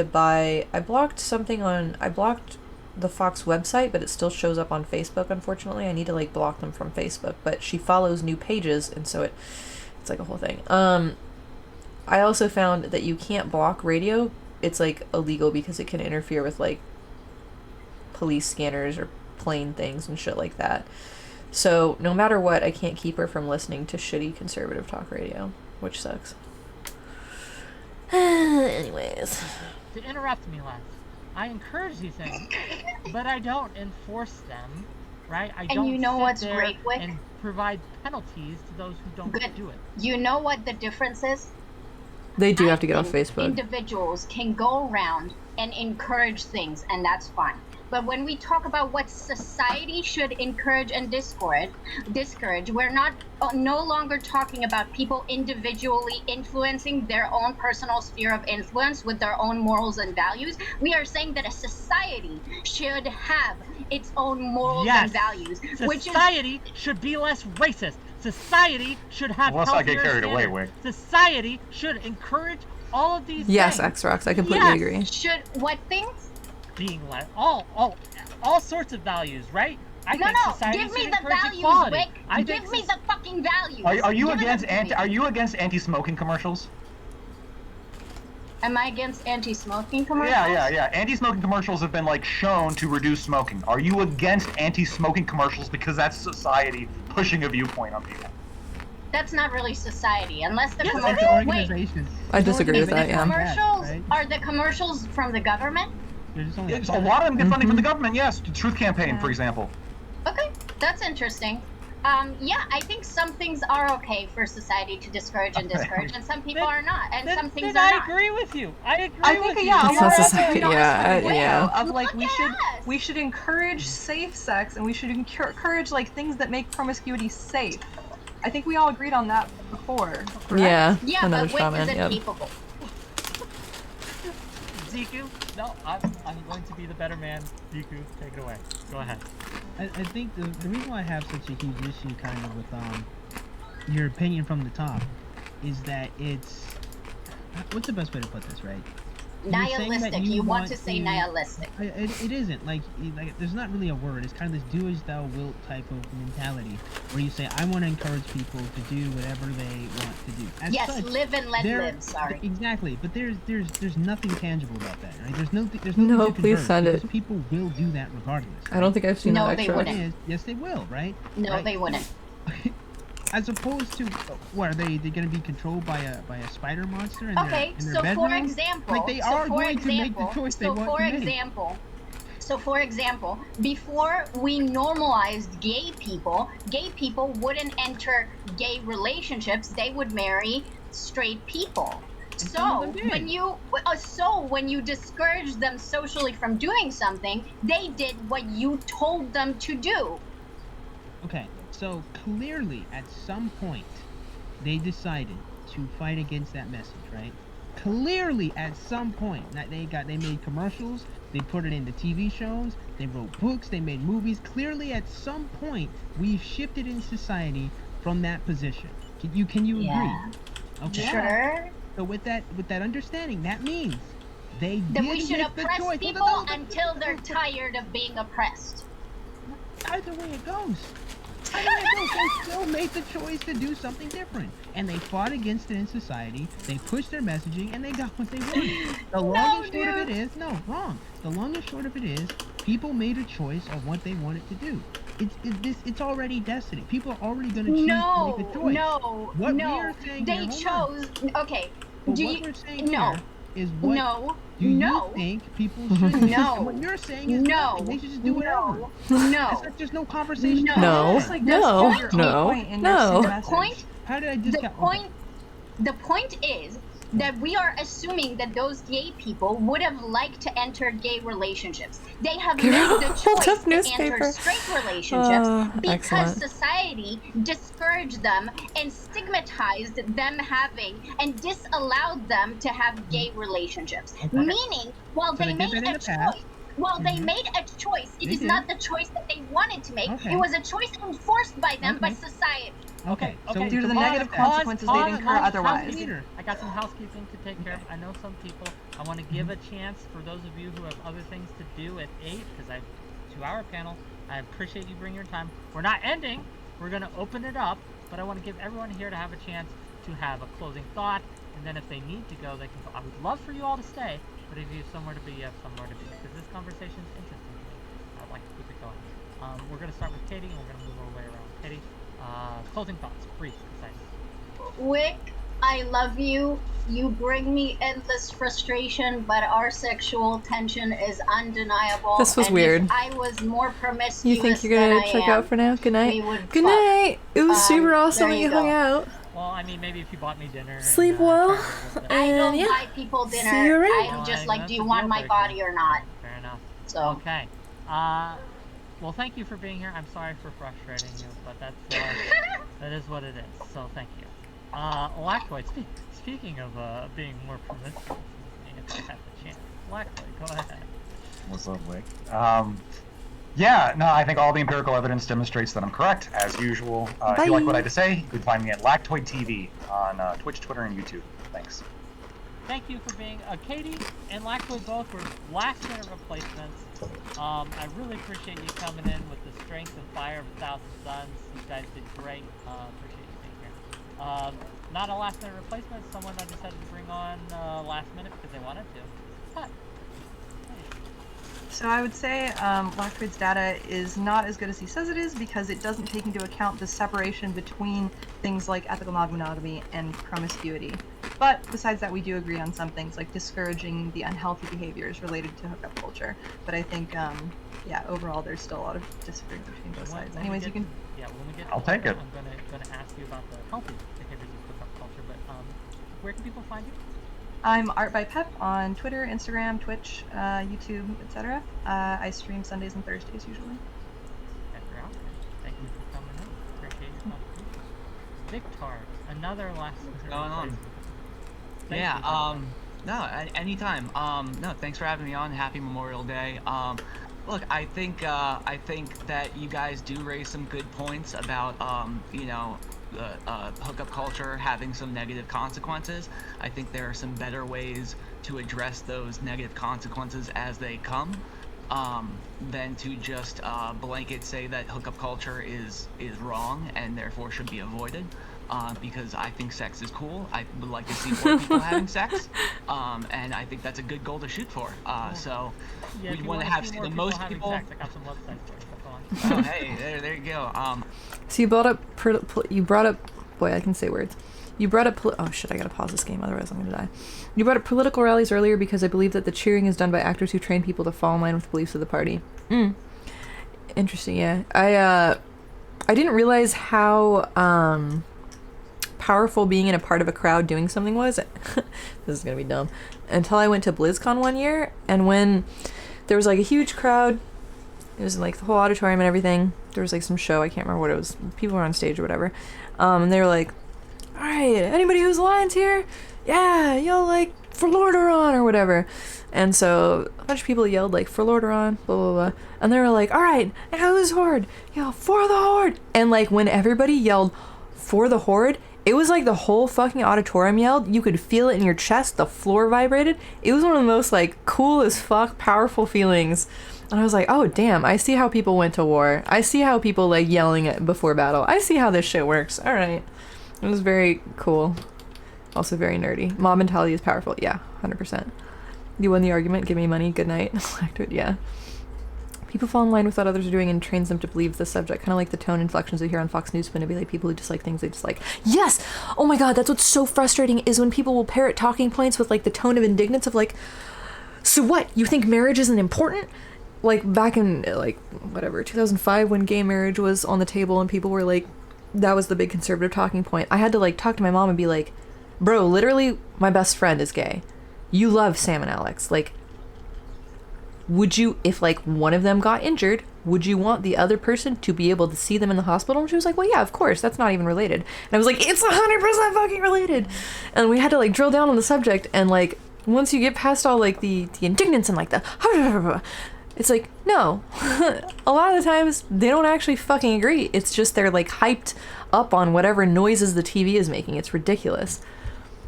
the Fox website, but it still shows up on Facebook, unfortunately. I need to like block them from Facebook, but she follows new pages, and so it's like a whole thing. I also found that you can't block radio. It's like illegal because it can interfere with like police scanners or plane things and shit like that. So no matter what, I can't keep her from listening to shitty conservative talk radio, which sucks. Anyways. To interrupt me, lads, I encourage these things, but I don't enforce them, right? I don't you know sit what's there great, Wick? and provide penalties to those who don't Good. do it. You know what the difference is? They do I have to get off think Facebook. Individuals can go around and encourage things, and that's fine. But when we talk about what society should encourage and discourage, we're no longer talking about people individually influencing their own personal sphere of influence with their own morals and values. We are saying that a society should have its own morals and values. Society should be less racist. Society should have Unless I get healthier carried away, standards. Wick. Society should encourage all of these Yes, things. X-Rocks, I completely agree. Should what things? Being less, all sorts of values, right? I think No, society give me should the encourage values, equality. Wick. I Give think me the fucking values. Are you Give me against them to me. Are you against anti-smoking commercials? Am I against anti-smoking commercials? Yeah. Anti-smoking commercials have been like shown to reduce smoking. Are you against anti-smoking commercials because that's society pushing a viewpoint on people? That's not really society, unless the It's an commercials. Wait, organization. I disagree with that, yeah. commercials Right? are the commercials from the government? There's only It's, a lot of them get funding from the government, yes. The Truth Campaign, for example. Okay, that's interesting. Yeah, I think some things are okay for society to discourage and discourage, and some people are not, and some things then are I not. agree with you. I agree I think with yeah, you. It's not we're society, also yeah, way yeah. of like Look at us. we should encourage safe sex, and we should encourage like things that make promiscuity safe. I think we all agreed on that before. Correct? Yeah, Yeah, another but Wick comment, isn't yep. capable. Ziku, no, I'm going to be the better man. Ziku, take it away. Go ahead. I think the reason why I have such a huge issue kind of with your opinion from the top is that it's, what's the best way to put this, right? You're saying that Nihilistic. You want to say nihilistic. It isn't like there's not really a word. It's kind of this do as thou wilt type of mentality where you say I want to encourage people to do whatever they want to do. As Yes, such, live and let there- live. Sorry. Exactly, but there's nothing tangible about that, right? There's nothing No, to please convert, send it. because people will do that regardless. I don't think I've seen No, that they extra. wouldn't. Yes, they will, right? No, Right? they wouldn't. As opposed to, what are they going to be controlled by a spider monster in Okay, their so bedroom? for example, Like they so are for going to make the example- choice they so want for to make. example, So, for example, before we normalized gay people wouldn't enter gay relationships. They would marry straight people. And some of them So did. when you discourage them socially from doing something, they did what you told them to do. Okay, so clearly at some point they decided to fight against that message, right? Clearly at some point, they made commercials, they put it into TV shows, they wrote books, they made movies. Clearly at some point we've shifted in society from that position. Can you Yeah. agree? Okay. Sure. So with that understanding, that means they That did we should make the oppress choice. people until they're tired of being oppressed. Either way it goes. They still made the choice to do something different, and they fought against it in society. They pushed their messaging, and they got what they wanted. The long and short of it is, no, wrong. The long and short of it is, people made a choice of what they wanted to do. It's already destiny. People are already going to choose to make a choice. What we're saying They here, chose. Okay. But Do what you? we're saying No. here is what No. do you No. think people should do? No. And what you're saying is No. nothing. They should just do whatever. No. There's no conversation. No. to No. have. Just like No. that's your No. point in No. your single The message. point. How did I The discount? point. The point is that we are assuming that those gay people would have liked to enter gay relationships. They have made the Hold choice up to newspaper. enter straight relationships because Excellent. society discouraged them and stigmatized them having and disallowed them to have gay relationships. Okay. Meaning, while So they they did made that in a the past. choice, while they made a choice, it They is did. not the choice that they wanted to make. Okay. It was a choice enforced by them by Okay. society. Okay. Okay. Due to the pause negative that. consequences they'd incur otherwise. Housekeeping. I got some housekeeping to take care of. I know some people. I want to give a chance for those of you who have other things to do at 8, because I have a 2-hour panel. I appreciate you bringing your time. We're not ending. We're going to open it up, but I want to give everyone here to have a chance to have a closing thought, and then if they need to go, they can go. I would love for you all to stay, but if you have somewhere to be, you have somewhere to be, because this conversation is interesting to me. I'd like to keep it going. We're going to start with Katie, and we're going to move our way around. Katie, closing thoughts, brief, concise. Wick, I love you. You bring me endless frustration, but our sexual tension is undeniable. This was and weird. If I was more promiscuous You think you're than gonna I check am, out for now? Good night. we would Good fuck. night. It was super awesome there that you you hung go. out. Well, I mean, maybe if you bought me dinner. Sleep and, well. tried to visit- I don't And yeah. buy people dinner. See you around. I'm Well, just I- like, that's do you a want deal my breaker. body or not? Fair enough. So Okay. Well, thank you for being here. I'm sorry for frustrating you, but that's that is what it is. So thank you. Lactoid. Speaking of being more promiscuous, if I have the chance. Lactoid, go ahead. What's up, Wick? Yeah, no, I think all the empirical evidence demonstrates that I'm correct, as usual. If you like what I had to say, you can find me at Lactoid TV on Twitch, Twitter, and YouTube. Thanks. Thank you for being Katie and Lactoid both were last-minute replacements. I really appreciate you coming in with the strength and fire of 1,000 Suns. You guys did great. Appreciate you being here. Not a last-minute replacement. Someone I decided to bring on last minute because they wanted to. But, So I would say Lactoid's data is not as good as he says it is because it doesn't take into account the separation between things like ethical non-monogamy and promiscuity. But besides that, we do agree on some things like discouraging the unhealthy behaviors related to hookup culture. But I think, yeah, overall there's still a lot of disagreement between both sides. when we Anyways, get you can. to- yeah, when we get I'll to take Lactoid, it. I'm gonna ask you about the healthy behaviors of hookup culture. But where can people find you? I'm Art by Pep on Twitter, Instagram, Twitch, YouTube, etc. I stream Sundays and Thursdays usually. And you're out there. Thank you for coming in. Appreciate your contribution. Victor, another last What's going on? Thank Yeah, you, by the way. no, anytime. No, thanks for having me on. Happy Memorial Day. Look, I think that you guys do raise some good points about, you know, hookup culture having some negative consequences. I think there are some better ways to address those negative consequences as they come, than to just blanket say that hookup culture is wrong and therefore should be avoided. Because I think sex is cool. I would like to see more people having sex, and I think that's a good goal to shoot for. So Yeah, if we you want to wanna have see see more the people most having people. sex, I got some websites for you. Go on. Oh, hey, there you go. So you brought up, boy, I can say words. You brought up oh shit, I gotta pause this game, otherwise I'm gonna die. You brought up political rallies earlier because I believe that the cheering is done by actors who train people to fall in line with the beliefs of the party. Interesting. Yeah, I didn't realize how powerful being in a part of a crowd doing something was. This is gonna be dumb. Until I went to BlizzCon one year, and when there was like a huge crowd, it was like the whole auditorium and everything. There was like some show, I can't remember what it was. People were on stage or whatever. And they were like, all right, anybody who's Alliance here? Yeah, yell like for Lordaeron or whatever. And so a bunch of people yelled like for Lordaeron, blah blah blah. And they were like, all right, now who's Horde? Yell for the Horde. And like when everybody yelled for the Horde, it was like the whole fucking auditorium yelled. You could feel it in your chest. The floor vibrated. It was one of the most like cool as fuck, powerful feelings. And I was like, oh damn, I see how people went to war. I see how people like yelling it before battle. I see how this shit works. All right. It was very cool. Also very nerdy. Mob mentality is powerful. Yeah, 100%. You won the argument. Give me money. Good night. Yeah. People fall in line with what others are doing and trains them to believe the subject. Kind of like the tone inflections we hear on Fox News manipulate people who dislike things they dislike. Yes! Oh my god, that's what's so frustrating is when people will parrot talking points with like the tone of indignance of like, so what? You think marriage isn't important? Like back in like, whatever, 2005 when gay marriage was on the table and people were like, that was the big conservative talking point. I had to like talk to my mom and be like, bro, literally my best friend is gay. You love Sam and Alex. Like, would you, if like one of them got injured, would you want the other person to be able to see them in the hospital? And she was like, well, yeah, of course. That's not even related. And I was like, it's 100% fucking related. And we had to like drill down on the subject. And like, once you get past all like the indignance and like the, it's like, no. A lot of the times they don't actually fucking agree. It's just they're like hyped up on whatever noises the TV is making. It's ridiculous.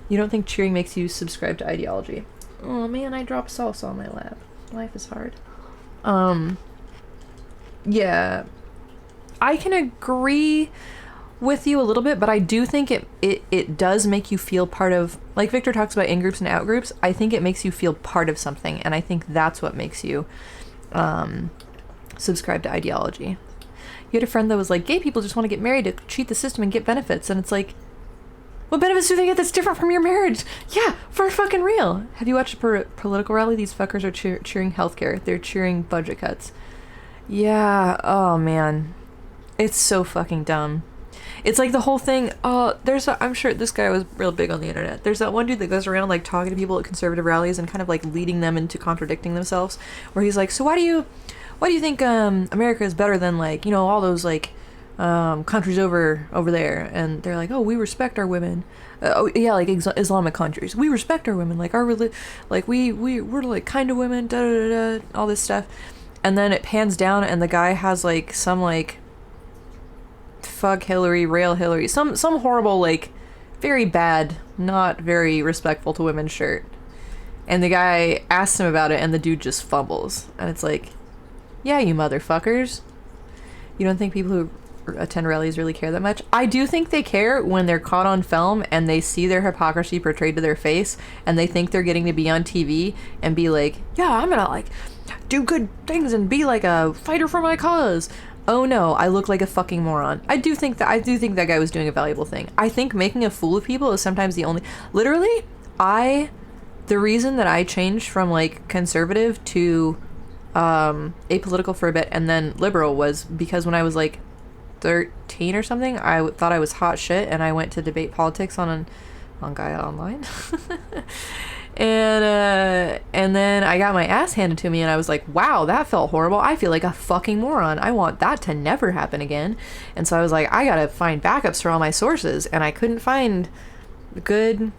You don't think cheering makes you subscribe to ideology? Oh man, I dropped salsa on my lap. Life is hard. Yeah, I can agree with you a little bit, but I do think it does make you feel part of, like Victor talks about in groups and out groups, I think it makes you feel part of something, and I think that's what makes you subscribe to ideology. You had a friend that was like, gay people just want to get married to cheat the system and get benefits, and it's like, what benefits do they get that's different from your marriage? Yeah, for fucking real. Have you watched a political rally? These fuckers are cheering healthcare. They're cheering budget cuts. Yeah, oh man. It's so fucking dumb. It's like the whole thing, I'm sure this guy was real big on the internet. There's that one dude that goes around like talking to people at conservative rallies and kind of like leading them into contradicting themselves. Where he's like, so why do you think America is better than like, you know, all those like countries over there? And they're like, oh, we respect our women. Oh yeah, like Islamic countries, we respect our women, like our like we're like kind to women, da da da da, all this stuff. And then it pans down and the guy has like some like fuck Hillary, rail Hillary, some horrible like very bad, not very respectful to women shirt. And the guy asks him about it and the dude just fumbles. And it's like, yeah, you motherfuckers. You don't think people who attend rallies really care that much? I do think they care when they're caught on film and they see their hypocrisy portrayed to their face and they think they're getting to be on TV and be like, yeah, I'm gonna like do good things and be like a fighter for my cause. Oh no, I look like a fucking moron. I do think that guy was doing a valuable thing. I think making a fool of people is sometimes the only, literally, the reason that I changed from like conservative to apolitical for a bit and then liberal was because when I was like 13 or something, I thought I was hot shit and I went to debate politics on Gaia Online. And then I got my ass handed to me and I was like, wow, that felt horrible. I feel like a fucking moron. I want that to never happen again. And so I was like, I gotta find backups for all my sources, and I couldn't find good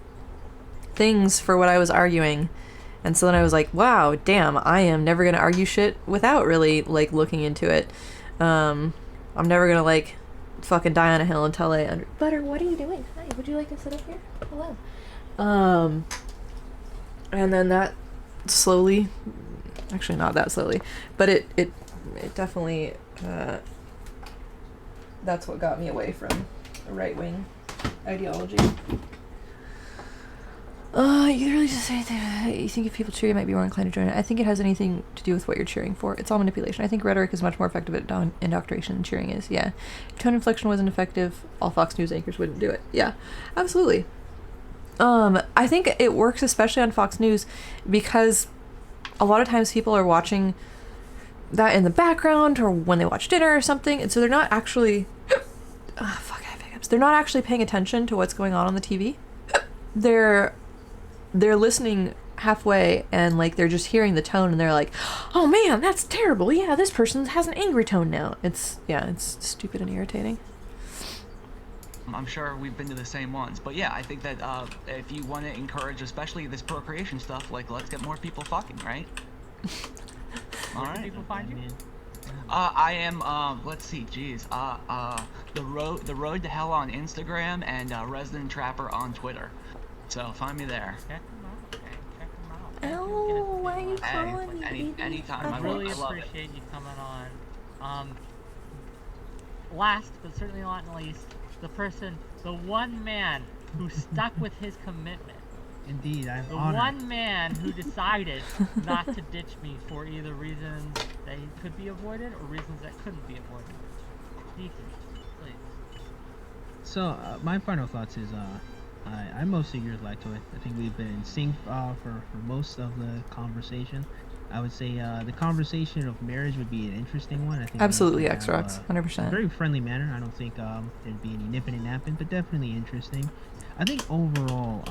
things for what I was arguing. And so then I was like, wow, damn, I am never gonna argue shit without really like looking into it. I'm never gonna like fucking die on a hill until I Butter, what are you doing? Hi, would you like to sit up here? Hello. And then that slowly, actually not that slowly, but it definitely, that's what got me away from right-wing ideology. You really just say that you think if people cheer, you might be more inclined to join it. I think it has anything to do with what you're cheering for. It's all manipulation. I think rhetoric is much more effective at indoctrination than cheering is. Yeah. If tone inflection wasn't effective, all Fox News anchors wouldn't do it. Yeah, absolutely. I think it works especially on Fox News because a lot of times people are watching that in the background or when they watch dinner or something, and so they're not actually fuck, I have hiccups. They're not actually paying attention to what's going on the TV. They're listening halfway and like they're just hearing the tone and they're like, oh man, that's terrible. Yeah, this person has an angry tone now. It's stupid and irritating. I'm sure we've been to the same ones, but yeah, I think that if you want to encourage, especially this procreation stuff, like let's get more people fucking, right? All right. People find you? I am. Let's see. Geez. The road to hell on Instagram and Resident Trapper on Twitter. So find me there. Check them out. Okay, check them out. Oh, why are you calling me? Anytime. I really appreciate you coming on. Last but certainly not least, the one man who stuck with his commitment. Indeed, I'm The honored. one man who decided not to ditch me for either reasons that could be avoided or reasons that couldn't be avoided. Deacon, please. So, my final thoughts is, I'm mostly yours, Lactoid. I think we've been in sync for most of the conversation. I would say the conversation of marriage would be an interesting one. I think Absolutely, we could X-Rocks, have, 100%. a very friendly manner. I don't think there'd be any nipping and napping, but definitely interesting. I think overall,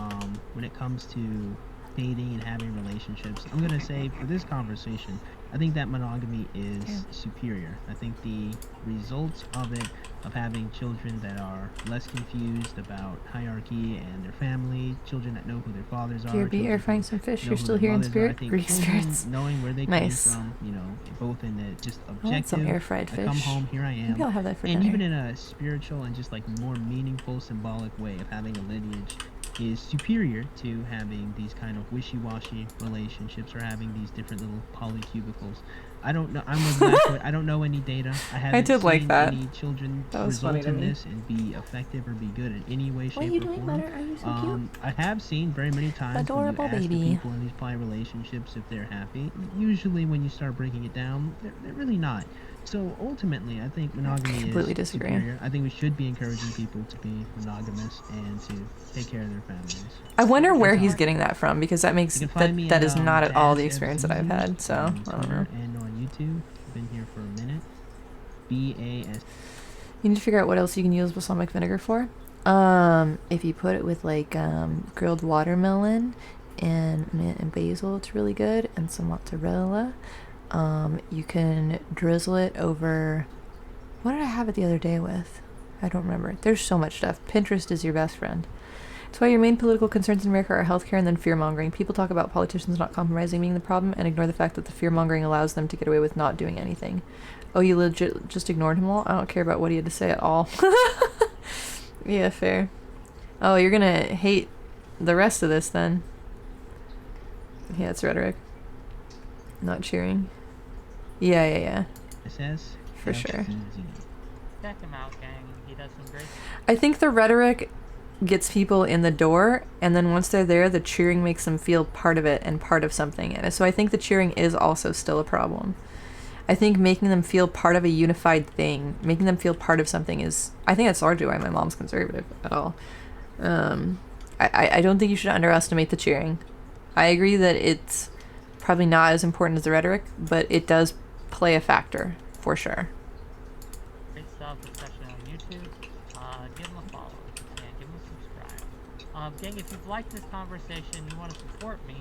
when it comes to dating and having relationships, I'm gonna say for this conversation, I think that monogamy is superior. I think the results of it, of having children that are less confused about hierarchy and their family, children that know who their fathers are. Dear B, children air who frying some fish. know You're who still their here in mothers are. I spirit? think Greek children spirits. knowing where they Nice. came from, you know, both in the just I want objective. some air fried I fish. come home, here I am. Maybe I'll have that for And dinner. even in a spiritual and just like more meaningful, symbolic way of having a lineage is superior to having these kind of wishy-washy relationships or having these different little polycubicles. I don't know. I'm with Lactoid. I don't know any data. I haven't did like seen that. any children That was funny result to in me. this and be effective or be good in any way, shape, What are you or doing, form. Butter? Are you so cute? I have seen very many times Adorable when you ask baby. the people in these poly relationships if they're happy. Usually, when you start breaking it down, they're really not. So ultimately, I think monogamy Completely is disagree. superior. I think we should be encouraging people to be monogamous and to take care of their families. I wonder where That's he's all. getting that from because that makes You can find me that at, is not at all the Jazz experience that I've Caesar had. So on I don't Twitter know. and on YouTube. Been here for a minute. BAS. You need to figure out what else you can use balsamic vinegar for. If you put it with like grilled watermelon and mint and basil, it's really good, and some mozzarella. You can drizzle it over. What did I have it the other day with? I don't remember. There's so much stuff. Pinterest is your best friend. It's why your main political concerns in America are healthcare and then fear-mongering. People talk about politicians not compromising being the problem and ignore the fact that the fear-mongering allows them to get away with not doing anything. Oh, you legit just ignored him all? I don't care about what he had to say at all. Yeah, fair. Oh, you're gonna hate the rest of this then. Yeah, it's rhetoric. Not cheering. Yeah. It says. For sure. Check him out, gang. He does some great. I think the rhetoric gets people in the door, and then once they're there, the cheering makes them feel part of it and part of something. And so I think the cheering is also still a problem. I think making them feel part of a unified thing, making them feel part of something is, I think that's largely why my mom's conservative at all. I don't think you should underestimate the cheering. I agree that it's probably not as important as the rhetoric, but it does play a factor, for sure. Great stuff, especially on YouTube. Give him a follow and give him a subscribe. Gang, if you've liked this conversation, you want to support me,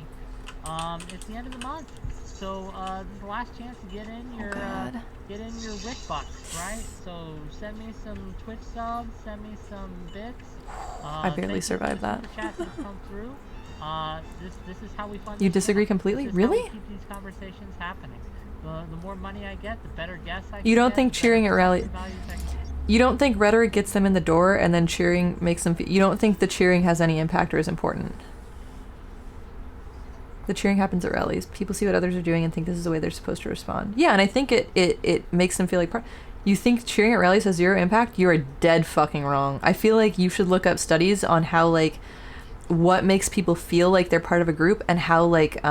it's the end of the month. So this is the last chance to get in your WIC bucks, right? So send me some Twitch subs, send me some bits. I barely survived that. Chat has come through. This is how we fund. You this disagree channel. completely? This is how we Really? keep these conversations happening. The more money I get, the better guests I You don't get, think the cheering better at rally- values I get. You don't think rhetoric gets them in the door and then cheering makes them you don't think the cheering has any impact or is important? The cheering happens at rallies. People see what others are doing and think this is the way they're supposed to respond. Yeah, and I think it makes them feel like part. You think cheering at rallies has zero impact? You are dead fucking wrong. I feel like you should look up studies on how like what makes people feel like they're part of a group, and how like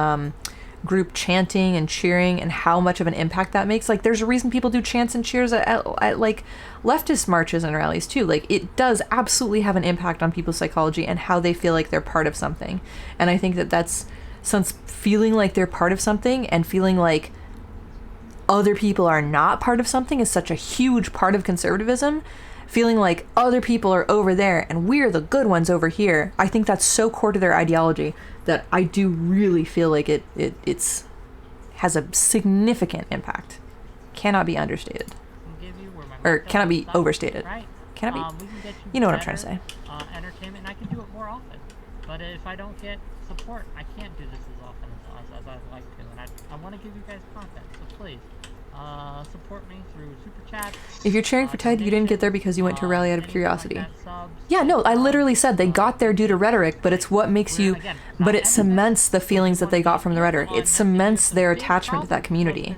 group chanting and cheering and how much of an impact that makes. Like there's a reason people do chants and cheers at like leftist marches and rallies too. Like it does absolutely have an impact on people's psychology and how they feel like they're part of something. And I think that that's, since feeling like they're part of something and feeling like other people are not part of something is such a huge part of conservatism, feeling like other people are over there and we're the good ones over here, I think that's so core to their ideology that I do really feel like it's has a significant impact. Cannot be understated. Or cannot be overstated. Right. Cannot be. We can get You know what I'm trying to say. Entertainment, and I can do it more often. But if I don't get support, I can't do this as often as I'd like to. And I want to give you guys content, so please support me through super chats. If you're cheering for Ted, you didn't get there because you went to a rally out of curiosity. Like that, subs, Yeah, no, I literally said they got there due to rhetoric, but it's what makes you, but it cements the feelings that they got from the rhetoric. It cements their attachment to that community.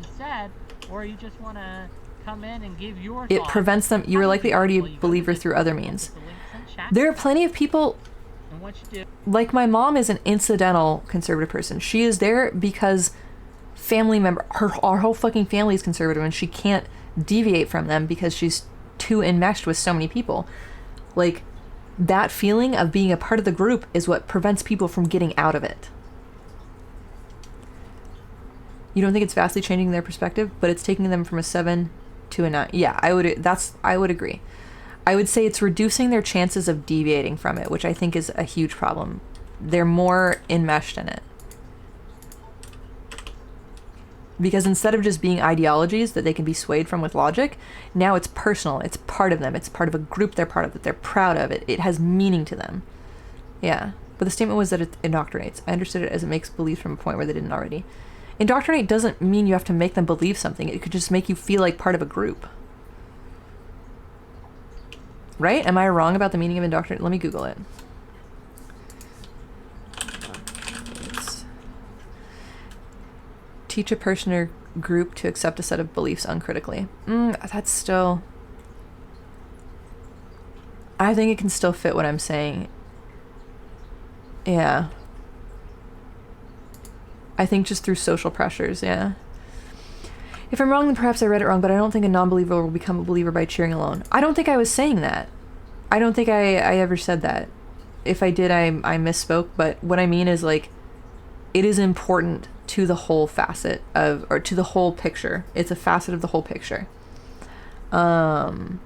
Or you just want to come in and give your It thoughts. prevents them, you are likely already a believer through other means. There are plenty of people, And what you do, like my mom is an incidental conservative person. She is there because our whole fucking family is conservative and she can't deviate from them because she's too enmeshed with so many people. Like, that feeling of being a part of the group is what prevents people from getting out of it. You don't think it's vastly changing their perspective, but it's taking them from a 7 to a 9. Yeah, I would agree. I would say it's reducing their chances of deviating from it, which I think is a huge problem. They're more enmeshed in it. Because instead of just being ideologies that they can be swayed from with logic, now it's personal. It's part of them. It's part of a group they're part of, that they're proud of. It has meaning to them. Yeah. But the statement was that it indoctrinates. I understood it as it makes beliefs from a point where they didn't already. Indoctrinate doesn't mean you have to make them believe something. It could just make you feel like part of a group. Right? Am I wrong about the meaning of indoctrinate? Let me Google it. Teach a person or group to accept a set of beliefs uncritically. That's still... I think it can still fit what I'm saying. Yeah. I think just through social pressures, yeah. If I'm wrong, then perhaps I read it wrong, but I don't think a non-believer will become a believer by cheering alone. I don't think I was saying that. I don't think I ever said that. If I did, I misspoke, but what I mean is, like, it is important to the whole facet of, or to the whole picture. It's a facet of the whole picture. Like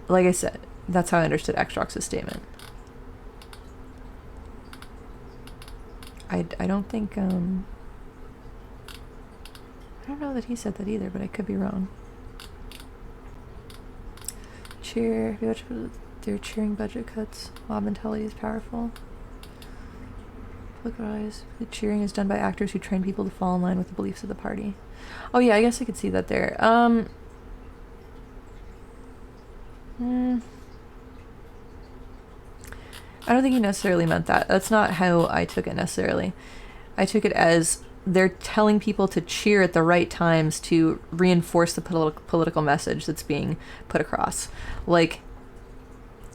I said, that's how I understood Xrox's statement. I don't think, I don't know that he said that either, but I could be wrong. Cheer, have you watched their cheering budget cuts? Mob mentality is powerful. Look at eyes. The cheering is done by actors who train people to fall in line with the beliefs of the party. Oh yeah, I guess I could see that there. I don't think he necessarily meant that. That's not how I took it necessarily. I took it as they're telling people to cheer at the right times to reinforce the political message that's being put across. Like,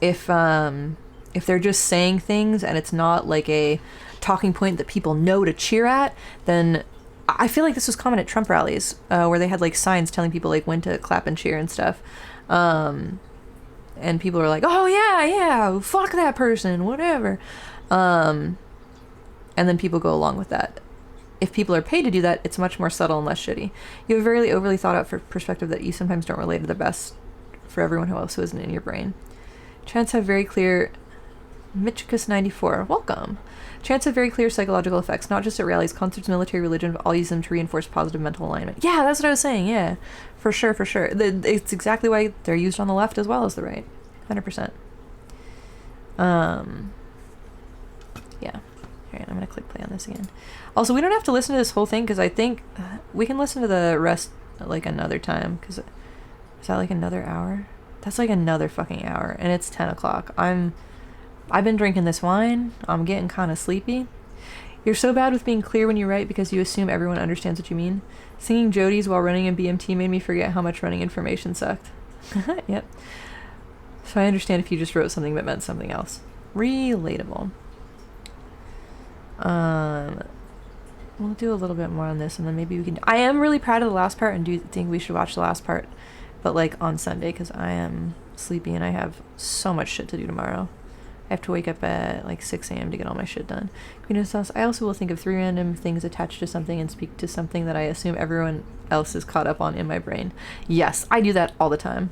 if they're just saying things and it's not like a talking point that people know to cheer at, then I feel like this was common at Trump rallies, where they had like signs telling people like when to clap and cheer and stuff. And people are like, oh yeah, fuck that person, whatever. And then people go along with that. If people are paid to do that, it's much more subtle and less shitty. You have a very overly thought out perspective that you sometimes don't relate to the best for everyone who else isn't in your brain. Chants have very clear... Michicus94, welcome. Chants have very clear psychological effects, not just at rallies, concerts, military, religion, but all use them to reinforce positive mental alignment. Yeah, that's what I was saying, yeah. For sure. It's exactly why they're used on the left as well as the right. 100%. Yeah. Alright, I'm gonna click play on this again. Also, we don't have to listen to this whole thing, because I think we can listen to the rest, like, another time, because... Is that, like, another hour? That's, like, another fucking hour, and it's 10 o'clock. I've been drinking this wine. I'm getting kind of sleepy. You're so bad with being clear when you write because you assume everyone understands what you mean. Singing Jodies while running in BMT made me forget how much running information sucked. Yep. So I understand if you just wrote something that meant something else. Relatable. We'll do a little bit more on this, and then maybe we can... I am really proud of the last part, and do think we should watch the last part, but like on Sunday, because I am sleepy and I have so much shit to do tomorrow. I have to wake up at like 6 a.m. to get all my shit done. Queen of Sauce. I also will think of 3 random things attached to something and speak to something that I assume everyone else is caught up on in my brain. Yes, I do that all the time.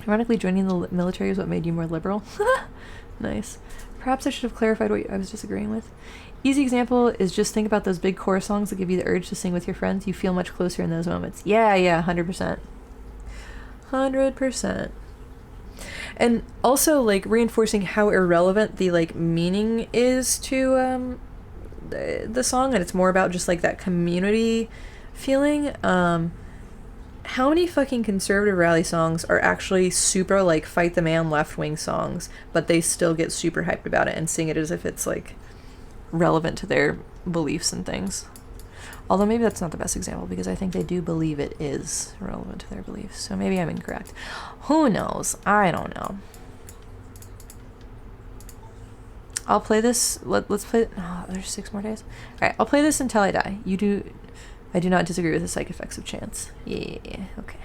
Ironically, joining the military is what made you more liberal. Nice. Perhaps I should have clarified what I was disagreeing with. Easy example is just think about those big chorus songs that give you the urge to sing with your friends. You feel much closer in those moments. Yeah, 100%. 100%. And also, like, reinforcing how irrelevant the, like, meaning is to the song, and it's more about just, like, that community feeling. How many fucking conservative rally songs are actually super, like, fight the man left-wing songs, but they still get super hyped about it and sing it as if it's, like, relevant to their beliefs and things? Although maybe that's not the best example, because I think they do believe it is relevant to their beliefs. So maybe I'm incorrect. Who knows? I don't know. I'll play this. Let's play... Oh, there's 6 more days. Alright, I'll play this until I die. I do not disagree with the side effects of chance. Yeah, okay.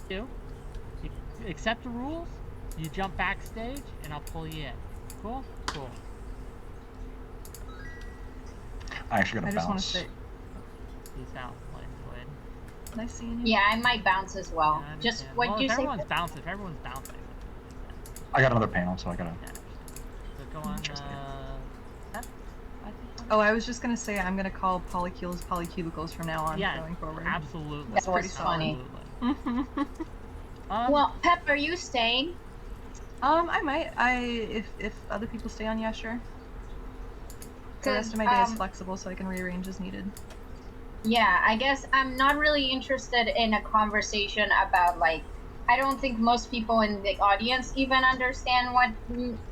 You accept the rules, you jump backstage, and I'll pull you in. Cool? Cool. I actually got I to just want to bounce. say, Peace out. Enjoyed. nice seeing you. Yeah, I might bounce as well. Yeah, I Just understand. what Well, you if say. everyone's bouncing, I got another panel, so I gotta. yeah. So go on, Interesting. Steph, I think. Oh, I was just gonna say I'm gonna call polycules polycubicles from now on Yeah, going forward. absolutely. That was pretty funny. Absolutely. Well, Pep, are you staying? I might. If other people stay on, yeah, sure. The rest of my day is flexible, so I can rearrange as needed. Yeah, I guess I'm not really interested in a conversation about, like, I don't think most people in the audience even understand what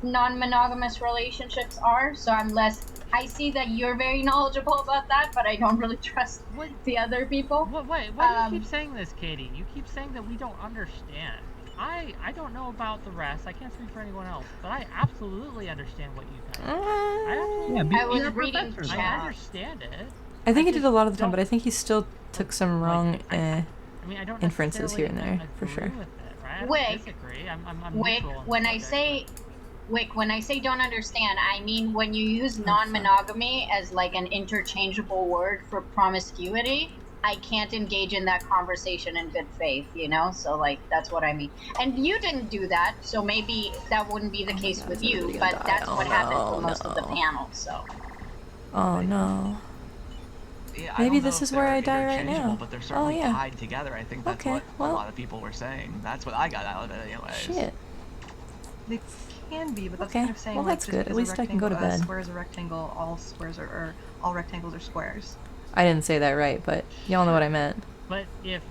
non-monogamous relationships are, so I see that you're very knowledgeable about that, but I don't really trust the other people. Why do you keep saying this, Katie? You keep saying that we don't understand. I don't know about the rest. I can't speak for anyone else, but I absolutely understand what you guys. I was you're a reading professor, I chat. understand it. I think he did just a lot of the time, don't- but I think he still took some wrong I mean, I don't inferences here and necessarily there, for agree sure. with it, right? I don't Wick, disagree. I'm Wick, neutral on the when I subject, say when I say don't understand, I mean when you use non-monogamy as like an interchangeable word for promiscuity, I can't engage in that conversation in good faith, you know? So, like, that's what I mean. And you didn't do that, so maybe that wouldn't be the case God, with is you, everybody but gonna die? that's Oh, what happened for no, most of the no. panel, so. Oh no. Yeah, Maybe I don't know this if is where they're I die right interchangeable, now. but they're Oh, certainly yeah. tied together. I think that's Okay, what well. a lot of people were saying. That's what I got out of it, anyways. Shit. They can be, but that's Okay, kind of saying well, like that's just good. At because least I can go to a bed. square is a rectangle, all squares are, or all rectangles are squares. I didn't say that right, but y'all know what I meant. But if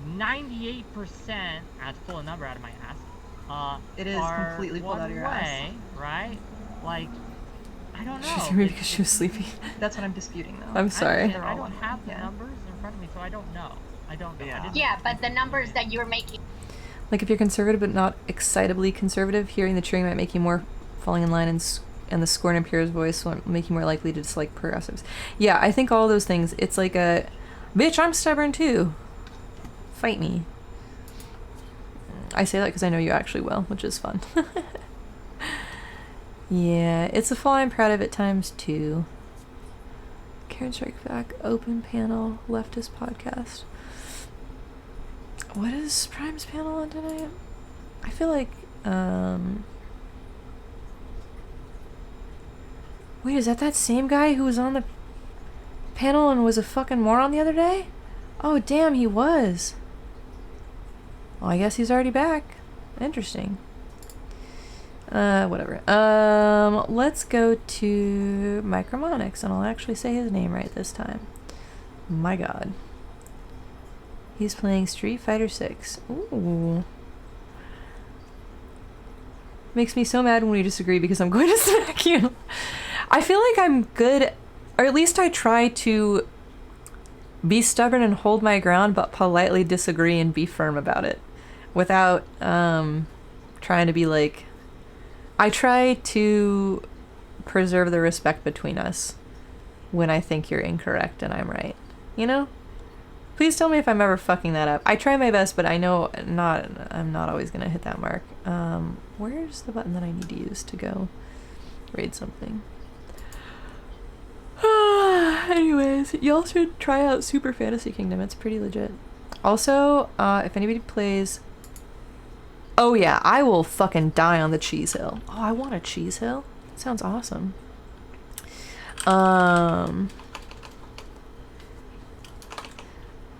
98%, I have to pull a number out of my ass, It is are completely pulled one out of your way, right? Like, I don't know. She's angry It's- because she was sleepy. That's what I'm disputing, though. I'm sorry. They're I all don't one. have the Yeah. numbers in front of me, so I don't know. I don't know. Yeah. Yeah, but the numbers that you're making. Like, if you're conservative but not excitably conservative, hearing the cheering might make you more falling in line, and the scorn in Pierre's voice will make you more likely to dislike progressives. Yeah, I think all those things. It's like a, bitch, I'm stubborn too. Fight me. I say that because I know you actually will, which is fun. Yeah, it's a flaw I'm proud of at times too. Karen Strike Back, open panel, leftist podcast. What is Prime's panel on tonight? I feel like, wait, is that same guy who was on the panel and was a fucking moron the other day? Oh, damn, he was. Well, I guess he's already back. Interesting. Whatever. Let's go to Micromonics, and I'll actually say his name right this time. My god. He's playing Street Fighter 6. Ooh. Makes me so mad when we disagree because I'm going to smack you. I feel like I'm good, or at least I try to be stubborn and hold my ground, but politely disagree and be firm about it. Without, trying to be like I try to preserve the respect between us when I think you're incorrect and I'm right. You know? Please tell me if I'm ever fucking that up. I try my best, but I know I'm not always gonna hit that mark. Where's the button that I need to use to go raid something? Anyways, y'all should try out Super Fantasy Kingdom. It's pretty legit. Also, if anybody plays... Oh yeah, I will fucking die on the Cheese Hill. Oh, I want a Cheese Hill. Sounds awesome. What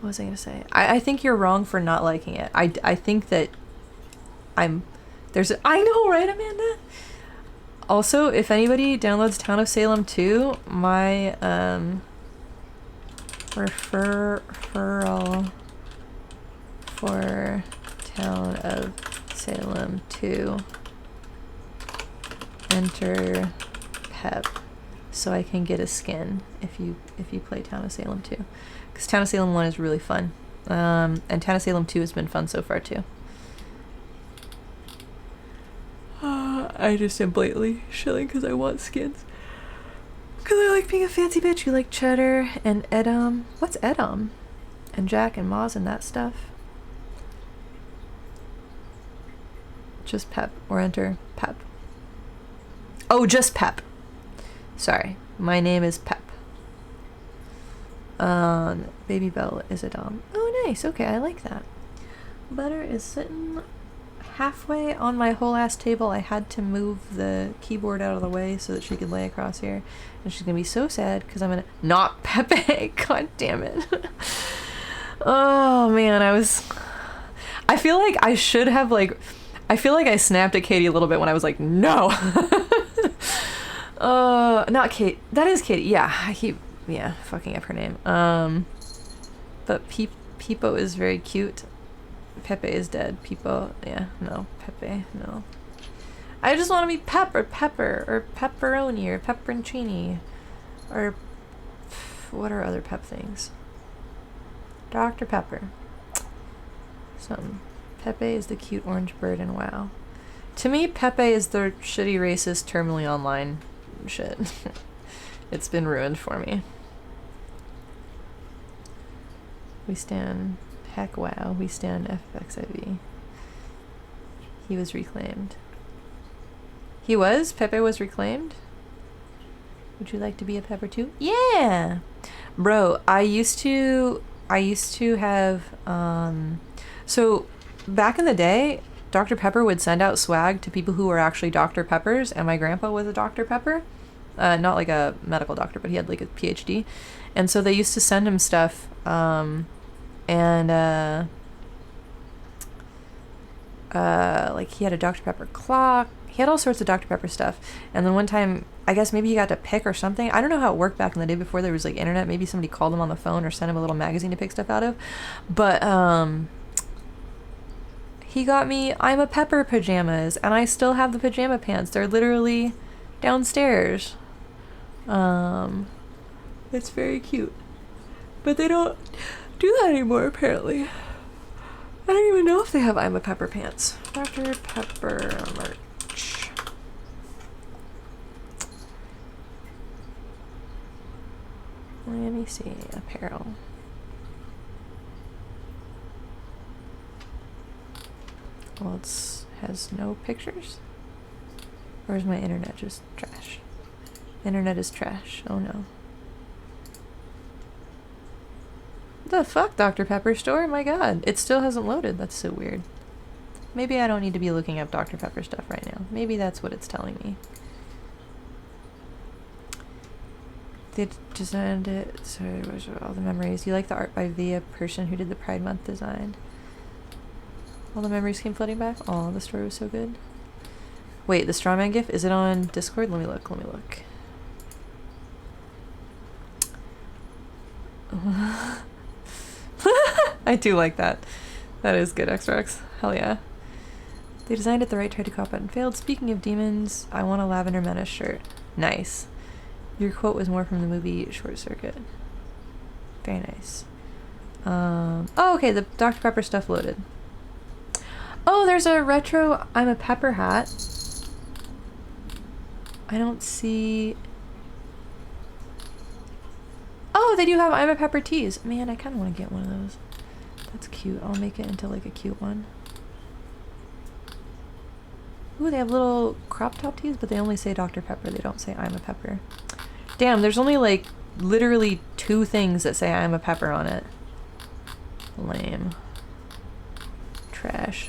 was I gonna say? I think you're wrong for not liking it. I think that I know, right, Amanda? Also, if anybody downloads Town of Salem 2, my referral for Town of Salem 2, enter Pep so I can get a skin if you play Town of Salem 2. Because Town of Salem 1 is really fun. And Town of Salem 2 has been fun so far too. I just am blatantly shilling because I want skins. Because I like being a fancy bitch. You like Cheddar and Edom. What's Edom? And Jack and Moz and that stuff. Just Pep or enter Pep. Oh, just Pep. Sorry. My name is Pep. Baby Bell is a dom. Oh, nice. Okay, I like that. Butter is sitting halfway on my whole ass table. I had to move the keyboard out of the way so that she could lay across here. And she's gonna be so sad because I'm gonna not Pepe. God damn it. Oh man, I feel like I should have I feel like I snapped at Katie a little bit when I was like, no. Not Kate. That is Katie. Yeah, I keep fucking up her name. But Peepo is very cute. Pepe is dead. Peepo, yeah, no. Pepe, no. I just want to be Pep or Pepper or Pepperoni or Pepperoncini or what are other Pep things? Dr. Pepper. Something. Pepe is the cute orange bird in WoW. To me, Pepe is the shitty racist terminally online shit. It's been ruined for me. We stand heck wow. We stand FXIV. He was reclaimed. He was? Pepe was reclaimed? Would you like to be a Pepper too? Yeah! Bro, I used to have, so back in the day, Dr. Pepper would send out swag to people who were actually Dr. Peppers, and my grandpa was a Dr. Pepper. Not like a medical doctor, but he had like a PhD. And so they used to send him stuff, like he had a Dr. Pepper clock. He had all sorts of Dr. Pepper stuff. And then one time, I guess maybe he got to pick or something. I don't know how it worked back in the day before there was like internet. Maybe somebody called him on the phone or sent him a little magazine to pick stuff out of. But he got me I'm a Pepper pajamas, and I still have the pajama pants. They're literally downstairs. It's very cute. But they don't do that anymore, apparently. I don't even know if they have I'm a Pepper pants. Dr. Pepper merch. Let me see. Apparel. Well, it has no pictures? Or is my internet just trash? Internet is trash. Oh no. The fuck, Dr. Pepper store? My god. It still hasn't loaded. That's so weird. Maybe I don't need to be looking up Dr. Pepper stuff right now. Maybe that's what it's telling me. They designed it. Sorry, what are all the memories? You like the art by Via person who did the Pride Month design. All the memories came flooding back. Oh, the story was so good. Wait, the Strawman GIF? Is it on Discord? Let me look. I do like that. That is good, X-Rex. Hell yeah. They designed it the right, tried to cop out and failed. Speaking of demons, I want a Lavender Menace shirt. Nice. Your quote was more from the movie Short Circuit. Very nice. Oh, okay, the Dr. Pepper stuff loaded. Oh, there's a retro I'm a Pepper hat. I don't see... Oh, they do have I'm a Pepper tees. Man, I kind of want to get one of those. That's cute. I'll make it into like a cute one. Ooh, they have little crop top tees, but they only say Dr. Pepper. They don't say I'm a Pepper. Damn, there's only like literally 2 things that say I'm a Pepper on it. Lame. Trash.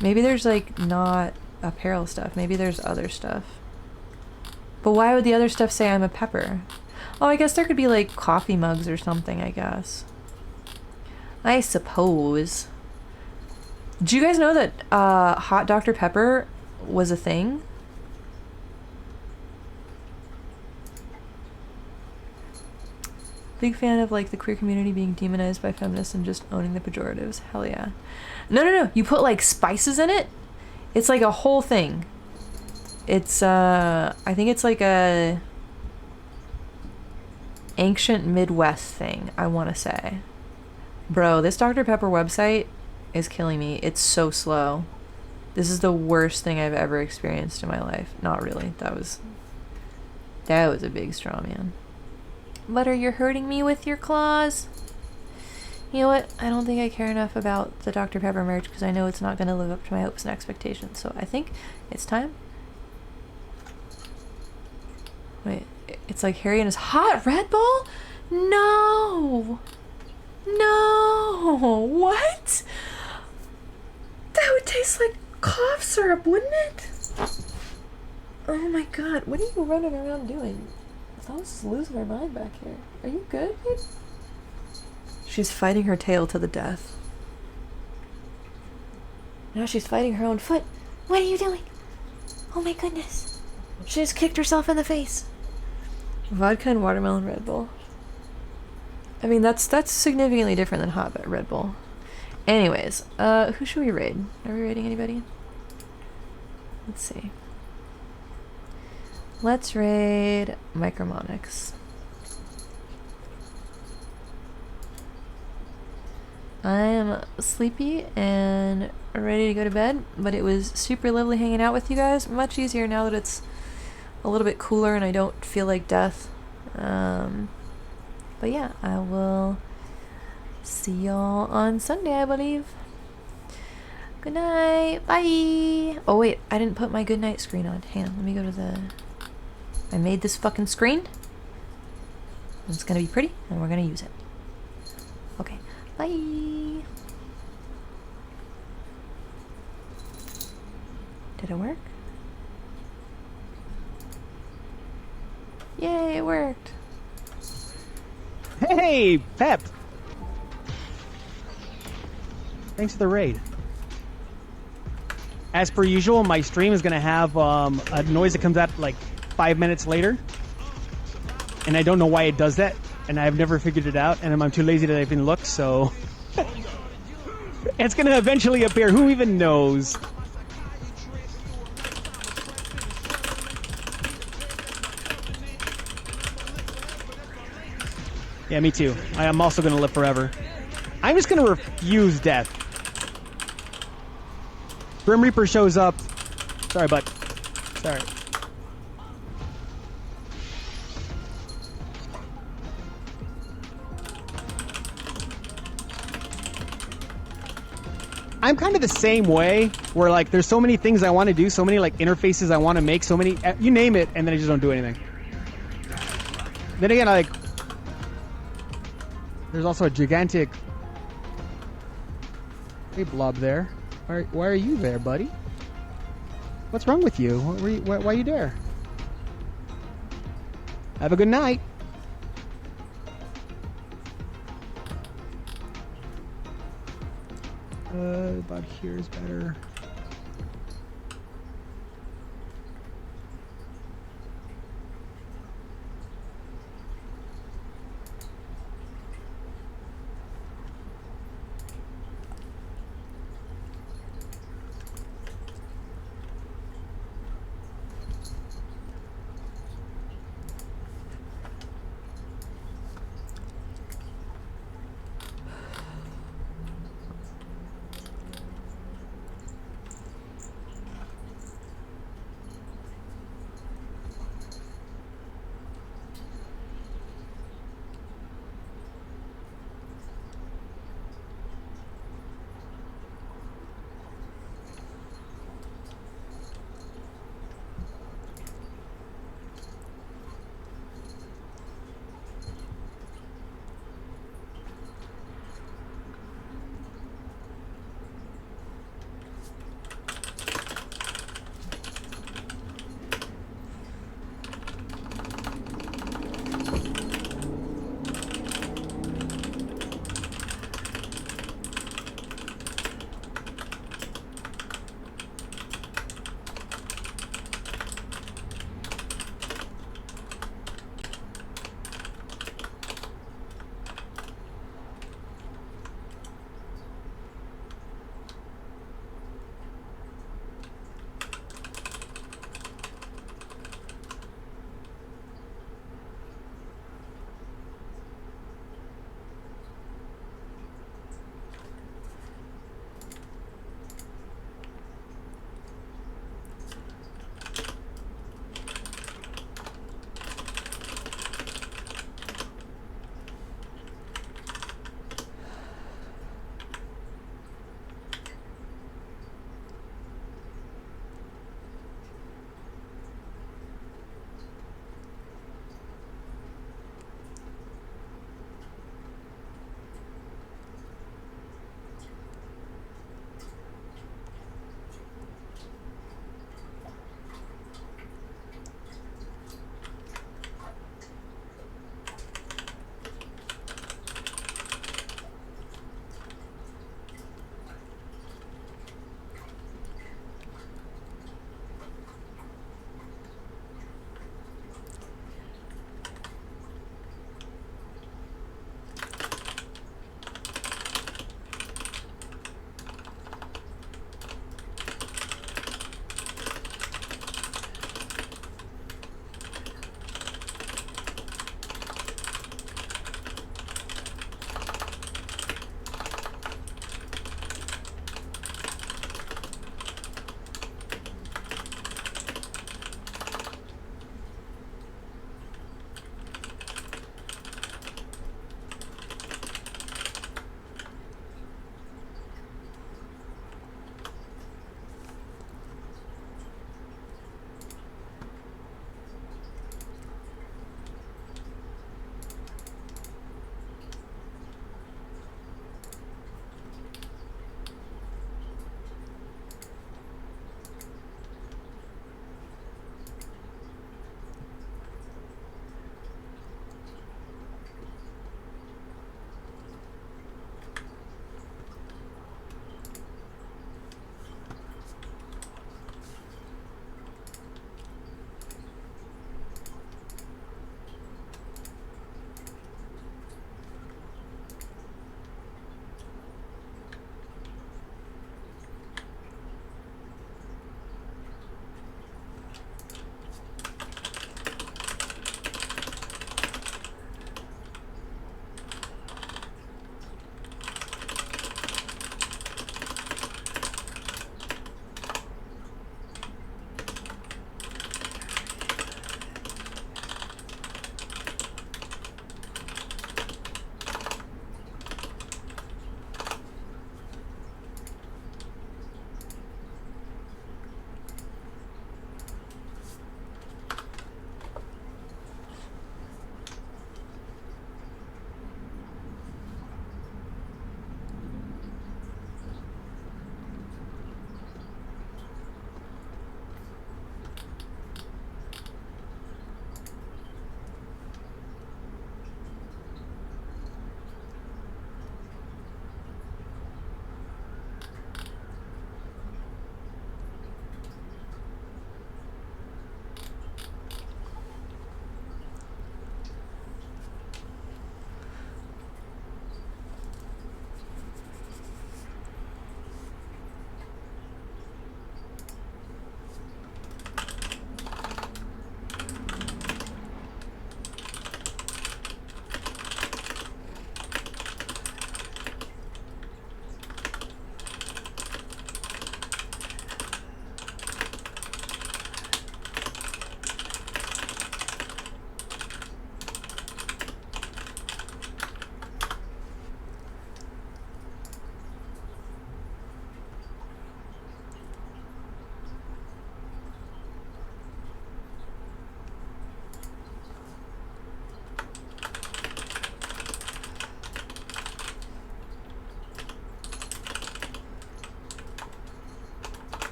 Maybe there's like not apparel stuff. Maybe there's other stuff. But why would the other stuff say I'm a Pepper? Oh, I guess there could be like coffee mugs or something, I guess. I suppose. Do you guys know that hot Dr. Pepper was a thing? Big fan of like the queer community being demonized by feminists and just owning the pejoratives. Hell yeah. No. You put like spices in it. It's like a whole thing. It's I think it's like a ancient Midwest thing, I want to say. Bro, this Dr. Pepper website is killing me. It's so slow. This is the worst thing I've ever experienced in my life. Not really. That was a big straw man. Butter, you're hurting me with your claws. You know what? I don't think I care enough about the Dr. Pepper merch because I know it's not going to live up to my hopes and expectations. So I think it's time. Wait, it's like Harry and his hot Red Bull? No! No! What? That would taste like cough syrup, wouldn't it? Oh my god, what are you running around doing? I was losing her mind back here. Are you good, babe? She's fighting her tail to the death. Now she's fighting her own foot. What are you doing? Oh my goodness. She just kicked herself in the face. Vodka and watermelon Red Bull. I mean, that's significantly different than hot Red Bull. Anyways, who should we raid? Are we raiding anybody? Let's see. Let's raid Micromonics. I am sleepy and ready to go to bed, but it was super lovely hanging out with you guys. Much easier now that it's a little bit cooler and I don't feel like death. But yeah, I will see y'all on Sunday, I believe. Good night. Bye. Oh wait, I didn't put my good night screen on. Hang on, let me go to the... I made this fucking screen. It's gonna be pretty, and we're gonna use it. Okay, bye. Did it work? Yay, it worked. Hey, Pep! Thanks for the raid. As per usual, my stream is gonna have a noise that comes out like 5 minutes later, and I don't know why it does that, and I've never figured it out, and I'm too lazy to even look, so it's gonna eventually appear. Who even knows? Yeah, me too. I am also gonna live forever. I'm just gonna refuse death. Grim Reaper shows up. Sorry, bud. Sorry. I'm kind of the same way, where like there's so many things I want to do, so many like interfaces I want to make, so many, you name it, and then I just don't do anything. Then again, like, there's also a gigantic, hey blob there. Why are you there, buddy? What's wrong with you? Why are you there? Have a good night. About here is better.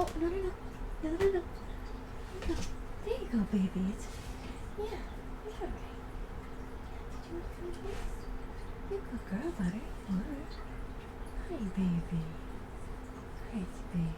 Oh, no, no, no. No, no, no. No. There you go, baby. It's, yeah, it's all right. Did you want to come here? You good girl, buddy. All right. Hi, baby. Great, baby.